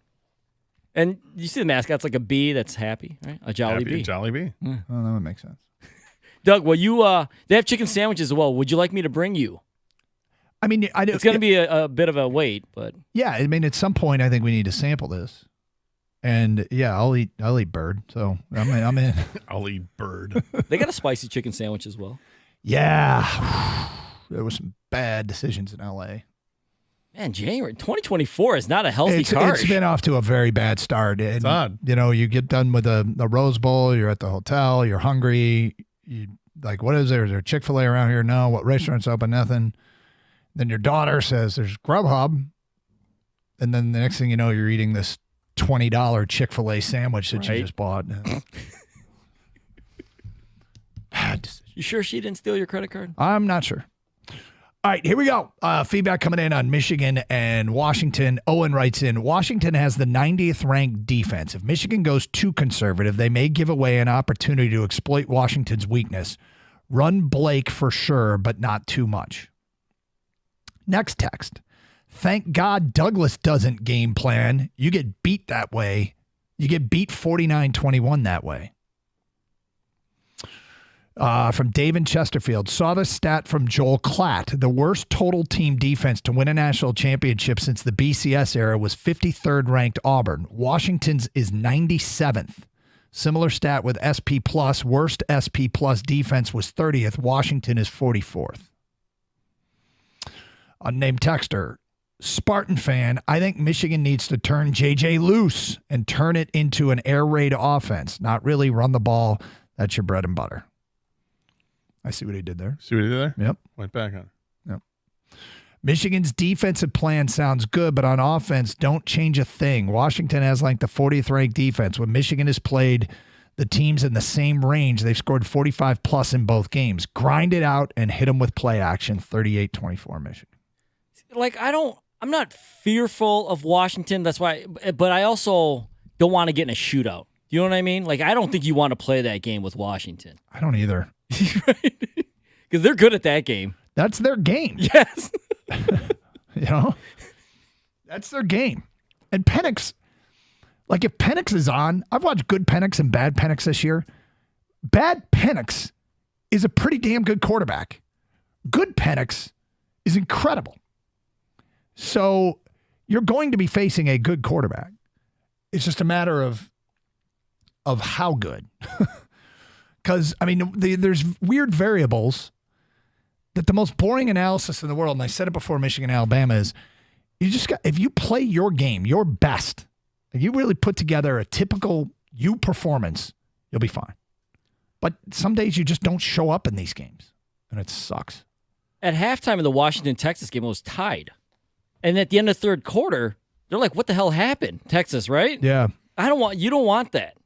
And you see the mascot's like a bee that's happy, right? A Jollibee. Jollibee. Oh, that would make sense. Doug, well, they have chicken sandwiches as well. Would you like me to bring you? I mean, it's going to be a bit of a wait, but yeah, I mean, at some point, I think we need to sample this. And yeah, I'll eat bird. So I'm in. I'll eat bird. They got a spicy chicken sandwich as well. Yeah, there were some bad decisions in L.A. Man, January 2024 is not a healthy card. It's been off to a very bad start. And, it's odd. You know, you get done with the Rose Bowl, you're at the hotel, you're hungry. You like, what is there? Is there Chick-fil-A around here? No. What restaurant's open? Nothing. Then your daughter says there's Grubhub. And then the next thing you know, you're eating this $20 Chick-fil-A sandwich that you just bought. Bad decision. You sure she didn't steal your credit card? I'm not sure. All right, here we go. Feedback coming in on Michigan and Washington. Owen writes in, Washington has the 90th ranked defense. If Michigan goes too conservative, they may give away an opportunity to exploit Washington's weakness. Run Blake for sure, but not too much. Next text. Thank God Douglas doesn't game plan. You get beat that way. You get beat 49-21 that way. From Dave in Chesterfield. Saw the stat from Joel Klatt. The worst total team defense to win a national championship since the BCS era was 53rd ranked Auburn. Washington's is 97th. Similar stat with SP+. Worst SP+ defense was 30th. Washington is 44th. Unnamed texter. Spartan fan, I think Michigan needs to turn JJ loose and turn it into an air raid offense. Not really run the ball. That's your bread and butter. I see what he did there. See what he did there? Yep. Went back on. Yep. Michigan's defensive plan sounds good, but on offense, don't change a thing. Washington has like the 40th ranked defense. When Michigan has played the teams in the same range, they've scored 45 plus in both games. Grind it out and hit them with play action. 38-24 Michigan. Like, I'm not fearful of Washington. That's why, but I also don't want to get in a shootout. You know what I mean? Like, I don't think you want to play that game with Washington. I don't either. Right? Because they're good at that game. That's their game. Yes. That's their game. And Penix, like if Penix is on, I've watched good Penix and bad Penix this year. Bad Penix is a pretty damn good quarterback. Good Penix is incredible. So you're going to be facing a good quarterback. It's just a matter of how good. Because, I mean, there's weird variables that the most boring analysis in the world, and I said it before Michigan and Alabama, is you just got, if you play your game, your best, if you really put together a typical you performance, you'll be fine. But some days you just don't show up in these games, and it sucks. At halftime of the Washington-Texas game, it was tied. And at the end of the third quarter, they're like, what the hell happened? Texas, right? Yeah. You don't want that.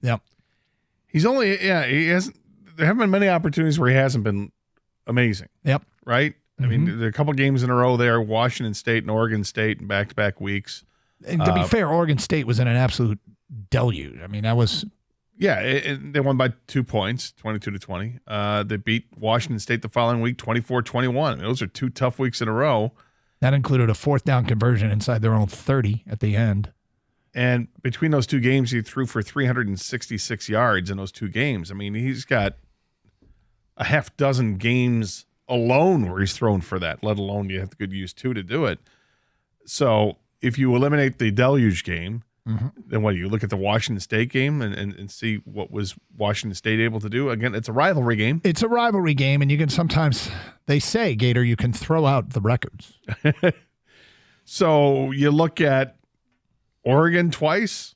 Yep. He hasn't, there haven't been many opportunities where he hasn't been amazing. Yep. Right? I mean, there are a couple games in a row there, Washington State and Oregon State in back-to-back weeks. And to be fair, Oregon State was in an absolute deluge. I mean, that was... Yeah, they won by 2 points, 22-20. They beat Washington State the following week, 24-21. I mean, those are 2 tough weeks in a row. That included a 4th down conversion inside their own 30 at the end. And between those 2 games, he threw for 366 yards in those 2 games. I mean, he's got a half dozen games alone where he's thrown for that, let alone you have to use 2 to do it. So if you eliminate the deluge game, then what, you look at the Washington State game and see what was Washington State able to do? Again, it's a rivalry game. It's a rivalry game, and you can sometimes, they say, Gator, you can throw out the records. So you look at Oregon twice.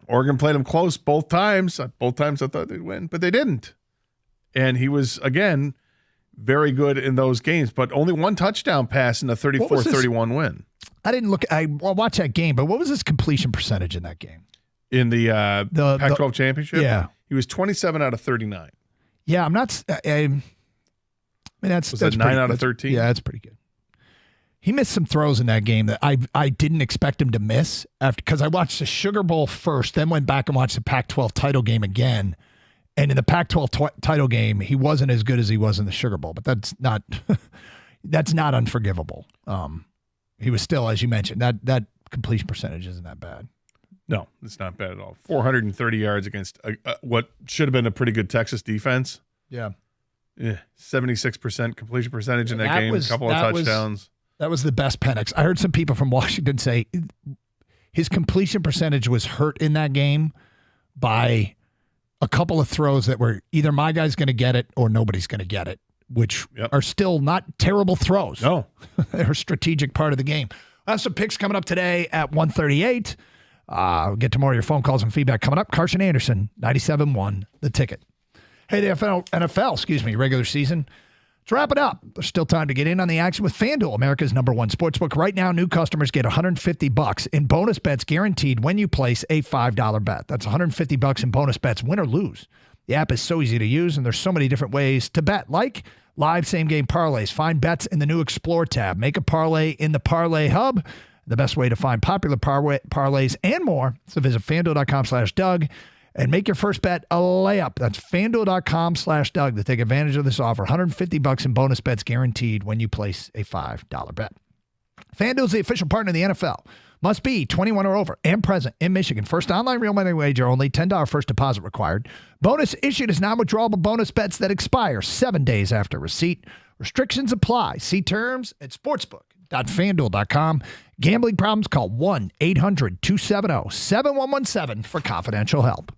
Oregon played them close both times. Both times I thought they'd win, but they didn't. And he was, again, very good in those games, but only 1 touchdown pass in a 34-31 win. I didn't look. I watched that game, but what was his completion percentage in that game? In the Pac-12 championship? Yeah. He was 27 out of 39. Yeah, I'm not. I mean, that's 9 out of 13? Yeah, that's pretty good. He missed some throws in that game that I didn't expect him to miss because I watched the Sugar Bowl first, then went back and watched the Pac-12 title game again. And in the Pac-12 title game, he wasn't as good as he was in the Sugar Bowl, but that's not unforgivable. He was still, as you mentioned, that completion percentage isn't that bad. No, it's not bad at all. 430 yards against what should have been a pretty good Texas defense. Yeah. 76% completion percentage in that game, a couple of touchdowns. That was the best Penix. I heard some people from Washington say his completion percentage was hurt in that game by a couple of throws that were either my guy's going to get it or nobody's going to get it, which are still not terrible throws. No. They're a strategic part of the game. I have some picks coming up today at 1:38. We'll get to more of your phone calls and feedback coming up. Carson Anderson, 97.1, The Ticket. Hey, the NFL, regular season. Let's wrap it up. There's still time to get in on the action with FanDuel, America's #1 sportsbook. Right now, new customers get $150 in bonus bets guaranteed when you place a $5 bet. That's $150 in bonus bets, win or lose. The app is so easy to use, and there's so many different ways to bet, like live same-game parlays. Find bets in the new Explore tab. Make a parlay in the Parlay Hub. The best way to find popular parlays and more. So visit FanDuel.com/Doug and make your first bet a layup. That's FanDuel.com/Doug to take advantage of this offer. $150 in bonus bets guaranteed when you place a $5 bet. FanDuel is the official partner of the NFL. Must be 21 or over and present in Michigan. First online real money wager only. $10 first deposit required. Bonus issued as non-withdrawable bonus bets that expire 7 days after receipt. Restrictions apply. See terms at sportsbook.fanduel.com. Gambling problems, call 1-800-270-7117 for confidential help.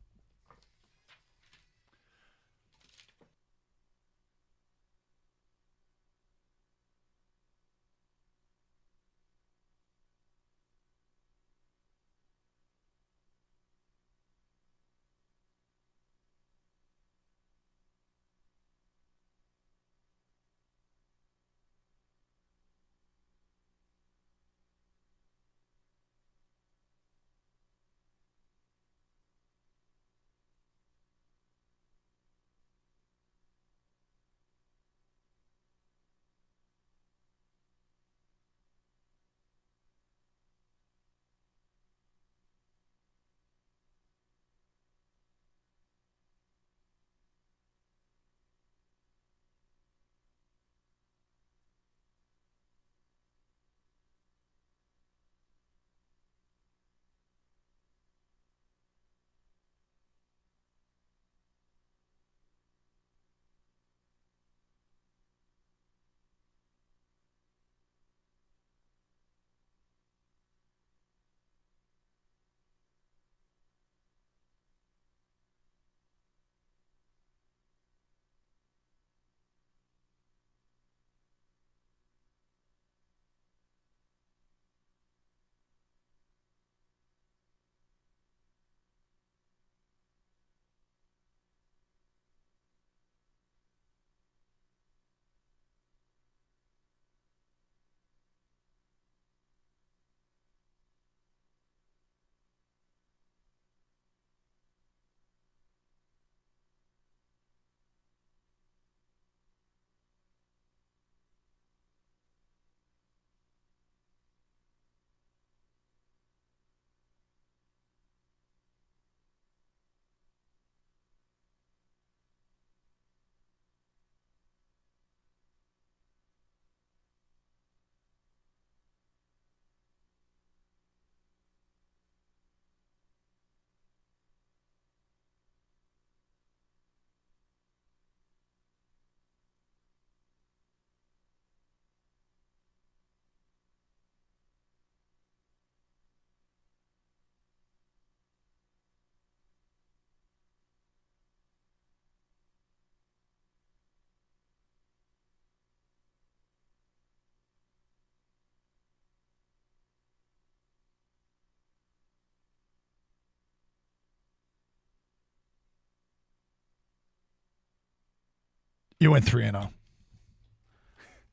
You went 3-0.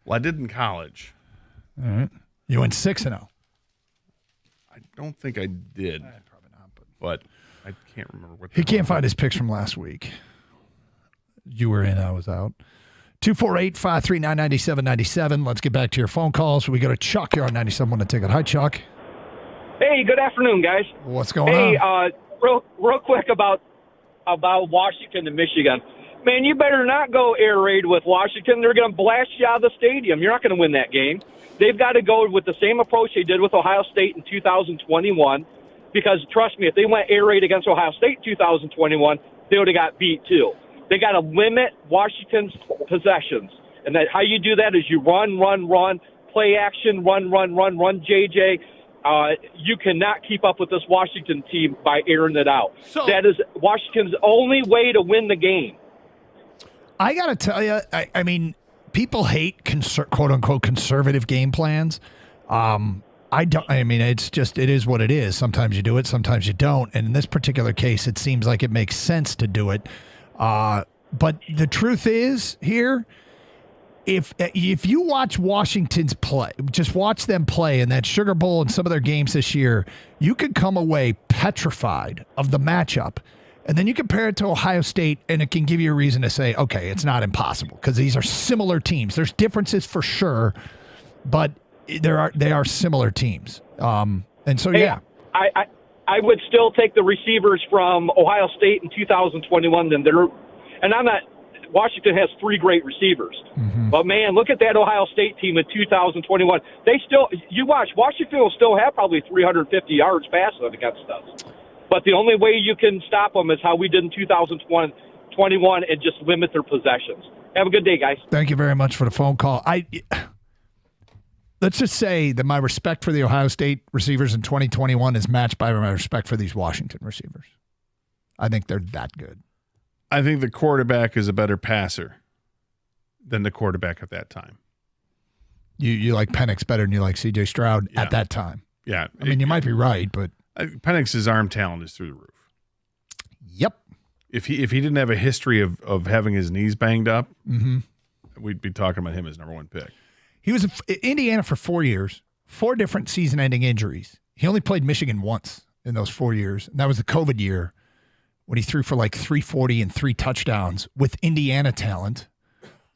Well, I did in college. All right. You went 6-0. I don't think I did. Probably not. But I can't remember what. He can't find his picks from last week. You were in, I was out. 248-539-9797. Let's get back to your phone calls. We go to Chuck here on 97 to Ticket. Hi, Chuck. Hey, good afternoon, guys. What's going on? Hey, real quick about Washington and Michigan. Man, you better not go air raid with Washington. They're going to blast you out of the stadium. You're not going to win that game. They've got to go with the same approach they did with Ohio State in 2021, because trust me, if they went air raid against Ohio State in 2021, they would have got beat too. They got to limit Washington's possessions, and that how you do that is you run, play action, run, JJ. You cannot keep up with this Washington team by airing it out. So, that is Washington's only way to win the game. I got to tell you, I mean, people hate quote-unquote conservative game plans. I don't. I mean, it's just, it is what it is. Sometimes you do it, sometimes you don't. And in this particular case, it seems like it makes sense to do it. But the truth is here, if you watch Washington's play, just watch them play in that Sugar Bowl and some of their games this year, you could come away petrified of the matchup. And then you compare it to Ohio State, and it can give you a reason to say, okay, it's not impossible, because these are similar teams. There's differences for sure, but they are similar teams. And so, hey, yeah. I would still take the receivers from Ohio State in 2021 than Washington has 3 great receivers. Mm-hmm. But, man, look at that Ohio State team in 2021. Washington will still have probably 350 yards passing against us. But the only way you can stop them is how we did in 2021 and just limit their possessions. Have a good day, guys. Thank you very much for the phone call. Let's just say that my respect for the Ohio State receivers in 2021 is matched by my respect for these Washington receivers. I think they're that good. I think the quarterback is a better passer than the quarterback at that time. You like Penix better than you like C.J. Stroud at that time. Yeah. I mean, you might be right, but Penix's arm talent is through the roof. Yep. If he didn't have a history of having his knees banged up, mm-hmm. we'd be talking about him as number 1 pick. He was in Indiana for 4 years, 4 different season-ending injuries. He only played Michigan once in those 4 years, and that was the COVID year when he threw for like 340 and 3 touchdowns with Indiana talent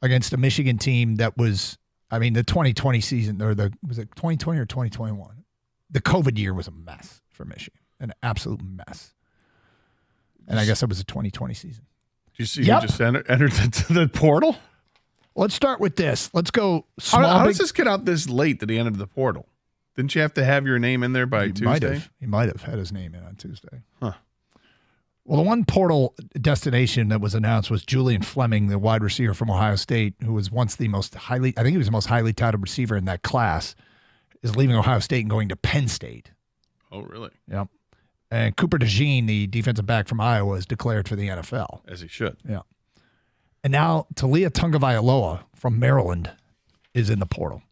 against a Michigan team that was, I mean, the 2020 season, was it 2020 or 2021? The COVID year was a mess for Michigan, an absolute mess. And I guess it was a 2020 season. Did you see who just entered the portal? Let's start with this. Let's go small. How does this get out this late that he entered the portal? Didn't you have to have your name in there by Tuesday? He might have had his name in on Tuesday. Huh. Well, the one portal destination that was announced was Julian Fleming, the wide receiver from Ohio State, who was once he was the most highly touted receiver in that class, is leaving Ohio State and going to Penn State. Oh, really? Yep. And Cooper DeJean, the defensive back from Iowa, is declared for the NFL. As he should. Yeah. And now Talia Tagovailoa from Maryland is in the portal.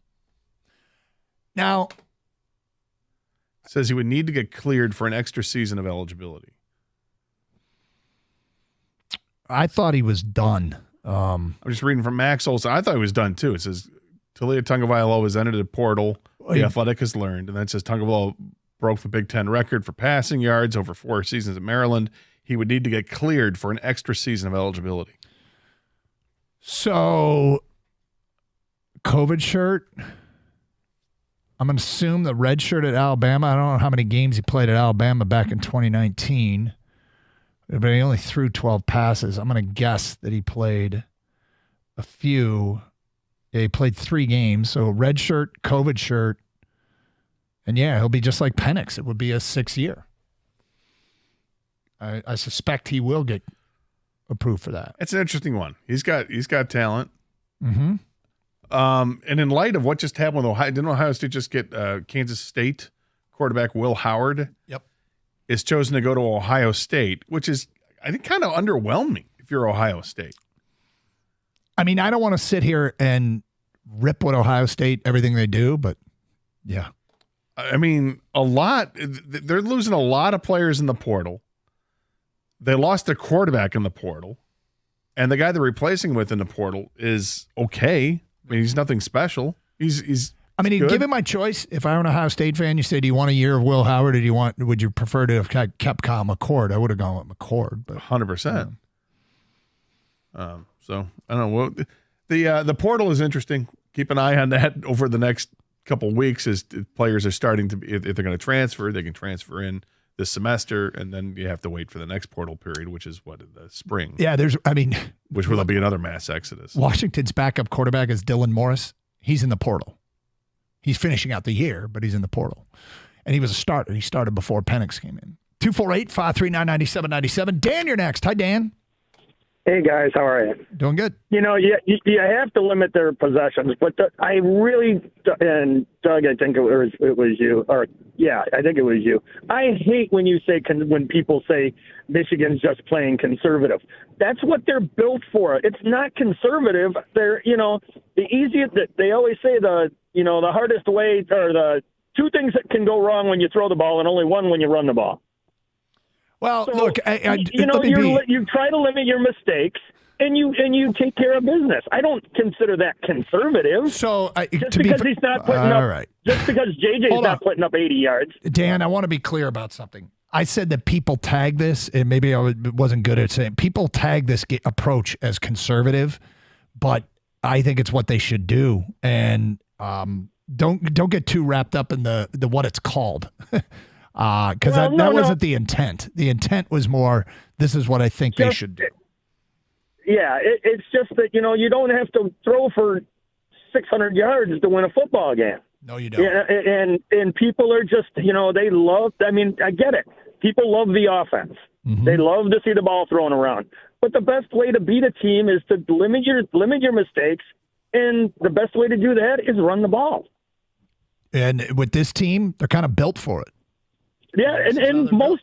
Now, it says he would need to get cleared for an extra season of eligibility. I thought he was done. I'm just reading from Max Olson. I thought he was done too. It says Talia Tagovailoa has entered the portal. The Athletic has learned. And then it says Tagovailoa broke the Big Ten record for passing yards over 4 seasons at Maryland. He would need to get cleared for an extra season of eligibility. So, COVID shirt. I'm going to assume the red shirt at Alabama. I don't know how many games he played at Alabama back in 2019, but he only threw 12 passes. I'm going to guess that he played a few. Yeah, he played 3 games. So, red shirt, COVID shirt. And yeah, he'll be just like Penix. It would be a 6th year. I suspect he will get approved for that. It's an interesting one. He's got talent. Mm-hmm. And in light of what just happened with Ohio, didn't Ohio State just get Kansas State quarterback Will Howard? Yep. Is chosen to go to Ohio State, which is, I think, kind of underwhelming if you're Ohio State. I mean, I don't want to sit here and rip what Ohio State, everything they do, but yeah. I mean, they're losing a lot of players in the portal. They lost a quarterback in the portal. and the guy they're replacing with in the portal is okay. I mean, he's nothing special. He's. I mean, good. given my choice, if I were an Ohio State fan, you say, do you want a year of Will Howard, or would you prefer to have kept Kyle McCord? I would have gone with McCord, but 100%. So I don't know. Well, the portal is interesting. Keep an eye on that over the next couple of weeks as players are starting to be, if they're going to transfer, they can transfer in this semester, and then you have to wait for the next portal period, which is in the spring. Yeah, which will be another mass exodus. Washington's backup quarterback is Dylan Morris. He's in the portal. He's finishing out the year, but he's in the portal. And he was a starter. He started before Penix came in. 248-539-9797. Dan, you're next. Hi, Dan. Hey, guys. How are you? Doing good. You have to limit their possessions, but I really, and Doug, I think it was you, I think it was you. I hate when you say, when people say Michigan's just playing conservative. That's what they're built for. It's not conservative. They're, the easiest, they always say the hardest way, or the two things that can go wrong when you throw the ball and only one when you run the ball. Well, so, look, you try to limit your mistakes, and you take care of business. I don't consider that conservative. So just because he's not putting up, right. Just because JJ's not putting up 80 yards. Dan, I want to be clear about something. I said that people tag this, and maybe I wasn't good at saying, people tag this approach as conservative, but I think it's what they should do, and don't get too wrapped up in the what it's called. Because that wasn't the intent. The intent was more, this is what I think they should do. Yeah, it's just that, you don't have to throw for 600 yards to win a football game. No, you don't. Yeah, and people are just, they love, I get it. People love the offense. Mm-hmm. They love to see the ball thrown around. But the best way to beat a team is to limit your mistakes, and the best way to do that is run the ball. And with this team, they're kind of built for it. Yeah, and most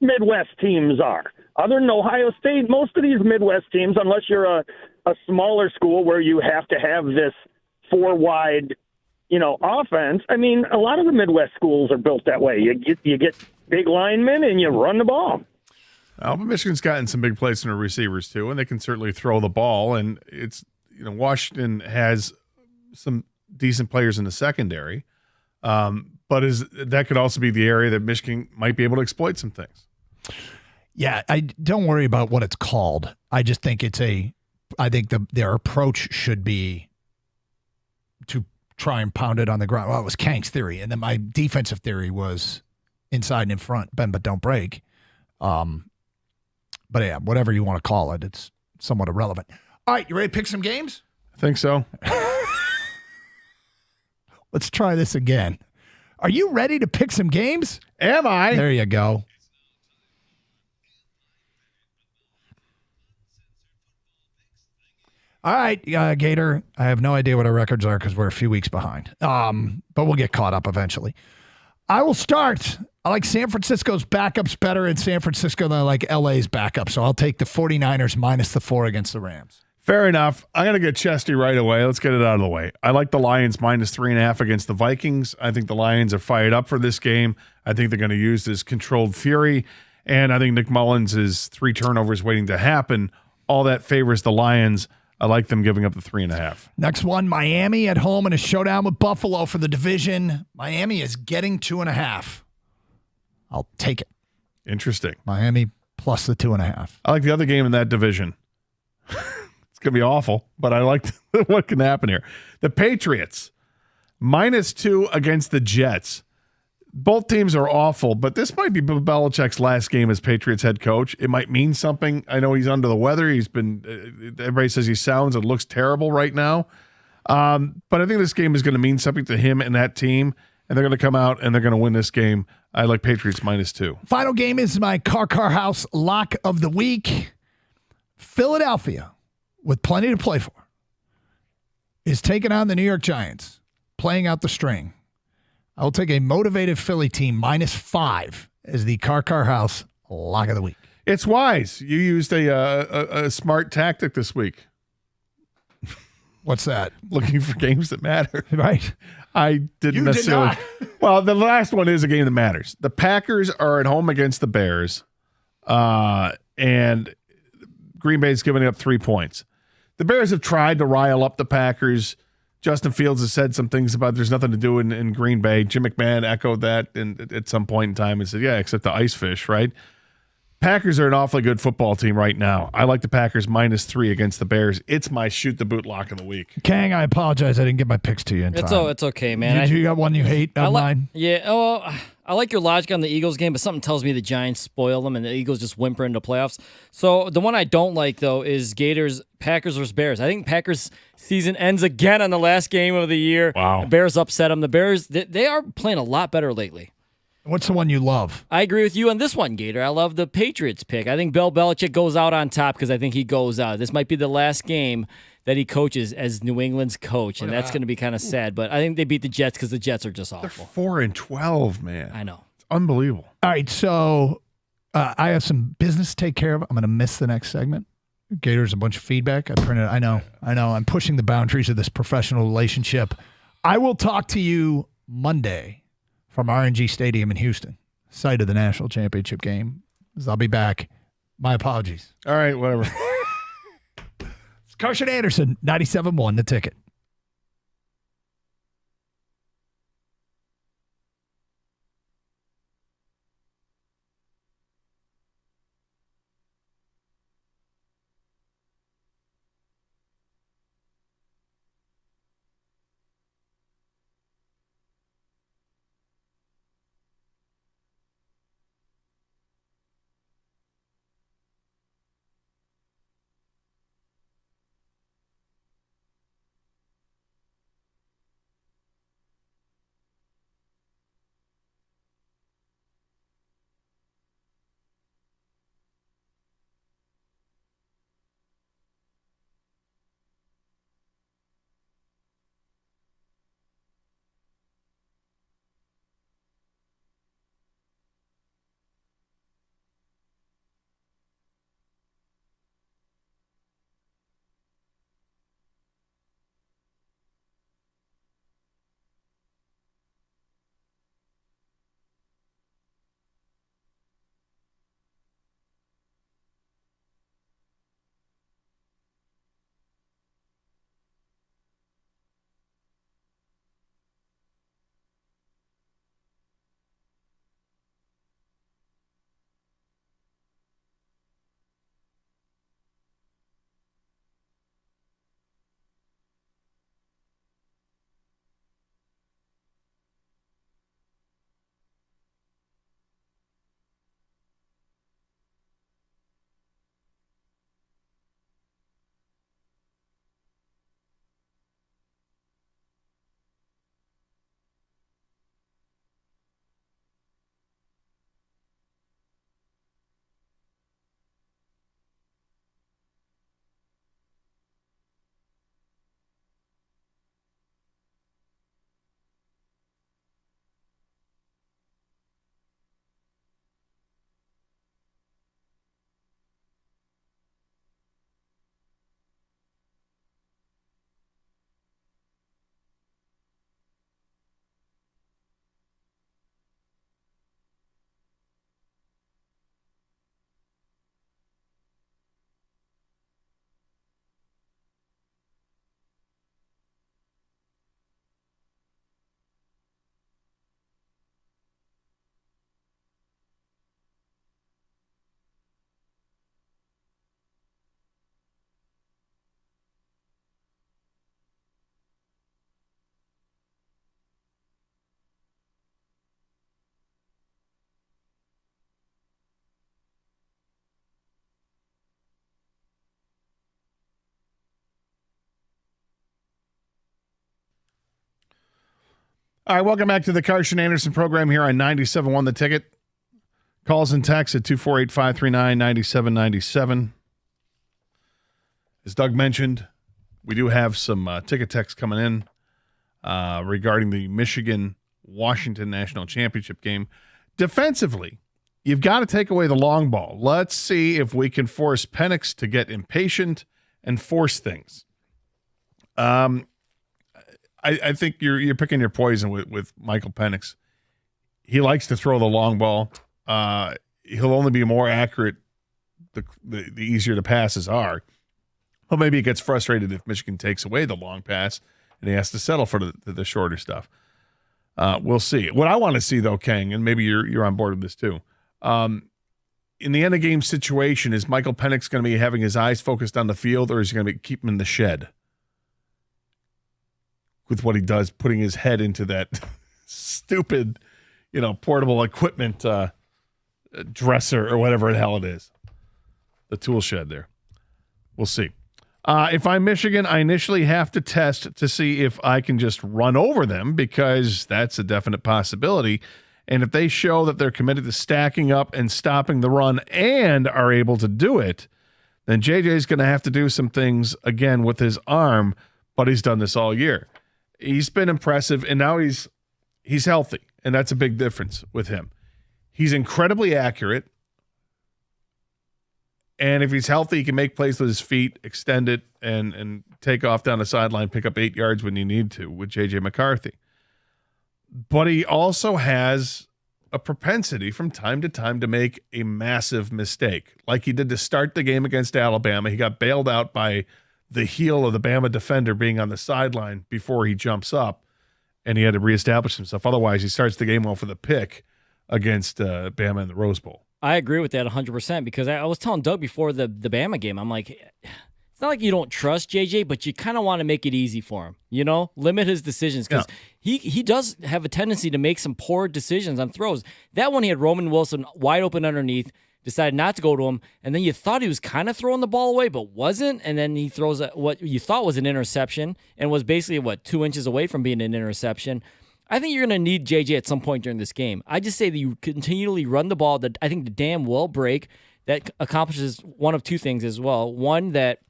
Midwest teams are. Other than Ohio State, most of these Midwest teams, unless you're a smaller school where you have to have this four-wide, offense. I mean, a lot of the Midwest schools are built that way. You get big linemen and you run the ball. Michigan's gotten some big plays from the receivers too, and they can certainly throw the ball. And it's Washington has some decent players in the secondary. But that could also be the area that Michigan might be able to exploit some things. Yeah, I don't worry about what it's called. I just think I think their approach should be to try and pound it on the ground. Well, it was Kank's theory, and then my defensive theory was inside and in front, bend but don't break. But yeah, whatever you want to call it, it's somewhat irrelevant. All right, you ready to pick some games? I think so. Let's try this again. Are you ready to pick some games? Am I? There you go. All right, Gator. I have no idea what our records are because we're a few weeks behind. But we'll get caught up eventually. I will start. I like San Francisco's backups better in San Francisco than I like LA's backup. So I'll take the 49ers minus the 4 against the Rams. Fair enough. I'm going to get chesty right away. Let's get it out of the way. I like the Lions minus 3.5 against the Vikings. I think the Lions are fired up for this game. I think they're going to use this controlled fury. And I think Nick Mullins' 3 turnovers waiting to happen. All that favors the Lions. I like them giving up the 3.5. Next one, Miami at home in a showdown with Buffalo for the division. Miami is getting 2.5. I'll take it. Interesting. Miami plus the 2.5. I like the other game in that division. It's going to be awful, but I like what can happen here. The Patriots, minus 2 against the Jets. Both teams are awful, but this might be Bill Belichick's last game as Patriots head coach. It might mean something. I know he's under the weather. He's been, everybody says he sounds and looks terrible right now. But I think this game is going to mean something to him and that team, and they're going to come out and they're going to win this game. I like Patriots minus 2. Final game is my Car House lock of the week. Philadelphia, with plenty to play for, is taking on the New York Giants, playing out the string. I'll take a motivated Philly team minus 5 as the Car House lock of the week. It's wise. You used a smart tactic this week. What's that? Looking for games that matter. Right. I didn't necessarily. Well, the last one is a game that matters. The Packers are at home against the Bears. And Green Bay's giving up 3 points. The Bears have tried to rile up the Packers. Justin Fields has said some things about there's nothing to do in Green Bay. Jim McMahon echoed that at some point in time and said, yeah, except the ice fish, right? Packers are an awfully good football team right now. I like the Packers -3 against the Bears. It's my shoot the boot lock of the week. Kang, I apologize. I didn't get my picks to you in time. It's okay, man. You got one you hate on mine? Yeah. Oh, I like your logic on the Eagles game, but something tells me the Giants spoil them and the Eagles just whimper into playoffs. So the one I don't like, though, is Packers versus Bears. I think Packers season ends again on the last game of the year. Wow. The Bears upset them. The Bears, they are playing a lot better lately. What's the one you love? I agree with you on this one, Gator. I love the Patriots pick. I think Bill Belichick goes out on top because I think he goes out. This might be the last game that he coaches as New England's coach, and that's going to be kind of sad. But I think they beat the Jets because the Jets are just awful. They're 4-12, man. I know. It's unbelievable. All right, so I have some business to take care of. I'm going to miss the next segment. Gator's a bunch of feedback. I know. I'm pushing the boundaries of this professional relationship. I will talk to you Monday from RNG Stadium in Houston, site of the national championship game. I'll be back. My apologies. All right, whatever. It's Carson Anderson, 97.1, The Ticket. All right, welcome back to the Carson Anderson program here on 97.1 The Ticket. Calls and texts at 248-539-9797. As Doug mentioned, we do have some ticket texts coming in regarding the Michigan-Washington National Championship game. Defensively, you've got to take away the long ball. Let's see if we can force Penix to get impatient and force things. I think you're picking your poison with Michael Penix. He likes to throw the long ball. He'll only be more accurate the easier the passes are. But maybe he gets frustrated if Michigan takes away the long pass and he has to settle for the shorter stuff. We'll see. What I want to see, though, Kang, and maybe you're on board with this too, in the end of game situation, is Michael Penix going to be having his eyes focused on the field, or is he going to keep him in the shed with what he does, putting his head into that stupid, portable equipment dresser or whatever the hell it is, the tool shed there. We'll see. If I'm Michigan, I initially have to test to see if I can just run over them, because that's a definite possibility. And if they show that they're committed to stacking up and stopping the run and are able to do it, then JJ's going to have to do some things again with his arm, but he's done this all year. He's been impressive, and now he's healthy, and that's a big difference with him. He's incredibly accurate. And if he's healthy, he can make plays with his feet, extend it, and take off down the sideline, pick up 8 yards when you need to with J.J. McCarthy. But he also has a propensity from time to time to make a massive mistake, like he did to start the game against Alabama. He got bailed out by the heel of the Bama defender being on the sideline before he jumps up, and he had to reestablish himself. Otherwise, he starts the game off with a pick against Bama in the Rose Bowl. I agree with that 100%, because I was telling Doug before the Bama game, I'm like, it's not like you don't trust JJ, but you kind of want to make it easy for him, limit his decisions, because he does have a tendency to make some poor decisions on throws. That one, he had Roman Wilson wide open underneath, decided not to go to him, and then you thought he was kind of throwing the ball away, but wasn't, and then he throws what you thought was an interception and was basically, 2 inches away from being an interception. I think you're going to need JJ at some point during this game. I just say that you continually run the ball. That I think the dam will break. That accomplishes one of two things as well. One, that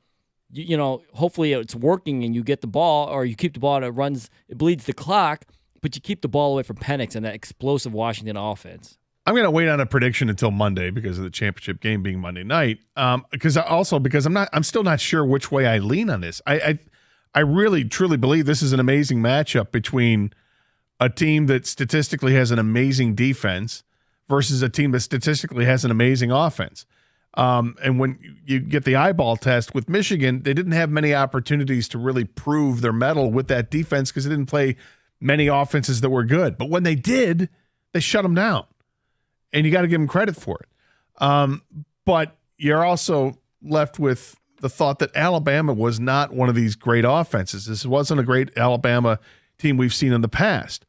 hopefully it's working and you get the ball, or you keep the ball and it bleeds the clock, but you keep the ball away from Penix and that explosive Washington offense. I'm going to wait on a prediction until Monday because of the championship game being Monday night. Because I'm still not sure which way I lean on this. I really truly believe this is an amazing matchup between a team that statistically has an amazing defense versus a team that statistically has an amazing offense. And when you get the eyeball test with Michigan, they didn't have many opportunities to really prove their mettle with that defense because they didn't play many offenses that were good. But when they did, they shut them down. And you got to give them credit for it. But you're also left with the thought that Alabama was not one of these great offenses. This wasn't a great Alabama team we've seen in the past.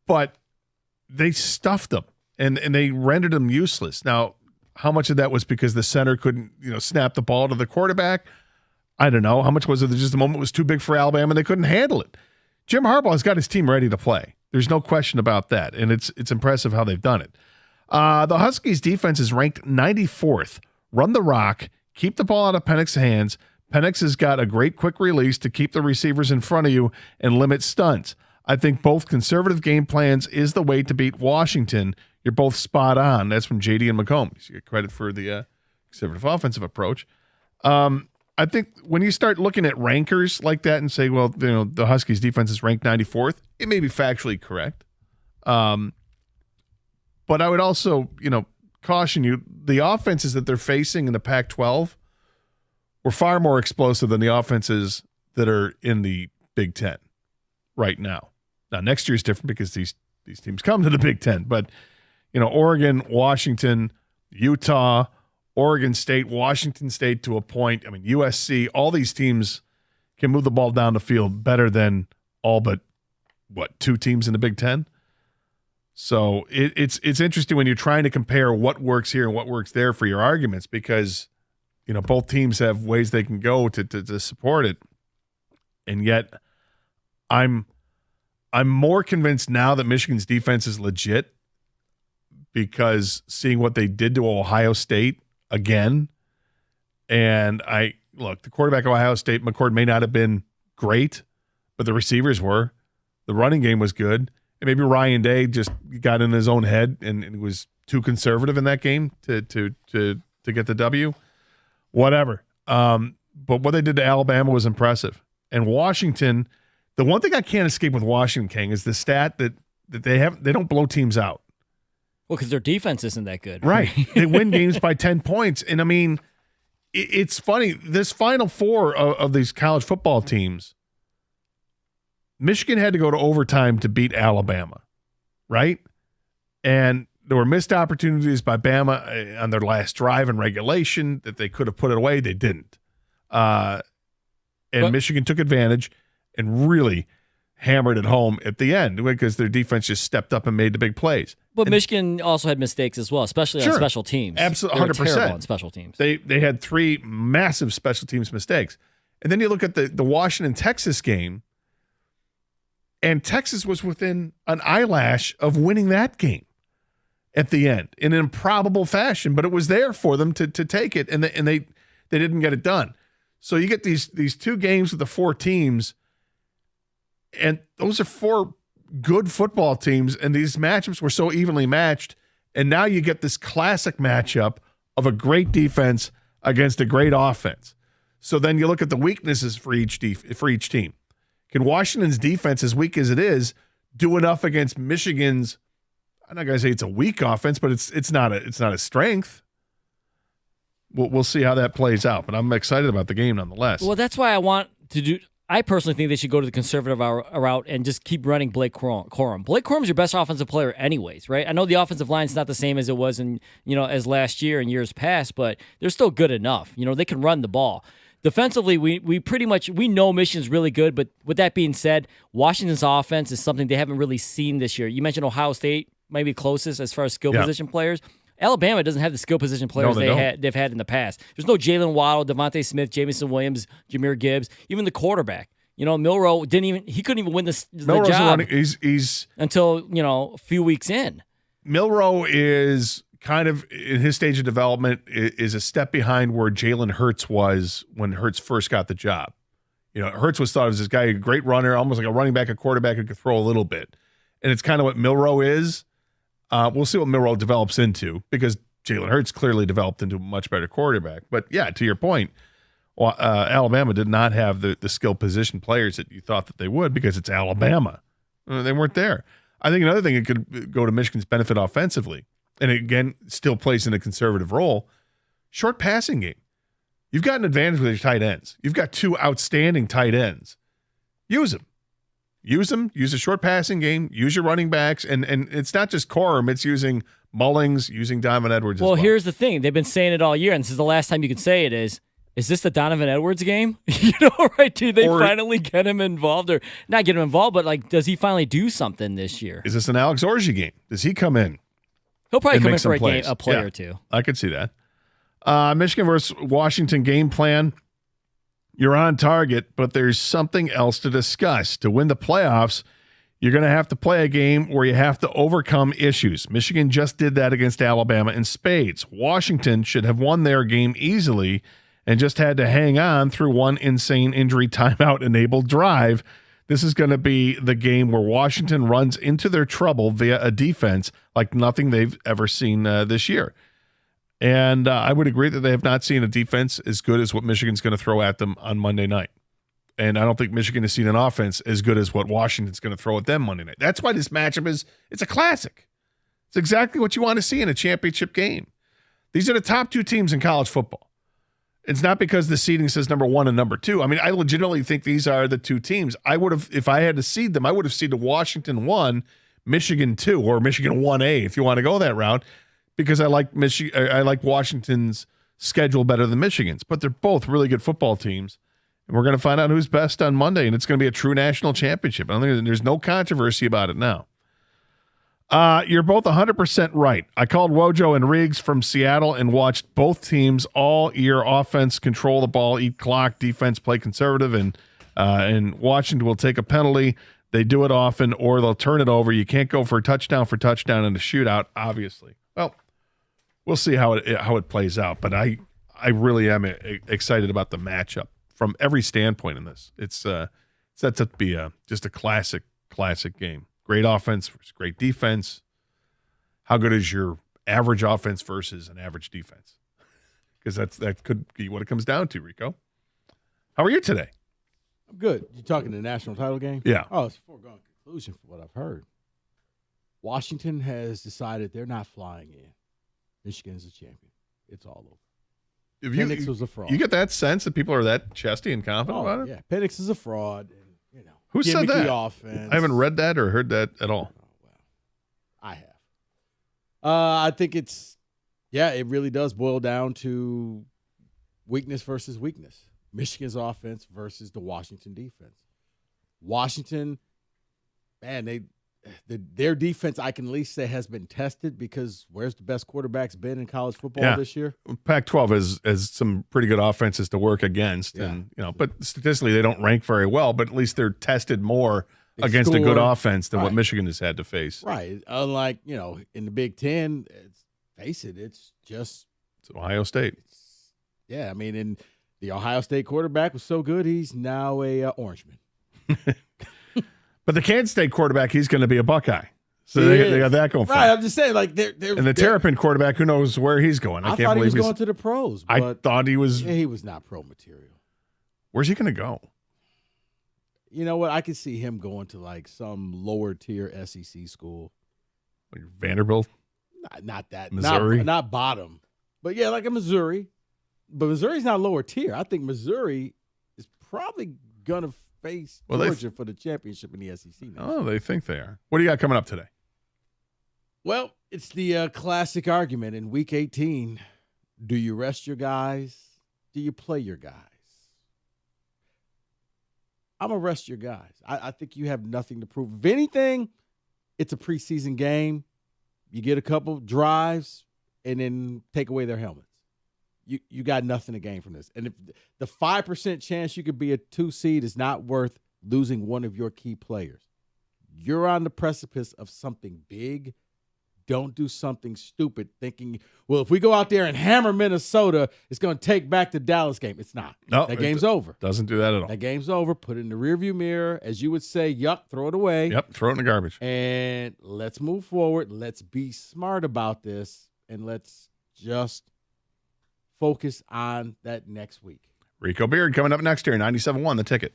But they stuffed them, and they rendered them useless. Now, how much of that was because the center couldn't, snap the ball to the quarterback? I don't know. How much was it that just the moment was too big for Alabama and they couldn't handle it? Jim Harbaugh has got his team ready to play. There's no question about that, and it's impressive how they've done it. The Huskies' defense is ranked 94th. Run the rock, keep the ball out of Penix's hands. Penix has got a great quick release to keep the receivers in front of you and limit stunts. I think both conservative game plans is the way to beat Washington. You're both spot on. That's from JD and McCombs. You get credit for the conservative offensive approach. I think when you start looking at rankers like that and say, well, the Huskies defense is ranked 94th, it may be factually correct. But I would also, caution you, the offenses that they're facing in the Pac-12 were far more explosive than the offenses that are in the Big Ten right now. Now, next year is different because these teams come to the Big Ten. But, Oregon, Washington, Utah, Oregon State, Washington State to a point. I mean, USC, all these teams can move the ball down the field better than all but, 2 teams in the Big Ten? So it's interesting when you're trying to compare what works here and what works there for your arguments because, both teams have ways they can go to support it. And yet I'm more convinced now that Michigan's defense is legit because seeing what they did to Ohio State again, and the quarterback of Ohio State, McCord, may not have been great, but the receivers were. The running game was good. And maybe Ryan Day just got in his own head and was too conservative in that game to get the W. Whatever. But what they did to Alabama was impressive. And Washington, the one thing I can't escape with Washington, King, is the stat that they don't blow teams out. Well, because their defense isn't that good. Right. They win games by 10 points. And, I mean, it's funny. This Final Four of these college football teams, Michigan had to go to overtime to beat Alabama, right? And there were missed opportunities by Bama on their last drive in regulation that they could have put it away. They didn't. And Michigan took advantage and really hammered it home at the end because their defense just stepped up and made the big plays. But Michigan also had mistakes as well, especially on special teams. Absolutely, 100%. Terrible on special teams. They had 3 massive special teams mistakes. And then you look at the Washington-Texas game, and Texas was within an eyelash of winning that game at the end in an improbable fashion, but it was there for them to take it, and they didn't get it done. So you get these 2 games with the 4 teams, and those are 4 good football teams, and these matchups were so evenly matched, and now you get this classic matchup of a great defense against a great offense. So then you look at the weaknesses for each team. Can Washington's defense, as weak as it is, do enough against Michigan's? I'm not going to say it's a weak offense, but it's not a strength. We'll see how that plays out, but I'm excited about the game nonetheless. Well, that's why I personally think they should go to the conservative route and just keep running Blake Corum. Blake Corum's your best offensive player anyways, right? I know the offensive line's not the same as it was as last year and years past, but they're still good enough. They can run the ball. Defensively, we pretty much know Michigan's really good, but with that being said, Washington's offense is something they haven't really seen this year. You mentioned Ohio State might be closest as far as skill position players. Alabama doesn't have the skill position players they've had in the past. There's no Jalen Waddle, Devontae Smith, Jamison Williams, Jahmyr Gibbs, even the quarterback. Milroe couldn't even win the job he's until a few weeks in. Milroe is kind of in his stage of development is a step behind where Jalen Hurts was when Hurts first got the job. Hurts was thought of as this guy, a great runner, almost like a running back, a quarterback who could throw a little bit. And it's kind of what Milroe is. We'll see what Milroe develops into because Jalen Hurts clearly developed into a much better quarterback. But yeah, to your point, Alabama did not have the skill position players that you thought that they would because it's Alabama. They weren't there. I think another thing it could go to Michigan's benefit offensively, and again, still plays in a conservative role, short passing game. You've got an advantage with your tight ends. You've got 2 outstanding tight ends. Use them. Use a short passing game. Use your running backs. And it's not just Corum. It's using Mullings, using Donovan Edwards as well. Well, here's the thing. They've been saying it all year, and this is the last time you can say it is this the Donovan Edwards game? Right? Do they finally get him involved? Or not get him involved, but does he finally do something this year? Is this an Alex Orji game? Does he come in? He'll probably come in for a play or two. I could see that. Michigan versus Washington game plan. You're on target, but there's something else to discuss. To win the playoffs, you're going to have to play a game where you have to overcome issues. Michigan just did that against Alabama in spades. Washington should have won their game easily and just had to hang on through one insane injury timeout-enabled drive. This is going to be the game where Washington runs into their trouble via a defense like nothing they've ever seen this year. And I would agree that they have not seen a defense as good as what Michigan's going to throw at them on Monday night. And I don't think Michigan has seen an offense as good as what Washington's going to throw at them Monday night. That's why this matchup it's a classic. It's exactly what you want to see in a championship game. These are the top 2 teams in college football. It's not because the seeding says number 1 and number 2. I mean, I legitimately think these are the 2 teams. I would have, if I had to seed them, I would have seeded Washington 1, Michigan 2, or Michigan 1A if you want to go that route. Because I like Washington's schedule better than Michigan's, but they're both really good football teams, and we're going to find out who's best on Monday, and it's going to be a true national championship. I don't think there's no controversy about it now. You're both 100% right. I called Wojo and Riggs from Seattle and watched both teams all year. Offense control the ball, eat clock, defense play conservative, and Washington will take a penalty. They do it often, or they'll turn it over. You can't go for touchdown in a shootout, obviously. Well, we'll see how it plays out, but I really am excited about the matchup from every standpoint in this. It's set to be just a classic game. Great offense versus great defense. How good is your average offense versus an average defense? Because that could be what it comes down to, Rico. How are you today? I'm good. You talking the national title game? Yeah. Oh, it's a foregone conclusion for what I've heard. Washington has decided they're not flying in. Michigan's a champion. It's all over. Penix was a fraud. You get that sense that people are that chesty and confident about it? Yeah, Penix is a fraud. And, Who said that? Offense. I haven't read that or heard that at all. I have. I think it really does boil down to weakness versus weakness. Michigan's offense versus the Washington defense. Washington, man, their defense, I can at least say, has been tested because where's the best quarterbacks been in college football this year? Pac-12 has some pretty good offenses to work against, and but statistically they don't rank very well. But at least they're tested more against a good offense than what Michigan has had to face. Right. Unlike in the Big Ten, it's Ohio State. I mean, and the Ohio State quarterback was so good he's now a Orangeman. But the Kansas State quarterback, he's going to be a Buckeye. So they got that going for Right, I'm just saying, like, they're and the Terrapin quarterback, who knows where he's going? I can't believe he was going to the pros. But I thought he was. He was not pro material. Where's he going to go? You know what? I could see him going to like some lower tier SEC school, like Vanderbilt. Not that Missouri, not bottom, but yeah, like a Missouri. But Missouri's not lower tier. I think Missouri is probably gonna face Georgia for the championship in the SEC. Oh, they think they are. What do you got coming up today? Well, it's the classic argument in Week 18. Do you rest your guys? Do you play your guys? I'm going to rest your guys. I think you have nothing to prove. If anything, it's a preseason game. You get a couple drives and then take away their helmets. You got nothing to gain from this. And if the 5% chance you could be a 2 seed is not worth losing one of your key players. You're on the precipice of something big. Don't do something stupid thinking, well, if we go out there and hammer Minnesota, it's going to take back the Dallas game. It's not. No, that game's over. Doesn't do that at all. That game's over. Put it in the rearview mirror. As you would say, yuck, throw it away. Yep, throw it in the garbage. And let's move forward. Let's be smart about this, and let's just focus on that next week. Rico Beard coming up next here, 97.1 The Ticket.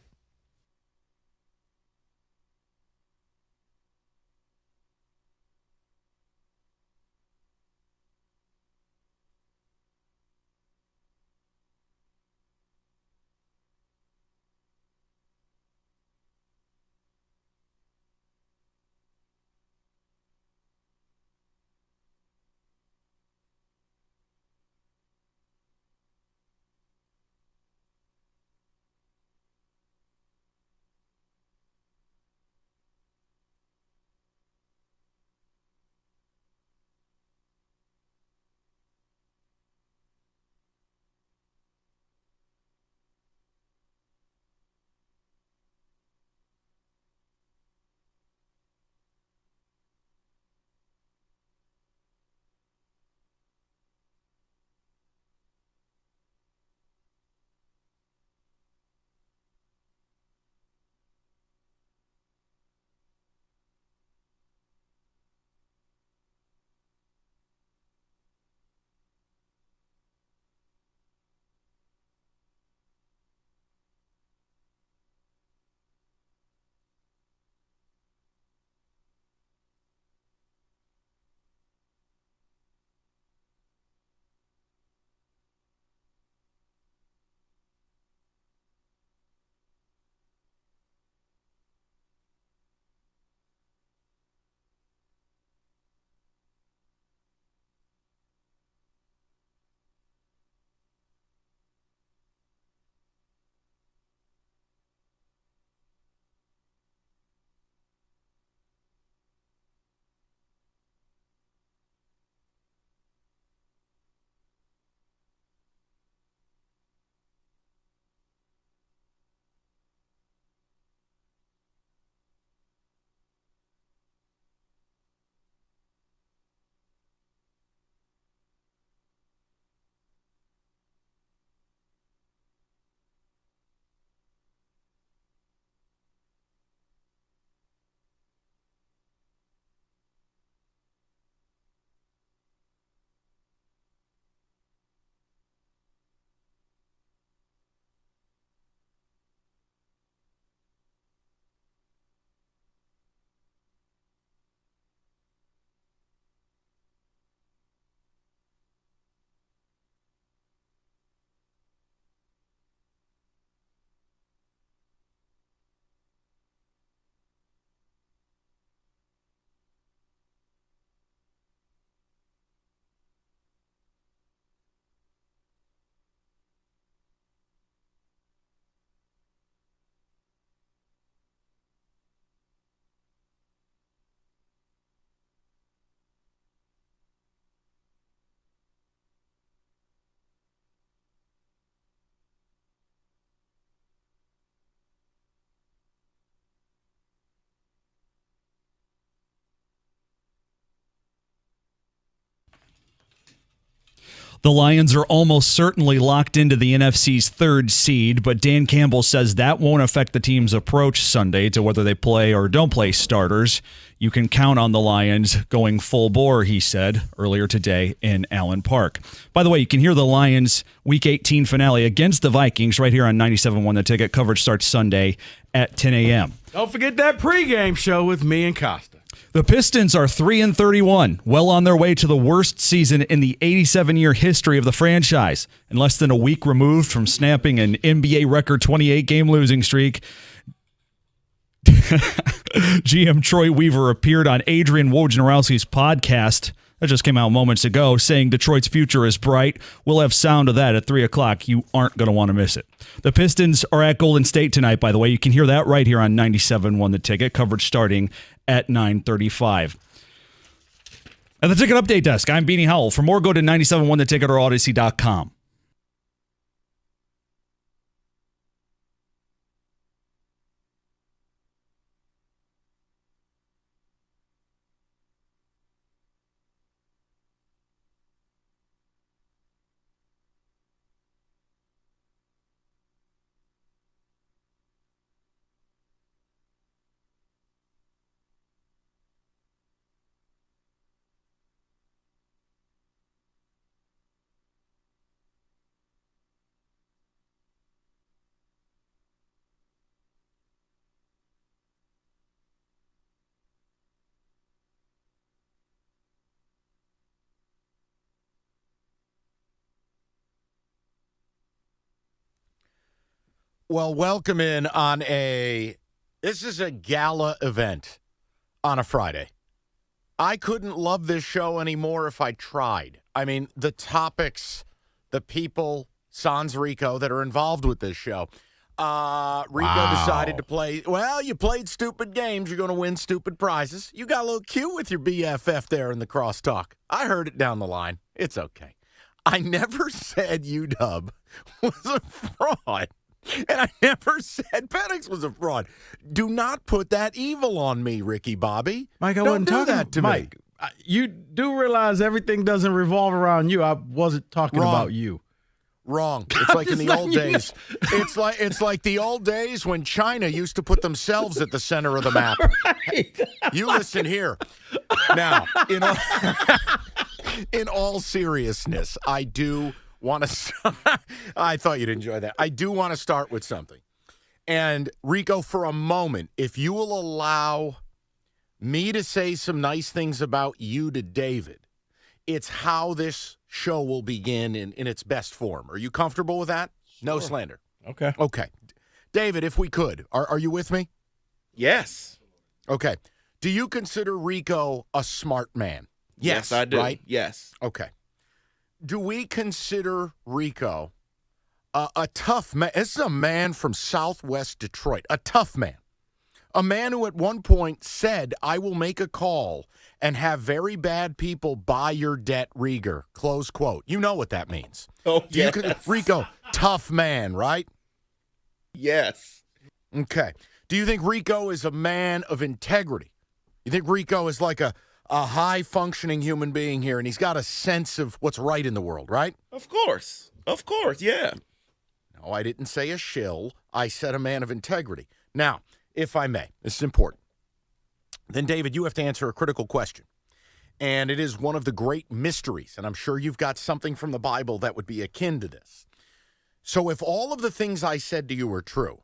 The Lions are almost certainly locked into the NFC's third seed, but Dan Campbell says that won't affect the team's approach Sunday to whether they play or don't play starters. You can count on the Lions going full bore, he said earlier today in Allen Park. By the way, you can hear the Lions Week 18 finale against the Vikings right here on 97.1 The Ticket. Coverage starts Sunday at 10 a.m. Don't forget that pregame show with me and Costa. The Pistons are 3-31, well on their way to the worst season in the 87-year history of the franchise. And less than a week removed from snapping an NBA record 28-game losing streak, GM Troy Weaver appeared on Adrian Wojnarowski's podcast that just came out moments ago, saying Detroit's future is bright. We'll have sound of that at 3 o'clock. You aren't going to want to miss it. The Pistons are at Golden State tonight, by the way. You can hear that right here on 97.1 The Ticket. Coverage starting at 9:35. At the Ticket Update Desk, I'm Beanie Howell. For more, go to 97.1 The Ticket or Odyssey.com. Well, welcome in on this is a gala event on a Friday. I couldn't love this show anymore if I tried. I mean, the topics, the people, sans Rico, that are involved with this show. Rico decided to play, well, you played stupid games, you're going to win stupid prizes. You got a little cute with your BFF there in the crosstalk. I heard it down the line. It's okay. I never said UW was a fraud. And I never said Penix was a fraud. Do not put that evil on me, Ricky Bobby. Mike, I Don't wasn't do talking that to Mike, me. You do realize everything doesn't revolve around you. I wasn't talking about you. Wrong. It's like in the old days. It's like the old days when China used to put themselves at the center of the map. Right. You listen here. Now, in all seriousness, I do want to I thought you'd enjoy that. I do want to start with something. And Rico, for a moment, if you will allow me to say some nice things about you to David, it's how this show will begin in its best form. Are you comfortable with that? Sure. No slander. Okay. Okay. David, if we could, are you with me? Yes. Okay. Do you consider Rico a smart man? Yes, I do. Right? Yes. Okay. Do we consider Rico a tough man? This is a man from Southwest Detroit, a tough man. A man who at one point said, I will make a call and have very bad people buy your debt, Rieger, close quote. You know what that means. Oh, yes. Rico, tough man, right? Yes. Okay. Do you think Rico is a man of integrity? You think Rico is like a high-functioning human being here, and he's got a sense of what's right in the world, right? Of course. Of course, yeah. No, I didn't say a shill. I said a man of integrity. Now, if I may, this is important. Then, David, you have to answer a critical question. And it is one of the great mysteries, and I'm sure you've got something from the Bible that would be akin to this. So if all of the things I said to you are true,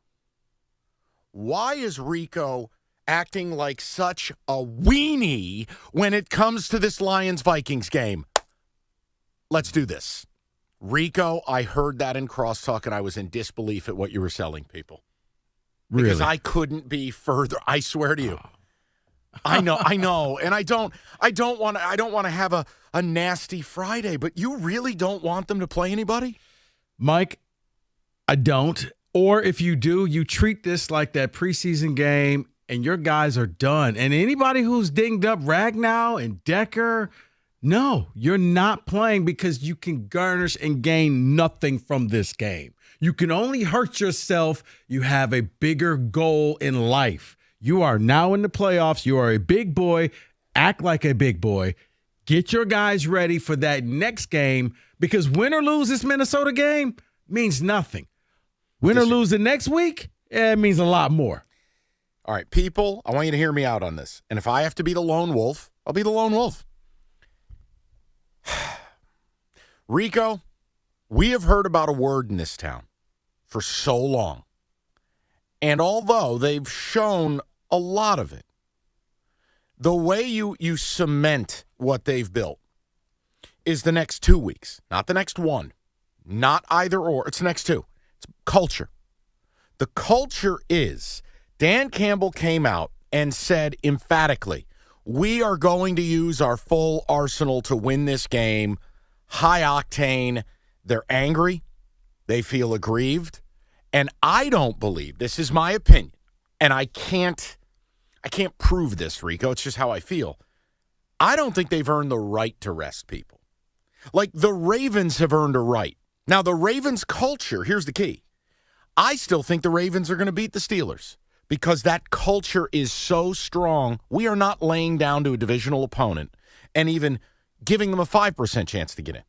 why is Rico acting like such a weenie when it comes to this Lions-Vikings game? Let's do this. Rico, I heard that in crosstalk, and I was in disbelief at what you were selling people. Because I couldn't be further. I swear to you. I know. And I don't want to have a nasty Friday, but you really don't want them to play anybody? Mike, I don't. Or if you do, you treat this like that preseason game and your guys are done. And anybody who's dinged up Ragnow and Decker, no, you're not playing because you can garnish and gain nothing from this game. You can only hurt yourself. You have a bigger goal in life. You are now in the playoffs. You are a big boy. Act like a big boy. Get your guys ready for that next game, because win or lose this Minnesota game means nothing. Win or lose the next week, it means a lot more. All right, people, I want you to hear me out on this. And if I have to be the lone wolf, I'll be the lone wolf. Rico, we have heard about a word in this town for so long. And although they've shown a lot of it, the way you cement what they've built is the next 2 weeks, not the next one, not either or. It's the next two. It's culture. The culture is Dan Campbell came out and said emphatically, we are going to use our full arsenal to win this game. High octane. They're angry. They feel aggrieved. And I don't believe, this is my opinion, and I can't prove this, Rico. It's just how I feel. I don't think they've earned the right to rest people. Like the Ravens have earned a right. Now, the Ravens culture, here's the key. I still think the Ravens are going to beat the Steelers because that culture is so strong. We are not laying down to a divisional opponent and even giving them a 5% chance to get in.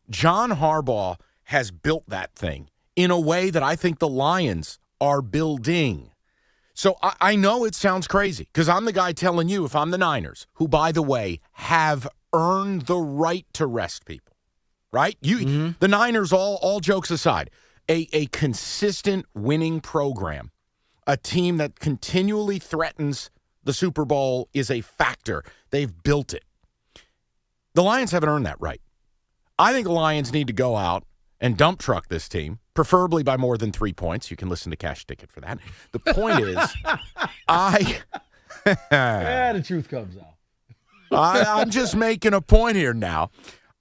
John Harbaugh has built that thing in a way that I think the Lions are building. So I know it sounds crazy because I'm the guy telling you, if I'm the Niners, who, by the way, have earned the right to rest people, right? The Niners, all jokes aside, a consistent winning program, a team that continually threatens the Super Bowl is a factor. They've built it. The Lions haven't earned that right. I think the Lions need to go out and dump truck this team, preferably by more than 3 points. You can listen to Cash Ticket for that. The point is, the truth comes out. I'm just making a point here now.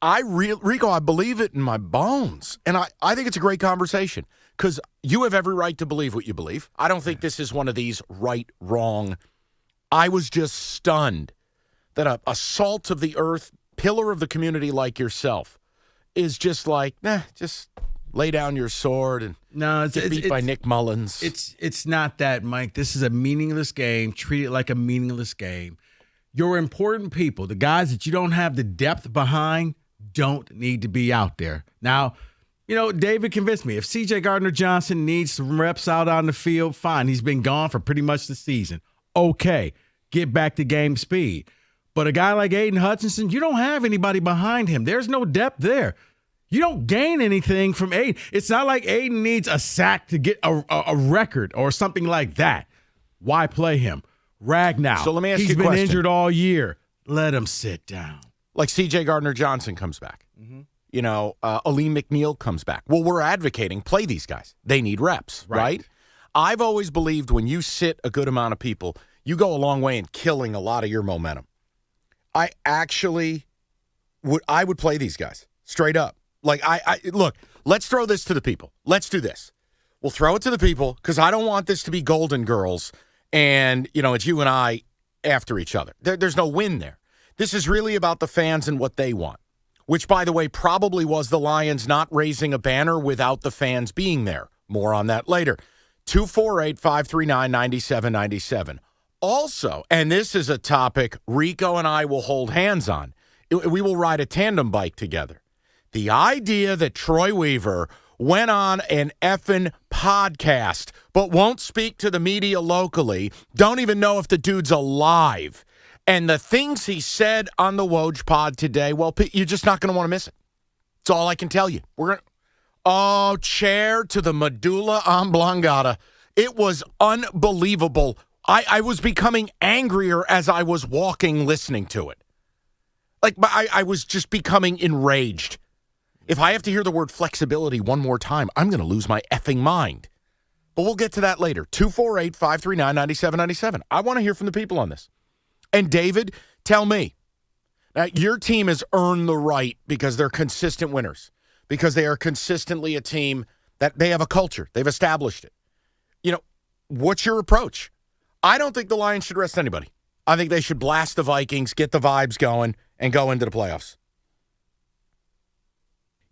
Rico, I believe it in my bones. And I think it's a great conversation because you have every right to believe what you believe. I don't think this is one of these right, wrong. I was just stunned that a salt of the earth, pillar of the community like yourself is just like, just lay down your sword and get beat by Nick Mullins. It's not that, Mike. This is a meaningless game. Treat it like a meaningless game. Your important people, the guys that you don't have the depth behind, don't need to be out there. Now, David convinced me. If C.J. Gardner-Johnson needs some reps out on the field, fine. He's been gone for pretty much the season. Okay, get back to game speed. But a guy like Aiden Hutchinson, you don't have anybody behind him. There's no depth there. You don't gain anything from Aiden. It's not like Aiden needs a sack to get a record or something like that. Why play him? Ragnow. So let me ask you a question. He's been injured all year. Let him sit down. Like C.J. Gardner-Johnson comes back. Aleem McNeil comes back. Well, we're advocating play these guys. They need reps, right? I've always believed when you sit a good amount of people, you go a long way in killing a lot of your momentum. I actually would play these guys straight up. Like look, let's throw this to the people. Let's do this. We'll throw it to the people because I don't want this to be Golden Girls and, it's you and I after each other. There's no win there. This is really about the fans and what they want, which, by the way, probably was the Lions not raising a banner without the fans being there. More on that later. 248-539-9797. Also, and this is a topic Rico and I will hold hands on, we will ride a tandem bike together. The idea that Troy Weaver went on an effing podcast but won't speak to the media locally, don't even know if the dude's alive. And the things he said on the Woj pod today, well, you're just not going to want to miss it. That's all I can tell you. Chair to the medulla oblongata. It was unbelievable. I was becoming angrier as I was walking listening to it. I was just becoming enraged. If I have to hear the word flexibility one more time, I'm going to lose my effing mind. But we'll get to that later. 248-539-9797. I want to hear from the people on this. And David, tell me, your team has earned the right because they're consistent winners, because they are consistently a team that they have a culture. They've established it. What's your approach? I don't think the Lions should rest anybody. I think they should blast the Vikings, get the vibes going, and go into the playoffs.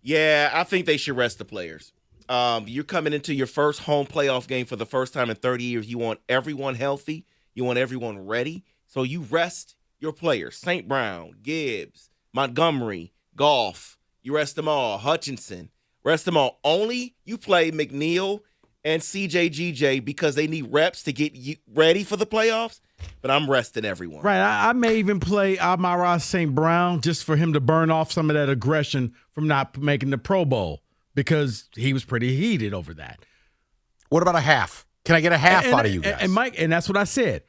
Yeah, I think they should rest the players. You're coming into your first home playoff game for the first time in 30 years. You want everyone healthy. You want everyone ready. So you rest your players. St. Brown, Gibbs, Montgomery, Goff, you rest them all. Hutchinson, rest them all. Only you play McNeil and CJ because they need reps to get you ready for the playoffs, but I'm resting everyone. Right. I may even play Amon-Ra St. Brown just for him to burn off some of that aggression from not making the Pro Bowl because he was pretty heated over that. What about a half? Can I get a half out of you guys? And Mike, and that's what I said.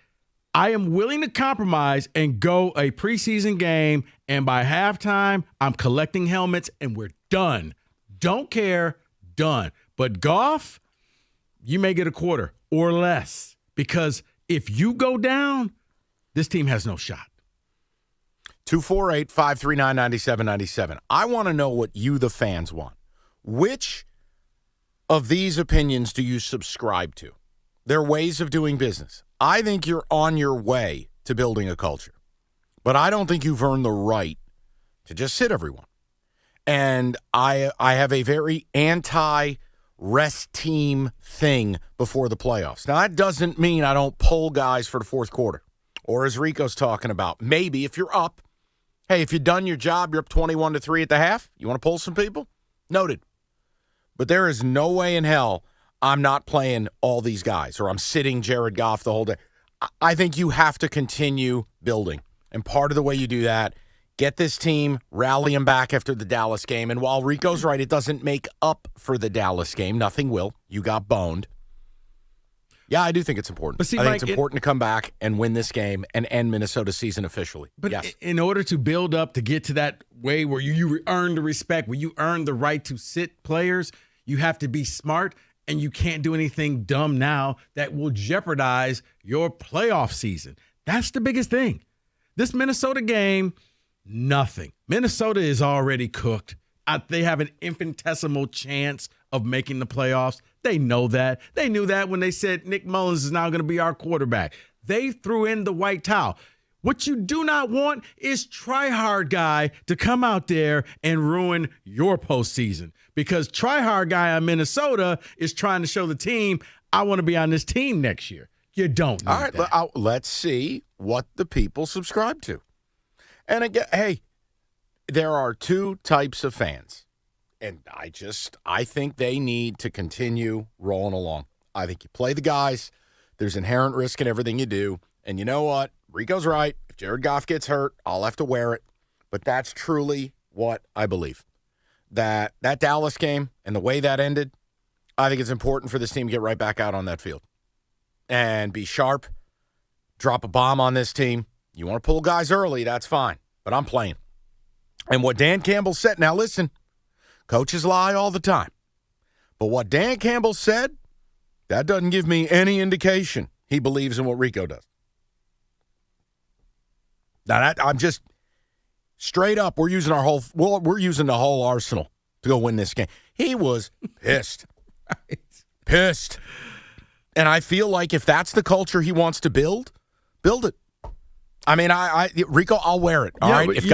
I am willing to compromise and go a preseason game, and by halftime, I'm collecting helmets, and we're done. Don't care, done. But Goff, you may get a quarter or less because if you go down, this team has no shot. 248-539-9797. I want to know what you, the fans, want. Which of these opinions do you subscribe to? They're ways of doing business. I think you're on your way to building a culture. But I don't think you've earned the right to just sit everyone. And I have a very anti-rest team thing before the playoffs. Now, that doesn't mean I don't pull guys for the fourth quarter. Or as Rico's talking about, maybe if you're up, hey, if you've done your job, you're up 21-3 at the half, you want to pull some people? Noted. But there is no way in hell I'm not playing all these guys or I'm sitting Jared Goff the whole day. I think you have to continue building. And part of the way you do that, get this team, rally them back after the Dallas game. And while Rico's right, it doesn't make up for the Dallas game. Nothing will. You got boned. Yeah, I do think it's important. But see, I think Mike, it's important to come back and win this game and end Minnesota's season officially. But yes. in order to build up to get to that way where you earn the respect, where you earn the right to sit players, you have to be smart. And you can't do anything dumb now that will jeopardize your playoff season. That's the biggest thing. This Minnesota game, nothing. Minnesota is already cooked. They have an infinitesimal chance of making the playoffs. They know that. They knew that when they said Nick Mullins is now going to be our quarterback. They threw in the white towel. What you do not want is try-hard guy to come out there and ruin your postseason because try-hard guy on Minnesota is trying to show the team, I want to be on this team next year. You don't need All right, that. let's see what the people subscribe to. And again, hey, there are two types of fans, and I think they need to continue rolling along. I think you play the guys. There's inherent risk in everything you do. And you know what? Rico's right. If Jared Goff gets hurt, I'll have to wear it. But that's truly what I believe. That Dallas game and the way that ended, I think it's important for this team to get right back out on that field and be sharp, drop a bomb on this team. You want to pull guys early, that's fine. But I'm playing. And what Dan Campbell said, now listen, coaches lie all the time. But what Dan Campbell said, that doesn't give me any indication he believes in what Rico does. Now, I'm just straight up. We're using the whole arsenal to go win this game. He was pissed, pissed, and I feel like if that's the culture he wants to build it. I mean, Rico, I'll wear it. All right. If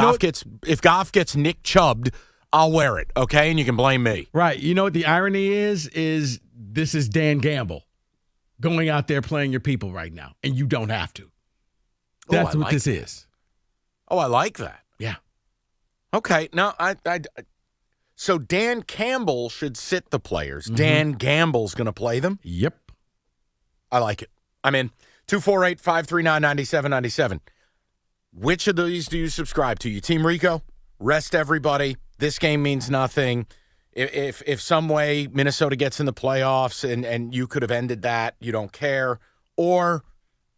Goff gets Nick Chubbed, I'll wear it. Okay, and you can blame me. Right. You know what the irony is this is Dan Gamble going out there playing your people right now, and you don't have to. That's what this is. Oh, I like that. Yeah. Okay. Now, so Dan Campbell should sit the players. Mm-hmm. Dan Gamble's going to play them? Yep. I like it. I'm in. 248-539-9797. Which of these do you subscribe to? You Team Rico? Rest everybody. This game means nothing. If some way Minnesota gets in the playoffs and you could have ended that, you don't care. Or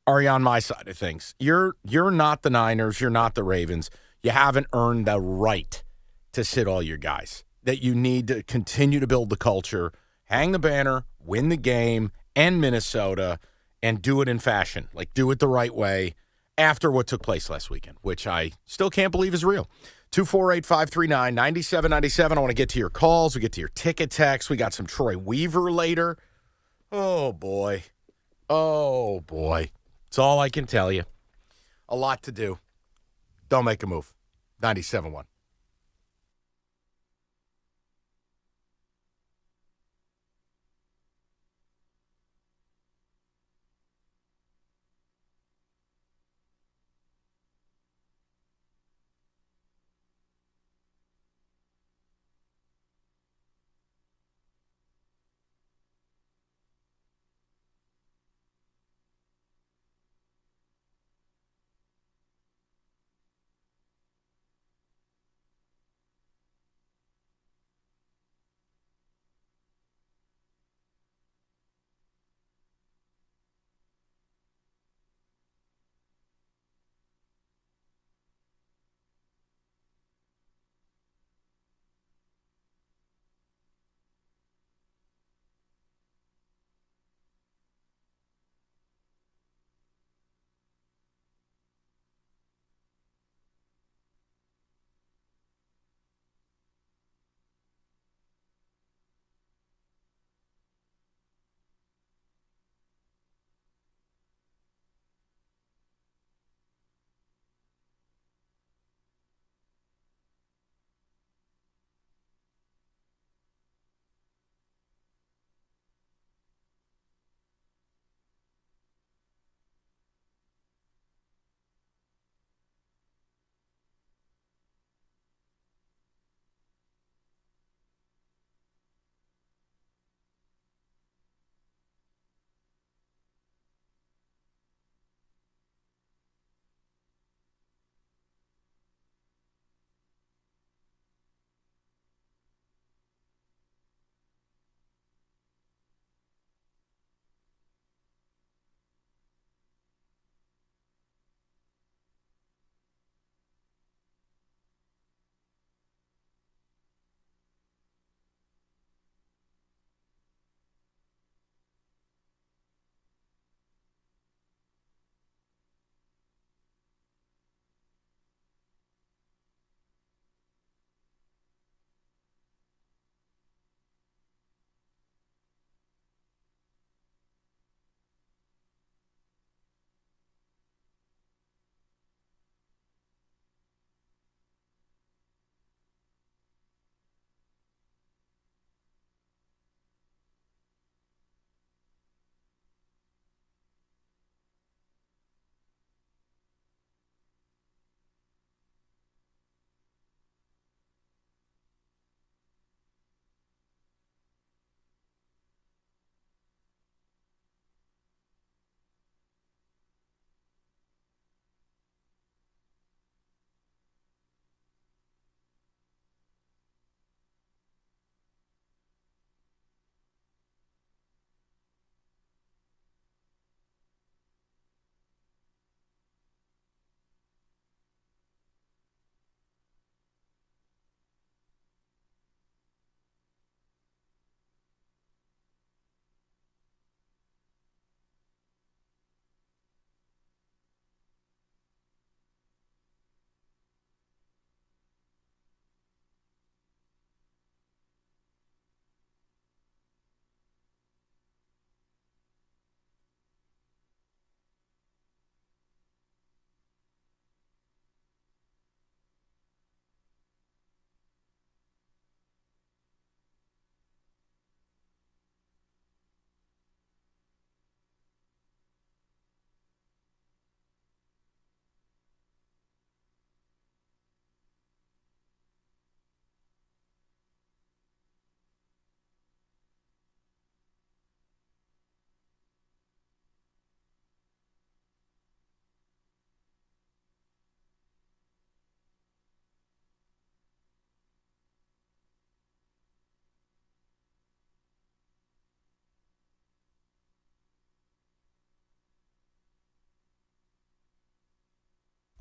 are you on my side of things? You're not the Niners. You're not the Ravens. You haven't earned the right to sit all your guys. That you need to continue to build the culture, hang the banner, win the game, end Minnesota, and do it in fashion. Like, do it the right way after what took place last weekend, which I still can't believe is real. 248-539-9797. I want to get to your calls. We get to your ticket text. We got some Troy Weaver later. Oh, boy. Oh, boy. It's all I can tell you. A lot to do. Don't make a move. 97.1.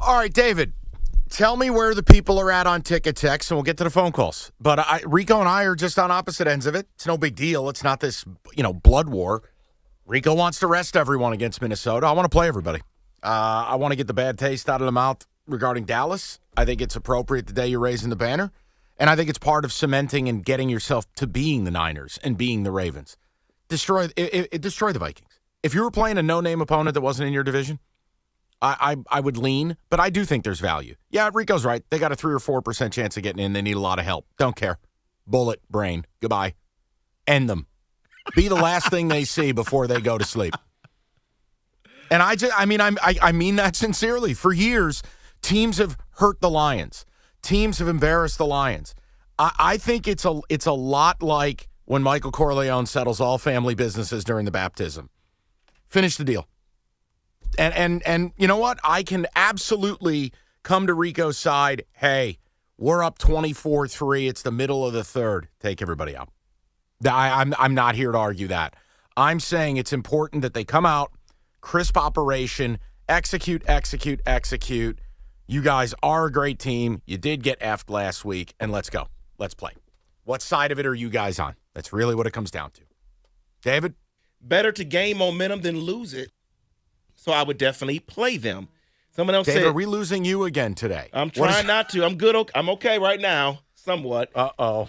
All right, David, tell me where the people are at on Ticket Text, and we'll get to the phone calls. But Rico and I are just on opposite ends of it. It's no big deal. It's not this, blood war. Rico wants to rest everyone against Minnesota. I want to play everybody. I want to get the bad taste out of the mouth regarding Dallas. I think it's appropriate the day you're raising the banner. And I think it's part of cementing and getting yourself to being the Niners and being the Ravens. Destroy the Vikings. If you were playing a no-name opponent that wasn't in your division, I would lean, but I do think there's value. Yeah, Rico's right. They got a 3 or 4% chance of getting in. They need a lot of help. Don't care. Bullet, brain, goodbye. End them. Be the last thing they see before they go to sleep. And I mean that sincerely. For years, teams have hurt the Lions. Teams have embarrassed the Lions. I think it's a lot like when Michael Corleone settles all family businesses during the baptism. Finish the deal. And you know what? I can absolutely come to Rico's side. Hey, we're up 24-3. It's the middle of the third. Take everybody out. I'm not here to argue that. I'm saying it's important that they come out, crisp operation, execute. You guys are a great team. You did get effed last week, and let's go. Let's play. What side of it are you guys on? That's really what it comes down to. David? Better to gain momentum than lose it. So I would definitely play them. Someone else David, said, are we losing you again today? I'm trying not to. I'm good. I'm okay right now, somewhat. Uh-oh.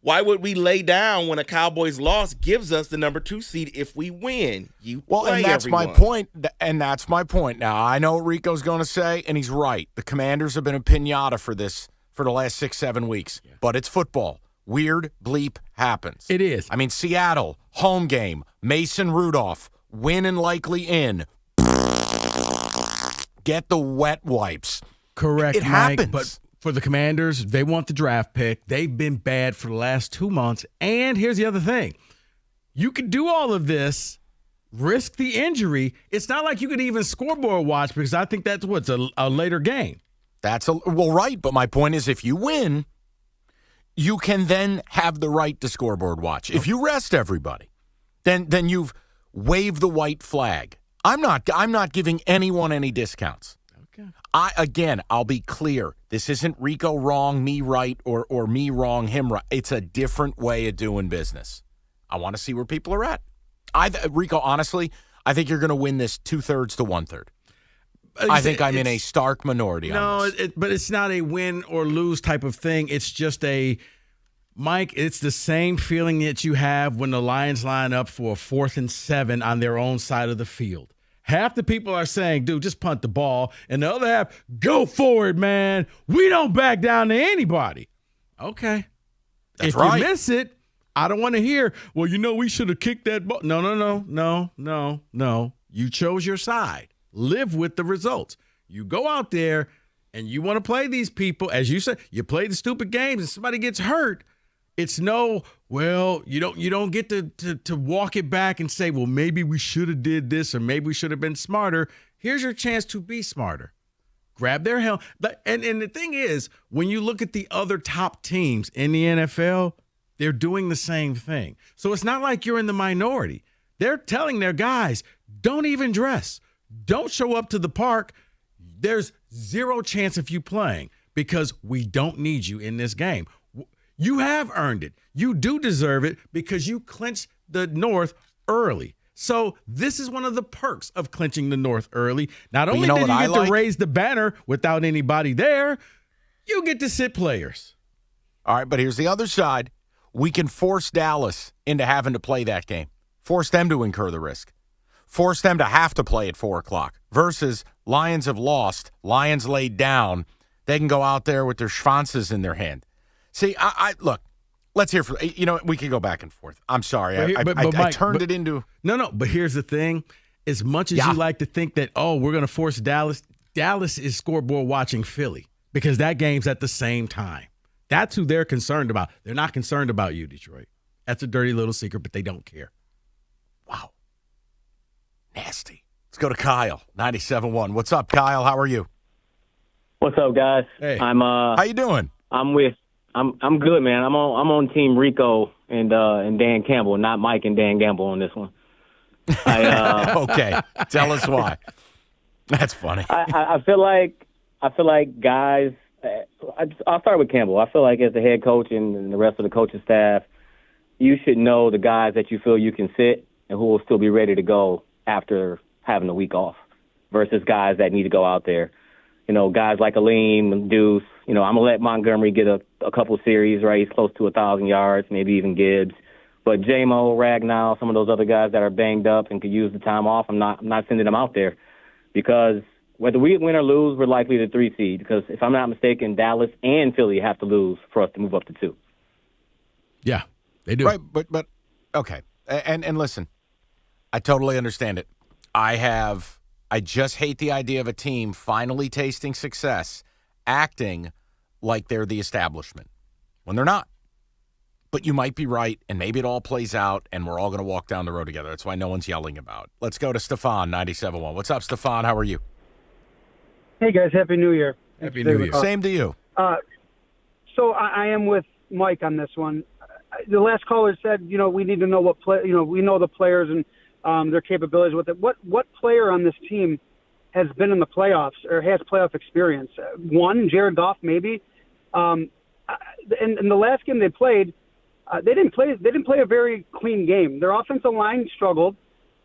Why would we lay down when a Cowboys loss gives us the number 2 seed if we win? And that's my point. And that's my point. Now, I know what Rico's going to say, and he's right. The Commanders have been a piñata for this for the last 6-7 weeks. Yeah. But it's football. Weird bleep happens. It is. I mean, Seattle, home game, Mason Rudolph, win and likely in. Get the wet wipes. Correct, It Mike, happens. but for the Commanders, they want the draft pick. They've been bad for the last 2 months. And here's the other thing. You could do all of this, risk the injury. It's not like you could even scoreboard watch because I think that's a later game. Right. But my point is if you win, you can then have the right to scoreboard watch. If you rest everybody, then you've waved the white flag. I'm not giving anyone any discounts. Okay. I'll be clear. This isn't Rico wrong, me right, or me wrong, him right. It's a different way of doing business. I want to see where people are at. Rico, honestly, I think you're going to win this 2/3 to 1/3. I think I'm in a stark minority on this. But it's not a win or lose type of thing. It's just Mike, it's the same feeling that you have when the Lions line up for a 4th and 7 on their own side of the field. Half the people are saying, dude, just punt the ball. And the other half, go forward, man. We don't back down to anybody. Okay. That's if right. you miss it, I don't want to hear, well, we should have kicked that ball. No. You chose your side. Live with the results. You go out there and you want to play these people. As you said, you play the stupid games and somebody gets hurt. It's you don't get to walk it back and say, well, maybe we should have did this or maybe we should have been smarter. Here's your chance to be smarter. Grab their helm. And the thing is, when you look at the other top teams in the NFL, they're doing the same thing. So it's not like you're in the minority. They're telling their guys, don't even dress. Don't show up to the park. There's zero chance of you playing because we don't need you in this game. You have earned it. You do deserve it because you clinched the North early. So this is one of the perks of clinching the North early. Not only did you get to raise the banner without anybody there, you get to sit players. All right, but here's the other side. We can force Dallas into having to play that game. Force them to incur the risk. Force them to have to play at 4 o'clock versus Lions have lost, Lions laid down. They can go out there with their schwanzes in their hand. See, look, let's hear from, we can go back and forth. I'm sorry. I turned it into. No, but here's the thing. As much as you like to think that, we're going to force Dallas is scoreboard watching Philly because that game's at the same time. That's who they're concerned about. They're not concerned about you, Detroit. That's a dirty little secret, but they don't care. Wow. Nasty. Let's go to Kyle, 97.1. What's up, Kyle? How are you? What's up, guys? Hey. How you doing? I'm good, man. I'm on Team Rico and Dan Campbell, not Mike and Dan Gamble on this one. Okay. Tell us why. That's funny. I feel like guys. I'll start with Campbell. I feel like as the head coach and the rest of the coaching staff, you should know the guys that you feel you can sit and who will still be ready to go after having a week off, versus guys that need to go out there. Guys like Aleem, Deuce. I'm gonna let Montgomery get a couple series, right? He's close to 1,000 yards, maybe even Gibbs. But J-Mo, Ragnow, some of those other guys that are banged up and could use the time off, I'm not sending them out there, because whether we win or lose, we're likely the 3 seed. Because if I'm not mistaken, Dallas and Philly have to lose for us to move up to 2. Yeah, they do. Right, but okay. And listen, I totally understand it. I just hate the idea of a team finally tasting success, acting like they're the establishment when they're not. But you might be right, and maybe it all plays out, and we're all going to walk down the road together. That's why no one's yelling about. Let's go to Stefan, 97.1. What's up, Stefan? How are you? Hey, guys. Happy New Year. Happy New Year. Same to you. So I am with Mike on this one. The last caller said, we need to know what we know the players and their capabilities with it. What player on this team has been in the playoffs or has playoff experience? One, Jared Goff, maybe. In the last game they played, they didn't play a very clean game. Their offensive line struggled.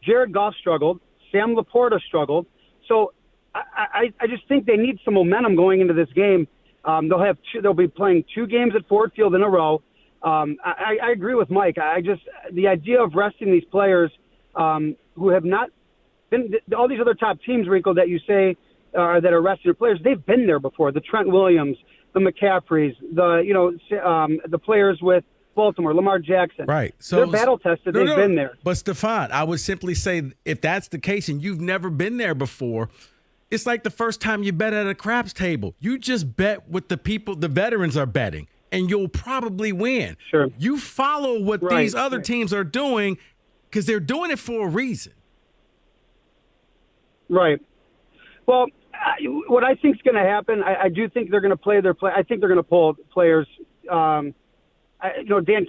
Jared Goff struggled. Sam Laporta struggled. So I just think they need some momentum going into this game. They'll be playing 2 games at Ford Field in a row. I agree with Mike. The idea of resting these players who have not been all these other top teams, Rico, that you say that are resting their players, they've been there before. The Trent Williams, the McCaffreys, the players with Baltimore, Lamar Jackson. Right. So they're battle tested. They've been there. But Stefan, I would simply say if that's the case and you've never been there before, it's like the first time you bet at a craps table. You just bet what the veterans are betting, and you'll probably win. Sure. You follow what these other teams are doing because they're doing it for a reason. Right. Well, what I think is going to happen, I do think they're going to play their play. I think they're going to pull players. Dan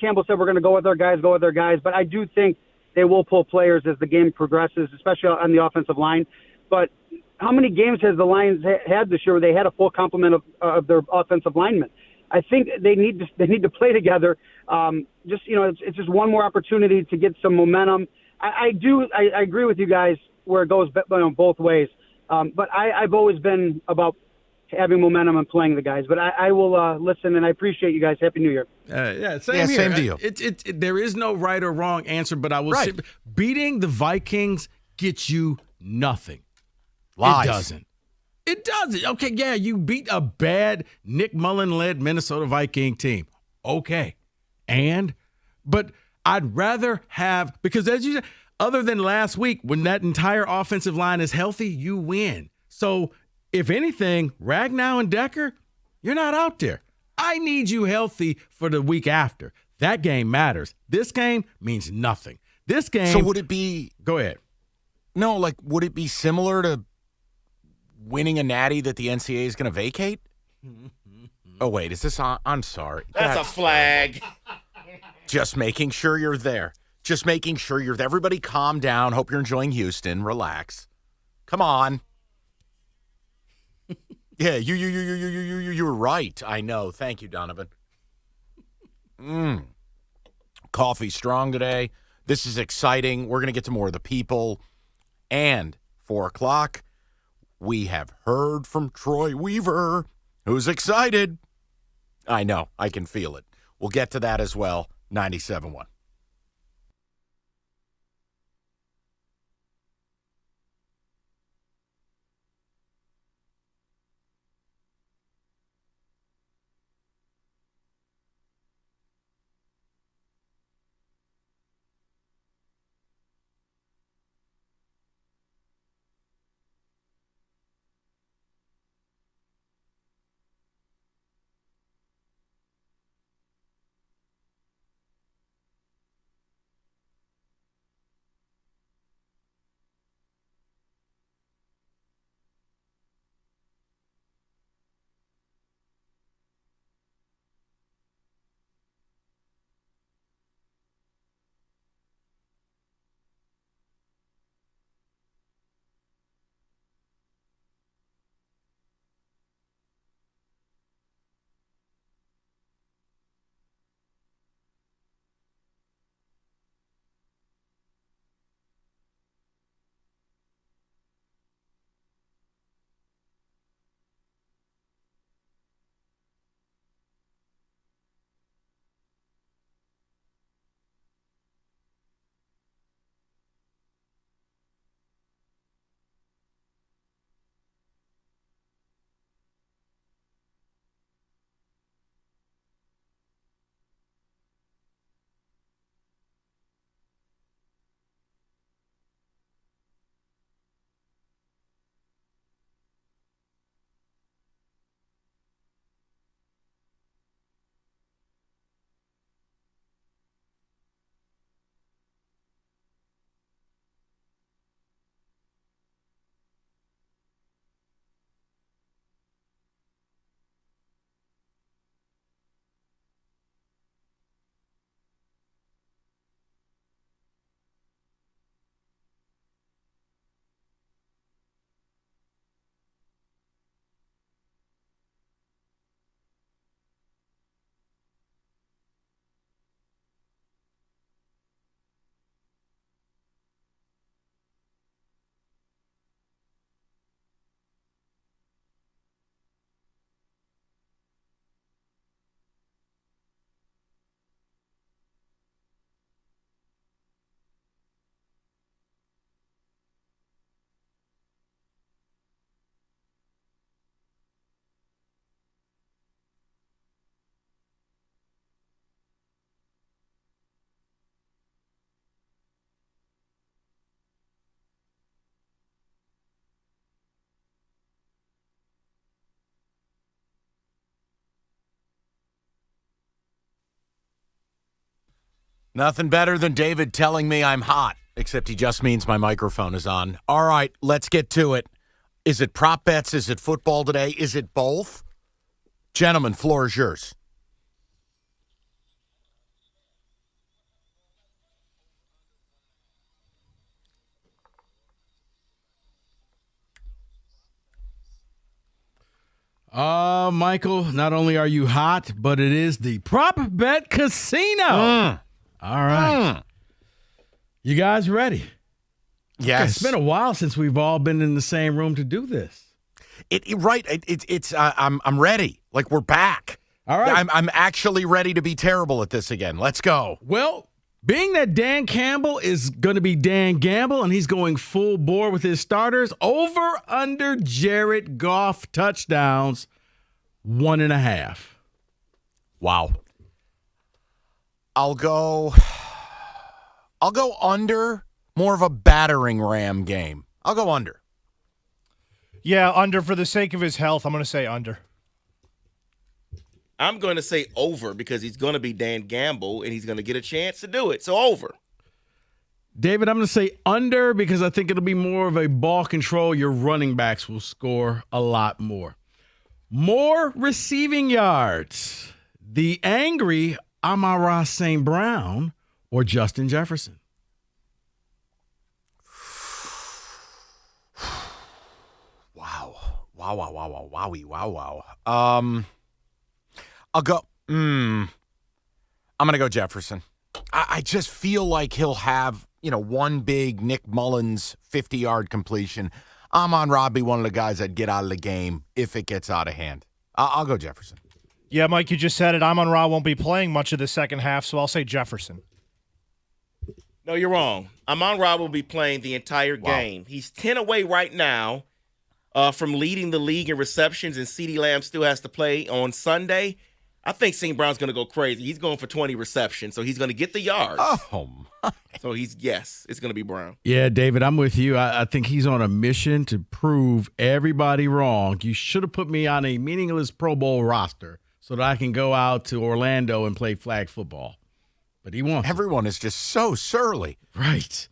Campbell said we're going to go with our guys, but I do think they will pull players as the game progresses, especially on the offensive line. But how many games has the Lions had this year where they had a full complement of their offensive linemen? I think they need to play together. It's just one more opportunity to get some momentum. I agree with you guys where it goes both ways. But I've always been about having momentum and playing the guys. But I will listen, and I appreciate you guys. Happy New Year. Same here. Same to you. There is no right or wrong answer, but I will say beating the Vikings gets you nothing. Lies. It doesn't. Okay, yeah, you beat a bad Nick Mullen-led Minnesota Viking team. Okay. But I'd rather have, because as you said, other than last week, when that entire offensive line is healthy, you win. So if anything, Ragnow and Decker, you're not out there. I need you healthy for the week after. That game matters. This game means nothing. This game. So would it be? Go ahead. No, would it be similar to winning a natty that the NCAA is going to vacate? Oh, wait, is this on? I'm sorry. That's a flag. Just making sure you're there. Just making sure you're there. Everybody calm down. Hope you're enjoying Houston. Relax. Come on. Yeah, you're right. I know. Thank you, Donovan. Coffee strong today. This is exciting. We're going to get to more of the people. And 4 o'clock, we have heard from Troy Weaver, who's excited. I know. I can feel it. We'll get to that as well. 97.1. Nothing better than David telling me I'm hot, except he just means my microphone is on. All right, let's get to it. Is it prop bets? Is it football today? Is it both? Gentlemen, floor is yours. Michael, not only are you hot, but it is the Prop Bet Casino. All right. You guys ready? Yes. Okay, it's been a while since we've all been in the same room to do this. I'm ready. Like, we're back. All right. I'm actually ready to be terrible at this again. Let's go. Well, being that Dan Campbell is going to be Dan Gamble and he's going full bore with his starters, over under Jared Goff touchdowns, 1.5. Wow. I'll go under. More of a battering Ram game. I'll go under. Yeah, under for the sake of his health. I'm going to say under. I'm going to say over because he's going to be Dan Gamble and he's going to get a chance to do it. So over. David, I'm going to say under because I think it'll be more of a ball control. Your running backs will score a lot more. More receiving yards. The angry Amon-Ra St. Brown or Justin Jefferson? Wow. I'll go. I'm going to go Jefferson. I just feel like he'll have, one big Nick Mullins 50-yard completion. Amon-Ra be one of the guys that get out of the game if it gets out of hand. I'll go Jefferson. Yeah, Mike, you just said it. Amon-Ra won't be playing much of the second half, so I'll say Jefferson. No, you're wrong. Amon-Ra will be playing the entire game. He's 10 away right now from leading the league in receptions, and CeeDee Lamb still has to play on Sunday. I think St. Brown's going to go crazy. He's going for 20 receptions, so he's going to get the yards. Oh, my. So it's going to be Brown. Yeah, David, I'm with you. I think he's on a mission to prove everybody wrong. You should have put me on a meaningless Pro Bowl roster so that I can go out to Orlando and play flag football. But he won't. Everyone is just so surly. Right.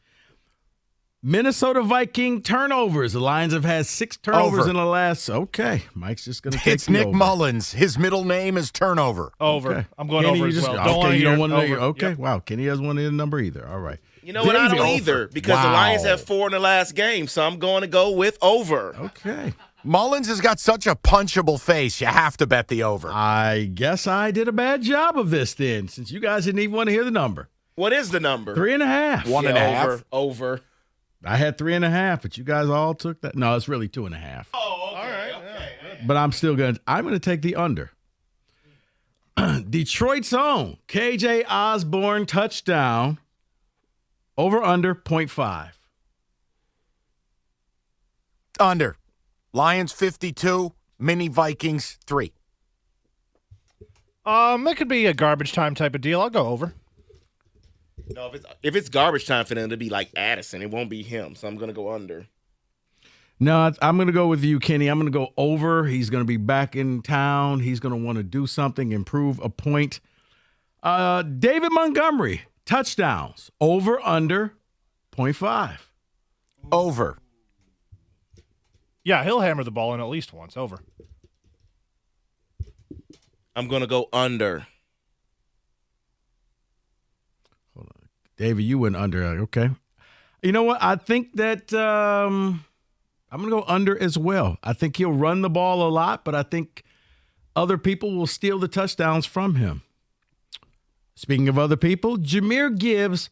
Minnesota Viking turnovers. The Lions have had 6 turnovers Over. in the last. Okay, Mike's just going to take It's the Nick over. Mullins. His middle name is Turnover. Over. Okay. I'm going Kenny, over you as just, well. Okay, Don't want to you hear don't it. want to Over. know. Okay, Yep. wow. Kenny doesn't want to hit a number either. All right. You know what? I don't David, either because the Lions have 4 in the last game, so I'm going to go with over. Okay. Mullins has got such a punchable face. You have to bet the over. I guess I did a bad job of this then, since you guys didn't even want to hear the number. What is the number? 3.5. 1.5. Over. I had 3.5, but you guys all took that. No, it's really 2.5. Oh, all right. Okay. But I'm going to take the under. Detroit's own KJ Osborne touchdown. Over under 0.5. Under. Lions 52, mini Vikings 3. It could be a garbage time type of deal. I'll go over. No, if it's garbage time for them, it'll be like Addison. It won't be him, so I'm going to go under. No, I'm going to go with you, Kenny. I'm going to go over. He's going to be back in town. He's going to want to do something, improve a point. David Montgomery, touchdowns. Over, under, 0.5. Over. Yeah, he'll hammer the ball in at least once. Over. I'm going to go under. David, you went under. Okay. You know what? I think that I'm going to go under as well. I think he'll run the ball a lot, but I think other people will steal the touchdowns from him. Speaking of other people, Jahmyr Gibbs,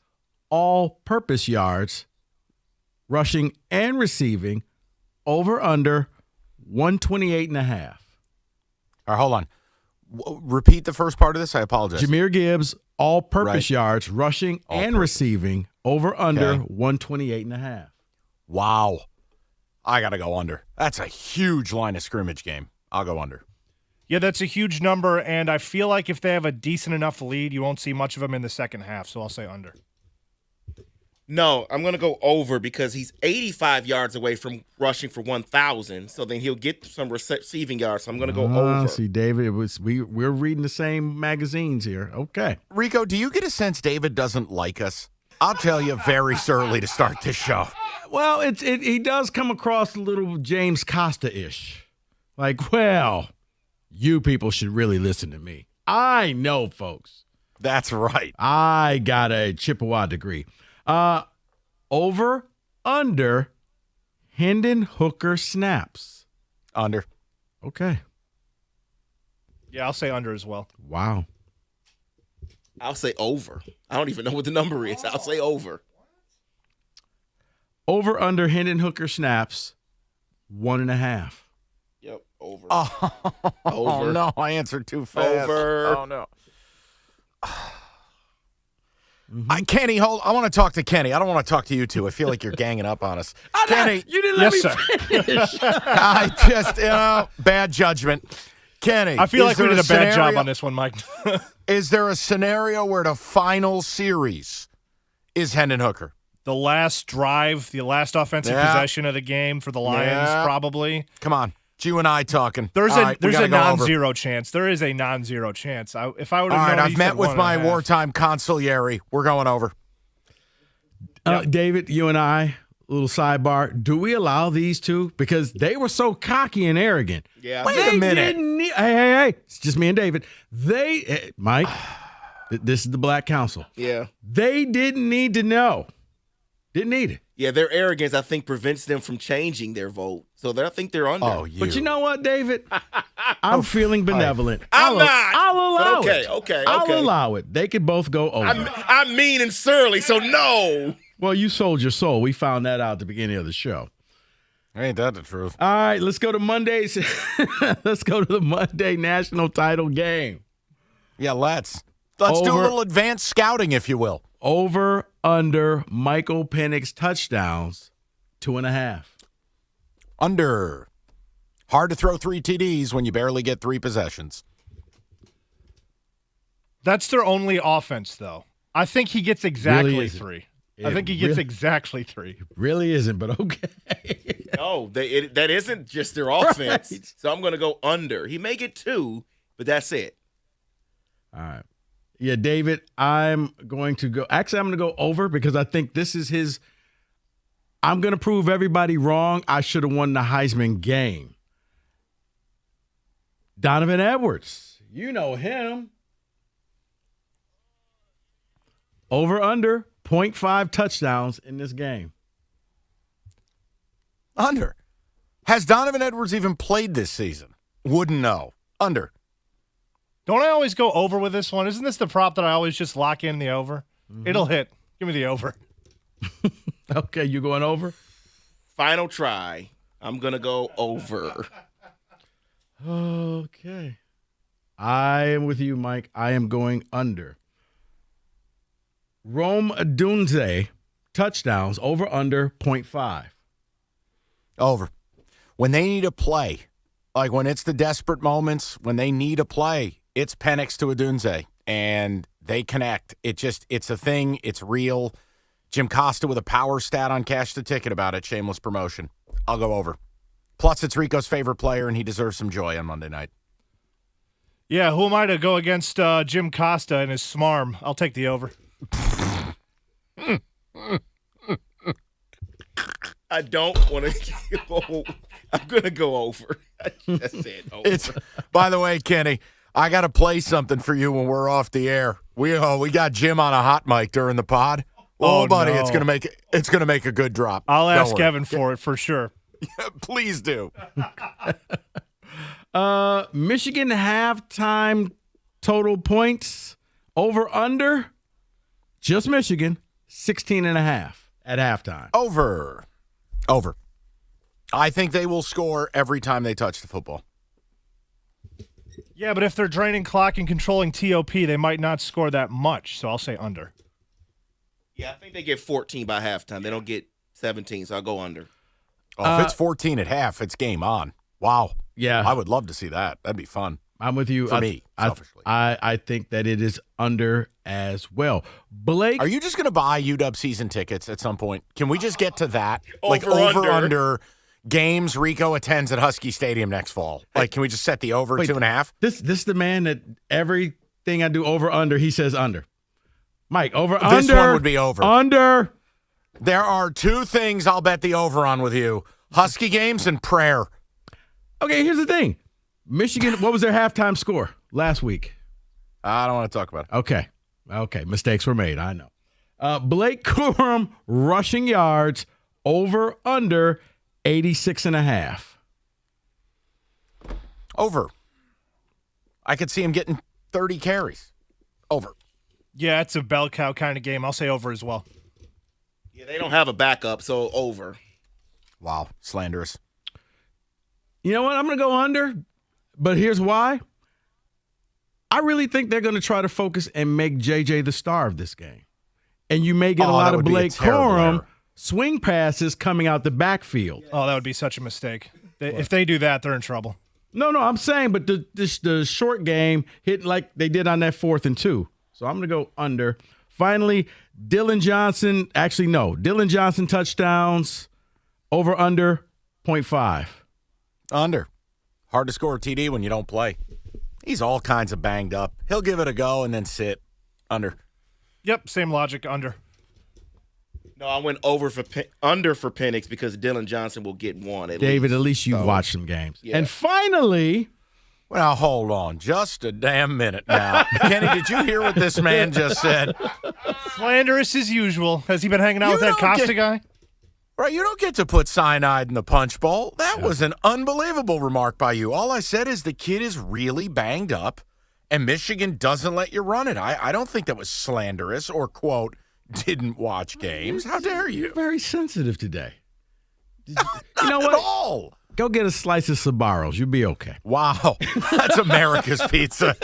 all-purpose yards, rushing and receiving, over under 128.5. All right, hold on. Repeat the first part of this. I apologize. Jahmyr Gibbs, all-purpose yards, rushing and receiving, over under 128.5. Wow. I got to go under. That's a huge line of scrimmage game. I'll go under. Yeah, that's a huge number, and I feel like if they have a decent enough lead, you won't see much of them in the second half, so I'll say under. No, I'm going to go over because he's 85 yards away from rushing for 1,000. So then he'll get some receiving yards. So I'm going to go over. See, David, we're reading the same magazines here. Okay. Rico, do you get a sense David doesn't like us? I'll tell you very early to start this show. Well, he does come across a little James Costa-ish. Like, well, you people should really listen to me. I know, folks. That's right. I got a Chippewa degree. Over, under, Hendon Hooker snaps. Under. Okay. Yeah, I'll say under as well. Wow. I'll say over. I don't even know what the number is. I'll say over. Over, under, Hendon Hooker snaps, 1.5. Yep, over. Oh, no, I answered too fast. Over. Oh, no. Kenny, I want to talk to Kenny. I don't want to talk to you two. I feel like you're ganging up on us. Kenny. You didn't let me finish. I just, bad judgment. Kenny. I feel like we did a bad job on this one, Mike. Is there a scenario where the final series is Hendon Hooker? The last drive, the last offensive possession of the game for the Lions, probably. Come on. It's you and I talking. There's a non-zero chance. There is a non-zero chance. If I would have known, I've met with my wartime consigliere. We're going over. David, you and I, a little sidebar. Do we allow these two? Because they were so cocky and arrogant. Yeah. Wait a minute. Hey. It's just me and David. Mike, this is the Black Council. Yeah. They didn't need to know. Didn't need it. Yeah, their arrogance, I think, prevents them from changing their vote. So I think they're under. Oh, But you know what, David? I'm feeling benevolent. I'm not. I'll allow it. Okay. I'll allow it. They could both go over. I'm mean and surly, so no. Well, you sold your soul. We found that out at the beginning of the show. Ain't that the truth? All right, let's go to Monday's. Let's go to the Monday national title game. Yeah, let's do a little advanced scouting, if you will. Over, under, Michael Penix touchdowns, 2.5. Under. Hard to throw 3 TDs when you barely get 3 possessions. That's their only offense, though. I think he gets exactly Really 3. I think he gets exactly 3. Really isn't, but okay. No, that isn't just their offense. Right. So I'm going to go under. He may get 2, but that's it. All right. Yeah, David, I'm going to go. Actually, I'm going to go over because I think this is his. I'm going to prove everybody wrong. I should have won the Heisman game. Donovan Edwards. You know him. Over, under, 0.5 touchdowns in this game. Under. Has Donovan Edwards even played this season? Wouldn't know. Under. Don't I always go over with this one? Isn't this the prop that I always just lock in the over? Mm-hmm. It'll hit. Give me the over. Okay, you going over? Final try. I'm going to go over. Okay. I am with you, Mike. I am going under. Rome Odunze, touchdowns, over, under, 0.5. Over. When they need a play, like when it's the desperate moments, when they need a play, it's Penix to Odunze, and they connect. It's a thing. It's real. Jim Costa with a power stat on Cash the Ticket about it. Shameless promotion. I'll go over. Plus, it's Rico's favorite player, and he deserves some joy on Monday night. Yeah, who am I to go against Jim Costa and his smarm? I'll take the over. I don't want to go. I'm going to go over. I just said over. By the way, Kenny, I got to play something for you when we're off the air. We got Jim on a hot mic during the pod. Oh, buddy, no. It's gonna make a good drop. I'll ask Evan for it for sure. Yeah, please do. Michigan halftime total points over under. Just Michigan, 16.5 at halftime. Over. I think they will score every time they touch the football. Yeah, but if they're draining clock and controlling TOP, they might not score that much. So I'll say under. Yeah, I think they get 14 by halftime. They don't get 17, so I'll go under. Oh, if it's 14 at half, it's game on. Wow. Yeah. I would love to see that. That'd be fun. I'm with you. For me, selfishly. I think that it is under as well. Blake, are you just going to buy UW season tickets at some point? Can we just get to that? Over, under games Rico attends at Husky Stadium next fall. Like, can we just set the over 2.5? This is the man that everything I do over under, he says under. Mike, over This under. one would be over. Under. There are two things I'll bet the over on with you: Husky games and prayer. Okay, here's the thing. Michigan, what was their halftime score last week? I don't want to talk about it. Okay. Mistakes were made. I know. Blake Corum rushing yards over under 86.5. Over. I could see him getting 30 carries. Over. Yeah, it's a bell cow kind of game. I'll say over as well. Yeah, they don't have a backup, so over. Wow, slanderous. You know what? I'm going to go under, but here's why. I really think they're going to try to focus and make JJ the star of this game. And you may get a lot of Blake Corum swing passes coming out the backfield. Oh, that would be such a mistake. If they do that, they're in trouble. No, I'm saying, but the short game hit like they did on that 4th and 2. So I'm going to go under. Finally, Dylan Johnson touchdowns over under 0.5. Under. Hard to score a TD when you don't play. He's all kinds of banged up. He'll give it a go and then sit. Under. Yep, same logic, under. No, I went under for Penix because Dylan Johnson will get one. David, at least you watched some games. Yeah. And finally, well, hold on just a damn minute now. Kenny, did you hear what this man just said? Slanderous as usual. Has he been hanging out with that Costa guy? Right, you don't get to put cyanide in the punch bowl. That was an unbelievable remark by you. All I said is the kid is really banged up, and Michigan doesn't let you run it. I don't think that was slanderous or, quote, didn't watch games. How dare you? You're very sensitive today. Not you know at what? all. Go get a slice of Sbarro's. You'll be okay. Wow. That's America's pizza.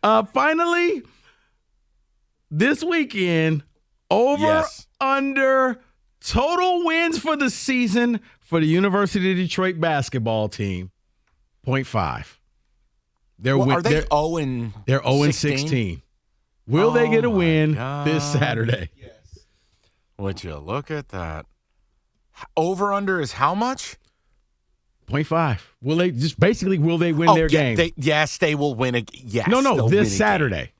Finally, this weekend, under total wins for the season for the University of Detroit basketball team, 0.5. Are they 0-16? They're 0-16. Will they get a win this Saturday? Yes. Would you look at that? Over under is how much? 0.5. Will they win their game? Yes, they will win. Yes. No, this Saturday.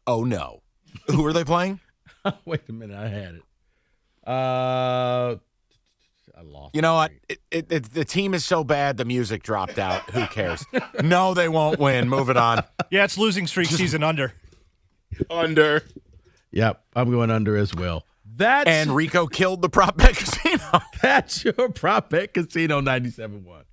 Oh, no. Who are they playing? Wait a minute. I had it. I lost. You know what? The team is so bad, the music dropped out. Who cares? No, they won't win. Move it on. Yeah, it's losing streak season under. Under. Yep, I'm going under as well. And Rico killed the prop bet casino. That's your prop bet casino 97.1.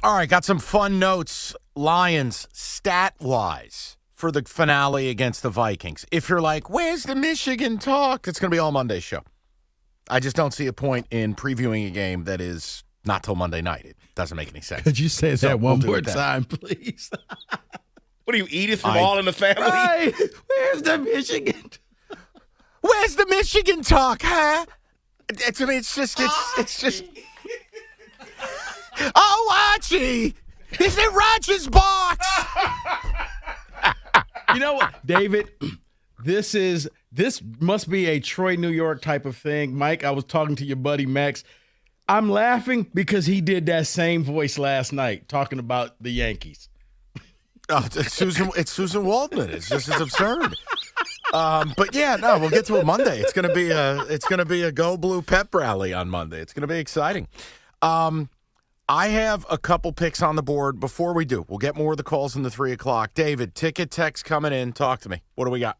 All right, got some fun notes, Lions, stat-wise, for the finale against the Vikings. If you're like, where's the Michigan talk? It's going to be all Monday's show. I just don't see a point in previewing a game that is not till Monday night. It doesn't make any sense. Could you say that one more time, please? What are you, Edith from All in the Family? Right. Where's the Michigan? Where's the Michigan talk, huh? It's just. Oh, Archie! Is it Roger's box? You know what, David? This must be a Troy, New York type of thing. Mike, I was talking to your buddy Max. I'm laughing because he did that same voice last night talking about the Yankees. Oh, it's Susan Waldman. It's just as absurd. But yeah, no, we'll get to it Monday. It's gonna be a Go Blue pep rally on Monday. It's gonna be exciting. I have a couple picks on the board. Before we do, we'll get more of the calls in the 3 o'clock. David, ticket text coming in. Talk to me. What do we got?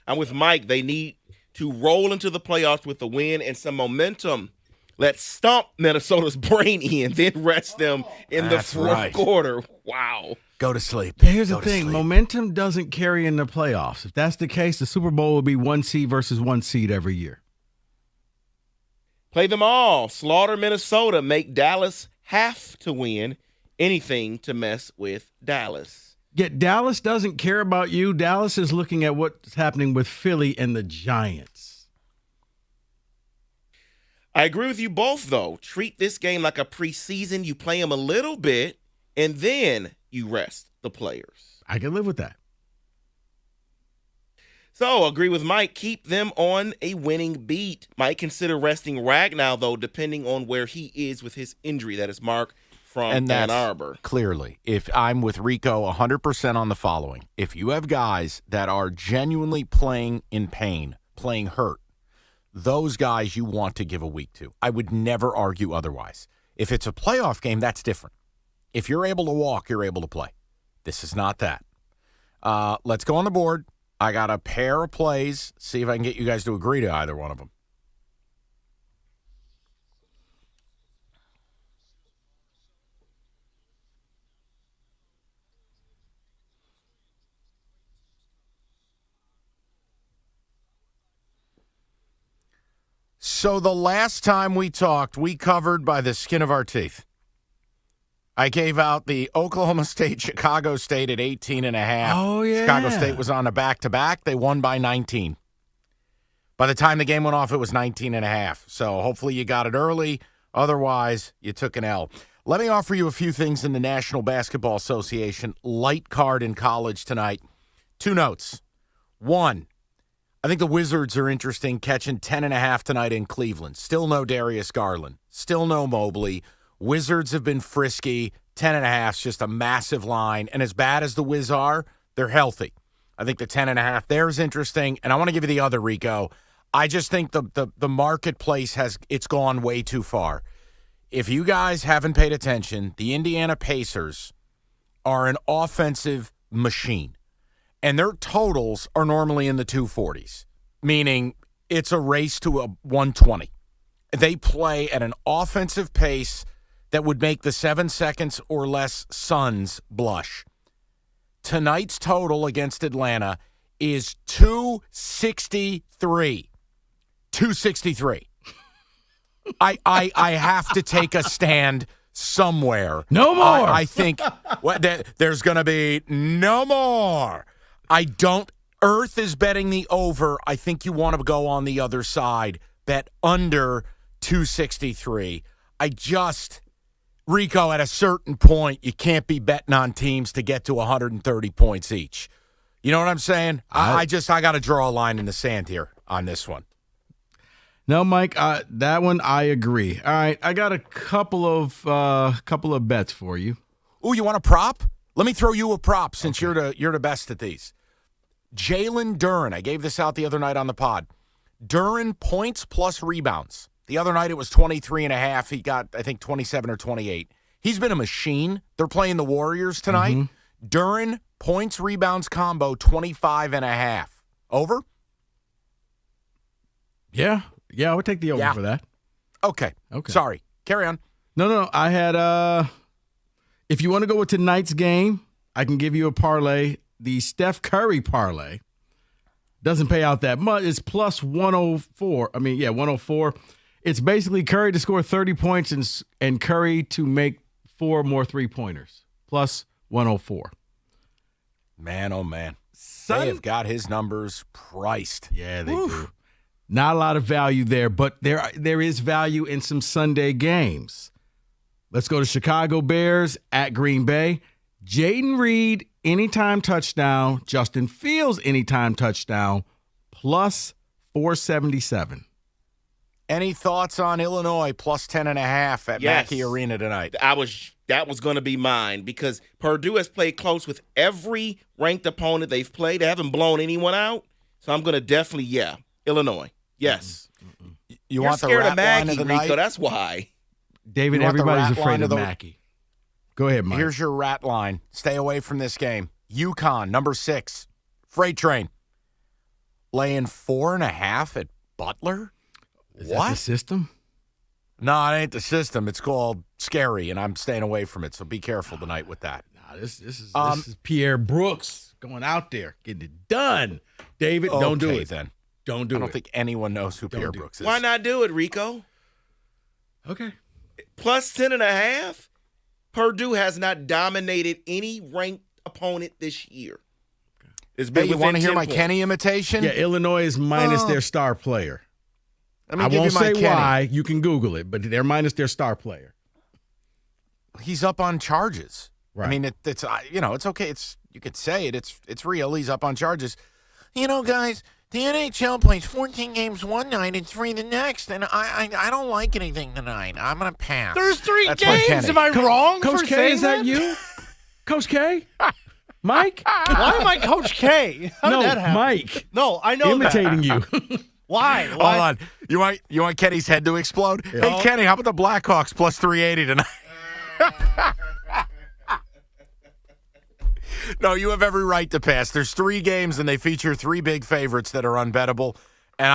I'm with Mike. They need to roll into the playoffs with a win and some momentum. Let's stomp Minnesota's brain in, then rest them in the fourth quarter. Wow. Go to sleep. Here's the thing. Momentum doesn't carry in the playoffs. If that's the case, the Super Bowl would be 1 seed versus 1 seed every year. Play them all. Slaughter Minnesota. Make Dallas have to win. Anything to mess with Dallas. Yet Dallas doesn't care about you. Dallas is looking at what's happening with Philly and the Giants. I agree with you both, though. Treat this game like a preseason. You play them a little bit, and then you rest the players. I can live with that. So, agree with Mike. Keep them on a winning beat. Might consider resting Ragnow, though, depending on where he is with his injury. That is Mark from Ann Arbor. Clearly, if I'm with Rico 100% on the following. If you have guys that are genuinely playing in pain, playing hurt, those guys you want to give a week to. I would never argue otherwise. If it's a playoff game, that's different. If you're able to walk, you're able to play. This is not that. Let's go on the board. I got a pair of plays. See if I can get you guys to agree to either one of them. So the last time we talked, we covered by the skin of our teeth. I gave out the Oklahoma State, Chicago State at 18.5. Oh, yeah. Chicago State was on a back-to-back. They won by 19. By the time the game went off, it was 19.5. So hopefully you got it early. Otherwise, you took an L. Let me offer you a few things in the National Basketball Association light card in college tonight. 2 notes. 1, I think the Wizards are interesting, catching 10.5 tonight in Cleveland. Still no Darius Garland. Still no Mobley. Wizards have been frisky. 10.5 is just a massive line. And as bad as the Wiz are, they're healthy. I think the 10.5 there is interesting. And I want to give you the other, Rico. I just think the marketplace it's gone way too far. If you guys haven't paid attention, the Indiana Pacers are an offensive machine. And their totals are normally in the 240s, meaning it's a race to a 120. They play at an offensive pace that would make the 7 seconds or less Suns blush. Tonight's total against Atlanta is 263. 263. I have to take a stand somewhere. No more. I think there's going to be no more. Earth is betting the over. I think you want to go on the other side. Bet under 263. Rico, at a certain point, you can't be betting on teams to get to 130 points each. You know what I'm saying? I got to draw a line in the sand here on this one. No, Mike, that one I agree. All right, I got a couple of bets for you. Ooh, you want a prop? Let me throw you a prop since you're the best at these. Jalen Duren, I gave this out the other night on the pod. Duren points plus rebounds. The other night it was 23.5. He got, I think, 27 or 28. He's been a machine. They're playing the Warriors tonight. Mm-hmm. Duren points rebounds combo 25.5. Over? Yeah, I would take the over for that. Okay. Sorry. Carry on. No. I had if you want to go with tonight's game, I can give you a parlay. The Steph Curry parlay doesn't pay out that much. It's plus 104. 104. It's basically Curry to score 30 points and Curry to make 4 more three-pointers. Plus 104. Man, oh man. They have got his numbers priced. Yeah, they do. Not a lot of value there, but there is value in some Sunday games. Let's go to Chicago Bears at Green Bay. Jaden Reed, anytime touchdown. Justin Fields, anytime touchdown. Plus 477. Any thoughts on Illinois plus 10.5 at Mackey Arena tonight? That was going to be mine because Purdue has played close with every ranked opponent they've played. They haven't blown anyone out. So I'm going to definitely, Illinois. Yes. You You're want the scared rat of Mackey, line of the Rico. night? That's why. David, You want the everybody's rat afraid line of of the- Mackey. Go ahead, Mike. Here's your rat line. Stay away from this game. UConn, number 6. Freight train. Laying 4.5 at Butler? Is that the system? No, it ain't the system. It's called scary, and I'm staying away from it. So be careful tonight with that. This is Pierre Brooks going out there, getting it done. David, don't do Okay, it. then. Don't do it. I don't think anyone knows who Pierre Brooks is. Why not do it, Rico? Okay. Plus 10.5. Purdue has not dominated any ranked opponent this year. It's been Hey, you within want to hear 10 my points. Kenny imitation? Yeah, Illinois is minus their star player. Let me I give won't you my say Kenny. why. You can Google it, but they're minus their star player. He's up on charges. Right. I mean, it's it's okay. You could say it. It's real. He's up on charges. You know, guys, the NHL plays 14 games one night and 3 the next, and I don't like anything tonight. I'm gonna pass. There's 3 That's my games. Kenny. Am I wrong Coach for K, saying is that you? Coach K? Mike? Why am I Coach K? How No, did that happen? Mike. No, I know Imitating that. you. Why? Hold on. You want Kenny's head to explode? Yeah. Hey, Kenny, how about the Blackhawks plus 380 tonight? No, you have every right to pass. There's 3 games, and they feature 3 big favorites that are unbettable, and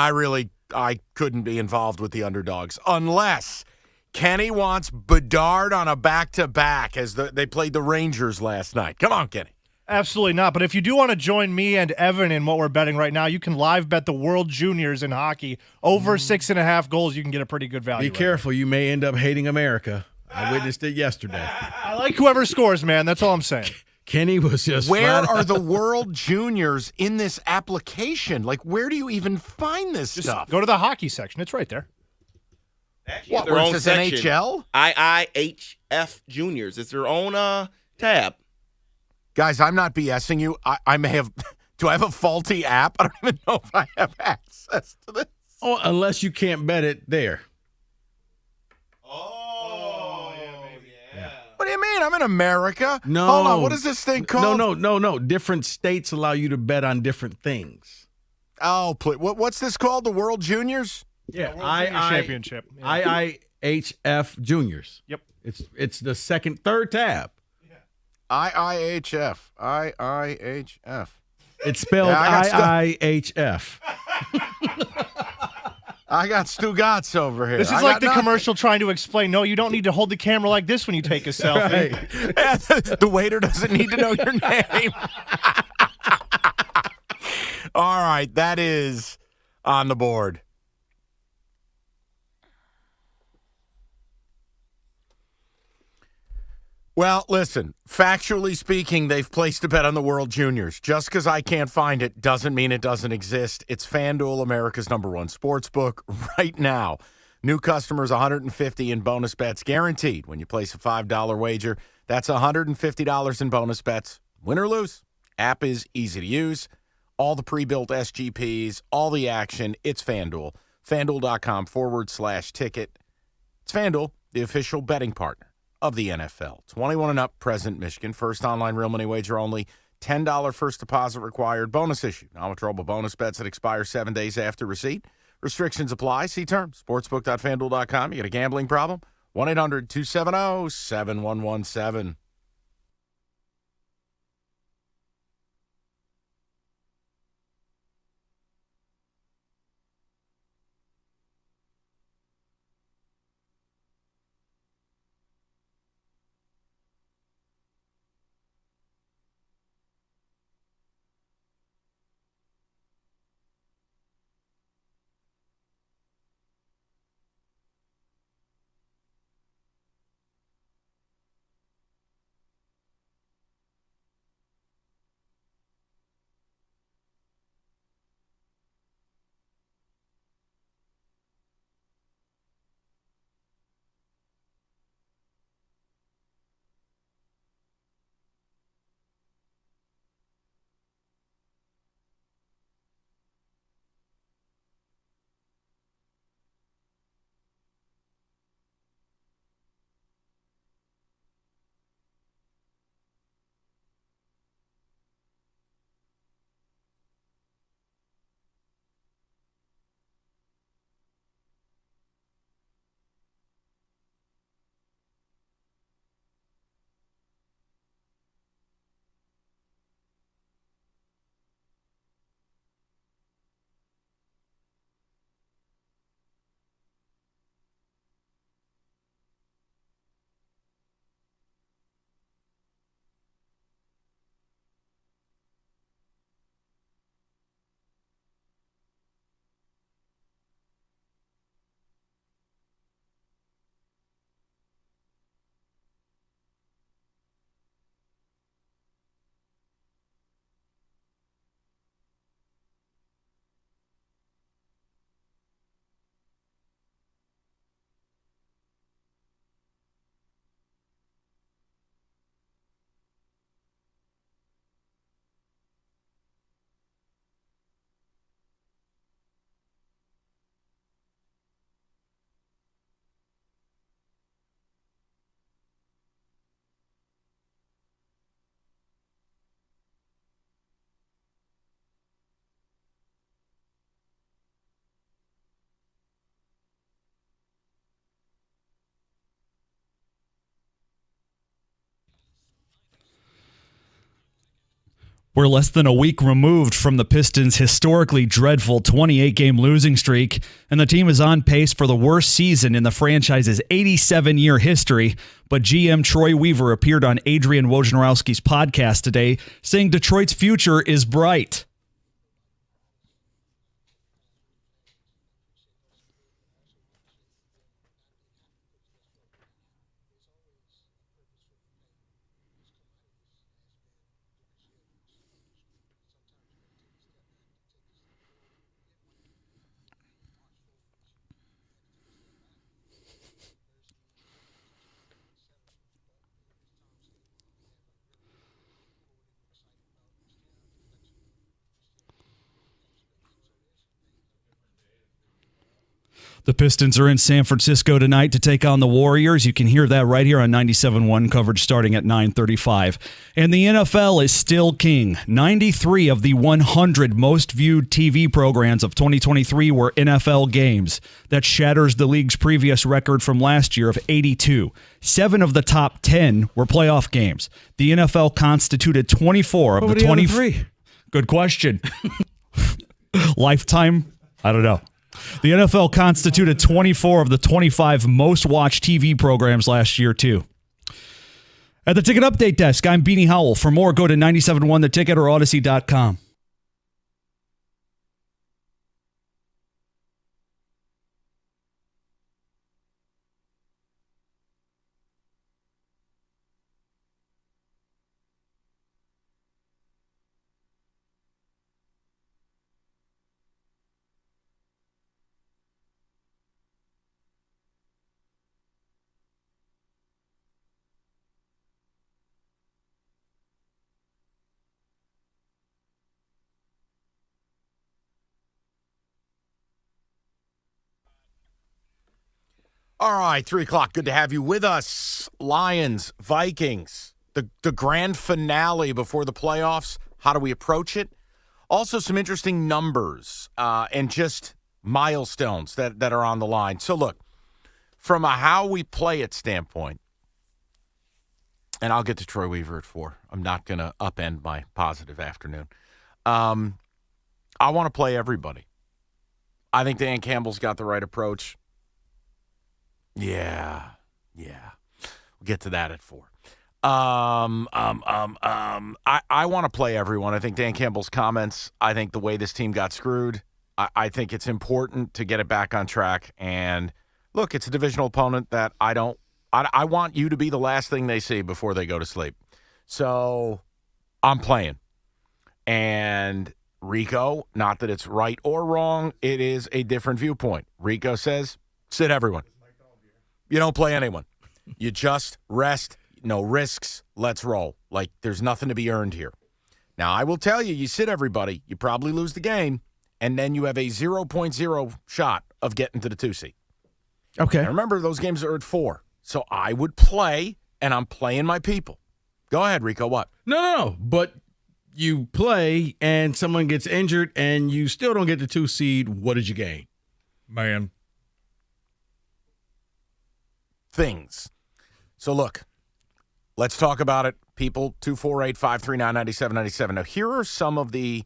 I couldn't be involved with the underdogs unless Kenny wants Bedard on a back-to-back as they played the Rangers last night. Come on, Kenny. Absolutely not. But if you do want to join me and Evan in what we're betting right now, you can live bet the World Juniors in hockey. Over 6.5 goals, you can get a pretty good value. Be careful. You may end up hating America. I witnessed it yesterday. I like whoever scores, man. That's all I'm saying. Kenny was just Where flat are out- the World Juniors in this application? Like, where do you even find this Just stuff? go to the hockey section. It's right there. What, Their where it own says section. NHL? IIHF Juniors. It's their own tab. Guys, I'm not BSing you. I may have. Do I have a faulty app? I don't even know if I have access to this. Oh, unless you can't bet it there. What do you mean? I'm in America. No. Hold on. What is this thing called? No. Different states allow you to bet on different things. Oh, what's this called? The World Juniors? Yeah, Championship. IIHF Juniors. Yep. It's the third tab. IIHF. It's spelled Yeah, IIHF. I got Stugatz over here. This is I like got the nothing. commercial trying to explain, no, you don't need to hold the camera like this when you take a selfie. The waiter doesn't need to know your name. All right, that is on the board. Well, listen, factually speaking, they've placed a bet on the World Juniors. Just because I can't find it doesn't mean it doesn't exist. It's FanDuel, America's #1 sportsbook right now. New customers, $150 in bonus bets guaranteed when you place a $5 wager. That's $150 in bonus bets, win or lose. App is easy to use. All the pre-built SGPs, all the action. It's FanDuel. FanDuel.com/ticket. It's FanDuel, the official betting partner of the NFL. 21 and up, present Michigan. First online real money wager only. $10 first deposit required. Bonus issue. Non-withdrawable bonus bets that expire 7 days after receipt. Restrictions apply. See terms. Sportsbook.fanduel.com. You got a gambling problem? 1-800-270-7117. We're less than a week removed from the Pistons' historically dreadful 28-game losing streak, and the team is on pace for the worst season in the franchise's 87-year history. But GM Troy Weaver appeared on Adrian Wojnarowski's podcast today, saying Detroit's future is bright. The Pistons are in San Francisco tonight to take on the Warriors. You can hear that right here on 97.1 coverage starting at 9:35. And the NFL is still king. 93 of the 100 most viewed TV programs of 2023 were NFL games. That shatters the league's previous record from last year of 82. 7 of the top 10 were playoff games. The NFL constituted 24 of the 23. Good question. Lifetime? I don't know. The NFL constituted 24 of the 25 most watched TV programs last year, too. At the Ticket Update Desk, I'm Beanie Howell. For more, go to 97.1theticket or Odyssey.com. All right, 3 o'clock. Good to have you with us. Lions, Vikings, the grand finale before the playoffs. How do we approach it? Also, some interesting numbers and just milestones that are on the line. So, look, from a how we play it standpoint, and I'll get to Troy Weaver at 4. I'm not going to upend my positive afternoon. I want to play everybody. I think Dan Campbell's got the right approach. Yeah. We'll get to that at 4. I want to play everyone. I think Dan Campbell's comments, I think the way this team got screwed, I think it's important to get it back on track. And look, it's a divisional opponent that I want you to be the last thing they see before they go to sleep. So I'm playing. And Rico, not that it's right or wrong, it is a different viewpoint. Rico says, sit everyone. You don't play anyone. You just rest, no risks, let's roll. Like, there's nothing to be earned here. Now, I will tell you, you sit everybody, you probably lose the game, and then you have a 0.0 shot of getting to the 2 seed. Okay. Now, remember, those games are at 4. So I would play, and I'm playing my people. Go ahead, Rico, what? No. But you play, and someone gets injured, and you still don't get the 2 seed. What did you gain? Man. Things. So look, let's talk about it. People, 248-539-9797. Now, here are some of the,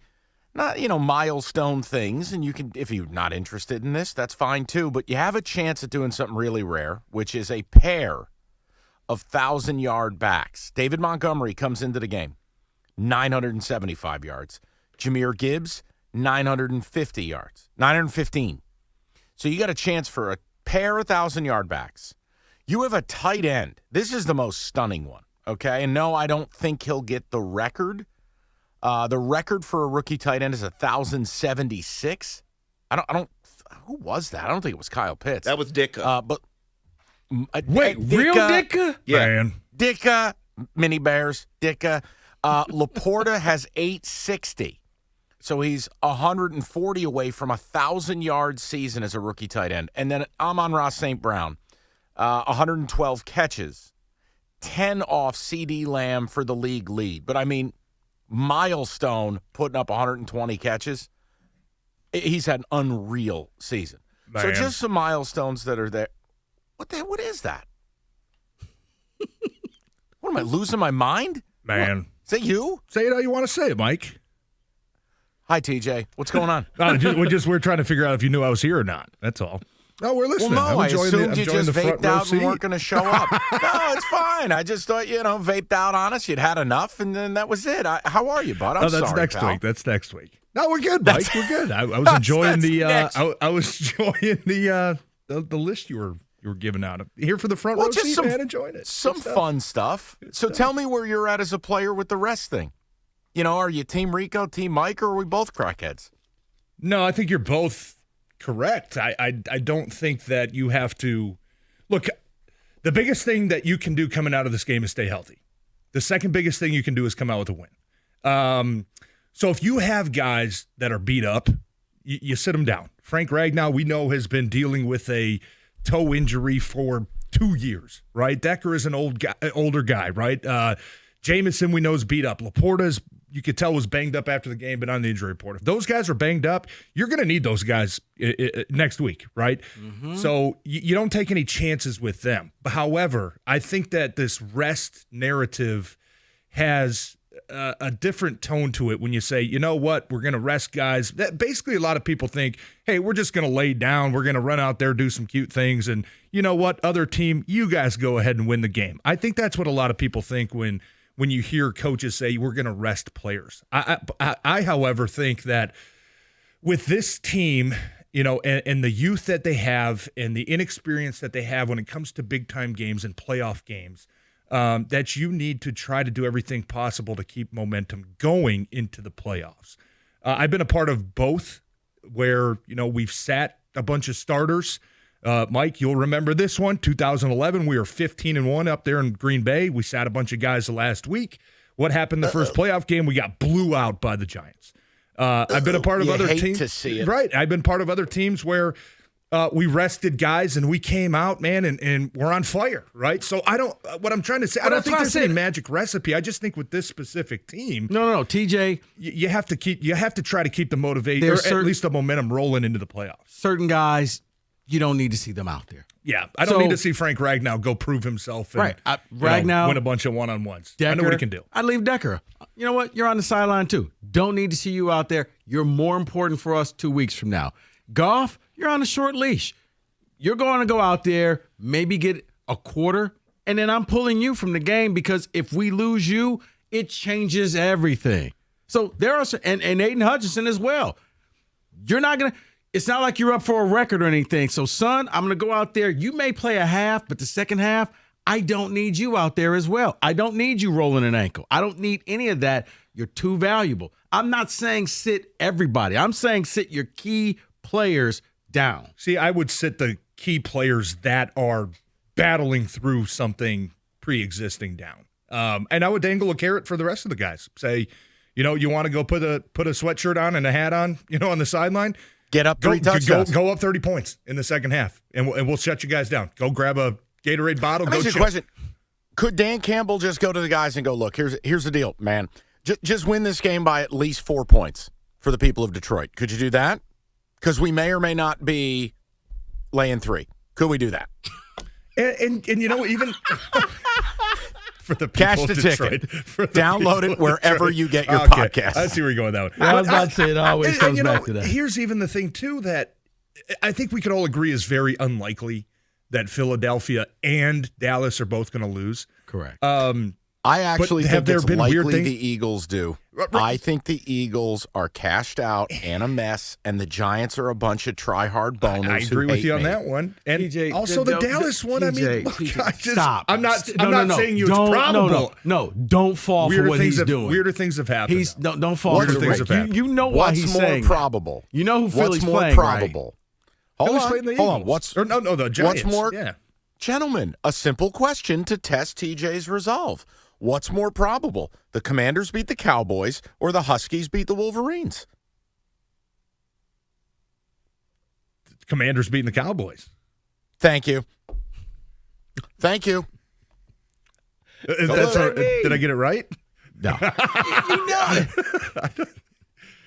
milestone things, and you can, if you're not interested in this, that's fine too, but you have a chance at doing something really rare, which is a pair of 1,000-yard backs. David Montgomery comes into the game, 975 yards. Jahmyr Gibbs, 950 yards, 915. So you got a chance for a pair of 1,000-yard backs. You have a tight end. This is the most stunning one, okay? And no, I don't think he'll get the record. The record for a rookie tight end is 1,076. Who was that? I don't think it was Kyle Pitts. That was Ditka. Wait, real Ditka? Yeah. Man. Ditka, Mini Bears, Ditka. Laporta has 860. So he's 140 away from a 1,000-yard season as a rookie tight end. And then Amon-Ra St. Brown, 112 catches, 10 off CD Lamb for the league lead. But, I mean, milestone putting up 120 catches. He's had an unreal season. Man. So just some milestones that are there. What is that? What, am I losing my mind? Man. Is it you? Say it how you want to say it, Mike. Hi, TJ. What's going on? We're trying to figure out if you knew I was here or not. That's all. No, we're listening. Well, no, I assumed you just vaped out and weren't going to show up. No, it's fine. I just thought, vaped out on us. You'd had enough, and then that was it. How are you, bud? I'm that's sorry, next pal. week. That's next week. No, we're good, Mike. We're good. I was enjoying I was enjoying the list you were giving out. Here for the front row seat, man, enjoying it. Some fun stuff. So tell me where you're at as a player with the rest thing. Are you Team Rico, Team Mike, or are we both crackheads? No, I think you're both correct. I don't think that you have to look. The biggest thing that you can do coming out of this game is stay healthy. The second biggest thing you can do is come out with a win. So if you have guys that are beat up, you sit them down. Frank Ragnow, we know, has been dealing with a toe injury for 2 years, right? Decker is an older guy, right? Jamison, we know, is beat up. Laporta's, you could tell, was banged up after the game, but on the injury report. If those guys are banged up, you're going to need those guys next week, right? Mm-hmm. So you don't take any chances with them. However, I think that this rest narrative has a different tone to it when you say, you know what, we're going to rest guys. Basically, a lot of people think, hey, we're just going to lay down. We're going to run out there, do some cute things. And you know what, other team, you guys go ahead and win the game. I think that's what a lot of people think when you hear coaches say we're going to rest players. I, however, think that with this team, and the youth that they have and the inexperience that they have when it comes to big-time games and playoff games, that you need to try to do everything possible to keep momentum going into the playoffs. I've been a part of both where, we've sat a bunch of starters. Mike, you'll remember this one, 2011, we were 15-1 up there in Green Bay. We sat a bunch of guys the last week. What happened the first playoff game? We got blew out by the Giants. I've been a part of other teams. To see it. Right. I've been part of other teams where we rested guys and we came out, man, and we're on fire, right? So what I'm trying to say, I don't think there's any magic recipe. I just think with this specific team. No, TJ. You have to try to keep the motivation, or at least the momentum rolling into the playoffs. Certain guys, you don't need to see them out there. Yeah, I don't need to see Frank Ragnow go prove himself and Ragnow win a bunch of one-on-ones. Decker, I know what he can do. I'd leave Decker. You know what? You're on the sideline too. Don't need to see you out there. You're more important for us 2 weeks from now. Goff, you're on a short leash. You're going to go out there, maybe get a quarter, and then I'm pulling you from the game because if we lose you, it changes everything. So there are and Aiden Hutchinson as well. You're not going to – it's not like you're up for a record or anything. So, son, I'm going to go out there. You may play a half, but the second half, I don't need you out there as well. I don't need you rolling an ankle. I don't need any of that. You're too valuable. I'm not saying sit everybody. I'm saying sit your key players down. See, I would sit the key players that are battling through something pre-existing down. And I would dangle a carrot for the rest of the guys. Say, you want to go put a sweatshirt on and a hat on, on the sideline? Get up 3 touchdowns. Go up 30 points in the second half, and we'll shut you guys down. Go grab a Gatorade bottle. Let me ask you a question. Could Dan Campbell just go to the guys and go, look, here's the deal, man. Just win this game by at least 4 points for the people of Detroit. Could you do that? Because we may or may not be laying 3. Could we do that? And even for the people Cash the of Detroit, ticket. Download it wherever you get your Okay. podcast. I see where you're going with that one. I was about to say it always comes back to that. Here's even the thing, too, that I think we could all agree is very unlikely that Philadelphia and Dallas are both going to lose. Correct. I actually think it's likely weird things? the Eagles do. I think the Eagles are cashed out and a mess, and the Giants are a bunch of try-hard boners. I agree with you on that one. And TJ, also the Dallas one, TJ, stop. I'm not saying it's probable. No, don't fall for what he's doing. Weirder things have happened. Don't fall for things have happened. You know why he's saying What's more probable? You know who Philly's What's more playing, probable? Right? Hold on. The Giants. What's more? Yeah. Gentlemen, a simple question to test TJ's resolve. What's more probable? The Commanders beat the Cowboys or the Huskies beat the Wolverines? Commanders beating the Cowboys. Thank you. Did I get it right? No. You know it.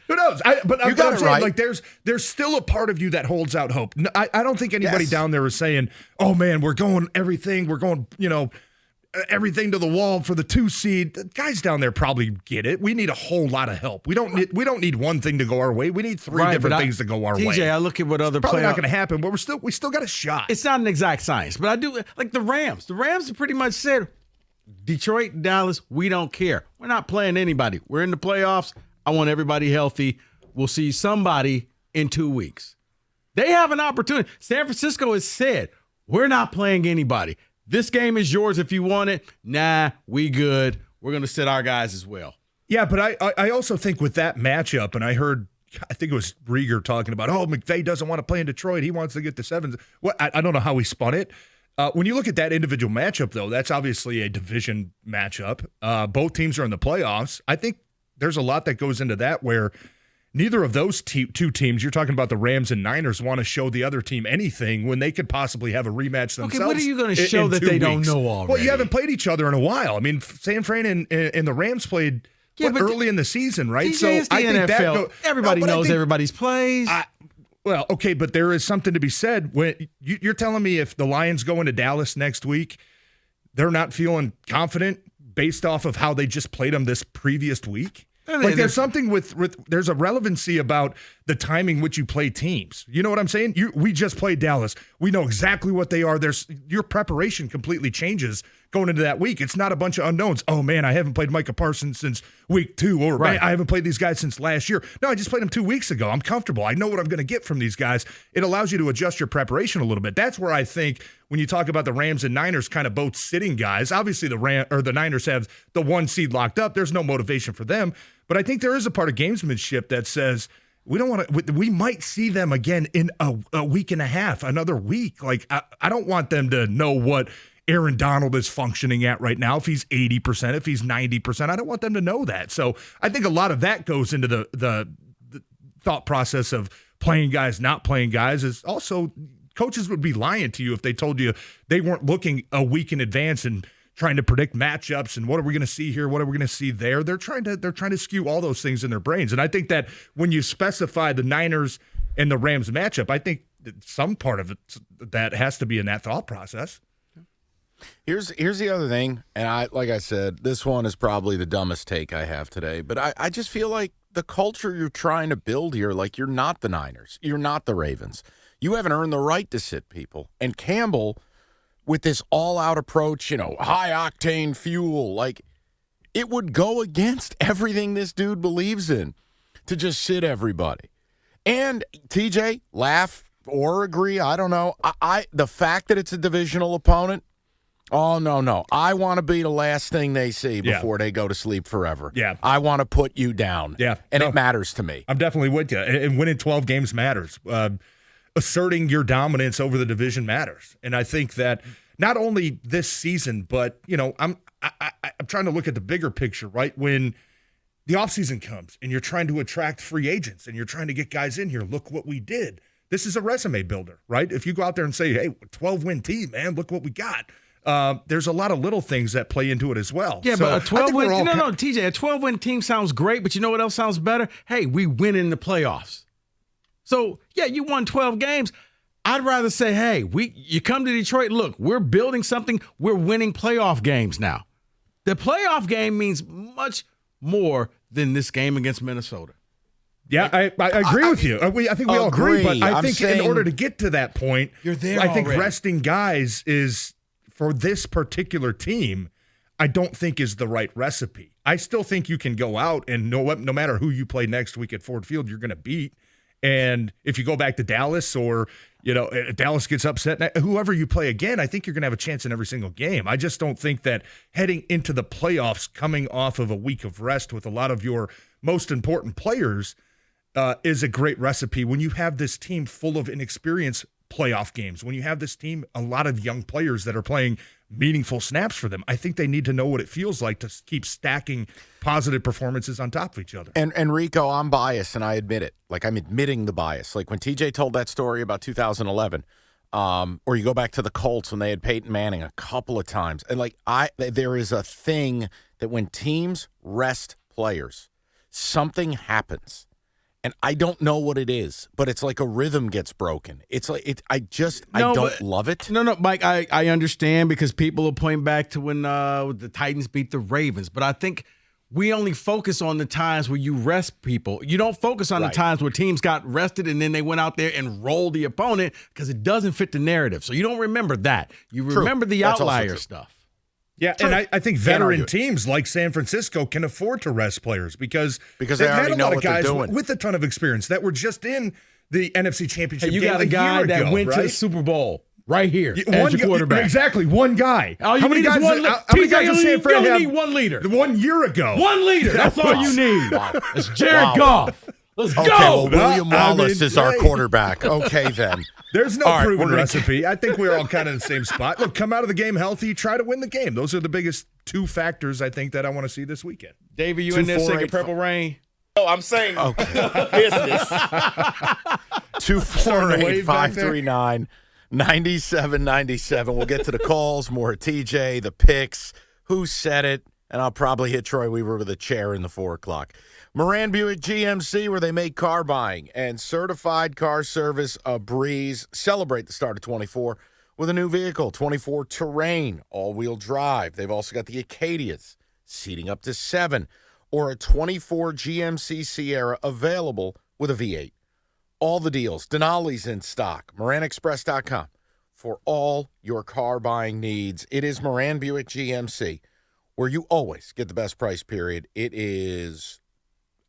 Who knows? But you got it right. Like there's still a part of you that holds out hope. I don't think anybody down there is saying, "Oh man, we're going everything. We're going, everything to the wall for the 2 seed. The guys down there probably get it. We need a whole lot of help. We don't need one thing to go our way. We need 3 different things to go our way. TJ, I look at what other it's probably players. not going to happen, but we still got a shot. It's not an exact science, but I do like the Rams. The Rams have pretty much said, Detroit, Dallas, we don't care. We're not playing anybody. We're in the playoffs. I want everybody healthy. We'll see somebody in 2 weeks. They have an opportunity. San Francisco has said, we're not playing anybody. This game is yours if you want it. Nah, we good. We're going to sit our guys as well. Yeah, but I also think with that matchup, and I think it was Rieger talking about, McVay doesn't want to play in Detroit. He wants to get the 7s. Well, I don't know how he spun it. When you look at that individual matchup, though, that's obviously a division matchup. Both teams are in the playoffs. I think there's a lot that goes into that where neither of those 2 teams, you're talking about the Rams and Niners, want to show the other team anything when they could possibly have a rematch themselves. Okay, what are you going to show that they don't know already? Well, you haven't played each other in a while. I mean, San Fran and the Rams played early in the season, right? TJ, it's the NFL. Everybody knows everybody's plays. Well, okay, but there is something to be said. When you're telling me if the Lions go into Dallas next week, they're not feeling confident based off of how they just played them this previous week? Like there's something with there's a relevancy about the timing which you play teams. You know what I'm saying? We just played Dallas. We know exactly what they are. Your preparation completely changes going into that week. It's not a bunch of unknowns. Oh man, I haven't played Micah Parsons since week 2, or man, I haven't played these guys since last year. No, I just played them 2 weeks ago. I'm comfortable. I know what I'm going to get from these guys. It allows you to adjust your preparation a little bit. That's where I think when you talk about the Rams and Niners kind of both sitting guys, obviously the Niners have the 1 seed locked up. There's no motivation for them. But I think there is a part of gamesmanship that says we don't want to. We might see them again in a week and a half, another week. Like I don't want them to know what Aaron Donald is functioning at right now. If he's 80%, if he's 90%, I don't want them to know that. So I think a lot of that goes into the thought process of playing guys, not playing guys. Is also coaches would be lying to you if they told you they weren't looking a week in advance and trying to predict matchups and what are we going to see here, what are we going to see there. They're trying to skew all those things in their brains. And I think that when you specify the Niners and the Rams matchup, I think that some part of it that has to be in that thought process. Here's the other thing, and like I said, this one is probably the dumbest take I have today, but I just feel like the culture you're trying to build here, like you're not the Niners, you're not the Ravens. You haven't earned the right to sit people. And Campbell, with this all-out approach, high-octane fuel, like it would go against everything this dude believes in to just sit everybody. And TJ, laugh or agree, I don't know. The fact that it's a divisional opponent, oh, no. I want to be the last thing they see before they go to sleep forever. Yeah. I want to put you down. Yeah. And it matters to me. I'm definitely with you. And winning 12 games matters. Asserting your dominance over the division matters. And I think that not only this season, but, I'm trying to look at the bigger picture, right? When the offseason comes and you're trying to attract free agents and you're trying to get guys in here, look what we did. This is a resume builder, right? If you go out there and say, hey, 12-win team, man, look what we got. There's a lot of little things that play into it as well. Yeah, so but a 12-win TJ, a 12-win team sounds great, but you know what else sounds better? Hey, we win in the playoffs. So, yeah, you won 12 games. I'd rather say, hey, you come to Detroit, look, we're building something. We're winning playoff games now. The playoff game means much more than this game against Minnesota. Yeah, I agree with you. I think we all agree, but I think in order to get to that point, you're there I think already. Resting guys is, for this particular team, I don't think is the right recipe. I still think you can go out and no matter who you play next week at Ford Field, you're going to beat. And if you go back to Dallas or, Dallas gets upset, whoever you play again, I think you're going to have a chance in every single game. I just don't think that heading into the playoffs, coming off of a week of rest with a lot of your most important players is a great recipe when you have this team full of inexperienced playoff games, when you have this team, a lot of young players that are playing meaningful snaps for them. I think they need to know what it feels like to keep stacking positive performances on top of each other. And Rico, I'm biased, and I admit it. Like, I'm admitting the bias. Like, when TJ told that story about 2011, or you go back to the Colts when they had Peyton Manning a couple of times, and, there is a thing that when teams rest players, something happens. And I don't know what it is, but it's like a rhythm gets broken. It's like I don't love it. No, Mike, I understand because people are pointing back to when the Titans beat the Ravens. But I think we only focus on the times where you rest people. You don't focus on the times where teams got rested and then they went out there and rolled the opponent because it doesn't fit the narrative. So you don't remember that. You remember the outlier stuff. Yeah, true. And I think veteran teams like San Francisco can afford to rest players because they they've already had a know lot what of guys they're doing. with a ton of experience that were just in the NFC Championship You game got a guy that ago, went to the right? Super Bowl right here One as your quarterback. Exactly, one guy. All How many guys? How many guys does San Fran have? You need 1 leader. 1 year ago. 1 leader. That's all you need. It's Jared Goff. Let's go. Well, William Wallace is our quarterback. Okay, then. There's no proven recipe. I think we're all kind of in the same spot. Look, come out of the game healthy, try to win the game. Those are the biggest 2 factors I think that I want to see this weekend. David, you in there singing Purple Rain? No, I'm saying business. 248-539-9797. We'll get to the calls, more TJ, the picks, who said it, and I'll probably hit Troy Weaver with a chair in the 4 o'clock. Moran Buick GMC, where they make car buying and certified car service a breeze. Celebrate the start of 24 with a new vehicle, 24 Terrain, all-wheel drive. They've also got the Acadias, seating up to 7, or a 24 GMC Sierra available with a V8. All the deals, Denali's in stock, MoranExpress.com for all your car buying needs. It is Moran Buick GMC, where you always get the best price, period. It is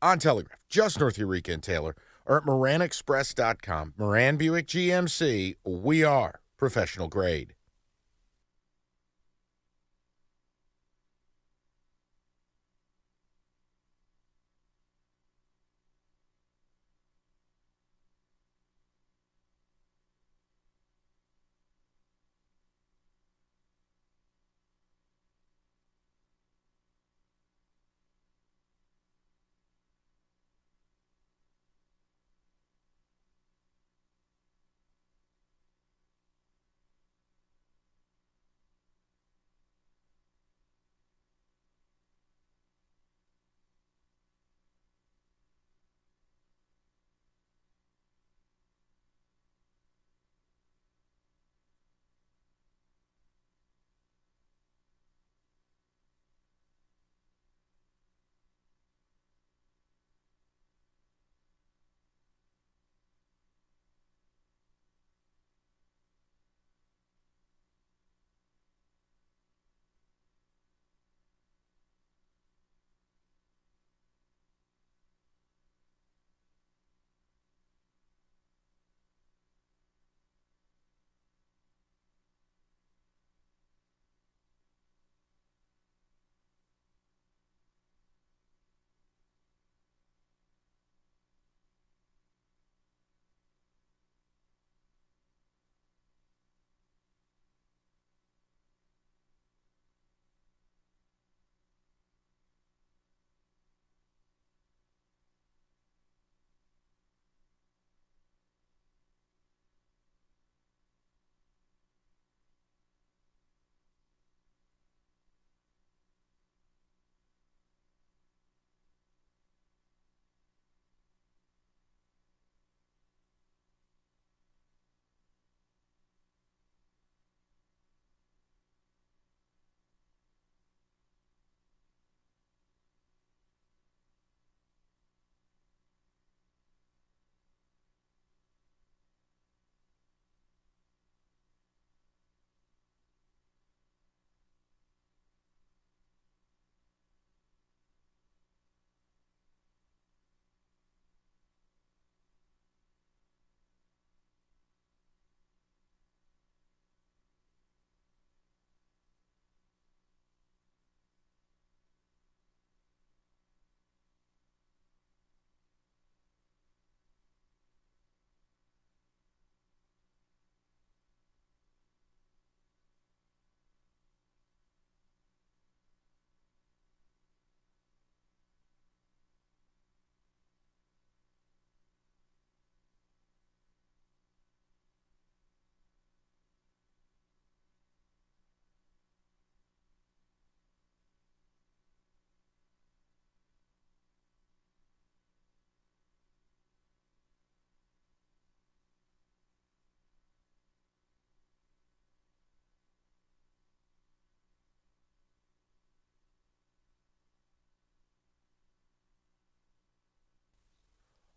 on Telegraph, just north of Eureka and Taylor, or at MoranExpress.com. Moran Buick GMC, we are professional grade.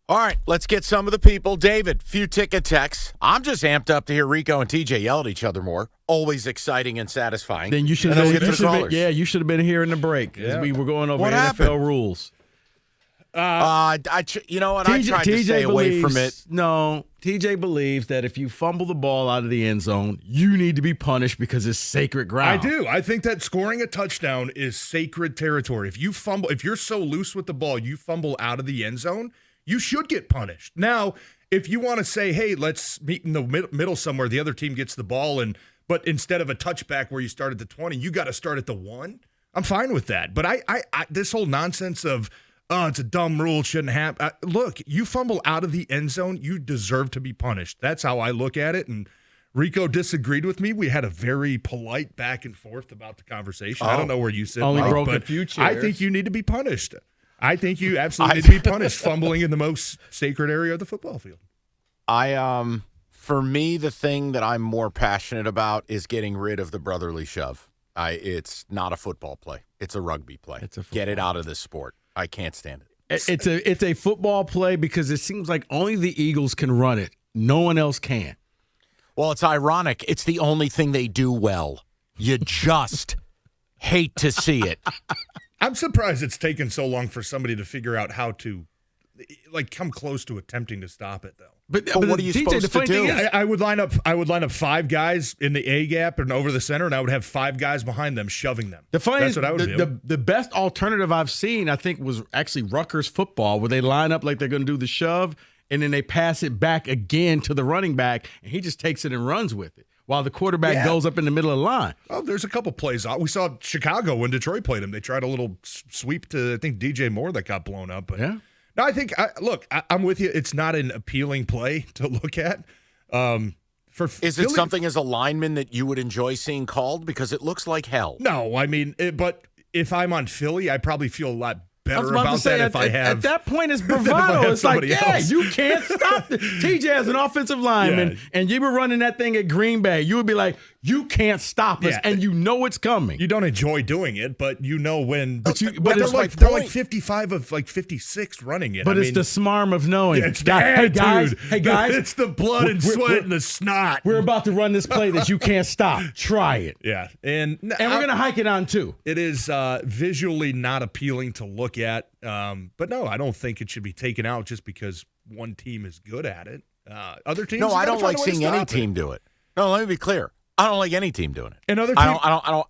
All right, let's get some of the people. David, few ticket texts. I'm just amped up to hear Rico and TJ yell at each other more. Always exciting and satisfying. Then you should And have then been, we'll get to the callers. you should have been here in the break as we were going over What NFL happened? rules. You know what? I tried to stay away from it. No, TJ believes that if you fumble the ball out of the end zone, you need to be punished because it's sacred ground. I do. I think that scoring a touchdown is sacred territory. If you fumble, if you're so loose with the ball, you fumble out of the end zone, you should get punished. Now, if you want to say, hey, let's meet in the middle somewhere, the other team gets the ball, but instead of a touchback where you start at the 20, you got to start at the 1. I'm fine with that. But I this whole nonsense of, oh, it's a dumb rule, it shouldn't happen. Look, you fumble out of the end zone, you deserve to be punished. That's how I look at it. And Rico disagreed with me. We had a very polite back and forth about the conversation. I don't know where you sit, only Mike, broke a but few chairs. I think you need to be punished. I think you absolutely need to be punished fumbling in the most sacred area of the football field. For me, the thing that I'm more passionate about is getting rid of the brotherly shove. It's not a football play. It's a rugby play. Get it out of this sport. I can't stand it. It's a football play because it seems like only the Eagles can run it. No one else can. Well, it's ironic. It's the only thing they do well. You just hate to see it. I'm surprised it's taken so long for somebody to figure out how to, come close to attempting to stop it, though. But what are you supposed to do? I would line up 5 guys in the A gap and over the center, and I would have 5 guys behind them shoving them. That's what I would do. The best alternative I've seen, I think, was actually Rutgers football, where they line up like they're going to do the shove, and then they pass it back again to the running back, and he just takes it and runs with it while the quarterback goes up in the middle of the line. Oh, there's a couple plays. We saw Chicago when Detroit played them. They tried a little sweep to, I think, DJ Moore that got blown up. But yeah. No, I think, I'm with you. It's not an appealing play to look at. Is it something as a lineman that you would enjoy seeing called? Because it looks like hell. No, I mean, but if I'm on Philly, I probably feel a lot better about about to say, that if I have. At that point, it's bravado. It's like, else. you can't stop it. TJ as an offensive lineman, and you were running that thing at Green Bay, you would be like, you can't stop us, and you know it's coming. You don't enjoy doing it, but you know when. But they're like 55 of 56 running it. But it's the smarm of knowing. Yeah, it's hey guys, it's the blood and sweat and the snot. We're about to run this play that you can't stop. Try it. Yeah, and we're gonna hike it on too. It is visually not appealing to look at, but no, I don't think it should be taken out just because one team is good at it. Other teams. No, I don't like seeing any team do it. No, let me be clear. I don't like any team doing it. And other teams, I don't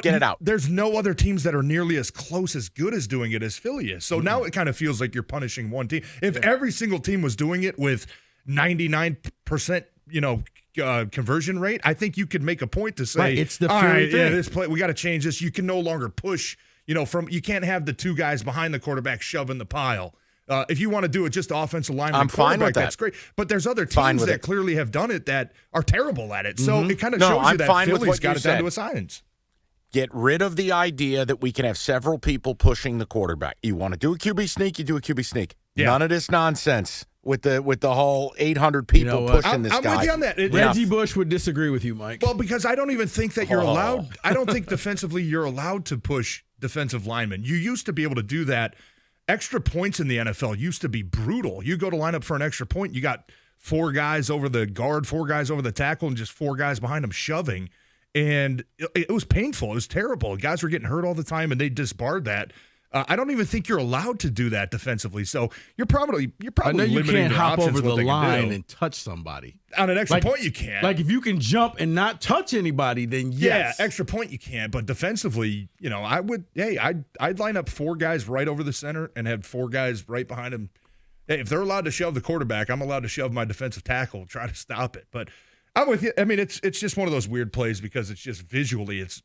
get it out. There's no other teams that are nearly as close as good as doing it as Philly is. So now it kind of feels like you're punishing one team. If every single team was doing it with 99%, conversion rate, I think you could make a point to say, it's the all Philly right, thing. this play, we got to change this. You can no longer push, you can't have the 2 guys behind the quarterback shoving the pile. If you want to do it just offensive lineman, I'm fine with that. That's great. But there's other teams that clearly have done it that are terrible at it. So it kind of shows you that Philly's got it down to a science. Get rid of the idea that we can have several people pushing the quarterback. You want to do a QB sneak, you do a QB sneak. Yeah. None of this nonsense with the whole 800 people pushing this guy. I'm with you on that. Reggie Bush would disagree with you, Mike. Well, because I don't even think that you're allowed. I don't think defensively you're allowed to push defensive linemen. You used to be able to do that. Extra points in the NFL used to be brutal. You go to line up for an extra point, you got 4 guys over the guard, 4 guys over the tackle, and just 4 guys behind them shoving. And it was painful. It was terrible. Guys were getting hurt all the time, and they disbarred that. I don't even think you're allowed to do that defensively. So you're probably I know you limiting can't their hop options over what the they can line do. and touch somebody. On an extra point, you can. Like if you can jump and not touch anybody, then yes. Yeah, extra point you can. But defensively, I would. Hey, I'd line up 4 guys right over the center and have 4 guys right behind him. Hey, if they're allowed to shove the quarterback, I'm allowed to shove my defensive tackle, try to stop it. But I'm with you. I mean, it's just one of those weird plays because it's just visually it's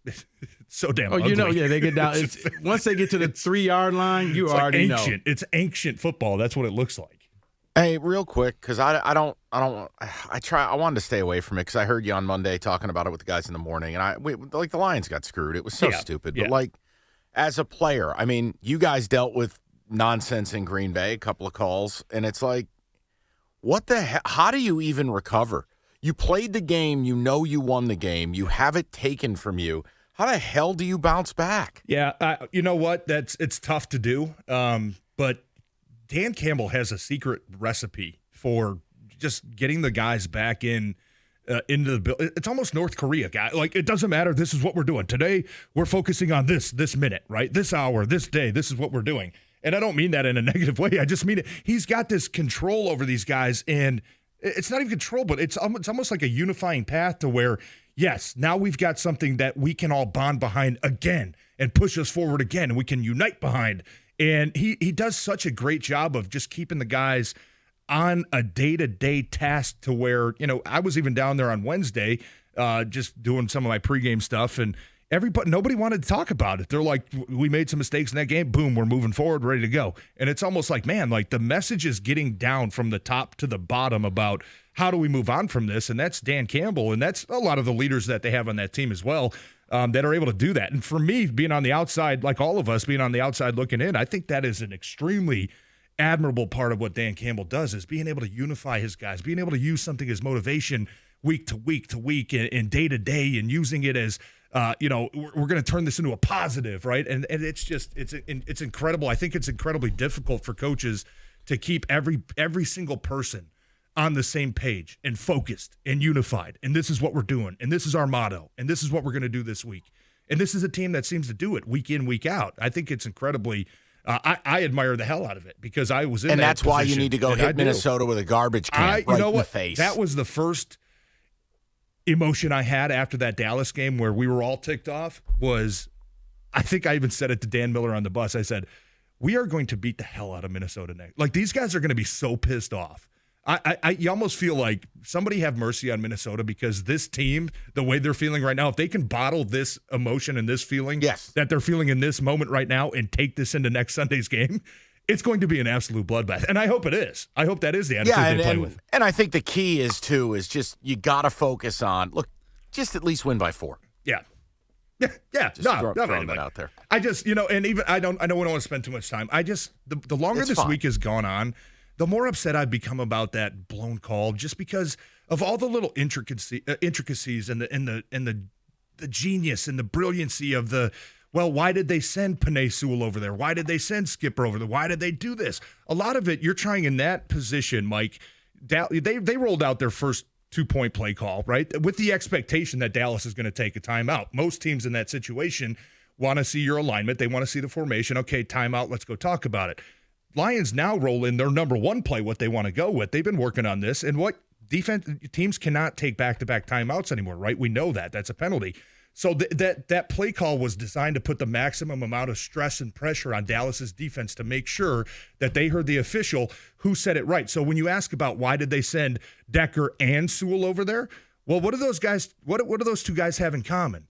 so damn ugly. They get down. Once they get to the 3-yard line, you already know. It's ancient football. That's what it looks like. Hey, real quick, because I wanted to stay away from it because I heard you on Monday talking about it with the guys in the morning, and the Lions got screwed. It was so stupid. Yeah. But as a player, I mean, you guys dealt with nonsense in Green Bay, a couple of calls, and it's like, what the hell? How do you even recover? You played the game. You know you won the game. You have it taken from you. How the hell do you bounce back? Yeah, you know what? It's tough to do. But Dan Campbell has a secret recipe for just getting the guys back into the bill. It's almost North Korea, guy. Like, it doesn't matter. This is what we're doing today. We're focusing on this minute, right? This hour, this day. This is what we're doing. And I don't mean that in a negative way. I just mean it. He's got this control over these guys, and it's not even control, but it's almost like a unifying path to where, yes, now we've got something that we can all bond behind again and push us forward again, and we can unite behind. And he does such a great job of just keeping the guys on a day-to-day task to where, I was even down there on Wednesday just doing some of my pregame stuff, and nobody wanted to talk about it. They're like, we made some mistakes in that game. Boom, we're moving forward, ready to go. And it's almost like, man, like the message is getting down from the top to the bottom about how do we move on from this? And that's Dan Campbell, and that's a lot of the leaders that they have on that team as well that are able to do that. And for me, being on the outside, like all of us being on the outside looking in, I think that is an extremely admirable part of what Dan Campbell does, is being able to unify his guys, being able to use something as motivation week to week to week and day to day, and using it as we're going to turn this into a positive, right? And it's just it's incredible. I think it's incredibly difficult for coaches to keep every single person on the same page and focused and unified. And this is what we're doing, and this is our motto, and this is what we're going to do this week. And this is a team that seems to do it week in, week out. I think it's incredibly. I admire the hell out of it because I was in that and that's why you position, need to go hit Minnesota with a garbage can in the face. That was the first emotion I had after that Dallas game where we were all ticked off. Was I think I even said it to Dan Miller on the bus. I said, we are going to beat the hell out of Minnesota next. Like, these guys are going to be so pissed off. You almost feel like somebody have mercy on Minnesota, because this team, the way they're feeling right now, if they can bottle this emotion and this feeling that they're feeling in this moment right now and take this into next Sunday's game, it's going to be an absolute bloodbath. And I hope it is. I hope that is the attitude they play with. And I think the key is just you got to focus on, just at least win by 4. Yeah. Just throwing that out there. I just, and even I know we don't want to spend too much time. The longer this week has gone on, the more upset I've become about that blown call, just because of all the little intricacies and the genius and the brilliancy of why did they send Penei Sewell over there? Why did they send Skipper over there? Why did they do this? A lot of it, you're trying in that position, Mike. They rolled out their first 2-point play call, right? With the expectation that Dallas is going to take a timeout. Most teams in that situation want to see your alignment. They want to see the formation. Okay, timeout. Let's go talk about it. Lions now roll in their number 1 play, what they want to go with. They've been working on this. And what defense teams cannot take back-to-back timeouts anymore, right? We know that. That's a penalty. So that play call was designed to put the maximum amount of stress and pressure on Dallas's defense to make sure that they heard the official who said it right. So when you ask about why did they send Decker and Sewell over there, well, what do those guys? What do those two guys have in common?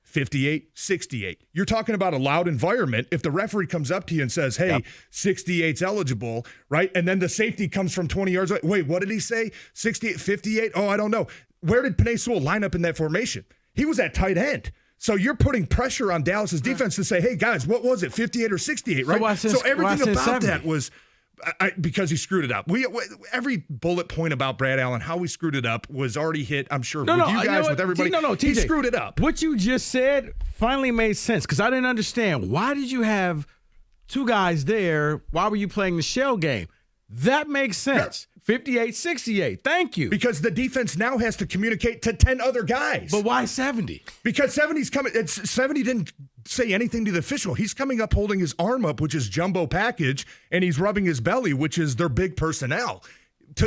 58, 68. You're talking about a loud environment. If the referee comes up to you and says, hey, 68's eligible, right? And then the safety comes from 20 yards away. Wait, what did he say? 68, 58? Oh, I don't know. Where did Penei Sewell line up in that formation? He was at tight end. So you're putting pressure on Dallas's defense to say, hey, guys, what was it, 58 or 68, right? So everything about that was because he screwed it up. Every bullet point about Brad Allen, how he screwed it up, was already hit, I'm sure, with you guys, with everybody. TJ, he screwed it up. What you just said finally made sense, because I didn't understand. Why did you have 2 guys there? Why were you playing the shell game? That makes sense. 58, 68. Thank you. Because the defense now has to communicate to 10 other guys. But why 70? Because 70's coming. 70 didn't say anything to the official. He's coming up holding his arm up, which is jumbo package, and he's rubbing his belly, which is their big personnel.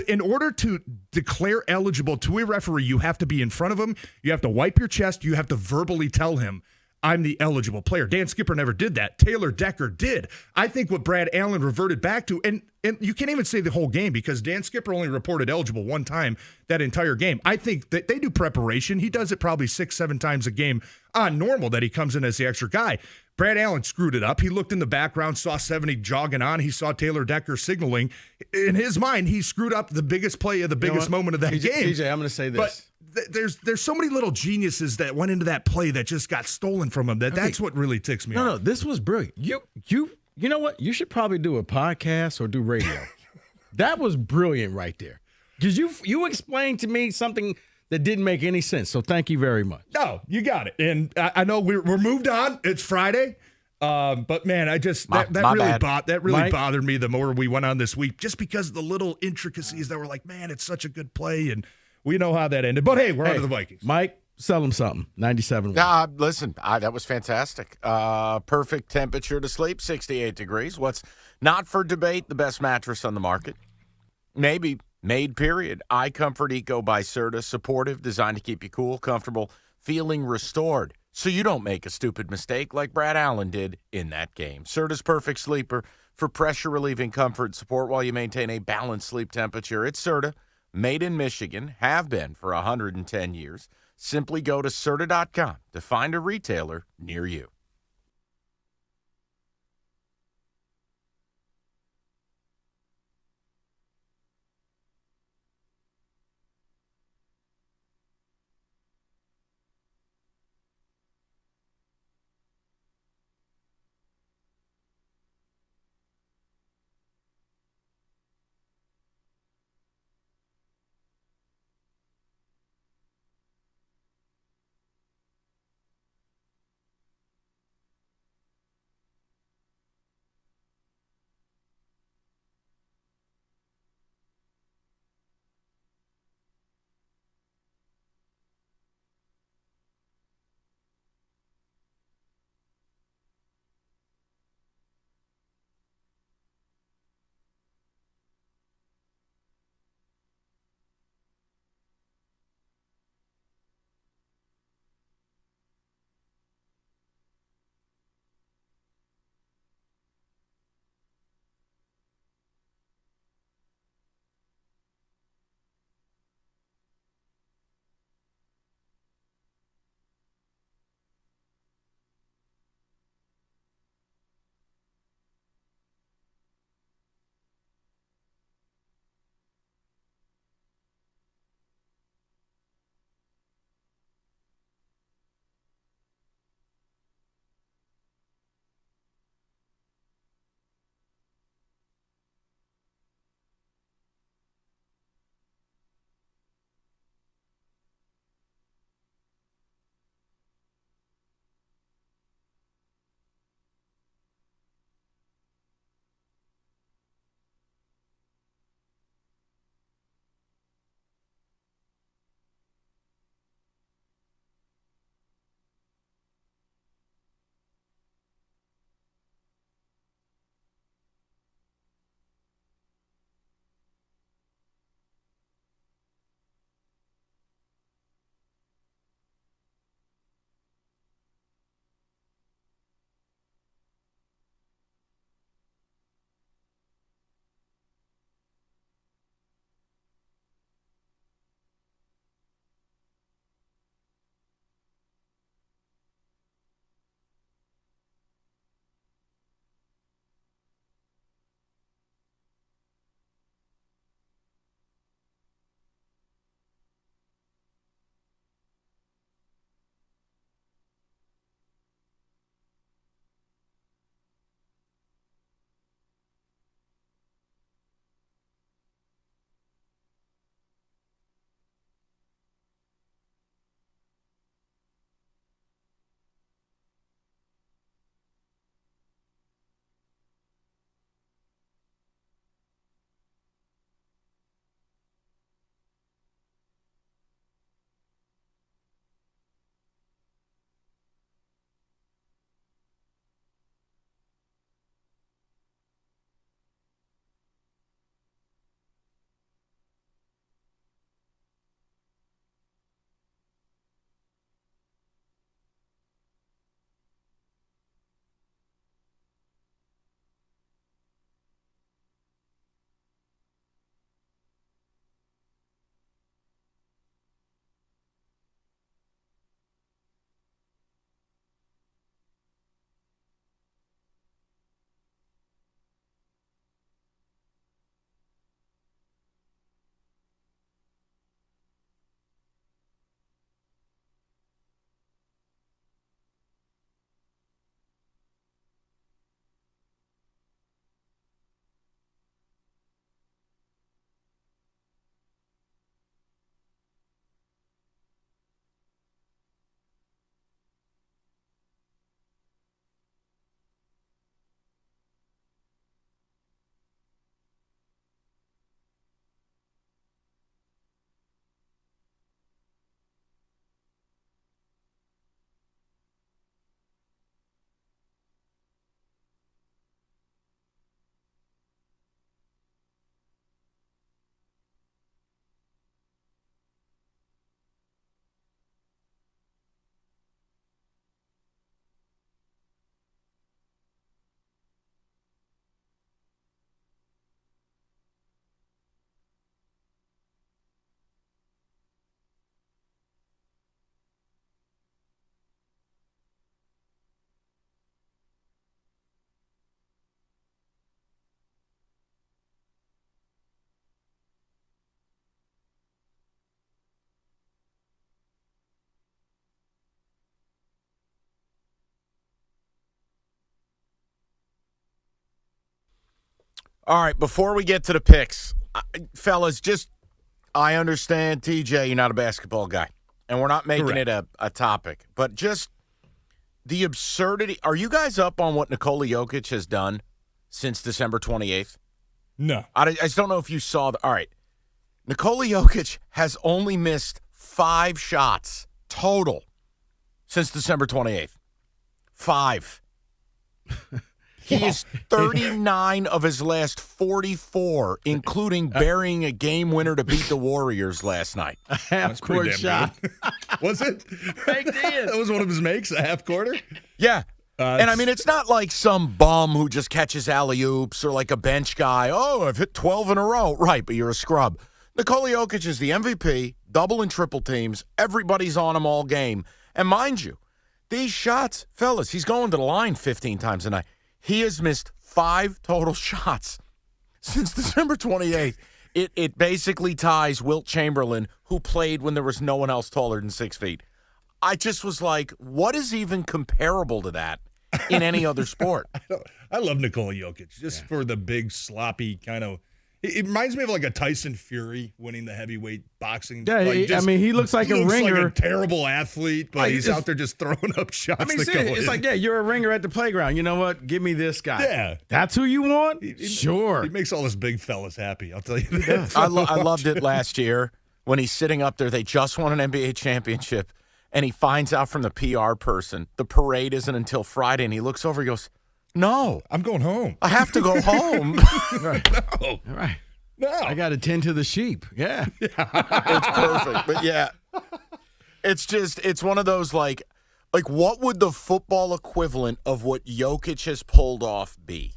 In order to declare eligible to a referee, you have to be in front of him. You have to wipe your chest. You have to verbally tell him, I'm the eligible player. Dan Skipper never did that. Taylor Decker did. I think what Brad Allen reverted back to, and you can't even say the whole game, because Dan Skipper only reported eligible one time that entire game. I think that they do preparation. He does it probably 6-7 times a game on normal, that he comes in as the extra guy. Brad Allen screwed it up. He looked in the background, saw 70 jogging on. He saw Taylor Decker signaling. In his mind, he screwed up the biggest play of the biggest moment of that game. TJ, I'm going to say this. But there's so many little geniuses that went into that play that just got stolen from him. That's what really ticks me off. No, this was brilliant. You know what? You should probably do a podcast or do radio. That was brilliant right there. Because you explained to me something that didn't make any sense. So thank you very much. No, you got it. And I know we're moved on. It's Friday. But man, I just that really bothered me the more we went on this week, just because of the little intricacies that were like, man, it's such a good play, and we know how that ended. But hey, we're on to the Vikings. Mike, sell them something. 97. Listen, that was fantastic. Perfect temperature to sleep, 68 degrees. What's not for debate, the best mattress on the market? Maybe made, period. iComfort Eco by Serta. Supportive, designed to keep you cool, comfortable, feeling restored, so you don't make a stupid mistake like Brad Allen did in that game. Serta's perfect sleeper for pressure-relieving comfort and support while you maintain a balanced sleep temperature. It's Serta, made in Michigan, have been for 110 years. Simply go to Serta.com to find a retailer near you. All right, before we get to the picks, fellas, I understand, TJ, you're not a basketball guy, and we're not making it a topic, but just the absurdity. Are you guys up on what Nikola Jokic has done since December 28th? No. I just don't know if you saw all right, Nikola Jokic has only missed 5 shots total since December 28th. 5. He is 39 of his last 44, including burying a game winner to beat the Warriors last night. A half-court shot. Was it? That was one of his makes, a half-quarter? Yeah. And, I mean, it's not like some bum who just catches alley-oops or like a bench guy. Oh, I've hit 12 in a row. Right, but you're a scrub. Nikola Jokic is the MVP, double and triple teams. Everybody's on him all game. And mind you, these shots, fellas, he's going to the line 15 times a night. He has missed 5 total shots since December 28th. It basically ties Wilt Chamberlain, who played when there was no one else taller than 6 feet. I just was like, what is even comparable to that in any other sport? I love Nikola Jokic just for the big, sloppy kind of. It reminds me of like a Tyson Fury winning the heavyweight boxing. Yeah, like he looks like a ringer. Like a terrible athlete, but he's out there just throwing up shots. I mean, it's like, you're a ringer at the playground. You know what? Give me this guy. Yeah. That's who you want? Sure. He makes all his big fellas happy, I'll tell you that. I loved it last year when he's sitting up there. They just won an NBA championship, and he finds out from the PR person the parade isn't until Friday, and he looks over and goes, no. I'm going home. I have to go home. Right. No. All right. No. I got to tend to the sheep. Yeah. It's perfect. But, yeah, it's one of those, like what would the football equivalent of what Jokic has pulled off be?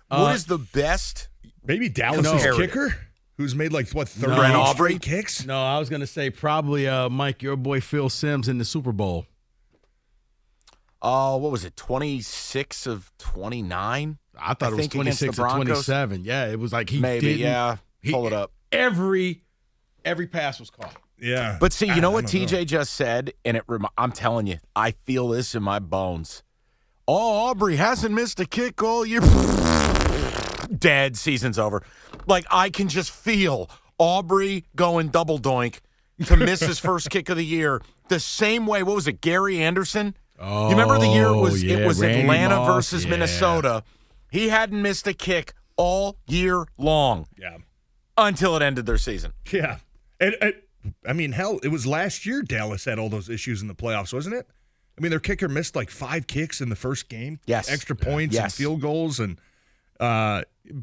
What is the best? Maybe Dallas's kicker, who's made 30 straight kicks? No, I was going to say probably, Mike, your boy Phil Simms in the Super Bowl. What was it, 26 of 29? I thought it was 26 of 27. Yeah, it was like he maybe, didn't. Pull it up. Every pass was caught. Yeah. But see, you know what TJ just said? And I'm telling you, I feel this in my bones. Oh, Aubrey hasn't missed a kick all year. Dead. Season's over. Like, I can just feel Aubrey going double doink to miss his first kick of the year the same way. What was it, Gary Anderson? Oh, you remember the year it was Randy Atlanta Moss, versus Minnesota. He hadn't missed a kick all year long. Yeah. Until it ended their season. Yeah. And I mean, hell, it was last year Dallas had all those issues in the playoffs, wasn't it? I mean, their kicker missed 5 kicks in the first game. Yes. Extra points and field goals. And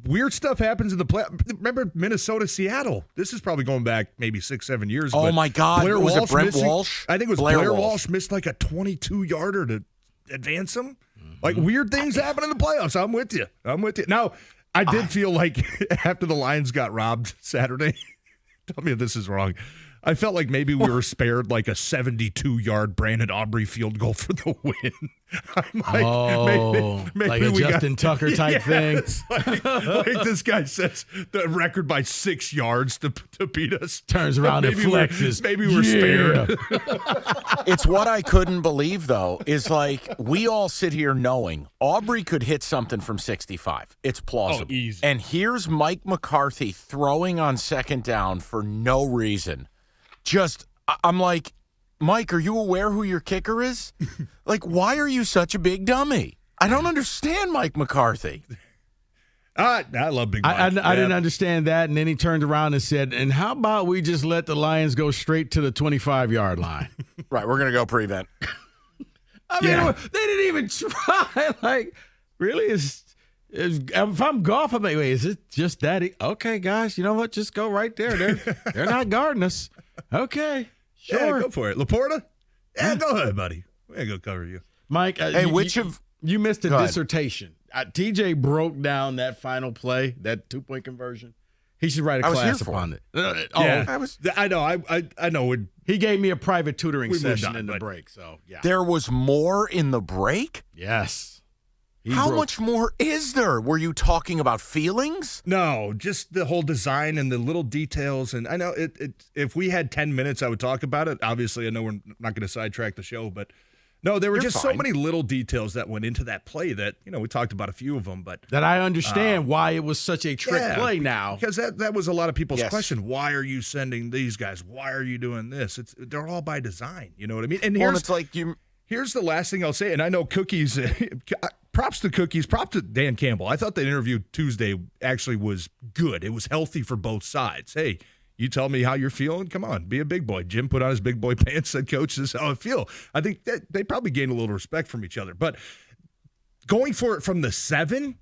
weird stuff happens in the playoffs. Remember Minnesota-Seattle? This is probably going back maybe 6-7 years. Oh, my God. Was it Brent missing, Walsh? I think it was Blair Walsh missed a 22-yarder to advance them. Weird things happen in the playoffs. I'm with you. Now, I did feel like after the Lions got robbed Saturday, tell me if this is wrong, I felt like maybe we were spared a 72-yard Brandon Aubrey field goal for the win. Maybe like a Justin Tucker type thing. Like this guy sets the record by 6 yards to beat us. Turns around and flexes. Maybe we're spared. It's what I couldn't believe, though, is we all sit here knowing Aubrey could hit something from 65. It's plausible. Oh, easy. And here's Mike McCarthy throwing on second down for no reason. I'm like, Mike, are you aware who your kicker is? Why are you such a big dummy? I don't understand Mike McCarthy. I love Big Mike. I didn't understand that, and then he turned around and said, and how about we just let the Lions go straight to the 25-yard line? Right, we're going to go prevent. I mean, they didn't even try. Really? If I'm golf, I'm like, wait, is it just that? Okay, guys, you know what? Just go right there. They're not guarding us. Okay, sure. Yeah, go for it. Laporta? Yeah, go ahead, buddy. We're going to go cover you. Mike, you missed a dissertation. TJ broke down that final play, that 2-point conversion. He should write a class upon it. I know. I know. He gave me a private tutoring session in the break. So yeah, there was more in the break. Yes. How much more is there? Were you talking about feelings? No, just the whole design and the little details. And I know if we had 10 minutes, I would talk about it. Obviously, I know we're not going to sidetrack the show, but No, there were You're just fine. so many little details that went into that play that, we talked about a few of them, but That I understand why it was such a trick play now. Because that was a lot of people's Yes. question. Why are you sending these guys? Why are you doing this? They're all by design. You know what I mean? And Well, it's like here's the last thing I'll say, and I know Cookies, props to Cookies, props to Dan Campbell. I thought the interview Tuesday actually was good. It was healthy for both sides. Hey, you tell me how you're feeling. Come on, be a big boy. Jim put on his big boy pants, said, Coach, this is how I feel. I think that they probably gained a little respect from each other. But going for it from the 7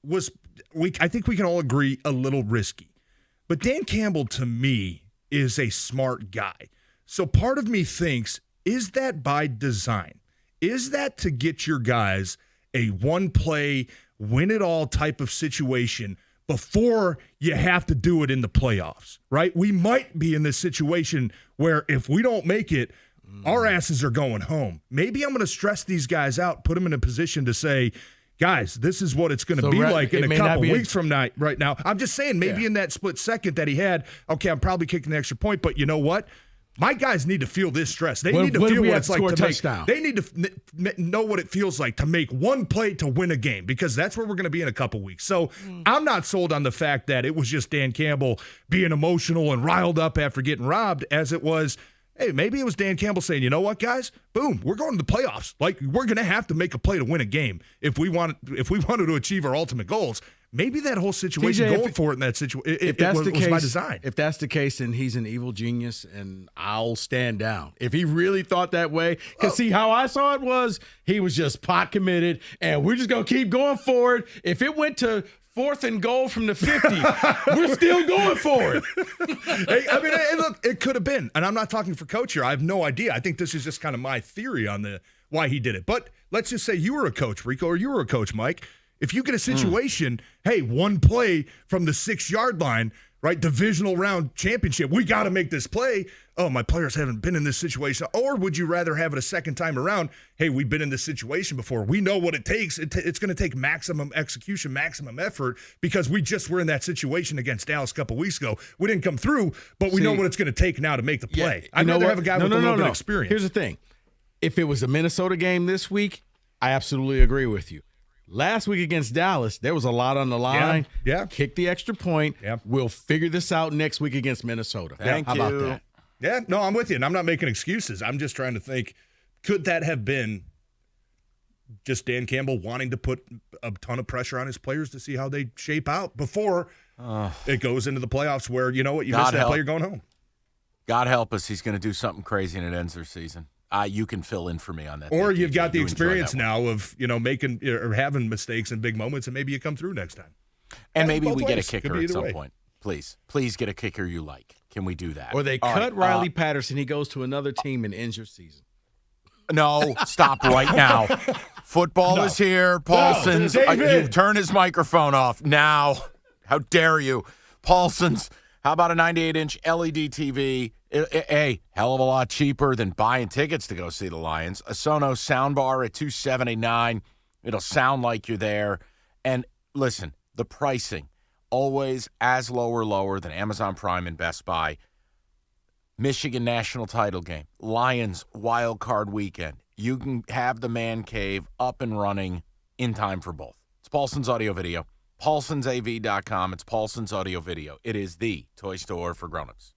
was, I think we can all agree, a little risky. But Dan Campbell, to me, is a smart guy. So part of me thinks, is that by design? Is that to get your guys a one-play, win-it-all type of situation before you have to do it in the playoffs, right? We might be in this situation where if we don't make it, our asses are going home. Maybe I'm going to stress these guys out, put them in a position to say, guys, this is what it's going to be like in a couple weeks from right now. I'm just saying maybe in that split second that he had, okay, I'm probably kicking the extra point, but you know what? My guys need to feel this stress. They need to feel what it's like to make. They need to know what it feels like to make one play to win a game, because that's where we're going to be in a couple weeks. So I'm not sold on the fact that it was just Dan Campbell being emotional and riled up after getting robbed, as it was, hey, maybe it was Dan Campbell saying, you know what, guys? Boom, we're going to the playoffs. Like, we're going to have to make a play to win a game if we wanted to achieve our ultimate goals. Maybe that whole situation, going for it in that situation, it was by design. If that's the case, then he's an evil genius, and I'll stand down. If he really thought that way, because see, how I saw it was he was just pot committed, and we're just going to keep going forward. If it went to 4th and goal from the 50, we're still going for it. Hey, I mean, hey, look, it could have been, and I'm not talking for Coach here. I have no idea. I think this is just kind of my theory on why he did it. But let's just say you were a coach, Rico, or you were a coach, Mike. If you get a situation, hey, one play from the 6-yard line, right, divisional round championship, we got to make this play. Oh, my players haven't been in this situation. Or would you rather have it a second time around? Hey, we've been in this situation before. We know what it takes. It's going to take maximum execution, maximum effort, because we just were in that situation against Dallas a couple weeks ago. We didn't come through, but we know what it's going to take now to make the play. I'd rather have a guy with a little bit of experience. Here's the thing. If it was a Minnesota game this week, I absolutely agree with you. Last week against Dallas, there was a lot on the line. Yeah. Kick the extra point. Yeah. We'll figure this out next week against Minnesota. Thank How you. about that? Yeah, no, I'm with you, and I'm not making excuses. I'm just trying to think, could that have been just Dan Campbell wanting to put a ton of pressure on his players to see how they shape out before it goes into the playoffs where, you know what, you missed that play, you're going home. God help us, he's going to do something crazy and it ends their season. You can fill in for me on that. Or you've got the experience now of, making or having mistakes in big moments, and maybe you come through next time. And maybe we get a kicker at some point. Please get a kicker you like. Can we do that? Or they cut Riley Patterson. He goes to another team and ends your season. No, stop right now. Football is here. Paulson's. You turn his microphone off now. How dare you? Paulson's. How about a 98-inch LED TV? A hell of a lot cheaper than buying tickets to go see the Lions. A Sonos soundbar at $279. It'll sound like you're there. And listen, the pricing, always as low or lower than Amazon Prime and Best Buy. Michigan national title game. Lions wild card weekend. You can have the man cave up and running in time for both. It's Paulson's Audio Video. PaulsonsAV.com. It's Paulson's Audio Video. It is the toy store for grown-ups.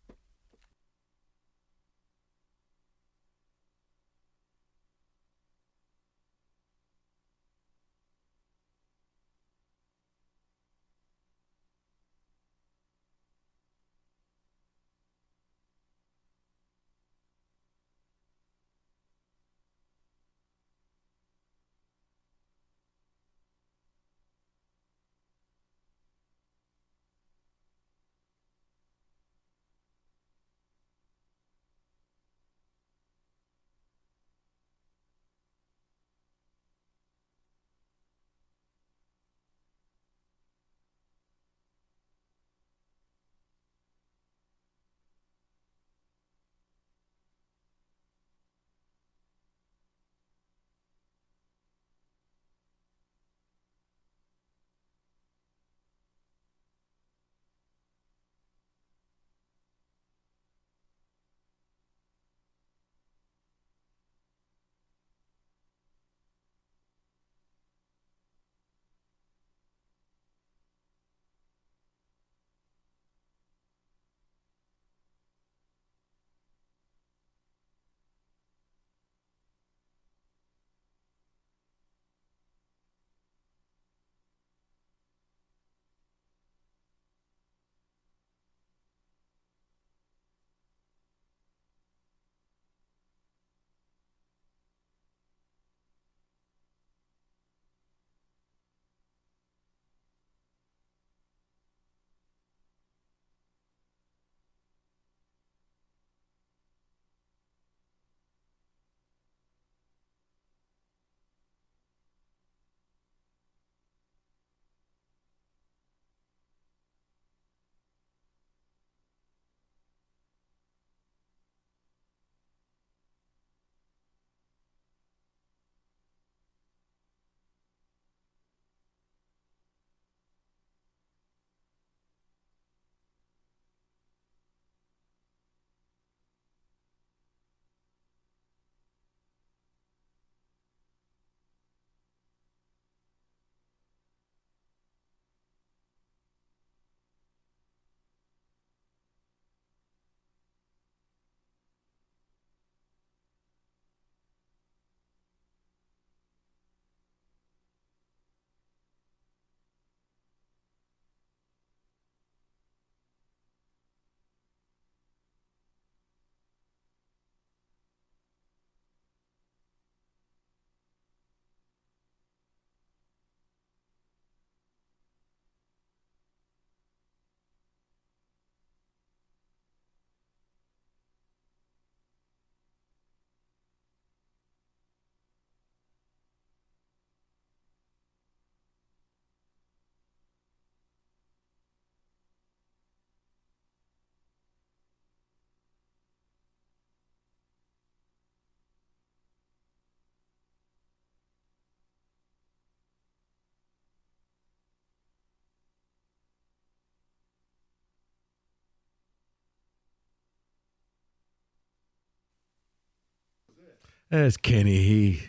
That's Kenny.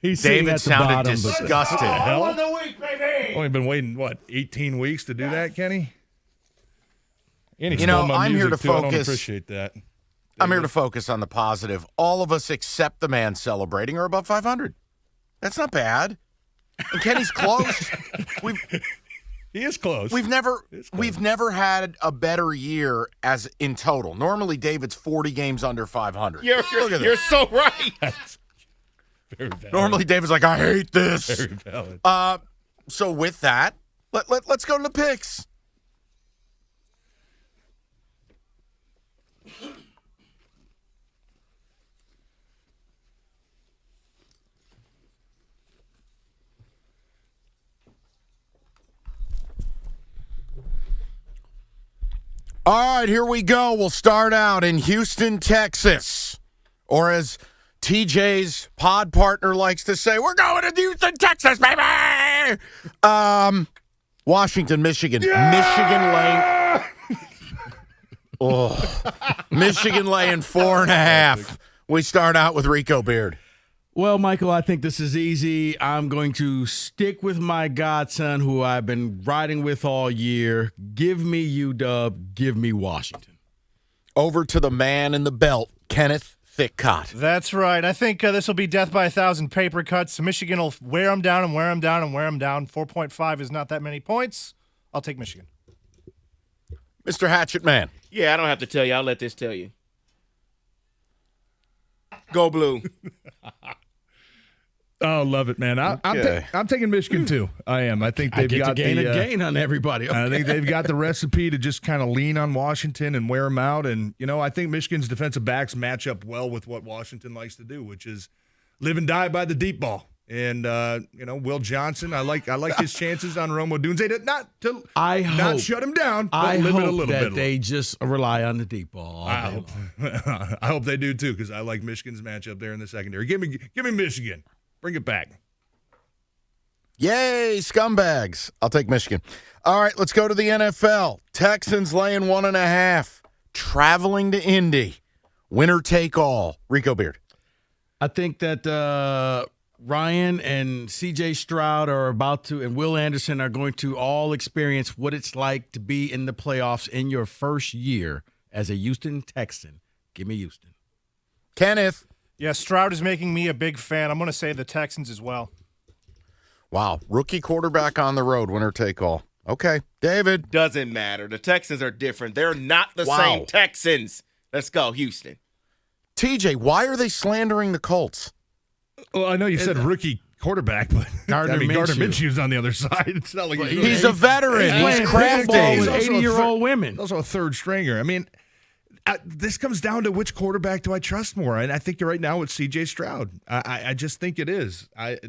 He's sitting David at the sounded bottom, disgusted. Hell? Of the week, baby. Only been waiting, 18 weeks to do that, Kenny? And he You know, stole my I'm here music, to too. I don't focus. appreciate that. I'm here to focus on the positive. All of us except the man celebrating are above 500. That's not bad. And Kenny's close. He is close. We've never had a better year as in total. Normally, David's 40 games under 500. You're so right. Very valid. Normally, David's like, I hate this. Very valid. So with that, let's go to the picks. All right, here we go. We'll start out in Houston, Texas. Or as TJ's pod partner likes to say, we're going to Houston, Texas, baby! Washington, Michigan. Yeah! Michigan laying 4.5. We start out with Rico Beard. Well, Michael, I think this is easy. I'm going to stick with my godson, who I've been riding with all year. Give me UW. Give me Washington. Over to the man in the belt, Kenneth Thickcott. That's right. I think this will be death by 1,000 paper cuts. Michigan will wear them down and wear them down and wear them down. 4.5 is not that many points. I'll take Michigan. Mr. Hatchet Man. Yeah, I don't have to tell you. I'll let this tell you. Go Blue. Oh, love it, man. I'm taking Michigan, too. I am. I think they've got the gain on everybody. Okay. I think they've got the recipe to just kind of lean on Washington and wear them out. And, I think Michigan's defensive backs match up well with what Washington likes to do, which is live and die by the deep ball. And, Will Johnson, I like his chances on Rome Odunze not shut him down, but I limit hope a little that bit. they just rely on the deep ball. I hope they do, too, because I like Michigan's matchup there in the secondary. Give me Michigan. Bring it back. Yay, scumbags. I'll take Michigan. All right, let's go to the NFL. Texans laying 1.5. Traveling to Indy. Winner take all. Rico Beard. I think that Ryan and C.J. Stroud are about to, and Will Anderson are going to all experience what it's like to be in the playoffs in your first year as a Houston Texan. Give me Houston. Kenneth. Yeah, Stroud is making me a big fan. I'm going to say the Texans as well. Wow. Rookie quarterback on the road. Winner take all. Okay. David. Doesn't matter. The Texans are different. They're not the same Texans. Let's go, Houston. TJ, why are they slandering the Colts? Well, I know you said rookie quarterback, but Gardner Minshew's on the other side. It's not like he's a veteran. He's crafty. With 80-year-old women. He's also a third stringer. I mean, this comes down to which quarterback do I trust more, and I think right now it's C.J. Stroud. I just think it is.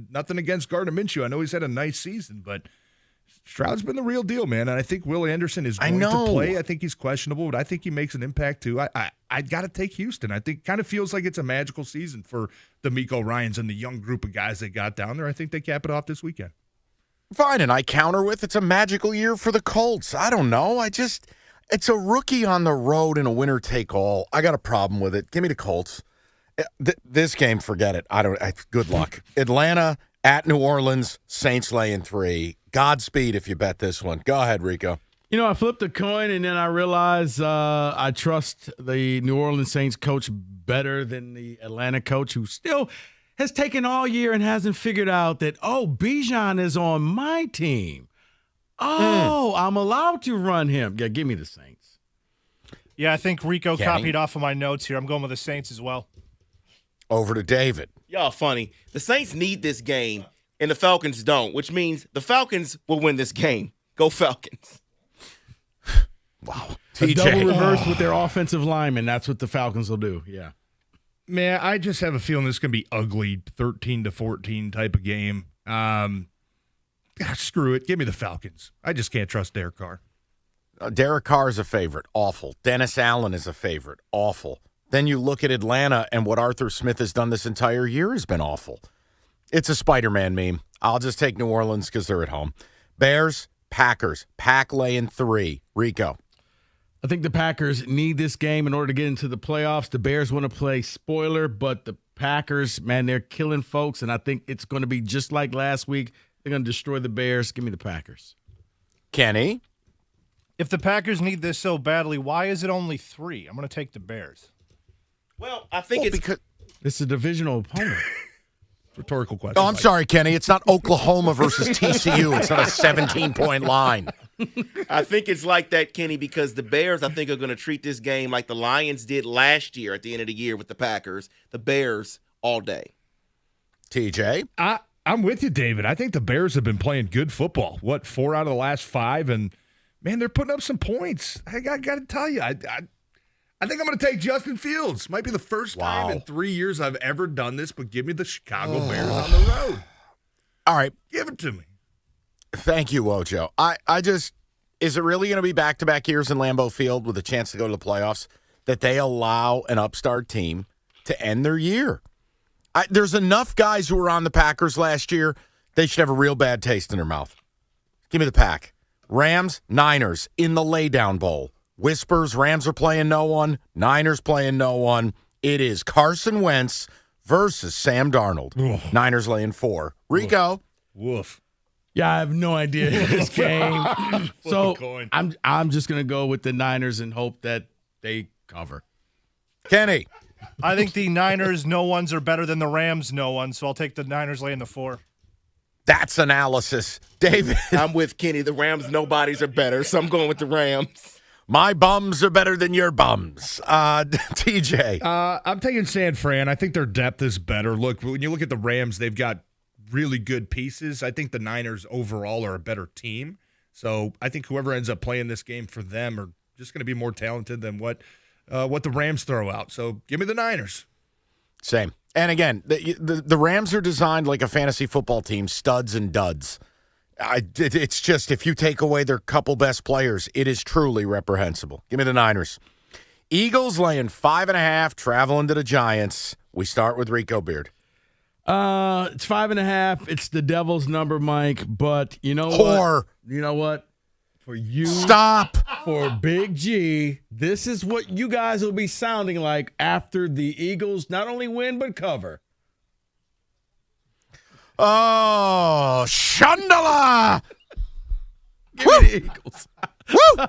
Nothing against Gardner Minshew. I know he's had a nice season, but Stroud's been the real deal, man. And I think Will Anderson is going to play. I think he's questionable, but I think he makes an impact too. I got to take Houston. I think kind of feels like it's a magical season for the Miko Ryans and the young group of guys that got down there. I think they cap it off this weekend. Fine, and I counter with it's a magical year for the Colts. I don't know. It's a rookie on the road in a winner take all. I got a problem with it. Give me the Colts. This game, forget it. Good luck. Atlanta at New Orleans, Saints laying 3. Godspeed if you bet this one. Go ahead, Rico. I flipped a coin and then I realized I trust the New Orleans Saints coach better than the Atlanta coach, who still has taken all year and hasn't figured out that, Bijan is on my team. I'm allowed to run him. Yeah, give me the Saints. Yeah, I think Rico copied off of my notes here. I'm going with the Saints as well. Over to David. Y'all funny. The Saints need this game, and the Falcons don't, which means the Falcons will win this game. Go Falcons. Wow. A double reverse with their offensive lineman. That's what the Falcons will do. Yeah. Man, I just have a feeling this is going to be ugly, 13-14 type of game. Screw it. Give me the Falcons. I just can't trust Derek Carr. Derek Carr is a favorite. Awful. Dennis Allen is a favorite. Awful. Then you look at Atlanta, and what Arthur Smith has done this entire year has been awful. It's a Spider-Man meme. I'll just take New Orleans because they're at home. Bears, Packers. Pack laying 3. Rico. I think the Packers need this game in order to get into the playoffs. The Bears want to play spoiler, but the Packers, man, they're killing folks, and I think it's going to be just like last week. They're going to destroy the Bears. Give me the Packers. Kenny? If the Packers need this so badly, why is it only 3? I'm going to take the Bears. Well, I think it's because it's a divisional opponent. Rhetorical question. Oh, I'm sorry, Kenny. It's not Oklahoma versus TCU. It's not a 17-point line. I think it's like that, Kenny, because the Bears, I think, are going to treat this game like the Lions did last year at the end of the year with the Packers. The Bears all day. TJ? I'm with you, David. I think the Bears have been playing good football. 4 out of the last 5? And, man, they're putting up some points. I got to tell you, I think I'm going to take Justin Fields. Might be the first time in 3 years I've ever done this, but give me the Chicago Bears on the road. All right. Give it to me. Thank you, Wojo. I just, is it really going to be back-to-back years in Lambeau Field with a chance to go to the playoffs that they allow an upstart team to end their year? There's enough guys who were on the Packers last year, they should have a real bad taste in their mouth. Give me the Pack. Rams, Niners in the laydown bowl. Whispers, Rams are playing no one. Niners playing no one. It is Carson Wentz versus Sam Darnold. Ugh. Niners laying 4. Rico. Woof. Yeah, I have no idea this game. So coin. I'm just going to go with the Niners and hope that they cover. Kenny. I think the Niners no ones are better than the Rams no ones, so I'll take the Niners laying the 4. That's analysis. David. I'm with Kenny. The Rams nobodies are better, so I'm going with the Rams. My bums are better than your bums. TJ. I'm taking San Fran. I think their depth is better. Look, when you look at the Rams, they've got really good pieces. I think the Niners overall are a better team. So I think whoever ends up playing this game for them are just going to be more talented than what the Rams throw out. So give me the Niners. Same. And again, the Rams are designed like a fantasy football team, studs and duds. It's just if you take away their couple best players, it is truly reprehensible. Give me the Niners. Eagles laying 5.5, traveling to the Giants. We start with Rico Beard. It's 5.5. It's the devil's number, Mike. But you know what? You know what? For you, stop. For Big G, this is what you guys will be sounding like after the Eagles not only win but cover. Oh, Shandala! Give me the Eagles. Woo!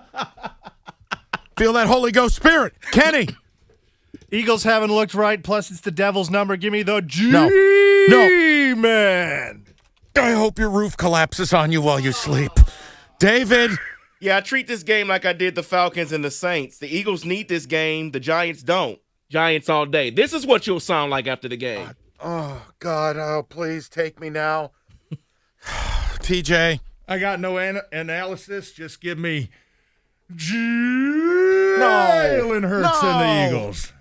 Feel that Holy Ghost spirit. Kenny. Eagles haven't looked right, plus it's the devil's number. Give me the man. I hope your roof collapses on you while you sleep. David. Yeah, I treat this game like I did the Falcons and the Saints. The Eagles need this game. The Giants don't. Giants all day. This is what you'll sound like after the game. Oh, God. Oh, please take me now. TJ. I got no analysis. Just give me Jalen Hurts and the Eagles.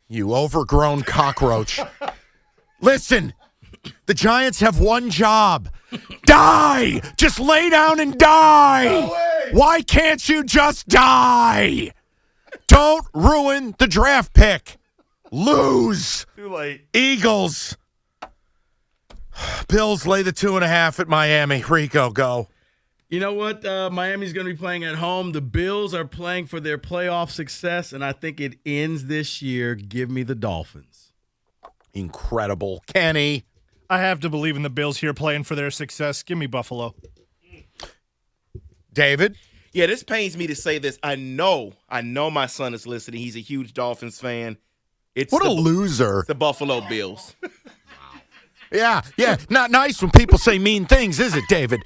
You overgrown cockroach. Listen, the Giants have one job. Die! Just lay down and die! No Why can't you just die? Don't ruin the draft pick. Lose. Too late. Eagles. Bills lay the 2.5 at Miami. Rico, go. You know what? Miami's going to be playing at home. The Bills are playing for their playoff success, and I think it ends this year. Give me the Dolphins. Incredible. Kenny. I have to believe in the Bills here playing for their success. Give me Buffalo. David? Yeah, this pains me to say this. I know my son is listening. He's a huge Dolphins fan. What a loser. The Buffalo Bills. Yeah. Not nice when people say mean things, is it, David?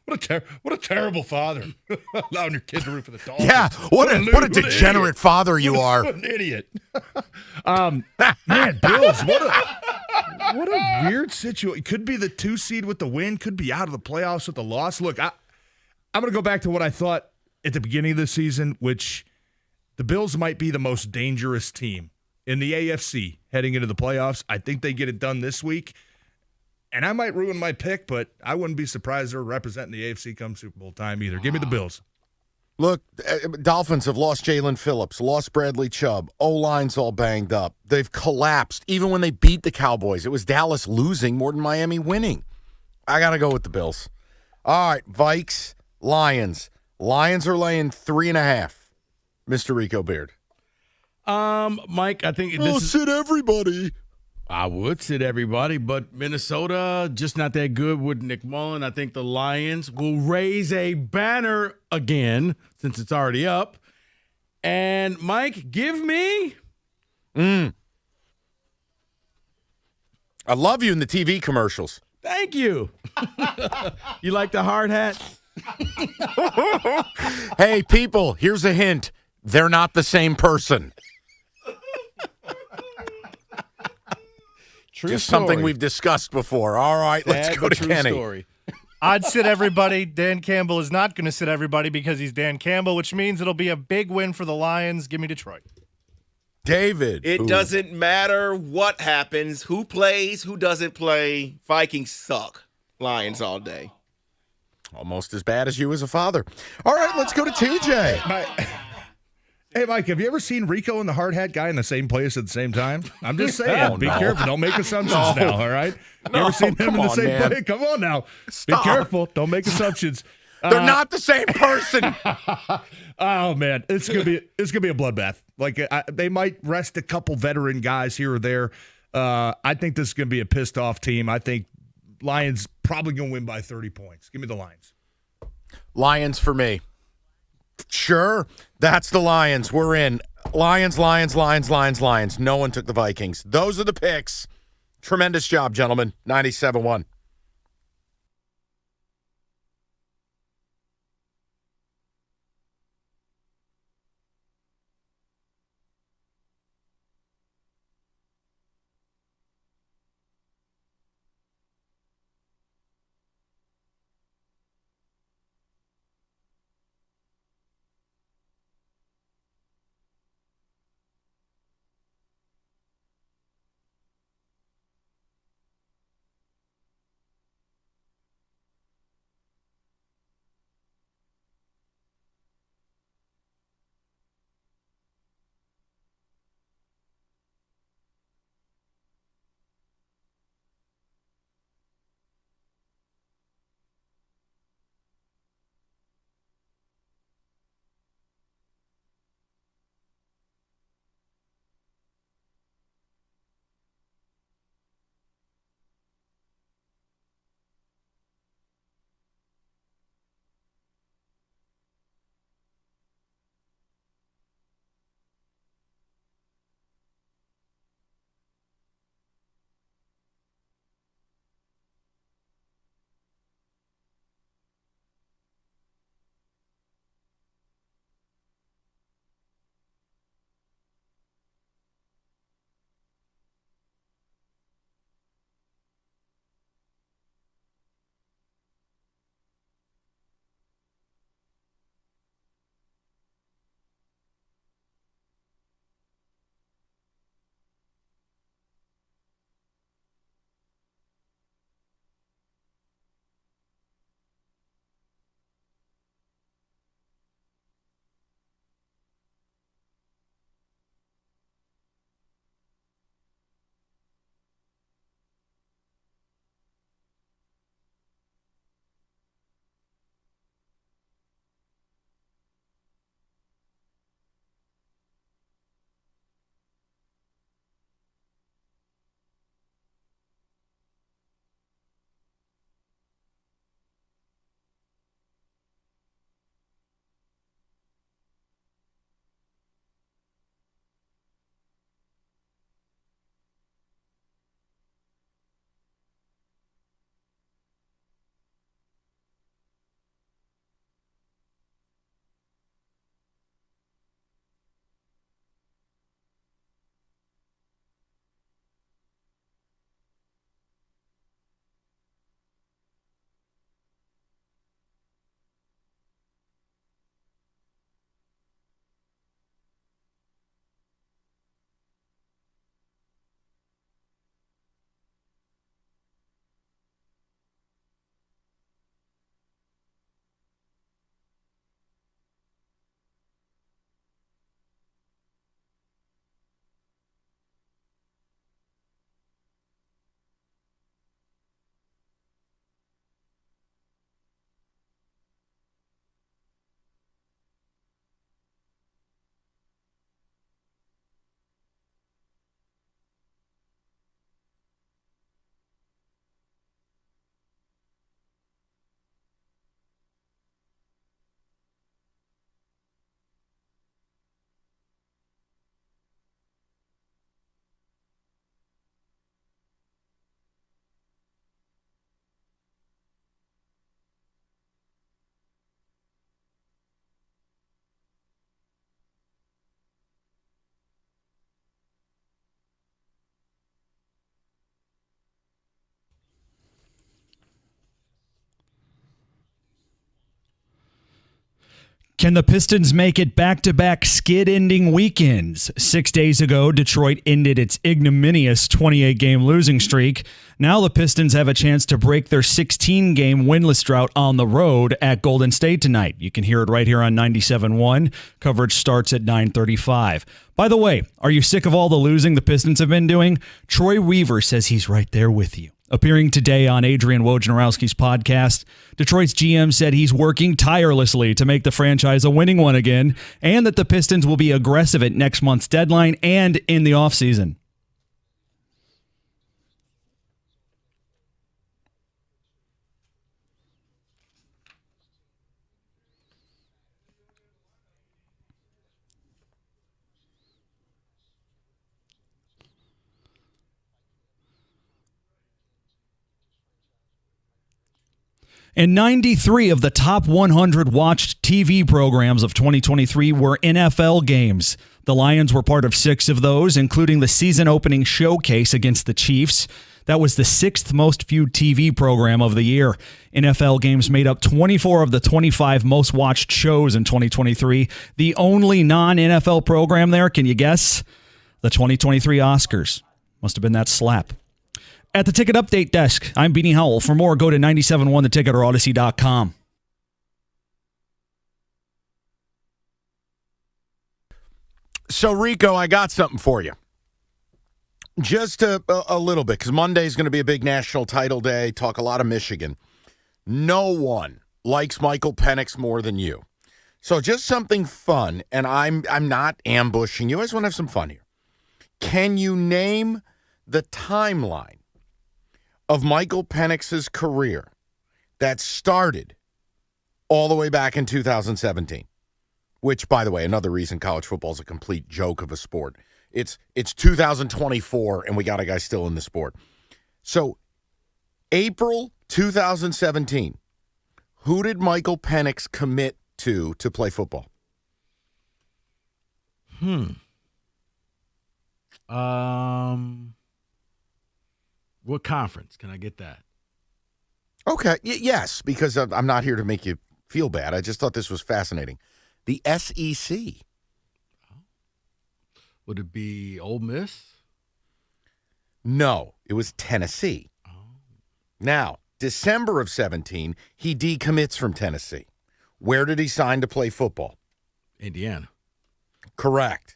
What a terrible father. Allowing your kid to root for the Dolphins. Yeah, what a degenerate father you are. What an idiot. Man, Bills, what a weird situation. Could be the 2 seed with the win, could be out of the playoffs with the loss. Look, I'm going to go back to what I thought at the beginning of the season, which the Bills might be the most dangerous team in the AFC heading into the playoffs. I think they get it done this week. And I might ruin my pick, but I wouldn't be surprised they're representing the AFC come Super Bowl time either. Give me the Bills. Look, Dolphins have lost Jalen Phillips, lost Bradley Chubb. O-line's all banged up. They've collapsed. Even when they beat the Cowboys, it was Dallas losing more than Miami winning. I got to go with the Bills. All right, Vikes, Lions. Lions are laying 3.5. Mr. Rico Beard. Mike, I think this is sit everybody. I would sit everybody, but Minnesota just not that good with Nick Mullen. I think the Lions will raise a banner again since it's already up. And Mike, give me. I love you in the TV commercials. Thank you. You like the hard hat? Hey, people, here's a hint. They're not the same person. True Just story. something we've discussed before. All right, let's go to true Kenny. Story. I'd sit everybody. Dan Campbell is not going to sit everybody because he's Dan Campbell, which means it'll be a big win for the Lions. Give me Detroit. David. It doesn't matter what happens, who plays, who doesn't play. Vikings suck. Lions all day. Almost as bad as you as a father. All right, let's go to TJ. Hey, Mike, have you ever seen Rico and the hard hat guy in the same place at the same time? I'm just saying, be careful. Don't make assumptions now, all right? You ever seen them in the same place? Come on now. Stop. Be careful. Don't make assumptions. They're not the same person. Oh, man. It's gonna be a bloodbath. Like, they might rest a couple veteran guys here or there. I think this is going to be a pissed-off team. I think Lions probably going to win by 30 points. Give me the Lions. Lions for me. Sure, that's the Lions. We're in. Lions. No one took the Vikings. Those are the picks. Tremendous job, gentlemen. 97-1. Can the Pistons make it back-to-back skid-ending weekends? 6 days ago, Detroit ended its ignominious 28-game losing streak. Now the Pistons have a chance to break their 16-game winless drought on the road at Golden State tonight. You can hear it right here on 97.1. Coverage starts at 9:35. By the way, are you sick of all the losing the Pistons have been doing? Troy Weaver says he's right there with you. Appearing today on Adrian Wojnarowski's podcast, Detroit's GM said he's working tirelessly to make the franchise a winning one again, and that the Pistons will be aggressive at next month's deadline and in the offseason. And 93 of the top 100 watched TV programs of 2023 were NFL games. The Lions were part of 6 of those, including the season-opening showcase against the Chiefs. That was the 6th most viewed TV program of the year. NFL games made up 24 of the 25 most watched shows in 2023. The only non-NFL program there, can you guess? The 2023 Oscars. Must have been that slap. At the Ticket Update Desk, I'm Beanie Howell. For more, go to 97.1 The Ticket or Odyssey.com. So, Rico, I got something for you. Just a little bit, because Monday is going to be a big national title day. Talk a lot of Michigan. No one likes Michael Penix more than you. So just something fun, and I'm not ambushing you. I just want to have some fun here. Can you name the timeline of Michael Penix's career that started all the way back in 2017? Which, by the way, another reason college football is a complete joke of a sport. It's 2024, and we got a guy still in the sport. So, April 2017, who did Michael Penix commit to play football? What conference? Can I get that? Okay, yes, because I'm not here to make you feel bad. I just thought this was fascinating. The SEC. Would it be Ole Miss? No, it was Tennessee. Now, December of 17, he decommits from Tennessee. Where did he sign to play football? Indiana. Correct.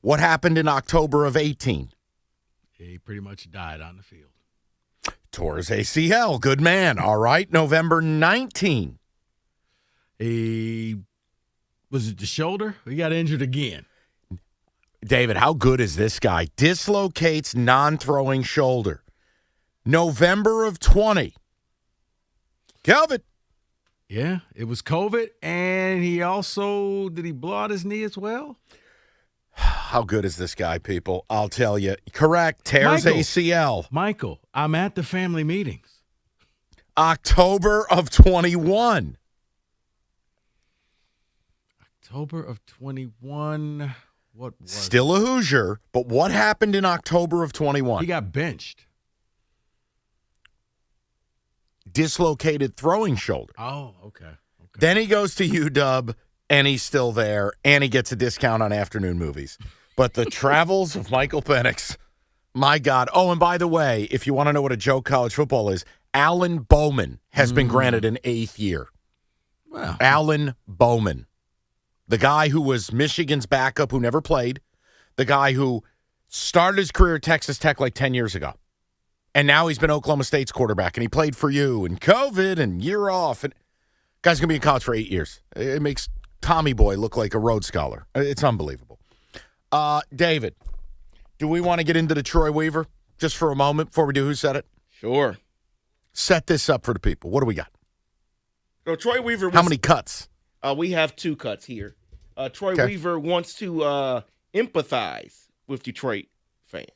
What happened in October of 18? He pretty much died on the field. Tore his ACL. Good man. All right. November 19. Was it the shoulder? He got injured again. David, how good is this guy? Dislocates non-throwing shoulder. November of 20. Kelvin. Yeah, it was COVID, and did he blow out his knee as well? How good is this guy, people? I'll tell you. Correct. Tears ACL. Michael, I'm at the family meetings. October of 21. October of 21. What was Still a Hoosier, but what happened in October of 21? He got benched. Dislocated throwing shoulder. Oh, okay. Then he goes to UW, and he's still there, and he gets a discount on afternoon movies. But the travels of Michael Penix, my God. Oh, and by the way, if you want to know what a joke college football is, Alan Bowman has been granted an 8th year. Wow. Alan Bowman. The guy who was Michigan's backup who never played. The guy who started his career at Texas Tech like 10 years ago. And now he's been Oklahoma State's quarterback, and he played for you, and COVID, and year off. And guy's going to be in college for 8 years. It makes Tommy Boy look like a Rhodes Scholar. It's unbelievable. David, do we want to get into the Troy Weaver just for a moment before we do Who Said It? Sure. Set this up for the people. What do we got? So Troy Weaver. How many cuts? We have 2 cuts here. Troy Okay. Weaver wants to empathize with Detroit fans.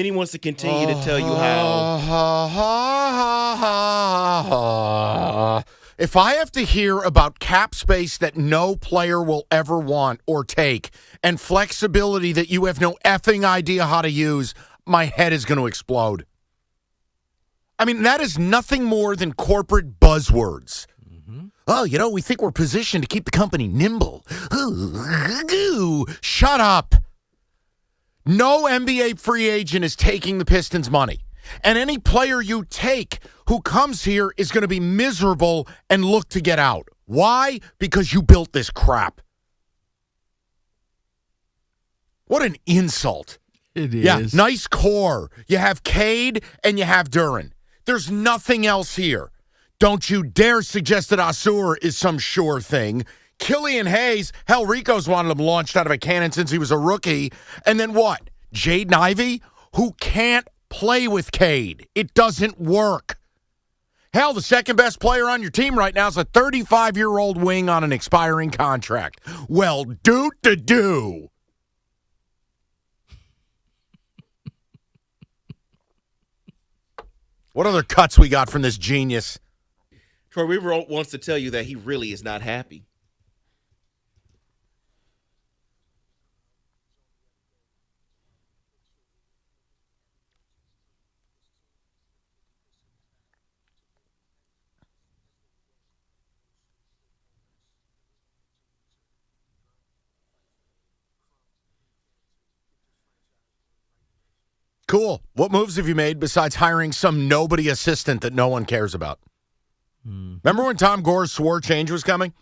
Then he wants to continue to tell you how. If I have to hear about cap space that no player will ever want or take and flexibility that you have no effing idea how to use, my head is going to explode. I mean, that is nothing more than corporate buzzwords. Oh, we think we're positioned to keep the company nimble. Shut up. No NBA free agent is taking the Pistons' money. And any player you take who comes here is going to be miserable and look to get out. Why? Because you built this crap. What an insult. It is. Yeah, nice core. You have Cade and you have Duren. There's nothing else here. Don't you dare suggest that Asur is some sure thing. Killian Hayes, hell, Rico's wanted him launched out of a cannon since he was a rookie. And then what? Jaden Ivey, who can't play with Cade. It doesn't work. Hell, the second best player on your team right now is a 35-year-old wing on an expiring contract. Well, do. What other cuts we got from this genius? Troy Weaver wants to tell you that he really is not happy. Cool. What moves have you made besides hiring some nobody assistant that no one cares about? Remember when Tom Gore swore change was coming?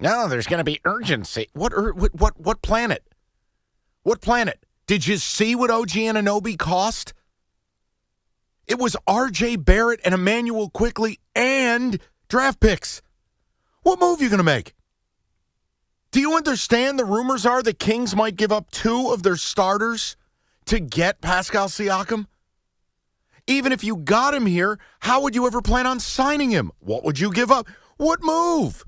No, there's going to be urgency. What planet? What planet? Did you see what OG Anunoby cost? It was R.J. Barrett and Emmanuel Quickley and draft picks. What move are you going to make? Do you understand the rumors are the Kings might give up 2 of their starters to get Pascal Siakam? Even if you got him here, how would you ever plan on signing him? What would you give up? What move?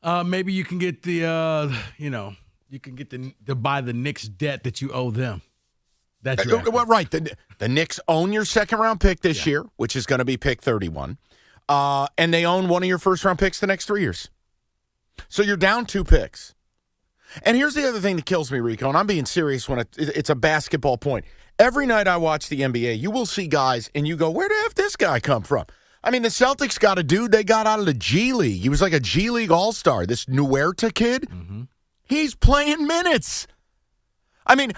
Maybe you can get the, you can get to buy the Knicks debt that you owe them. That's right. The Knicks own your second-round pick this year, which is going to be pick 31. And they own one of your first-round picks the next 3 years. So you're down 2 picks. And here's the other thing that kills me, Rico, and I'm being serious when it's a basketball point. Every night I watch the NBA, you will see guys, and you go, where the F this guy come from? I mean, the Celtics got a dude they got out of the G League. He was like a G League all-star, this Nuerta kid. Mm-hmm. He's playing minutes. I mean,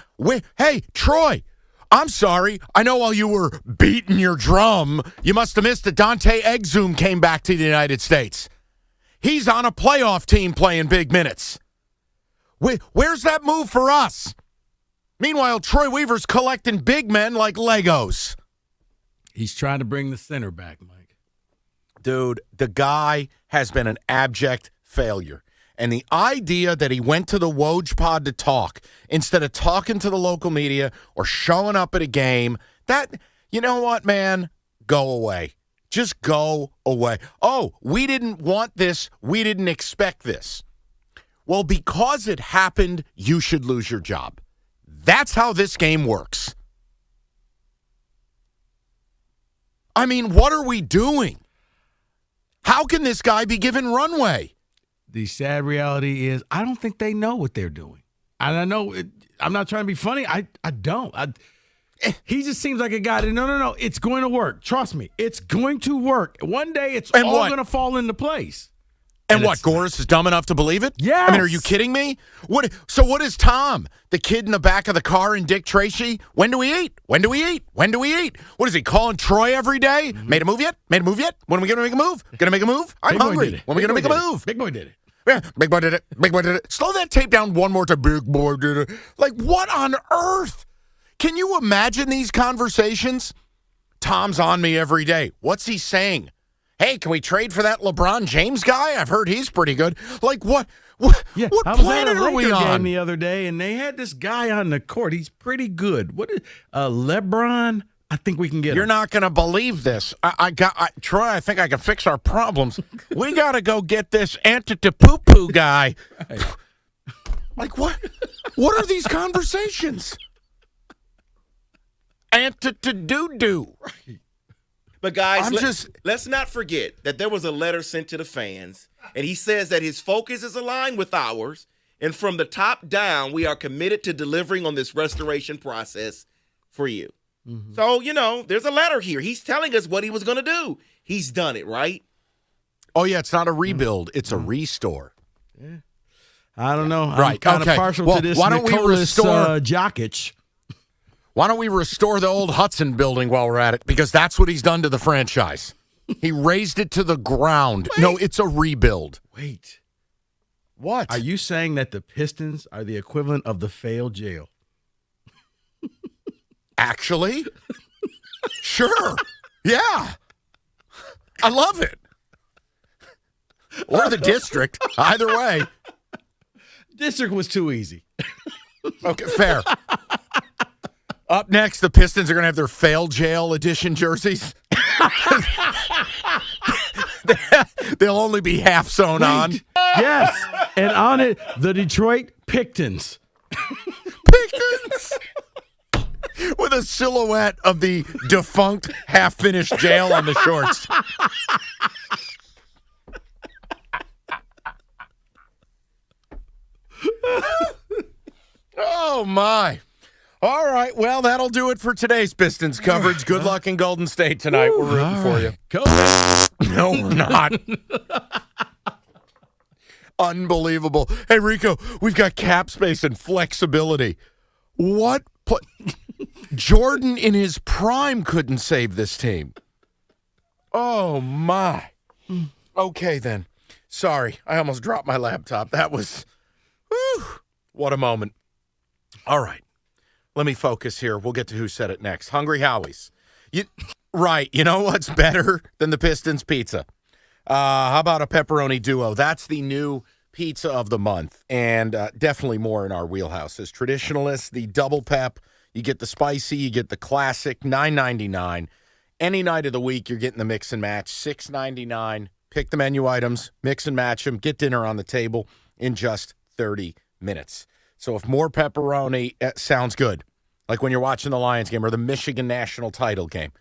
hey, Troy, I'm sorry. I know while you were beating your drum, you must have missed that Dante Exum came back to the United States. He's on a playoff team playing big minutes. Where's that move for us? Meanwhile, Troy Weaver's collecting big men like Legos. He's trying to bring the center back, Mike. Dude, the guy has been an abject failure. And the idea that he went to the Woj pod to talk instead of talking to the local media or showing up at a game, that, you know what, man? Go away. Just go away. Oh, we didn't want this. We didn't expect this. Well, because it happened, you should lose your job. That's how this game works. I mean, what are we doing? How can this guy be given runway? The sad reality is I don't think they know what they're doing. And I know I'm not trying to be funny. I don't. He just seems like a guy that, no, it's going to work. Trust me, it's going to work. One day it's all going to fall into place. And what, Goris is dumb enough to believe it? Yeah. I mean, are you kidding me? So what is Tom, the kid in the back of the car in Dick Tracy? When do we eat? When do we eat? When do we eat? What is he, calling Troy every day? Mm-hmm. Made a move yet? Made a move yet? When are we going to make a move? Going to make a move? I'm hungry. When are we going to make a move? Big boy did it. Yeah, big boy did it. Big boy did it. Slow that tape down one more time. Big boy did it. Like, what on earth? Can you imagine these conversations? Tom's on me every day. What's he saying? Hey, can we trade for that LeBron James guy? I've heard he's pretty good. Like, what planet are we on? Game the other day, and they had this guy on the court. He's pretty good. What is LeBron? I think we can get him. You're not going to believe this. Troy, I think I can fix our problems. We got to go get this Antetokounmpo guy. Like, what? What are these conversations? Ant-to-do-do. But guys, I'm let's not forget that there was a letter sent to the fans, and he says that his focus is aligned with ours, and from the top down, we are committed to delivering on this restoration process for you. Mm-hmm. So, there's a letter here. He's telling us what he was going to do. He's done it, right? Oh, yeah, it's not a rebuild. It's a restore. Yeah. I don't know. I'm Right, kind of okay. partial Well, to this why don't we Nicolas restore- Jokic. Why don't we restore the old Hudson building while we're at it? Because that's what he's done to the franchise. He raised it to the ground. Wait. No, it's a rebuild. Wait. What? Are you saying that the Pistons are the equivalent of the failed jail? Actually? Sure. Yeah. I love it. Or the district. Either way. District was too easy. Okay, fair. Up next, the Pistons are going to have their failed jail edition jerseys. They'll only be half sewn on. Yes. And on it, the Detroit Pictons. Pictons! With a silhouette of the defunct, half-finished jail on the shorts. Oh, my. All right, well, that'll do it for today's Pistons coverage. Good luck in Golden State tonight. We're rooting for you. No, we're not. Unbelievable. Hey, Rico, we've got cap space and flexibility. What? Jordan in his prime couldn't save this team. Oh, my. Okay, then. Sorry, I almost dropped my laptop. That was, whew, what a moment. All right. Let me focus here. We'll get to who said it next. Hungry Howie's. Right. You know what's better than the Pistons pizza? How about a pepperoni duo? That's the new pizza of the month, and definitely more in our wheelhouse. As traditionalists, the double pep, you get the spicy, you get the classic, $9.99. Any night of the week, you're getting the mix and match, $6.99. Pick the menu items, mix and match them, get dinner on the table in just 30 minutes. So if more pepperoni sounds good, like when you're watching the Lions game or the Michigan national title game,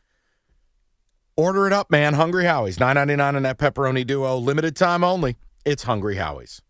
order it up, man. Hungry Howie's, $9.99 on that pepperoni duo. Limited time only. It's Hungry Howie's.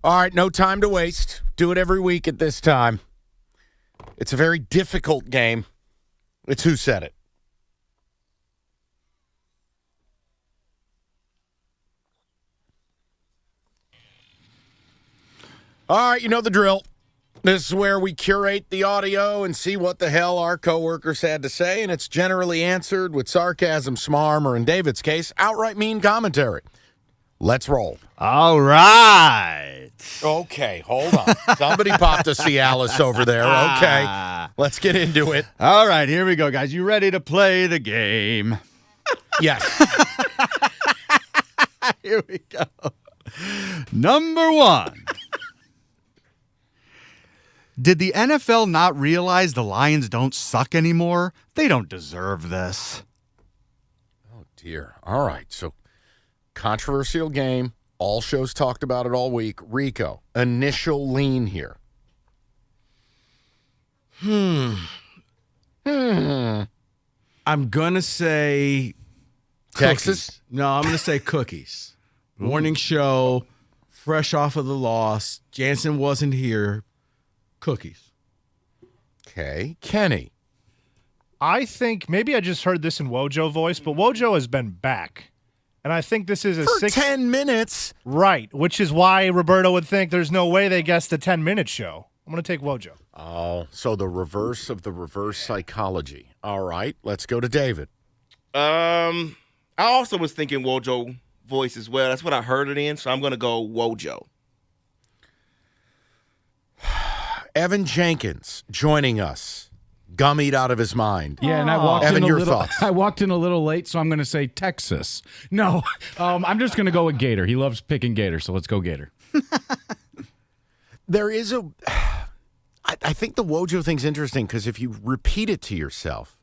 All right, no time to waste. Do it every week at this time. It's a very difficult game. It's who said it. All right, you know the drill. This is where we curate the audio and see what the hell our coworkers had to say, and it's generally answered with sarcasm, smarm, or in David's case, outright mean commentary. Let's roll. All right. Okay, hold on. Somebody popped a Cialis over there. Okay, let's get into it. All right, here we go, guys. You ready to play the game? Yes. Here we go. Number 1. Did the NFL not realize the Lions don't suck anymore? They don't deserve this. Oh, dear. All right, so controversial game. All shows talked about it all week. Rico, initial lean here. I'm going to say Texas? cookies. No, I'm going to say cookies. Morning show, fresh off of the loss. Jansen wasn't here. Cookies. Okay. Kenny. I think maybe I just heard this in Wojo voice, but Wojo has been back. And I think this is For 10 minutes. Right, which is why Roberto would think there's no way they guessed the 10-minute show. I'm going to take Wojo. Oh, so the reverse of the reverse psychology. All right, let's go to David. I also was thinking Wojo voice as well. That's what I heard it in, so I'm going to go Wojo. Evan Jenkins joining us, gummied out of his mind. Yeah, and I walked Evan, in your thoughts. I walked in a little late, so I'm going to say Texas. No, I'm just going to go with Gator. He loves picking Gator, so let's go Gator. There is I think the Wojo thing's interesting because if you repeat it to yourself,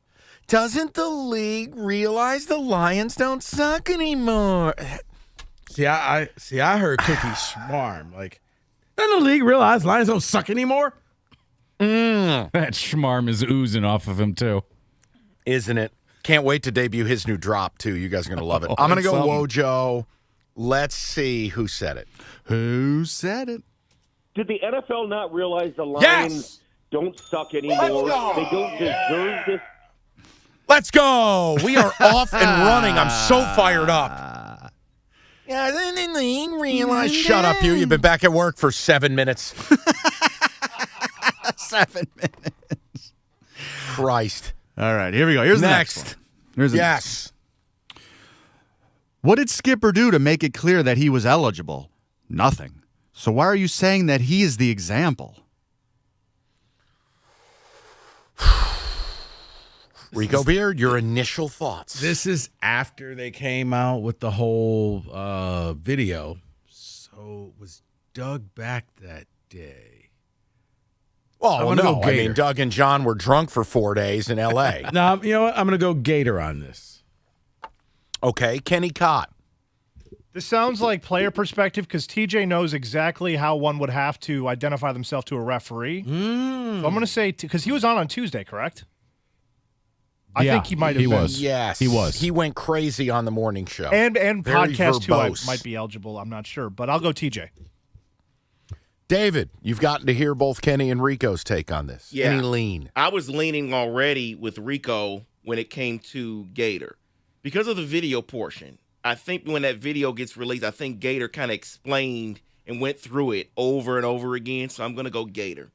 doesn't the league realize the Lions don't suck anymore? See, I heard cookies swarm. Like, doesn't the league realize Lions don't suck anymore? That schmarm is oozing off of him, too. Isn't it? Can't wait to debut his new drop, too. You guys are going to love it. I'm going to go Wojo. Let's see who said it. Who said it? Did the NFL not realize the Lions don't suck anymore? They don't deserve this. Let's go. We are off and running. I'm so fired up. Yeah, then the league realized. Shut up, you. You've been back at work for 7 minutes. 7 minutes. Christ. All right, here we go. Here's the next one. Here's the next one. What did Skipper do to make it clear that he was eligible? Nothing. So why are you saying that he is the example? Rico Beard, your initial thoughts. This is after they came out with the whole video. So was Doug back that day? Well, no. I mean, Doug and John were drunk for 4 days in L.A. No, you know what? I'm going to go Gator on this. Okay, Kenny Cott. This sounds like player perspective because TJ knows exactly how one would have to identify themselves to a referee. So I'm going to say, because he was on Tuesday, correct? I think he might have been. Was. Yes. He was. He went crazy on the morning show. And Very podcast verbose. too might be eligible. I'm not sure, but I'll go TJ. David, you've gotten to hear both Kenny and Rico's take on this. Yeah. Any lean? I was leaning already with Rico when it came to Gator because of the video portion. I think when that video gets released, I think Gator kind of explained and went through it over and over again. So I'm going to go Gator.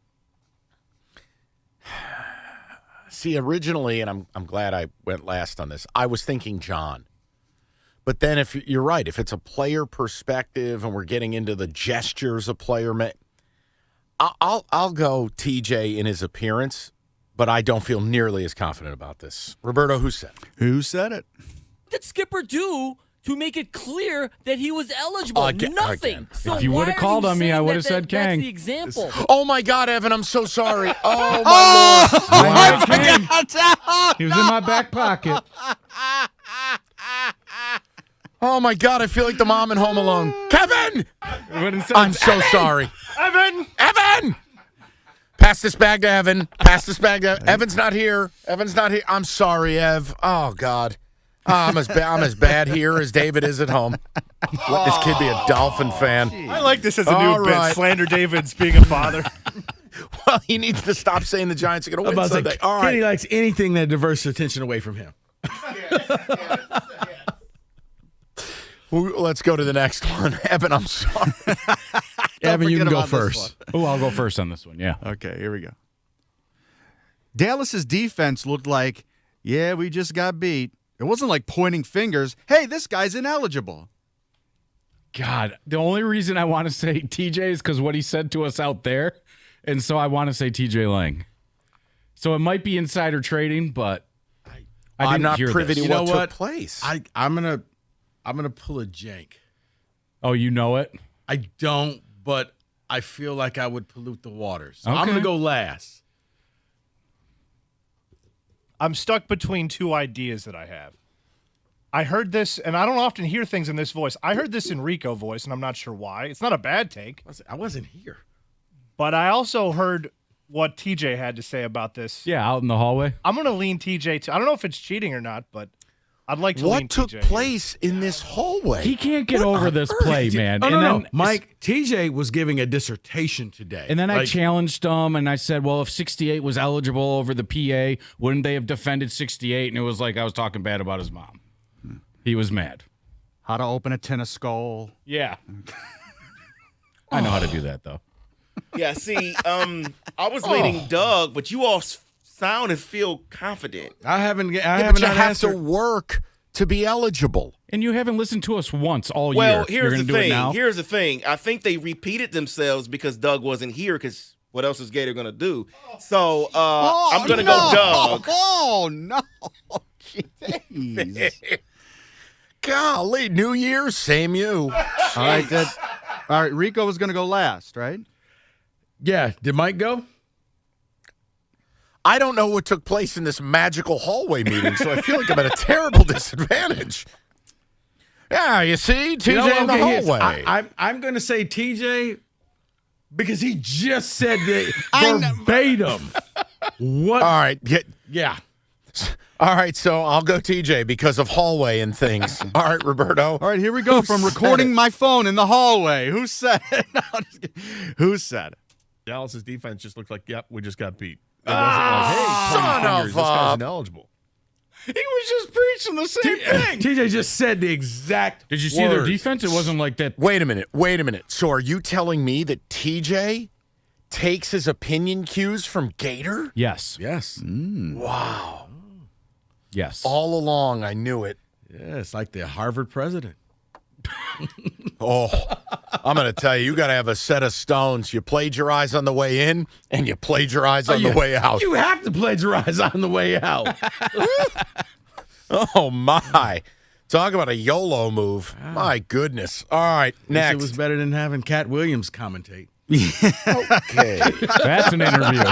See, originally, and I'm glad I went last on this, I was thinking John. But then if you're right, if it's a player perspective and we're getting into the gestures a player made, I'll go TJ in his appearance, but I don't feel nearly as confident about this. Roberto, who said it? Who said it? What did Skipper do to make it clear that he was eligible? Nothing. Again. So If you would have called on me, I would have said That's Kang. the example. Oh, my God, Evan, I'm so sorry. Oh, my Lord. I forgot. He was in my back pocket. Oh, my God, I feel like the mom in Home Alone. Kevin! I'm so sorry. Evan! Evan! Pass this bag to Evan. Pass this bag to Evan's not here. Evan's not here. I'm sorry, Ev. Oh, God. I'm as bad here as David is at home. Let this kid be a Dolphin fan. I like this as a new All bit. right. Slander David's being a father. Well, he needs to stop saying the Giants are going to win Sunday. All right. Kenny likes anything that diverts attention away from him. Let's go to the next one. Evan, I'm sorry. Evan, you can go first. Oh, I'll go first on this one. Yeah. Okay, here we go. Dallas's defense looked like, yeah, we just got beat. It wasn't like pointing fingers. Hey, this guy's ineligible. God, the only reason I want to say TJ is because what he said to us out there. And so I want to say TJ Lang. So it might be insider trading, but I'm not hear privy this. to what took place. I'm gonna pull a jank. Oh, you know it? I don't, but I feel like I would pollute the waters. So Okay. I'm gonna go last. I'm stuck between two ideas that I have. I heard this, and I don't often hear things in this voice. I heard this in Rico voice, and I'm not sure why. It's not a bad take. I wasn't here. But I also heard what TJ had to say about this. Yeah, out in the hallway. I'm going to lean TJ. I don't know if it's cheating or not, but I'd like to lean What took TJ. place in this hallway? He can't get over this play, man. Oh, and no, then no. Mike, TJ was giving a dissertation today. And then I Like, challenged him, and I said, well, if 68 was eligible over the PA, wouldn't they have defended 68? And it was like I was talking bad about his mom. He was mad. How to open a tin of skull. Yeah. I know how to do that, though. Yeah, see, I was leaning Doug, but you all sound and feel confident. I haven't. But you have to work to be eligible. And you haven't listened to us once all Well, year. You're here's gonna the do it thing. now? Here's the thing. I think they repeated themselves because Doug wasn't here. Because what else is Gator gonna do? So I'm gonna go Doug. Oh no! Jeez. Golly, New Year's, same you. All right. Rico was going to go last, right? Yeah. Did Mike go? I don't know what took place in this magical hallway meeting, so I feel like I'm at a terrible disadvantage. Yeah, you see, TJ in the hallway. I'm going to say TJ because he just said that verbatim. What? All right. Yeah. All right, so I'll go TJ because of hallway and things. All right, Roberto. All right, here we go. From recording my phone in the hallway. Who said it? No, I'm just kidding. Who said it? Dallas's defense just looked like, yep, we just got beat. It wasn't like, hey, son pointing of fingers, this guy's ineligible. He was just preaching the same thing. TJ just said the exact Did you see their defense? It wasn't like that. Wait a minute. So are you telling me that TJ takes his opinion cues from Gator? Yes. Yes. Wow. Yes. All along, I knew it. Yeah, it's like the Harvard president. Oh, I'm going to tell you, you got to have a set of stones. You plagiarize on the way in, and you plagiarize on the way out. You have to plagiarize on the way out. Oh, my. Talk about a YOLO move. My goodness. All right, next. It was better than having Cat Williams commentate. Okay. That's an interview.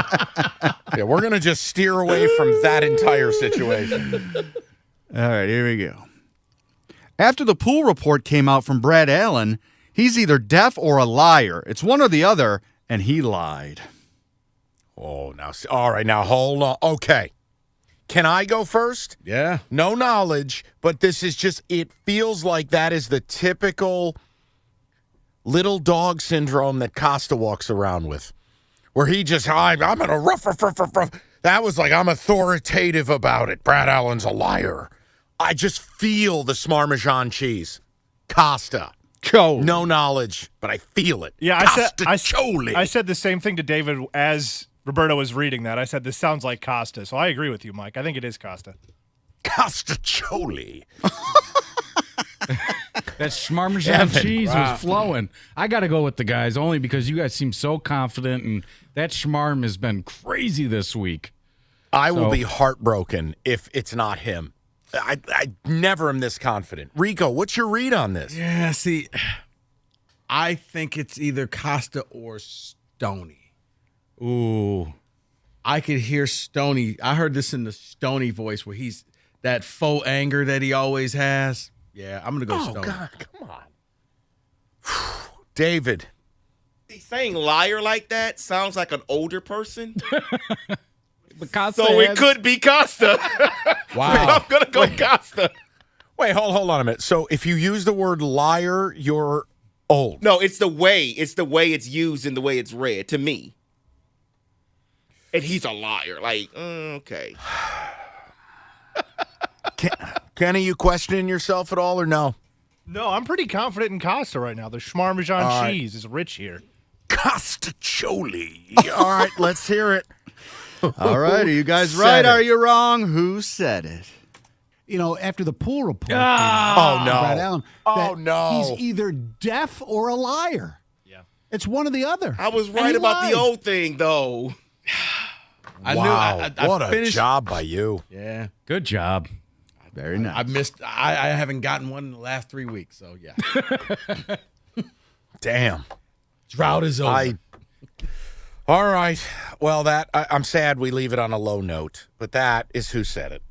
Yeah, we're going to just steer away from that entire situation. All right, here we go. After the pool report came out from Brad Allen, he's either deaf or a liar. It's one or the other, and he lied. Oh, now, all right, now hold on. Okay. Can I go first? Yeah. No knowledge, but this is just, it feels like that is the typical little dog syndrome that Costa walks around with, where he just, I'm going to ruff. That was like, I'm authoritative about it. Brad Allen's a liar. I just feel the Smarmajan cheese. Costa. Chole. No knowledge, but I feel it. Yeah, Costa Chole. I said the same thing to David as Roberto was reading that. I said, this sounds like Costa. So I agree with you, Mike. I think it is Costa. Costa Chole. That Schmarmajan cheese was flowing. I got to go with the guys only because you guys seem so confident, and that Schmarm has been crazy this week. I will be heartbroken if it's not him. I never am this confident. Rico, what's your read on this? Yeah, see, I think it's either Costa or Stoney. Ooh. I could hear Stoney. I heard this in the Stoney voice where he's that faux anger that he always has. Yeah, I'm going to go Stoney. Oh, God, come on. David. Saying liar like that sounds like an older person. Costa So it could be Costa. Wow. I'm going to go Costa. Wait, hold on a minute. So if you use the word liar, you're old. No, it's the way it's used and the way it's read to me. and he's a liar. Like, okay. Kenny, you questioning yourself at all or no? No, I'm pretty confident in Costa right now. The Schmarmejean All right. cheese is rich here. Costacholi. All right, let's hear it. All right, are you guys Said right? it. Are you wrong? Who said it? You know, after the pool report, Oh, no. Brad Allen, Oh, that no. he's either deaf or a liar. Yeah, it's one or the other. I was And right he about lied. the old thing, though. Wow, what a finished- job by you. Yeah. Good job. Very nice. I missed. I haven't gotten one in the last 3 weeks, so yeah. Damn. Drought is over. All right. Well, I'm sad we leave it on a low note, but that is who said it.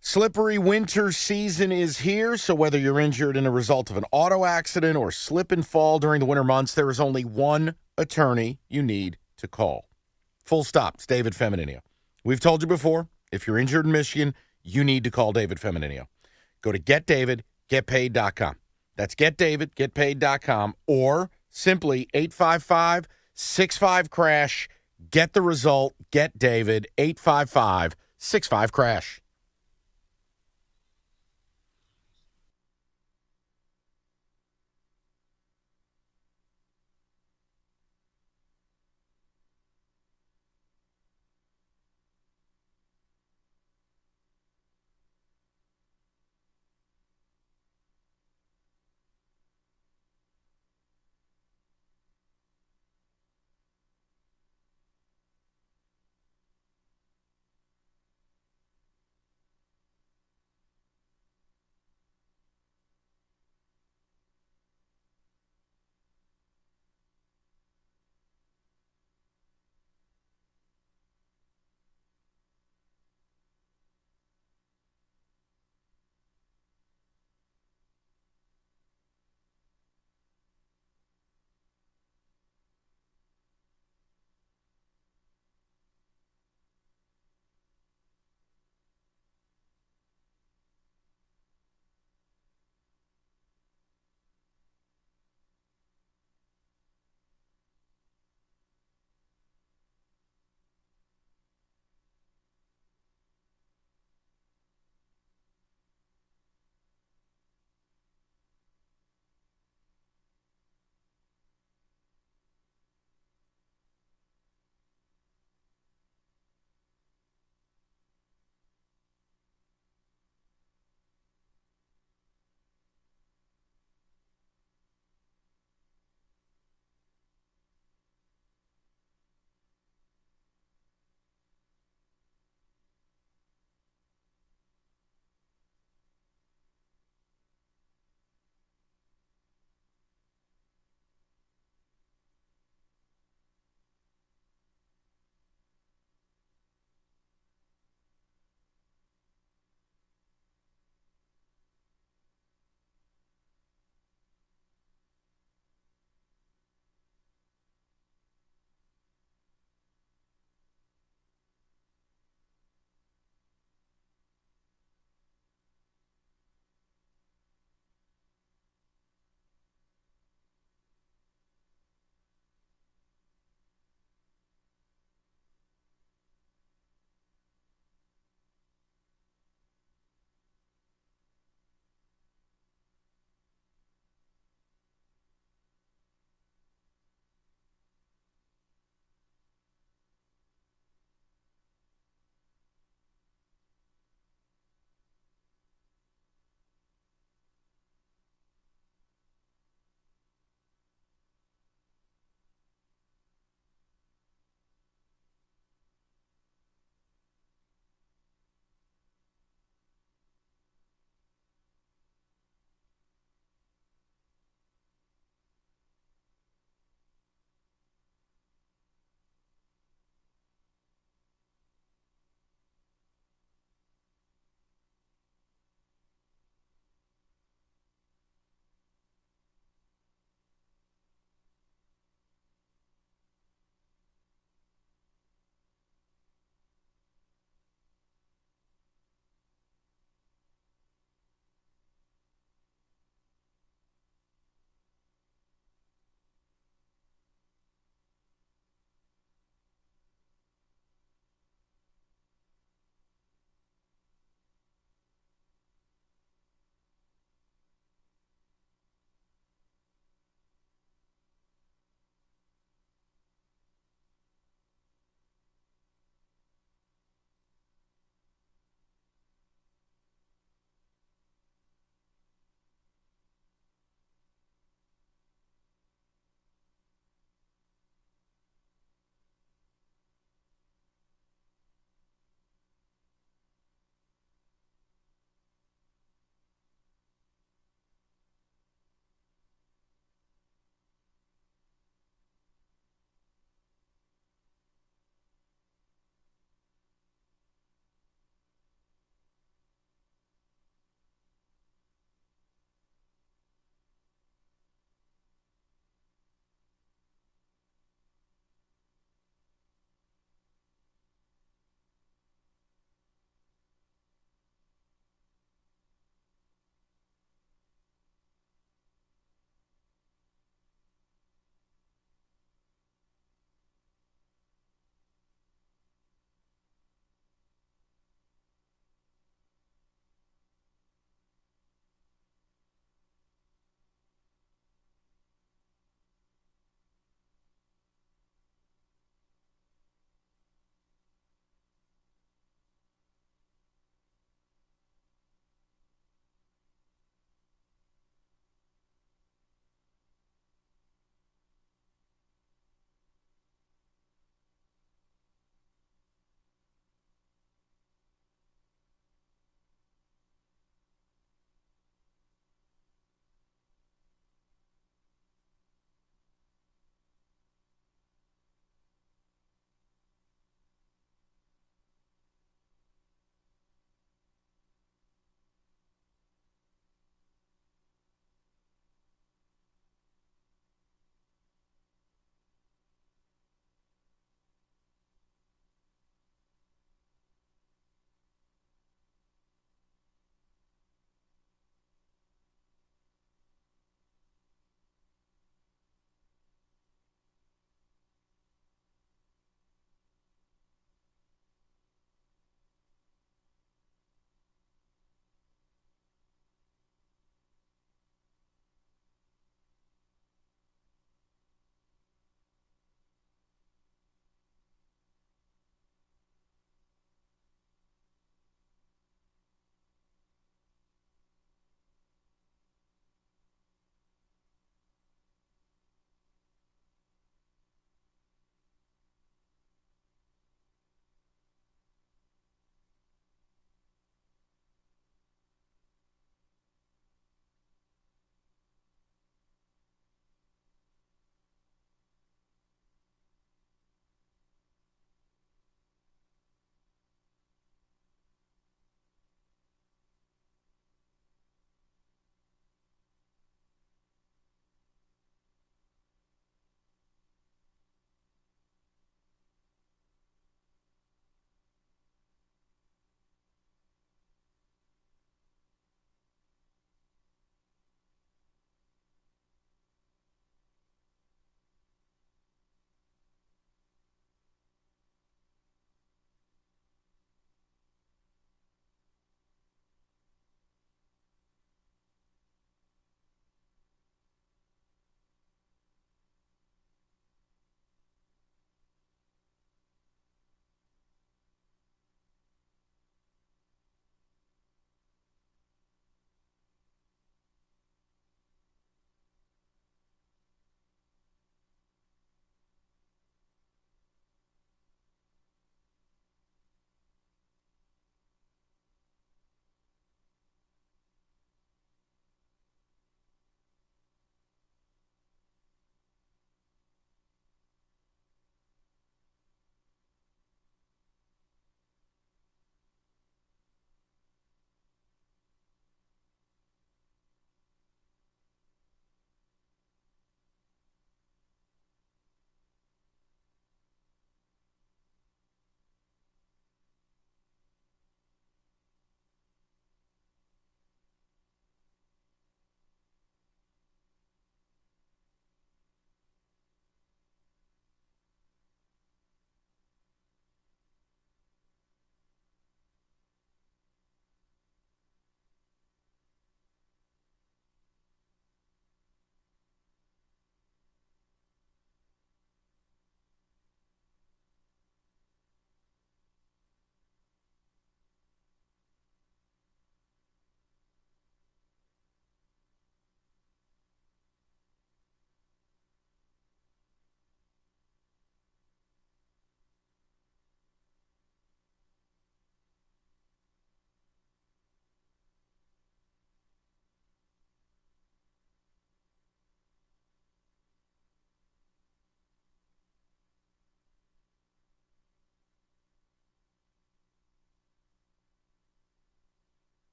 Slippery winter season is here, so whether you're injured in a result of an auto accident or slip and fall during the winter months, there is only one attorney you need to call. Full stop. It's David Femininio. We've told you before, if you're injured in Michigan, you need to call David Femininio. Go to getdavidgetpaid.com. That's getdavidgetpaid.com or simply 855-65-CRASH. Get the result. Get David. 855-65-CRASH.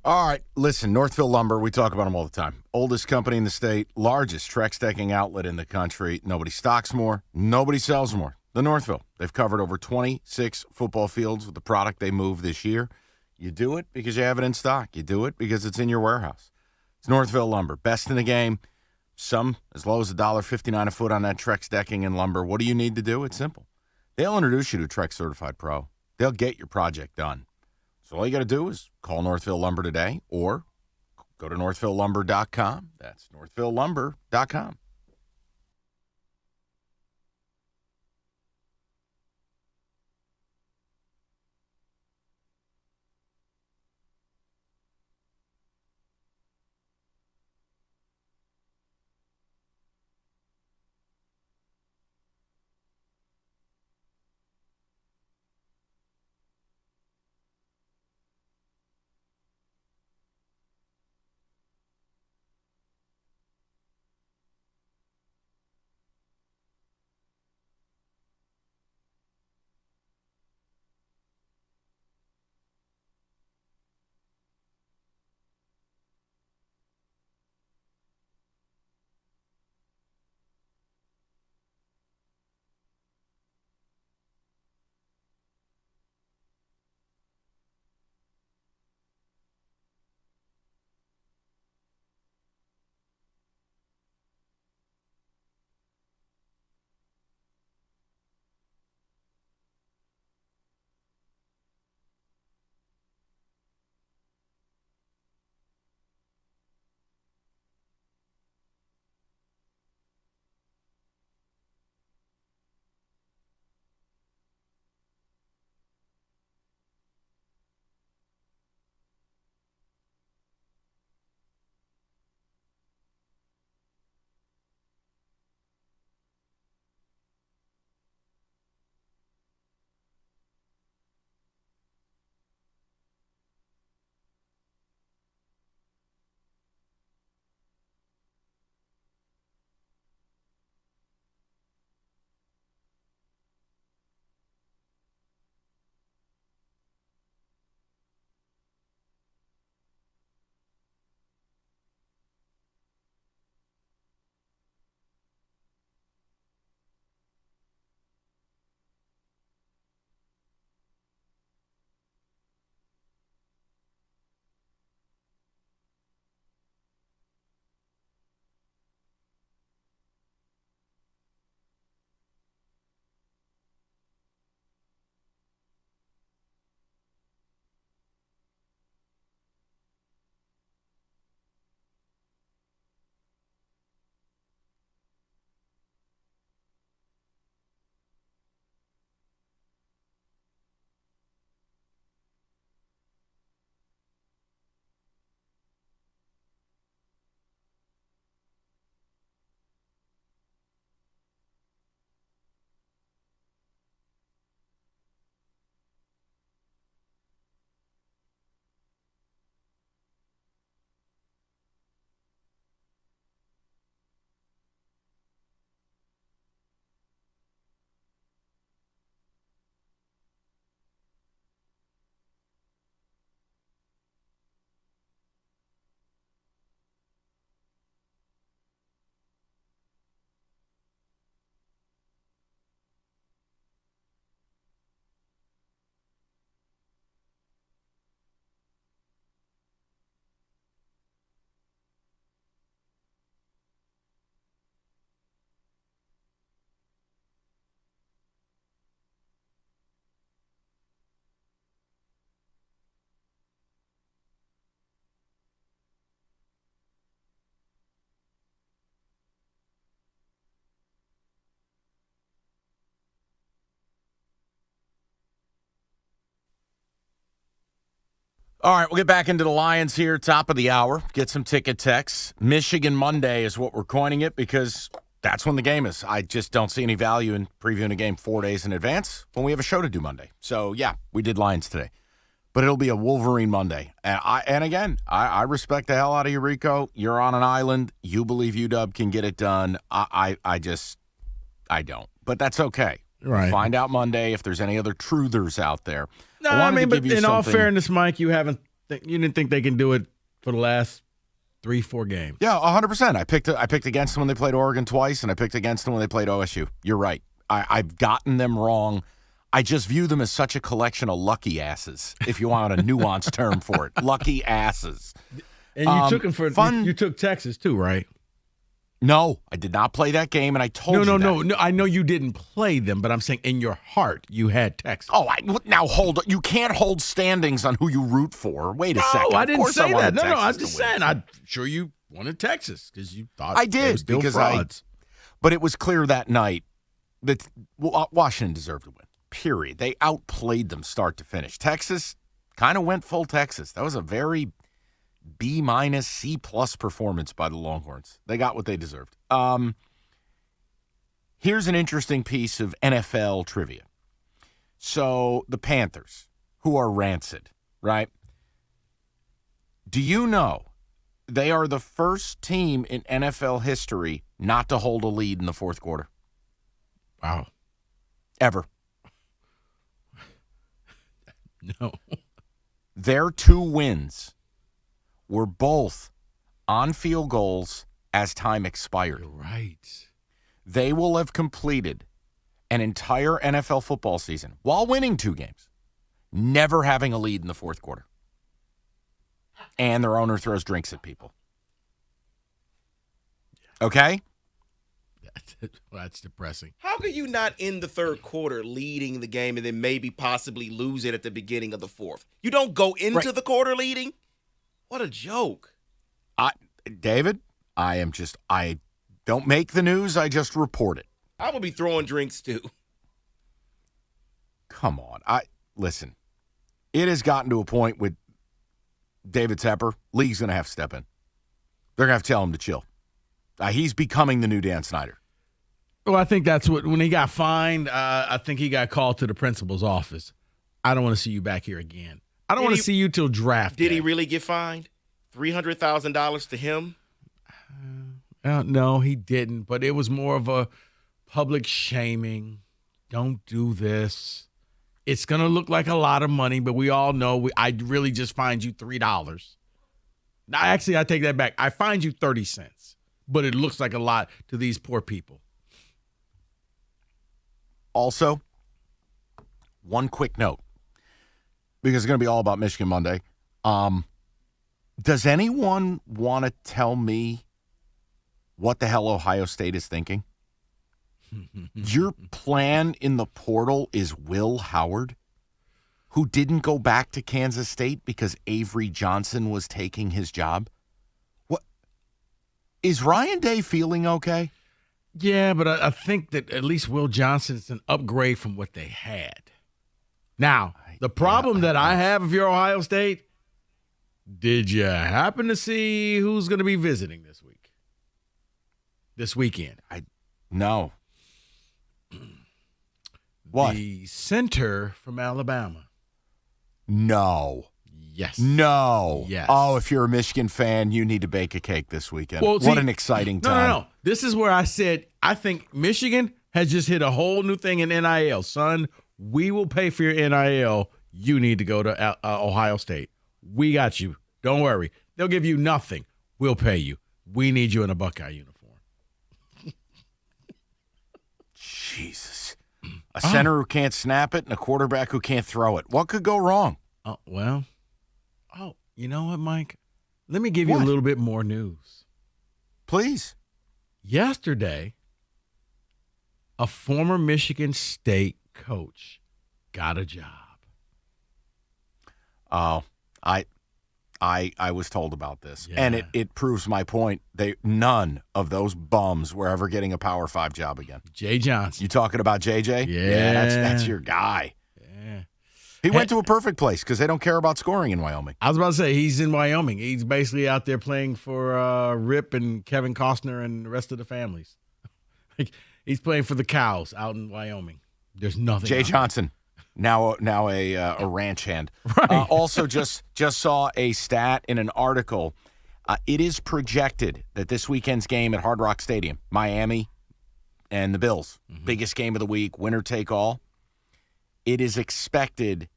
All right, listen, Northville Lumber, we talk about them all the time. Oldest company in the state, largest Trex decking outlet in the country. Nobody stocks more, nobody sells more. The Northville. They've covered over 26 football fields with the product they moved this year. You do it because you have it in stock. You do it because it's in your warehouse. It's Northville Lumber, best in the game. Some as low as $1.59 a foot on that Trex decking and lumber. What do you need to do? It's simple. They'll introduce you to a Trex Certified Pro. They'll get your project done. So all you got to do is call Northville Lumber today or go to northvillelumber.com. That's northvillelumber.com. All right, we'll get back into the Lions here, top of the hour. Get some ticket texts. Michigan Monday is what we're coining it because that's when the game is. I just don't see any value in previewing a game 4 days in advance when we have a show to do Monday. So, yeah, we did Lions today. But it'll be a Wolverine Monday. And again, I respect the hell out of you, Rico. You're on an island. You believe UW can get it done. I don't. But that's okay. Right. We'll find out Monday if there's any other truthers out there. No, I mean, but in all fairness, Mike, you haven't You didn't think they can do it for the last 3-4 games. Yeah, 100%. I picked against them when they played Oregon twice, and I picked against them when they played OSU. You're right. I've gotten them wrong. I just view them as such a collection of lucky asses, if you want a nuanced term for it. Lucky asses. And you took them for fun. You took Texas too, right? No, I did not play that game, and I told you No. I know you didn't play them, but I'm saying in your heart you had Texas. Oh, now hold on. You can't hold standings on who you root for. Wait a second. No, I didn't say that. No, I'm Texas just to win. saying. I'm sure you wanted Texas because you thought I they were did still because frauds. but it was clear that night that Washington deserved to win. Period. They outplayed them start to finish. Texas kind of went full Texas. That was a very B-, C+ performance by the Longhorns. They got what they deserved. Here's an interesting piece of NFL trivia. So the Panthers, who are rancid, right? Do you know they are the first team in NFL history not to hold a lead in the fourth quarter? Wow. Ever. No. Their 2 wins were both on field goals as time expired. You're right. They will have completed an entire NFL football season while winning 2 games, never having a lead in the fourth quarter. And their owner throws drinks at people. Okay? That's depressing. How could you not end the third quarter leading the game and then maybe possibly lose it at the beginning of the fourth? You don't go into the quarter leading? What a joke. David, I don't make the news, I just report it. I would be throwing drinks too. Come on. Listen, it has gotten to a point with David Tepper, league's going to have to step in. They're going to have to tell him to chill. He's becoming the new Dan Snyder. Well, I think that's when he got fined, I think he got called to the principal's office. I don't want to see you back here again. I don't want to see you till draft Did day. he really get fined? $300,000 to him? No, he didn't. But it was more of a public shaming. Don't do this. It's going to look like a lot of money, but we all know I really just fined you $3. Now, actually, I take that back. I fined you 30 cents, but it looks like a lot to these poor people. Also, one quick note, because it's going to be all about Michigan Monday. Does anyone want to tell me what the hell Ohio State is thinking? Your plan in the portal is Will Howard, who didn't go back to Kansas State because Avery Johnson was taking his job. What is Ryan Day feeling okay? Yeah, but I think that at least Will Johnson's an upgrade from what they had. Now, the problem that I have if you're Ohio State, did you happen to see who's going to be visiting this weekend? No. What? The center from Alabama. No. Yes. No. Yes. Oh, if you're a Michigan fan, you need to bake a cake this weekend. Well, what an exciting time. No. This is where I said I think Michigan has just hit a whole new thing in NIL. Son, we will pay for your NIL. You need to go to Ohio State. We got you. Don't worry. They'll give you nothing. We'll pay you. We need you in a Buckeye uniform. Jesus. A center who can't snap it and a quarterback who can't throw it. What could go wrong? You know what, Mike? Let me give you a little bit more news. Please. Yesterday, a former Michigan State coach got a job. Oh, I was told about this. Yeah. And it proves my point. None of those bums were ever getting a Power 5 job again. Jay Johnson. You talking about JJ? Yeah. That's your guy. Yeah. He went to a perfect place because they don't care about scoring in Wyoming. I was about to say, he's in Wyoming. He's basically out there playing for Rip and Kevin Costner and the rest of the families. He's playing for the cows out in Wyoming. There's nothing. Jay Johnson, now a ranch hand. Right. Also, just saw a stat in an article. It is projected that this weekend's game at Hard Rock Stadium, Miami and the Bills, biggest game of the week, winner take all. It is expected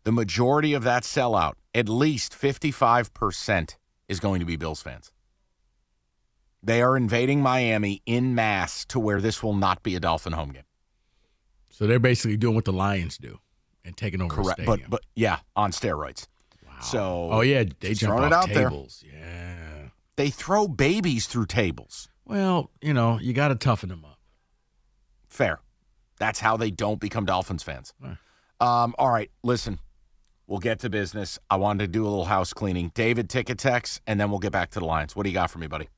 the majority of that sellout at least 55% is going to be Bills fans. They are invading Miami en masse to where this will not be a Dolphin home game. So they're basically doing what the Lions do and taking over Correct, the stadium. but yeah, on steroids. Wow. So they jump throwing off it out tables. There. Yeah. They throw babies through tables. Well, you got to toughen them up. Fair. That's how they don't become Dolphins fans. All right, listen. We'll get to business. I wanted to do a little house cleaning. David, ticket text, and then we'll get back to the Lions. What do you got for me, buddy?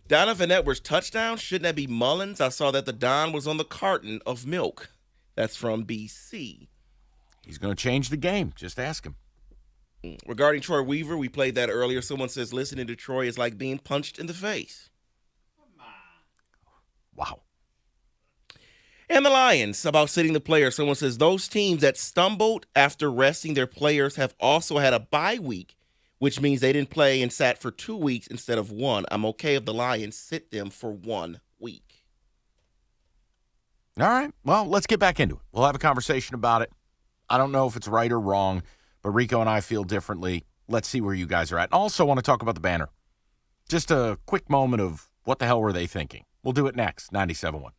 Donovan Edwards touchdown. Shouldn't that be Mullins? I saw that the Don was on the carton of milk. That's from BC. He's going to change the game. Just ask him. Regarding Troy Weaver, we played that earlier. Someone says listening to Troy is like being punched in the face. Wow. And the Lions, about sitting the players. Someone says those teams that stumbled after resting their players have also had a bye week, which means they didn't play and sat for 2 weeks instead of 1. I'm okay if the Lions sit them for 1 week. All right. Well, let's get back into it. We'll have a conversation about it. I don't know if it's right or wrong, but Rico and I feel differently. Let's see where you guys are at. And also want to talk about the banner. Just a quick moment of what the hell were they thinking? We'll do it next. 97.1.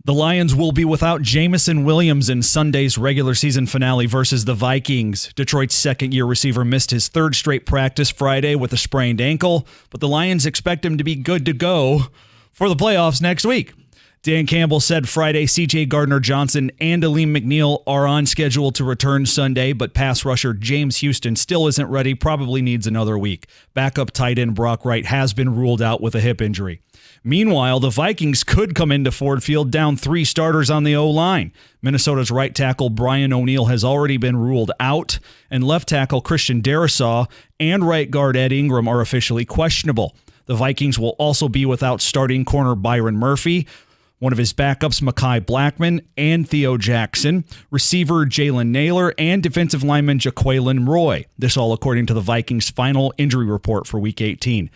The Lions will be without Jamison Williams in Sunday's regular season finale versus the Vikings. Detroit's second-year receiver missed his third straight practice Friday with a sprained ankle, but the Lions expect him to be good to go for the playoffs next week. Dan Campbell said Friday C.J. Gardner-Johnson and Aleem McNeil are on schedule to return Sunday, but pass rusher James Houston still isn't ready, probably needs another week. Backup tight end Brock Wright has been ruled out with a hip injury. Meanwhile, the Vikings could come into Ford Field down 3 starters on the O-line. Minnesota's right tackle Brian O'Neill has already been ruled out, and left tackle Christian Darrisaw and right guard Ed Ingram are officially questionable. The Vikings will also be without starting corner Byron Murphy, one of his backups, Mekhi Blackman, and Theo Jackson, receiver Jalen Naylor, and defensive lineman Jaquelin Roy. This all according to the Vikings' final injury report for Week 18.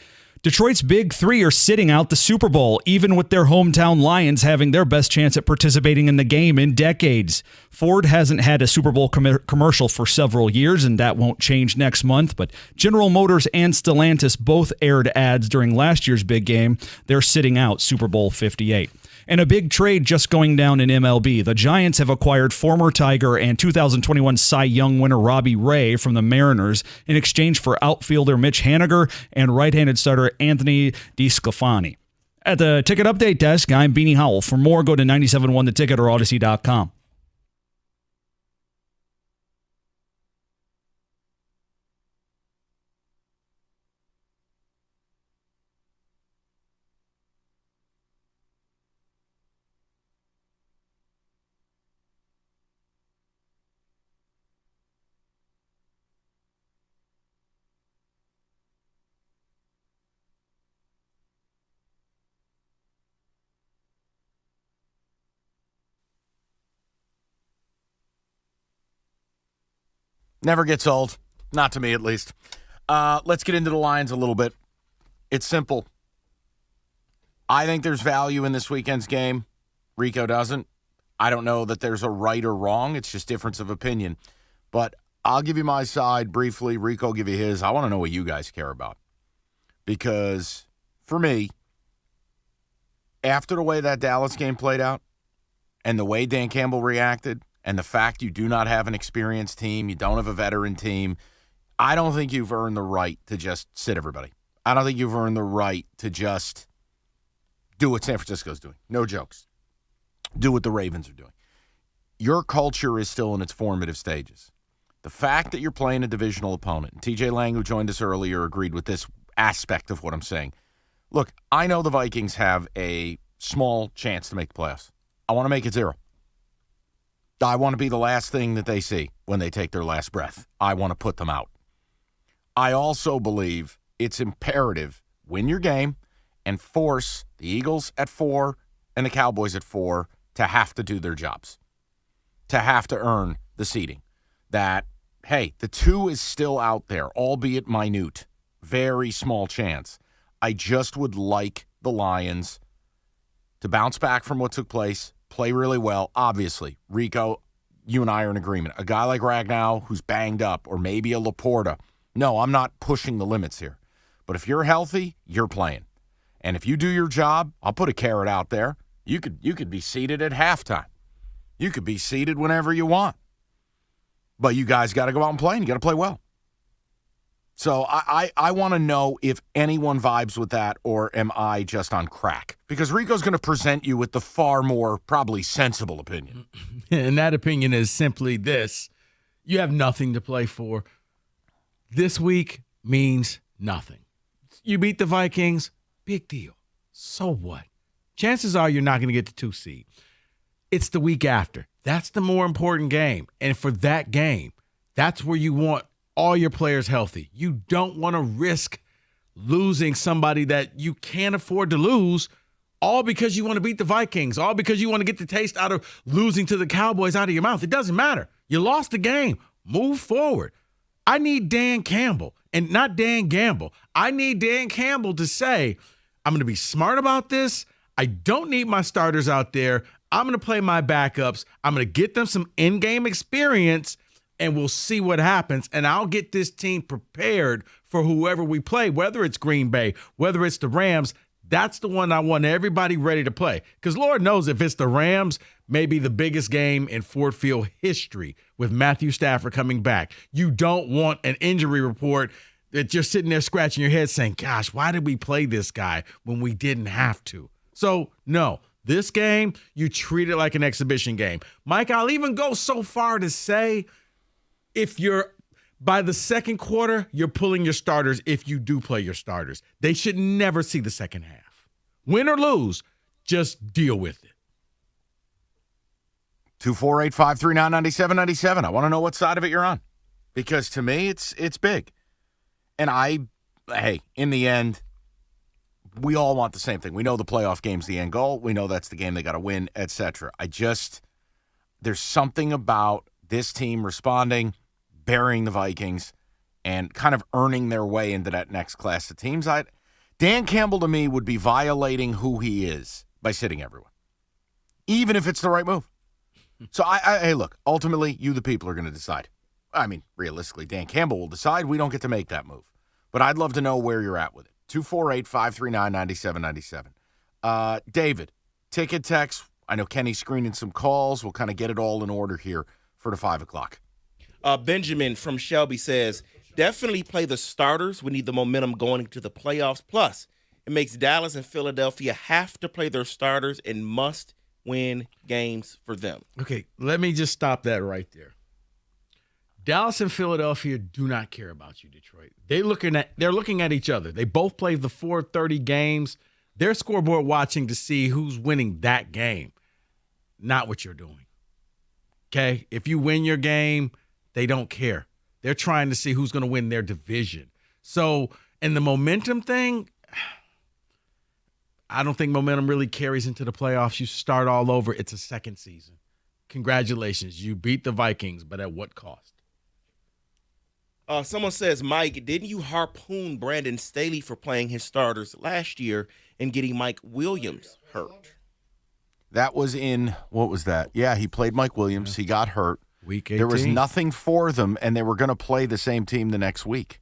Detroit's Big Three are sitting out the Super Bowl, even with their hometown Lions having their best chance at participating in the game in decades. Ford hasn't had a Super Bowl commercial for several years, and that won't change next month, but General Motors and Stellantis both aired ads during last year's big game. They're sitting out Super Bowl 58. And a big trade just going down in MLB. The Giants have acquired former Tiger and 2021 Cy Young winner Robbie Ray from the Mariners in exchange for outfielder Mitch Haniger and right-handed starter Anthony DeSclafani. At the Ticket Update Desk, I'm Beanie Howell. For more, go to 97.1theticket or Odyssey.com. Never gets old. Not to me, at least. Let's get into the Lions a little bit. It's simple. I think there's value in this weekend's game. Rico doesn't. I don't know that there's a right or wrong. It's just difference of opinion. But I'll give you my side briefly. Rico will give you his. I want to know what you guys care about. Because for me, after the way that Dallas game played out and the way Dan Campbell reacted, and the fact you do not have an experienced team, you don't have a veteran team, I don't think you've earned the right to just sit everybody. I don't think you've earned the right to just do what San Francisco's doing. No jokes. Do what the Ravens are doing. Your culture is still in its formative stages. The fact that you're playing a divisional opponent, and TJ Lang, who joined us earlier, agreed with this aspect of what I'm saying. Look, I know the Vikings have a small chance to make the playoffs. I want to make it 0. I want to be the last thing that they see when they take their last breath. I want to put them out. I also believe it's imperative, win your game and force the Eagles at 4 and the Cowboys at 4 to have to do their jobs, to have to earn the seeding. That, hey, the 2 is still out there, albeit minute, very small chance. I just would like the Lions to bounce back from what took place, play really well. Obviously, Rico, you and I are in agreement. A guy like Ragnow who's banged up, or maybe a Laporta. No, I'm not pushing the limits here. But if you're healthy, you're playing. And if you do your job, I'll put a carrot out there. You could be seated at halftime. You could be seated whenever you want. But you guys got to go out and play, and you got to play well. So I want to know if anyone vibes with that, or am I just on crack? Because Rico's going to present you with the far more probably sensible opinion. And that opinion is simply this. You have nothing to play for. This week means nothing. You beat the Vikings, big deal. So what? Chances are you're not going to get the 2 seed. It's the week after. That's the more important game. And for that game, that's where you want all your players healthy. You don't want to risk losing somebody that you can't afford to lose, all because you want to beat the Vikings, all because you want to get the taste out of losing to the Cowboys out of your mouth. It doesn't matter. You lost the game. Move forward. I need Dan Campbell, and not Dan Gamble. I need Dan Campbell to say, I'm going to be smart about this. I don't need my starters out there. I'm going to play my backups. I'm going to get them some in-game experience, and we'll see what happens. And I'll get this team prepared for whoever we play, whether it's Green Bay, whether it's the Rams. That's the one I want everybody ready to play. Because Lord knows if it's the Rams, maybe the biggest game in Ford Field history with Matthew Stafford coming back. You don't want an injury report that you're sitting there scratching your head saying, gosh, why did we play this guy when we didn't have to? So, no, This game, you treat it like an exhibition game. Mike, I'll even go so far to say if you're by the second quarter, you're pulling your starters if you do play your starters. They should never see the second half. Win or lose, just deal with it. 248-539-9797. I want to know what side of it you're on. Because to me, it's big. And hey, in the end, we all want the same thing. We know the playoff game's the end goal. We know that's the game they got to win, etc. There's something about this team responding, burying the Vikings, and kind of earning their way into that next class of teams. Dan Campbell, to me, would be violating who he is by sitting everyone, even if it's the right move. So, hey, look, ultimately, you, the people, are going to decide. I mean, realistically, Dan Campbell will decide. We don't get to make that move. But I'd love to know where you're at with it. 248-539-9797. David, ticket text. I know Kenny's screening some calls. We'll kind of get it all in order here for the 5 o'clock. Benjamin from Shelby says, definitely play the starters. We need the momentum going into the playoffs. Plus, it makes Dallas and Philadelphia have to play their starters and must win games for them. Okay, let me just stop that right there. Dallas and Philadelphia do not care about you, Detroit. They're looking at each other. They both play the 4:30 games. They're scoreboard watching to see who's winning that game, not what you're doing. Okay? If you win your game, they don't care. They're trying to see who's going to win their division. So, and the momentum thing, I don't think momentum really carries into the playoffs. You start all over. It's a second season. Congratulations. You beat the Vikings, but at what cost? Someone says, Mike, didn't you harpoon Brandon Staley for playing his starters last year and getting Mike Williams hurt? That was what was that? Yeah, he played Mike Williams. He got hurt. Week 18. There was nothing for them, and they were going to play the same team the next week.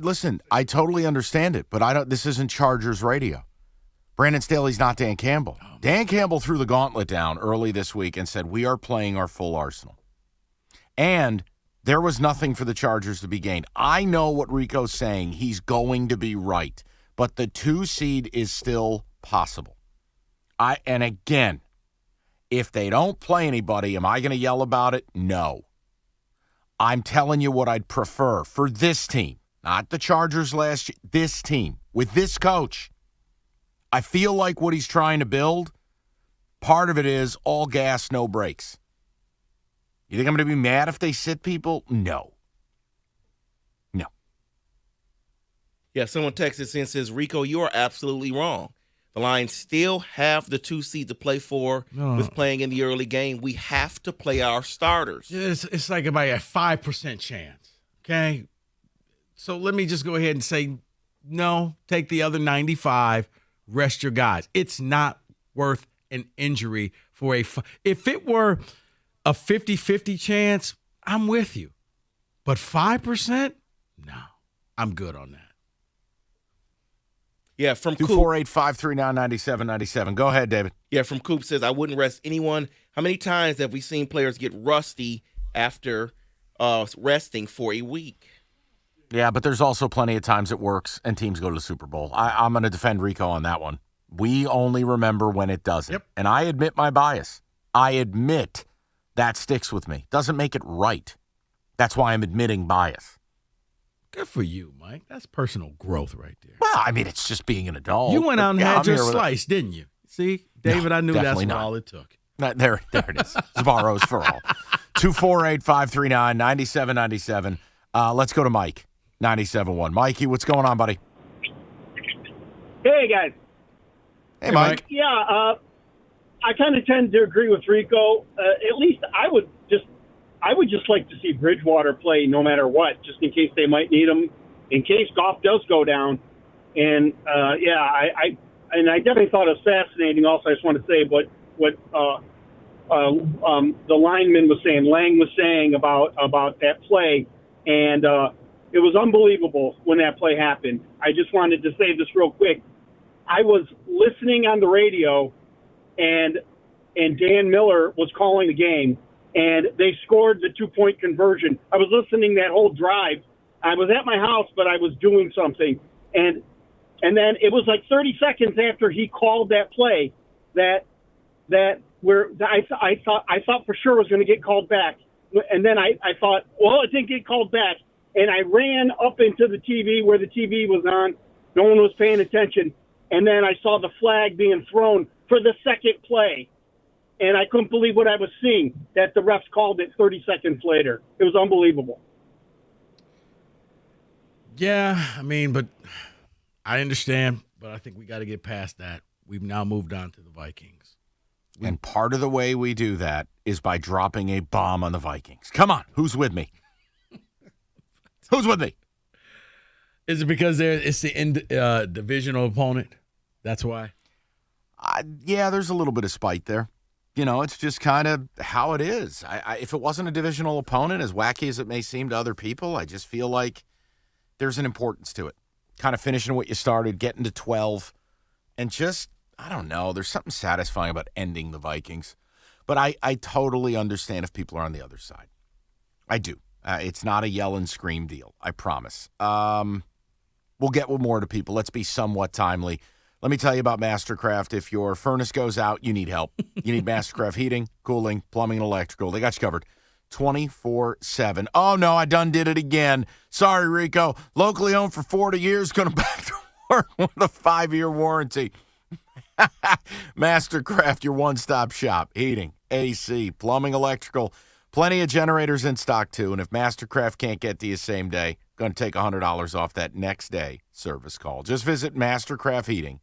Listen, I totally understand it, but this isn't Chargers radio. Brandon Staley's not Dan Campbell. Dan Campbell threw the gauntlet down early this week and said, we are playing our full arsenal. And there was nothing for the Chargers to be gained. I know what Rico's saying. He's going to be right. But the 2 seed is still possible. And again, if they don't play anybody, am I going to yell about it? No. I'm telling you what I'd prefer for this team, not the Chargers last year, this team, with this coach. I feel like what he's trying to build, part of it is all gas, no brakes. You think I'm going to be mad if they sit people? No. Yeah, someone texted in and says, Rico, you are absolutely wrong. The Lions still have the 2 seed to play for with playing in the early game. We have to play our starters. It's like about a 5% chance, okay? So let me just go ahead and say, no, take the other 95, rest your guys. It's not worth an injury for if it were a 50-50 chance, I'm with you. But 5%? No, I'm good on that. Yeah, from 248-539-9797. Go ahead, David. Yeah, from Coop says, I wouldn't rest anyone. How many times have we seen players get rusty after resting for a week? Yeah, but there's also plenty of times it works and teams go to the Super Bowl. I'm going to defend Rico on that one. We only remember when it doesn't. Yep. And I admit my bias. I admit that sticks with me. Doesn't make it right. That's why I'm admitting bias. Good for you, Mike. That's personal growth right there. Well, I mean, it's just being an adult. You went out and had your slice, didn't you? See, David, I knew that's what all it took. There it is. Sbarro's for all. 248-539-9797. Let's go to Mike, 97.1. Mikey, what's going on, buddy? Hey, guys. Hey, Mike. Yeah, I kind of tend to agree with Rico. At least I would just like to see Bridgewater play no matter what, just in case they might need him, in case Goff does go down. And I definitely thought it was fascinating. Also, I just want to say what the lineman was saying, Lang was saying about that play, and it was unbelievable when that play happened. I just wanted to say this real quick. I was listening on the radio, and Dan Miller was calling the game, and they scored the 2-point conversion. I was listening that whole drive. I was at my house, but I was doing something, and And then it was like 30 seconds after he called that play that where I thought for sure was going to get called back. And then I thought, well, it didn't get called back. And I ran up into the TV where the TV was on. No one was paying attention. And then I saw the flag being thrown for the second play. And I couldn't believe what I was seeing, that the refs called it 30 seconds later. It was unbelievable. Yeah, I mean, but I understand, but I think we got to get past that. We've now moved on to the Vikings. And part of the way we do that is by dropping a bomb on the Vikings. Come on, who's with me? Who's with me? Is it because it's the divisional opponent? That's why? Yeah, there's a little bit of spite there. You know, it's just kind of how it is. If it wasn't a divisional opponent, as wacky as it may seem to other people, I just feel like there's an importance to it. Kind of finishing what you started, getting to 12, and just, I don't know, there's something satisfying about ending the Vikings. But I totally understand if people are on the other side. I do. It's not a yell and scream deal, I promise. We'll get more to people. Let's be somewhat timely. Let me tell you about Mastercraft. If your furnace goes out, you need help. You need Mastercraft heating, cooling, plumbing, and electrical. They got you covered 24/7. Oh, no, I done did it again. Sorry, Rico. Locally owned for 40 years, going back to work with a 5-year warranty. Mastercraft, your one-stop shop. Heating, AC, plumbing, electrical. Plenty of generators in stock, too. And if Mastercraft can't get to you same day, going to take $100 off that next day service call. Just visit mastercraftheating.com.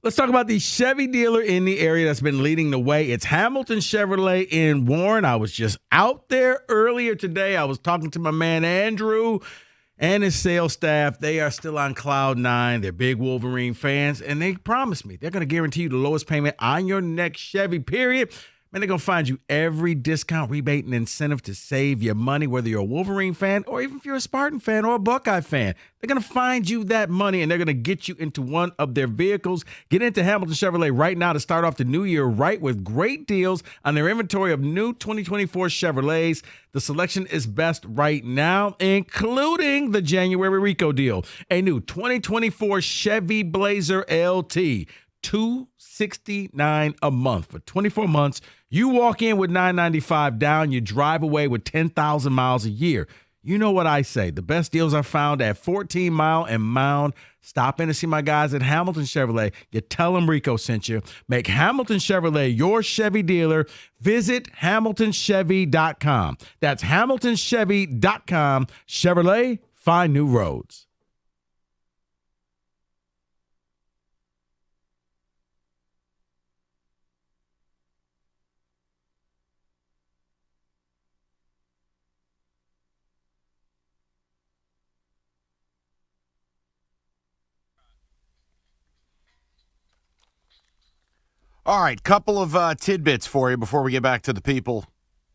Let's talk about the Chevy dealer in the area that's been leading the way. It's Hamilton Chevrolet in Warren. I was just out there earlier today. I was talking to my man Andrew and his sales staff. They are still on cloud nine. They're big Wolverine fans, and they promised me they're going to guarantee you the lowest payment on your next Chevy, period. Man, they're going to find you every discount, rebate, and incentive to save your money, whether you're a Wolverine fan or even if you're a Spartan fan or a Buckeye fan. They're going to find you that money, and they're going to get you into one of their vehicles. Get into Hamilton Chevrolet right now to start off the new year right with great deals on their inventory of new 2024 Chevrolets. The selection is best right now, including the January Rico deal. A new 2024 Chevy Blazer LT. $269 a month for 24 months. You walk in with $995 down. You drive away with 10,000 miles a year. You know what I say. The best deals are found at 14 Mile and Mound. Stop in to see my guys at Hamilton Chevrolet. You tell them Rico sent you. Make Hamilton Chevrolet your Chevy dealer. Visit HamiltonChevy.com. That's HamiltonChevy.com. Chevrolet, find new roads. All right, couple of tidbits for you before we get back to the people.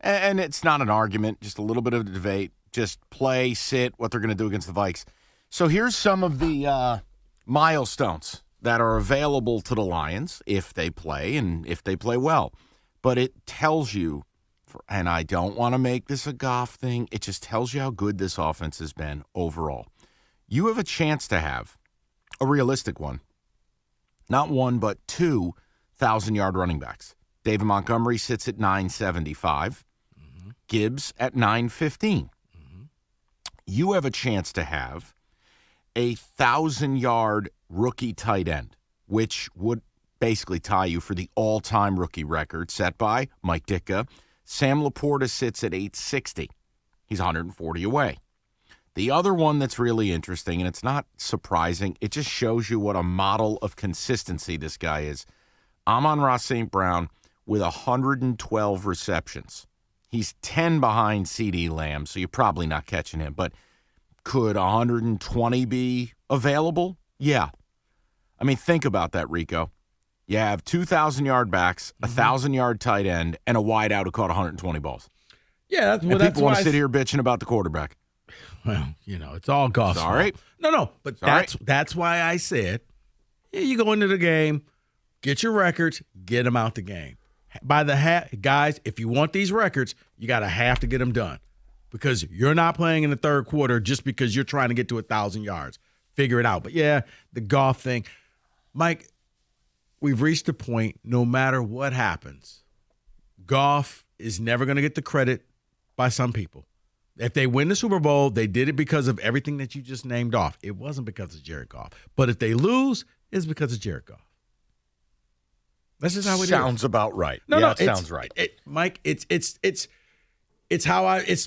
And it's not an argument, just a little bit of a debate. Just play, sit, what they're going to do against the Vikes. So here's some of the milestones that are available to the Lions if they play and if they play well. But it tells you, and I don't want to make this a Goff thing, it just tells you how good this offense has been overall. You have a chance to have a realistic one. Not one, but 2 1,000-yard running backs. David Montgomery sits at 975. Gibbs at 915. You have a chance to have a 1,000-yard rookie tight end, which would basically tie you for the all-time rookie record set by Mike Ditka. Sam Laporta sits at 860. He's 140 away. The other one that's really interesting, and it's not surprising, it just shows you what a model of consistency this guy is. Amon-Ra St. Brown with 112 receptions. He's 10 behind CeeDee Lamb, so you're probably not catching him. But could 120 be available? Yeah. I mean, think about that, Rico. You have 2,000-yard backs, a 1,000-yard tight end, and a wideout who caught 120 balls. Yeah, and people want to sit here bitching about the quarterback. Well, it's all Goff's fault. Sorry. No, but that's why I said, you go into the game, get your records, get them out the game. By the guys, if you want these records, you got to have to get them done because you're not playing in the third quarter just because you're trying to get to 1,000 yards. Figure it out. But, yeah, the Goff thing. Mike, we've reached a point, no matter what happens, Goff is never going to get the credit by some people. If they win the Super Bowl, they did it because of everything that you just named off. It wasn't because of Jared Goff. But if they lose, it's because of Jared Goff. That's just how it sounds about right. No, it sounds right. Mike, it's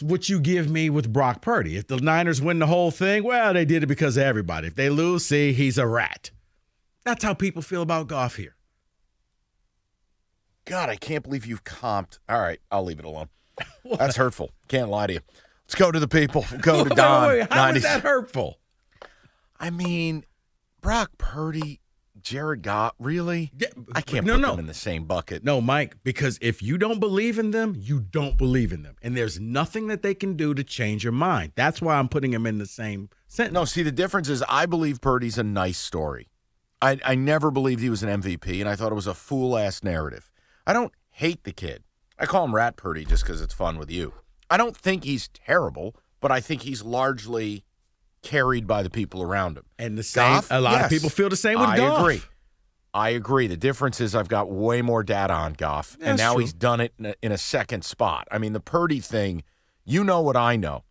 what you give me with Brock Purdy. If the Niners win the whole thing, well, they did it because of everybody. If they lose, see, he's a rat. That's how people feel about Goff here. God, I can't believe you've comped. All right, I'll leave it alone. That's hurtful. Can't lie to you. Let's go to the people. Go to Don. Wait, how is that hurtful? I mean, Brock Purdy, Jared Goff, really? Yeah, I can't put them in the same bucket. No, Mike, because if you don't believe in them, you don't believe in them. And there's nothing that they can do to change your mind. That's why I'm putting them in the same sentence. No, see, the difference is I believe Purdy's a nice story. I never believed he was an MVP, and I thought it was a fool-ass narrative. I don't hate the kid. I call him Rat Purdy just because it's fun with you. I don't think he's terrible, but I think he's largely carried by the people around him. And the same, Goff, a lot of people feel the same with Goff. I agree. The difference is I've got way more data on Goff, and now he's done it in a second spot. I mean, the Purdy thing, you know what I know,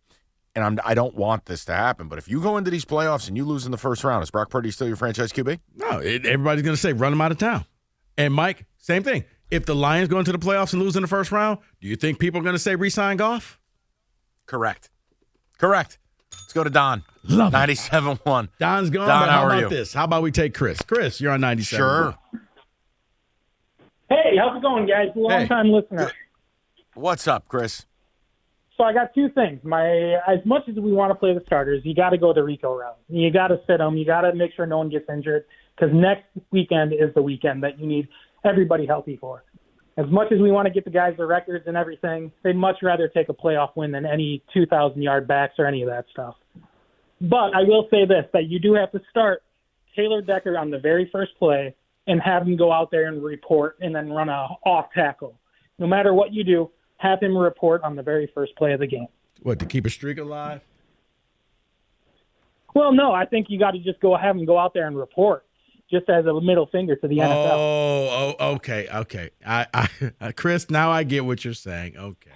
and I don't want this to happen, but if you go into these playoffs and you lose in the first round, is Brock Purdy still your franchise QB? No, everybody's going to say run him out of town. And, Mike, same thing. If the Lions go into the playoffs and lose in the first round, do you think people are going to say re-sign Goff? Correct. Let's go to Don. Love it. 97.1. Don's gone. Don, but how how are about you? this? How about we take Chris? Chris, you're on 97. Sure. Hey, how's it going, guys? Long time listener. What's up, Chris? So I got two things. As much as we want to play the starters, you got to go the Rico route. You got to sit them. You got to make sure no one gets injured because next weekend is the weekend that you need everybody healthy for. As much as we want to get the guys their records and everything, they'd much rather take a playoff win than any 2,000-yard backs or any of that stuff. But I will say this, that you do have to start Taylor Decker on the very first play and have him go out there and report and then run a off tackle. No matter what you do, have him report on the very first play of the game. What, to keep a streak alive? Well, no, I think you got to just have him go out there and report, just as a middle finger to the NFL. Oh, okay. I Chris, now I get what you're saying. Okay.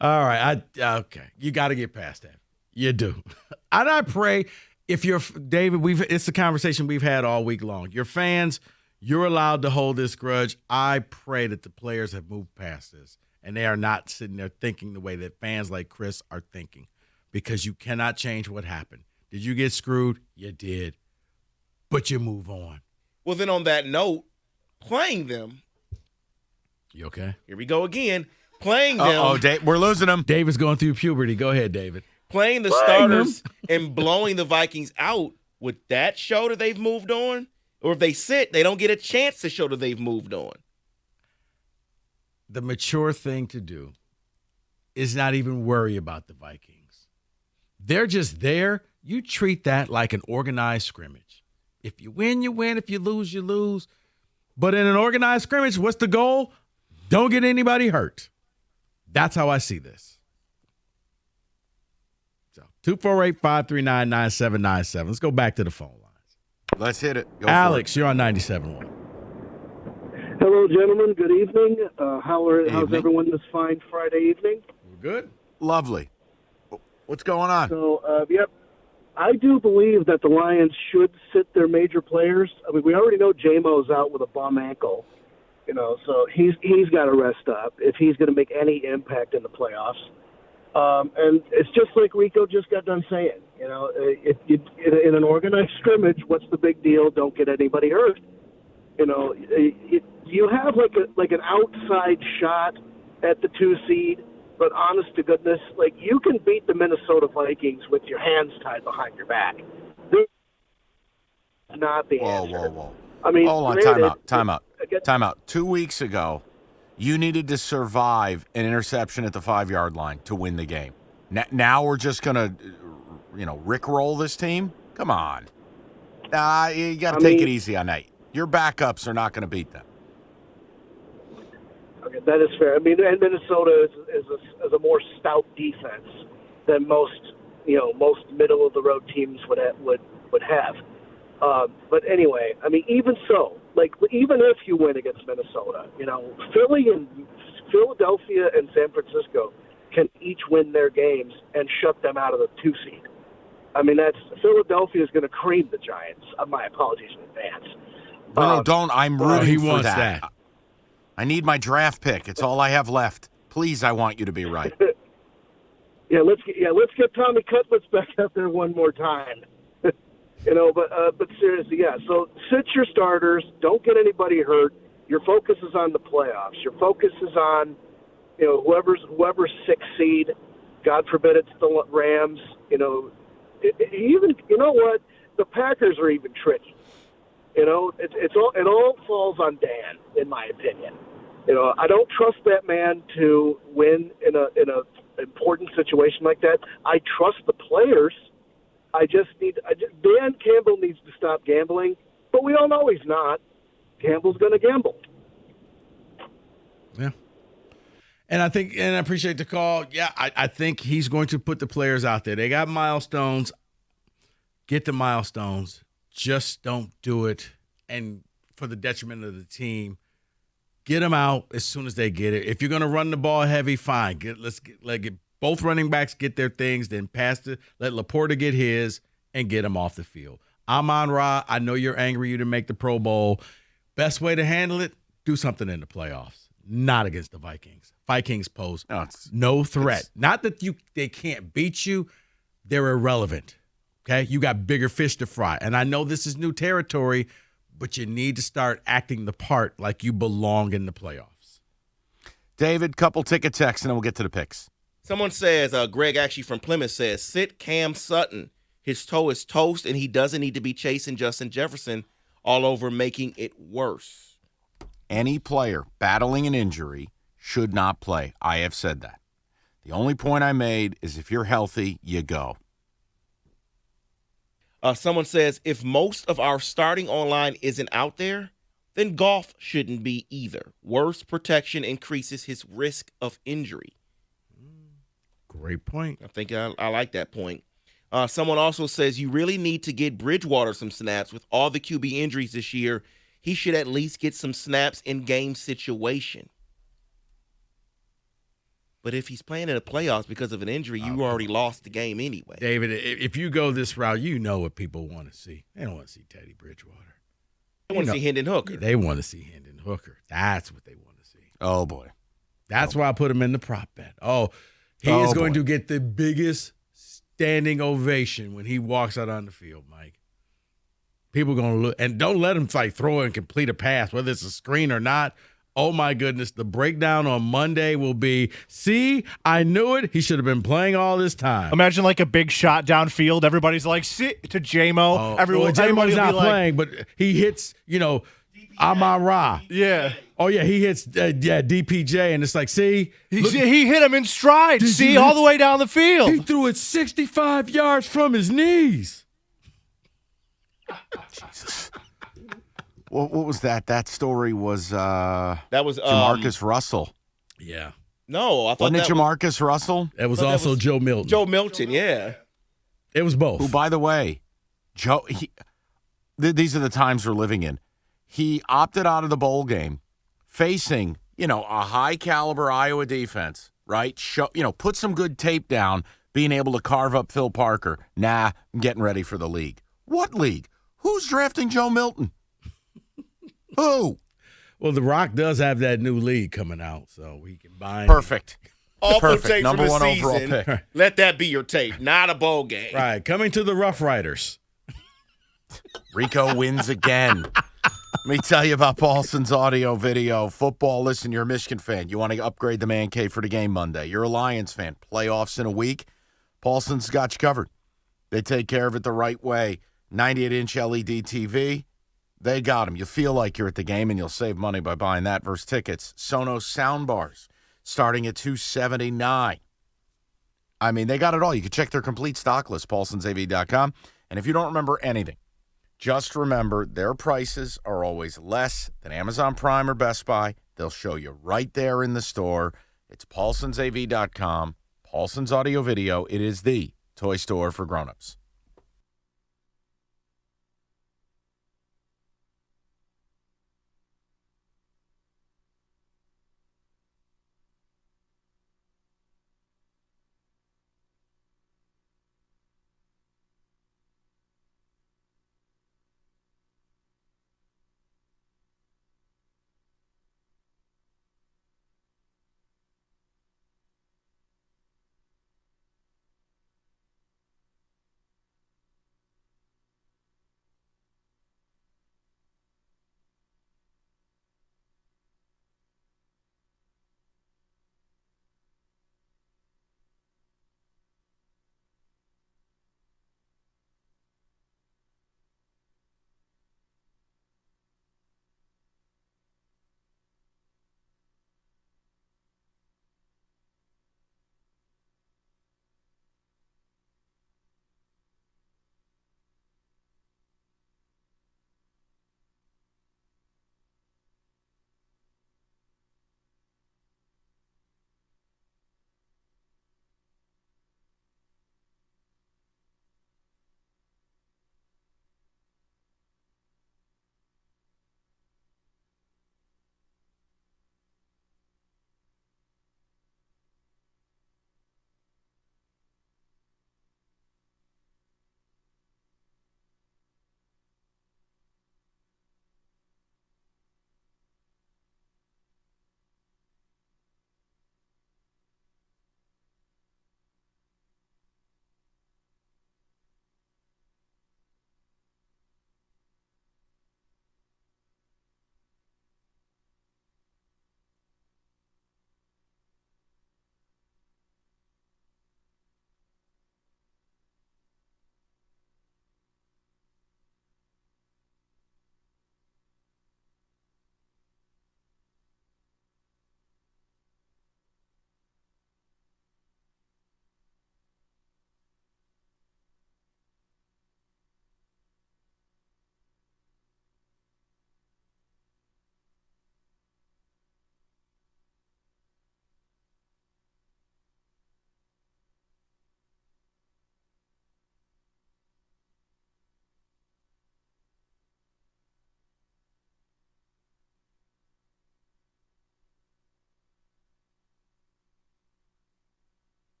All right. Okay. You got to get past that. You do. And I pray if you're David, it's the conversation we've had all week long. Your fans, you're allowed to hold this grudge. I pray that the players have moved past this and they are not sitting there thinking the way that fans like Chris are thinking, because you cannot change what happened. Did you get screwed? You did. But you move on. Well, then on that note, playing them. You okay? Here we go again. Playing them. Uh-oh, we're losing him. David's going through puberty. Go ahead, David. Playing the starters and blowing the Vikings out, would that show that they've moved on? Or if they sit, they don't get a chance to show that they've moved on. The mature thing to do is not even worry about the Vikings. They're just there. You treat that like an organized scrimmage. If you win, you win. If you lose, you lose. But in an organized scrimmage, what's the goal? Don't get anybody hurt. That's how I see this. So 248-539-9797. Let's go back to the phone lines. Let's hit it. Go Alex, you're on 97.1. Hello, gentlemen. Good evening. How's everyone this fine Friday evening? We're good. Lovely. What's going on? So, yep. I do believe that the Lions should sit their major players. I mean, we already know J-Mo's out with a bum ankle, so he's got to rest up if he's going to make any impact in the playoffs. And it's just like Rico just got done saying, if you, in an organized scrimmage, what's the big deal? Don't get anybody hurt. You have like an outside shot at the 2 seed. But honest to goodness, you can beat the Minnesota Vikings with your hands tied behind your back. This is not the answer. Whoa. I mean, hold on, time out. 2 weeks ago, you needed to survive an interception at the 5-yard line to win the game. Now we're just gonna, rickroll this team? Come on. You got to take it easy on that. Your backups are not going to beat them. Okay, that is fair. I mean, and Minnesota is a more stout defense than most middle of the road teams would have. But anyway, I mean, even so, even if you win against Minnesota, Philly and Philadelphia and San Francisco can each win their games and shut them out of the 2 seed. I mean, Philadelphia is going to cream the Giants. My apologies in advance. No, don't. I'm rooting he for wants that. I need my draft pick. It's all I have left. Please, I want you to be right. Let's get Tommy Cutlets back out there one more time. But seriously, yeah. So sit your starters. Don't get anybody hurt. Your focus is on the playoffs. Your focus is on, whoever's 6th seed. God forbid it's the Rams. The Packers are even tricky. It all falls on Dan, in my opinion. I don't trust that man to win in a important situation like that. I trust the players. Dan Campbell needs to stop gambling, but we all know he's not. Campbell's going to gamble. Yeah. And I appreciate the call. Yeah, I think he's going to put the players out there. They got milestones. Get the milestones. Just don't do it, and for the detriment of the team, get them out as soon as they get it. If you're going to run the ball heavy, fine. Let's get both running backs get their things, then let Laporta get his, and get him off the field. Amon-Ra, I know you're angry you didn't make the Pro Bowl. Best way to handle it, do something in the playoffs. not against the Vikings. Vikings pose no threat. Not that they can't beat you. They're irrelevant. Okay? You got bigger fish to fry. And I know this is new territory, but you need to start acting the part like you belong in the playoffs. David, couple ticket texts, and then we'll get to the picks. Someone says, Greg actually from Plymouth says, sit Cam Sutton. His toe is toast, and he doesn't need to be chasing Justin Jefferson all over, making it worse. Any player battling an injury should not play. I have said that. The only point I made is if you're healthy, you go. Someone says, if most of our starting online isn't out there, then golf shouldn't be either. Worse protection increases his risk of injury. Great point. I think I like that point. Someone also says you really need to get Bridgewater some snaps with all the QB injuries this year. He should at least get some snaps in game situation. But if he's playing in the playoffs because of an injury, you already lost the game anyway. David, if you go this route, you know what people want to see. They don't want to see Teddy Bridgewater. They want to see Hendon Hooker. They want to see Hendon Hooker. That's what they want to see. Oh, boy. That's why I put him in the prop bet. He is going to get the biggest standing ovation when he walks out on the field, Mike. People going to look. And don't let him throw and complete a pass, whether it's a screen or not. Oh, my goodness. The breakdown on Monday will be, see, I knew it. He should have been playing all this time. Imagine like a big shot downfield. Everybody's like, sit to J-Mo. J-Mo's not playing, but he hits, Amon-Ra. Yeah. Oh, yeah, he hits, DPJ, and it's like, see? He hit him in stride, all the way down the field. He threw it 65 yards from his knees. Jesus. What was that? That story was that was Jamarcus Russell. Yeah. No, I thought wasn't it Jamarcus Russell? It was also Joe Milton. Joe Milton, yeah. It was both. Who, by the way, these are the times we're living in. He opted out of the bowl game, facing a high caliber Iowa defense. Right? Put some good tape down, being able to carve up Phil Parker. Nah, I'm getting ready for the league. What league? Who's drafting Joe Milton? Who? Well, The Rock does have that new league coming out, so we can buy him. Perfect. Awful tape Number from the 1 overall season. pick. Let that be your tape, not a bowl game. Right. Coming to the Rough Riders. Rico wins again. Let me tell you about Paulson's audio video. Football, listen, you're a Michigan fan. You want to upgrade the man cave for the game Monday. You're a Lions fan. Playoffs in a week. Paulson's got you covered. They take care of it the right way. 98-inch LED TV. They got them. You feel like you're at the game, and you'll save money by buying that versus tickets. Sonos soundbars starting at $279. I mean, they got it all. You can check their complete stock list, paulsonsav.com. And if you don't remember anything, just remember their prices are always less than Amazon Prime or Best Buy. They'll show you right there in the store. It's paulsonsav.com. Paulson's Audio Video. It is the toy store for grown-ups.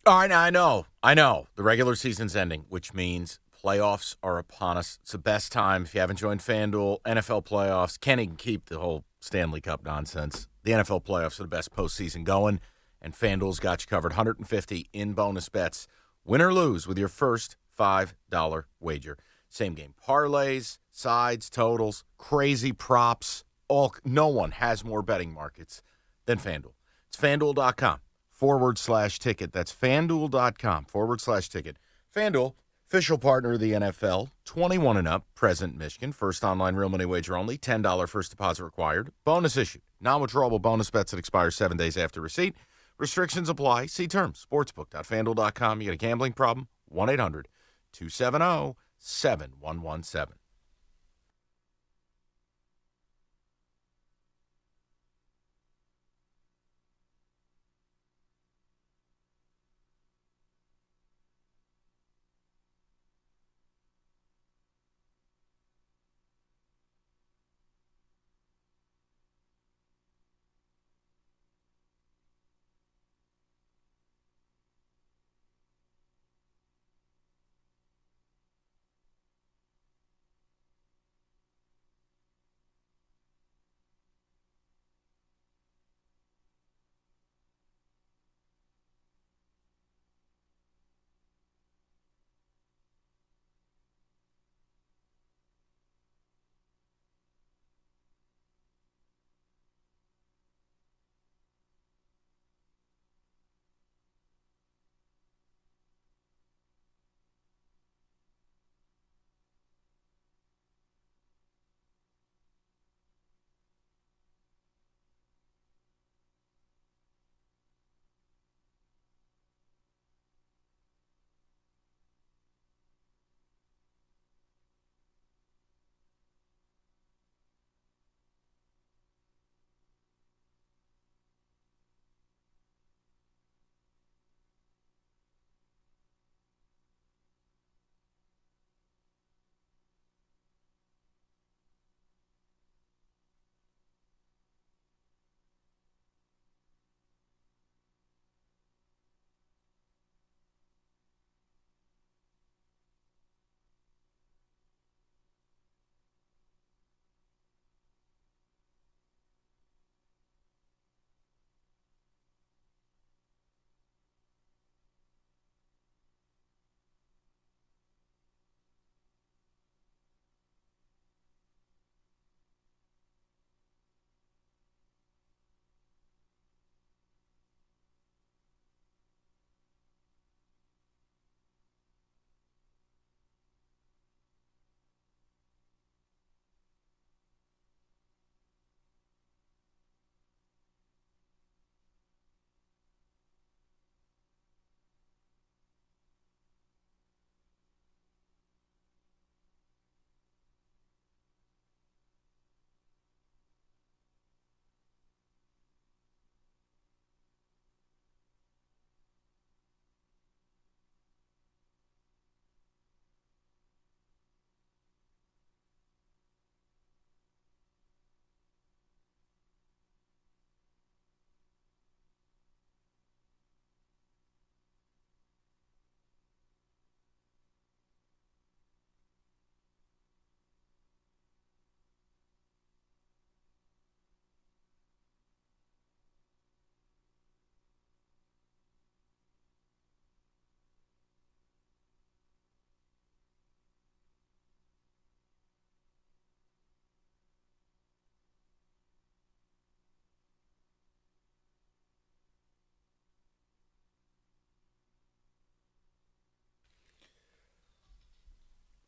All right, I know. The regular season's ending, which means playoffs are upon us. It's the best time. If you haven't joined FanDuel, NFL playoffs, can't even keep the whole Stanley Cup nonsense. The NFL playoffs are the best postseason going, and FanDuel's got you covered. 150 in bonus bets. Win or lose with your first $5 wager. Same game parlays, sides, totals, crazy props. No one has more betting markets than FanDuel. It's FanDuel.com/ticket. That's FanDuel.com/ticket. FanDuel, official partner of the NFL, 21 and up, present Michigan. First online real money wager only, $10 first deposit required. Bonus issued. Non-withdrawable bonus bets that expire 7 days after receipt. Restrictions apply. See terms. Sportsbook.FanDuel.com. You got a gambling problem? 1-800-270-7117.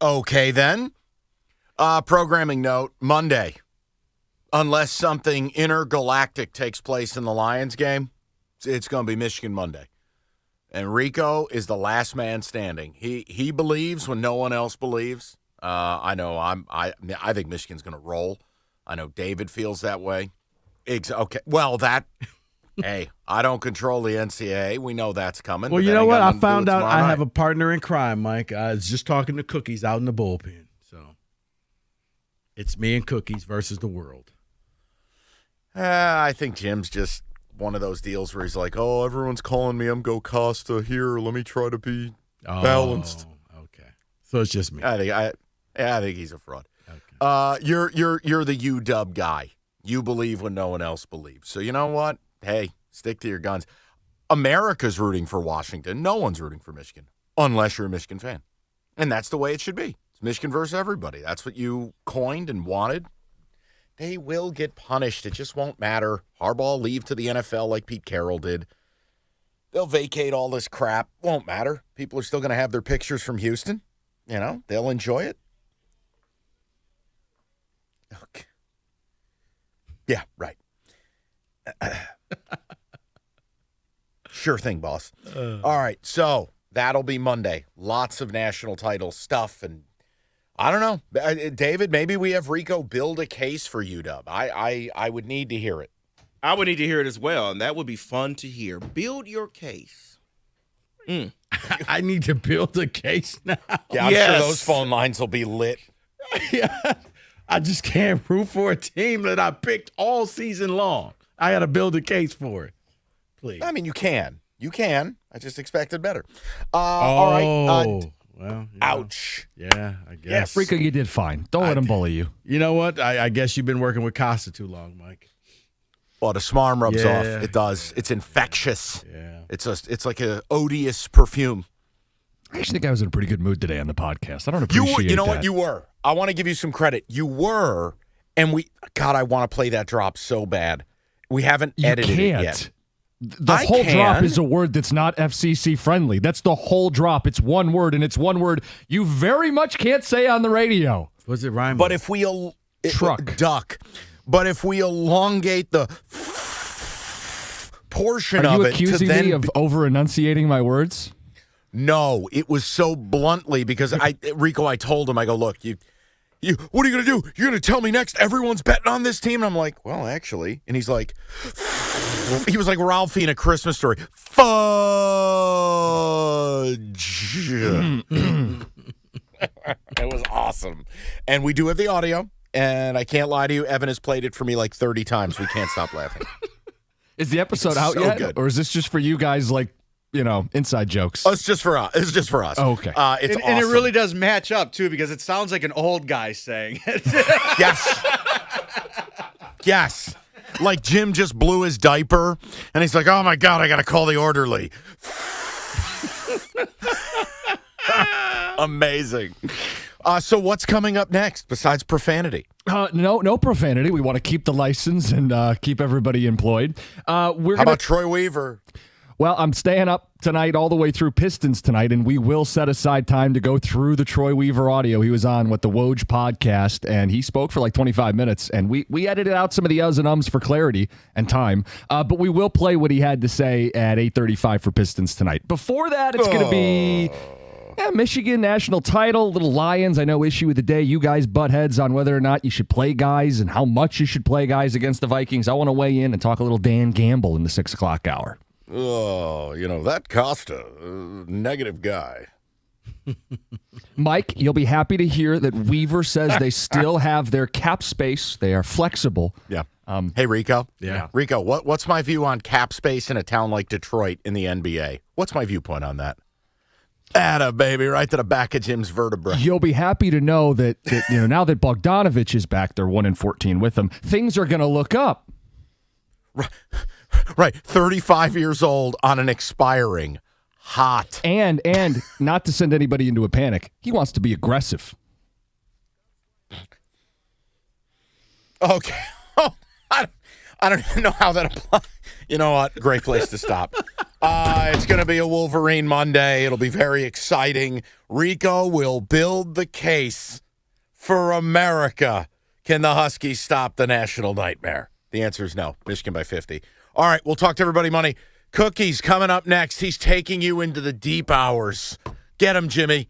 Okay, then. Programming note, Monday. Unless something intergalactic takes place in the Lions game, it's going to be Michigan Monday. And Rico is the last man standing. He believes when no one else believes. I know I think Michigan's going to roll. I know David feels that way. Okay. Well, hey, I don't control the NCAA. We know that's coming. Well, you know what? I found out I have a partner in crime, Mike. I was just talking to Cookies out in the bullpen. So it's me and Cookies versus the world. I think Jim's just one of those deals where he's like, "Oh, everyone's calling me. I'm Go Costa here. Let me try to be balanced." Okay, so it's just me. I think he's a fraud. Okay. You're the UW guy. You believe when no one else believes. So you know what? Hey, stick to your guns. America's rooting for Washington. No one's rooting for Michigan unless you're a Michigan fan, and that's the way it should be. It's Michigan versus everybody. That's what you coined and wanted. They will get punished. It just won't matter. Harbaugh leave to the NFL like Pete Carroll did. They'll vacate all this crap. Won't matter. People are still going to have their pictures from Houston. You know, they'll enjoy it. Okay. Yeah, right. Sure thing, boss. All right, so that'll be Monday. Lots of national title stuff, and I don't know. David, maybe we have Rico build a case for UW. I would need to hear it. I would need to hear it as well, and that would be fun to hear. Build your case. I need to build a case now. Yeah, I'm sure those phone lines will be lit. Yeah, I just can't root for a team that I picked all season long. I got to build a case for it. Please. I mean, you can. You can. I just expected better. All right. Well, ouch. Yeah, I guess. Rico, you did fine. Don't let him bully you. You know what? I guess you've been working with Costa too long, Mike. Well, the smarm rubs off. It does. It's infectious. Yeah. It's like an odious perfume. I actually think I was in a pretty good mood today on the podcast. I don't appreciate You know that. what? You were. I want to give you some credit. You were, and God, I want to play that drop so bad. We haven't edited it yet. The whole drop is a word that's not FCC friendly. That's the whole drop. It's one word, and it's one word you very much can't say on the radio. What's it rhyme? But if we duck. But if we elongate the portion of it, are you accusing me of over enunciating my words? No, it was so bluntly because Rico, I told him, I go, look, you, what are you gonna do? You're gonna tell me next everyone's betting on this team? And I'm like, well, actually, and he's like, he was like Ralphie in A Christmas Story. Fudge. It was awesome, and we do have the audio. And I can't lie to you, Evan has played it for me like 30 times. We can't stop laughing. Is the episode out yet? Good. Or is this just for you guys, like, inside jokes? Oh, it's just for us. It's just for us. Oh, okay. It's awesome. And it really does match up, too, because it sounds like an old guy saying it. Yes. Yes. Like Jim just blew his diaper, and he's like, oh, my God, I got to call the orderly. Amazing. So what's coming up next besides profanity? No profanity. We want to keep the license and keep everybody employed. How about Troy Weaver? Well, I'm staying up tonight all the way through Pistons tonight, and we will set aside time to go through the Troy Weaver audio. He was on with the Woj podcast, and he spoke for like 25 minutes, and we edited out some of the uhs and ums for clarity and time, but we will play what he had to say at 8:35 for Pistons tonight. Before that, it's going to be... Michigan national title, little Lions. I know issue of the day. You guys butt heads on whether or not you should play guys and how much you should play guys against the Vikings. I want to weigh in and talk a little Dan Gamble in the 6 o'clock hour. Oh, that Costa, negative guy. Mike, you'll be happy to hear that Weaver says they still have their cap space. They are flexible. Yeah. Hey, Rico. Yeah. Rico, what's my view on cap space in a town like Detroit in the NBA? What's my viewpoint on that? Atta, baby, right to the back of Jim's vertebra. You'll be happy to know that now that Bogdanovich is back, they're 1-14 with him. Things are going to look up. Right, 35 years old on an expiring. Hot. And not to send anybody into a panic, he wants to be aggressive. Okay. Oh, I don't even know how that applies. You know what? Great place to stop. It's going to be a Wolverine Monday. It'll be very exciting. Rico will build the case for America. Can the Huskies stop the national nightmare? The answer is no. Michigan by 50. All right, we'll talk to everybody Monday. Cookies coming up next. He's taking you into the deep hours. Get him, Jimmy.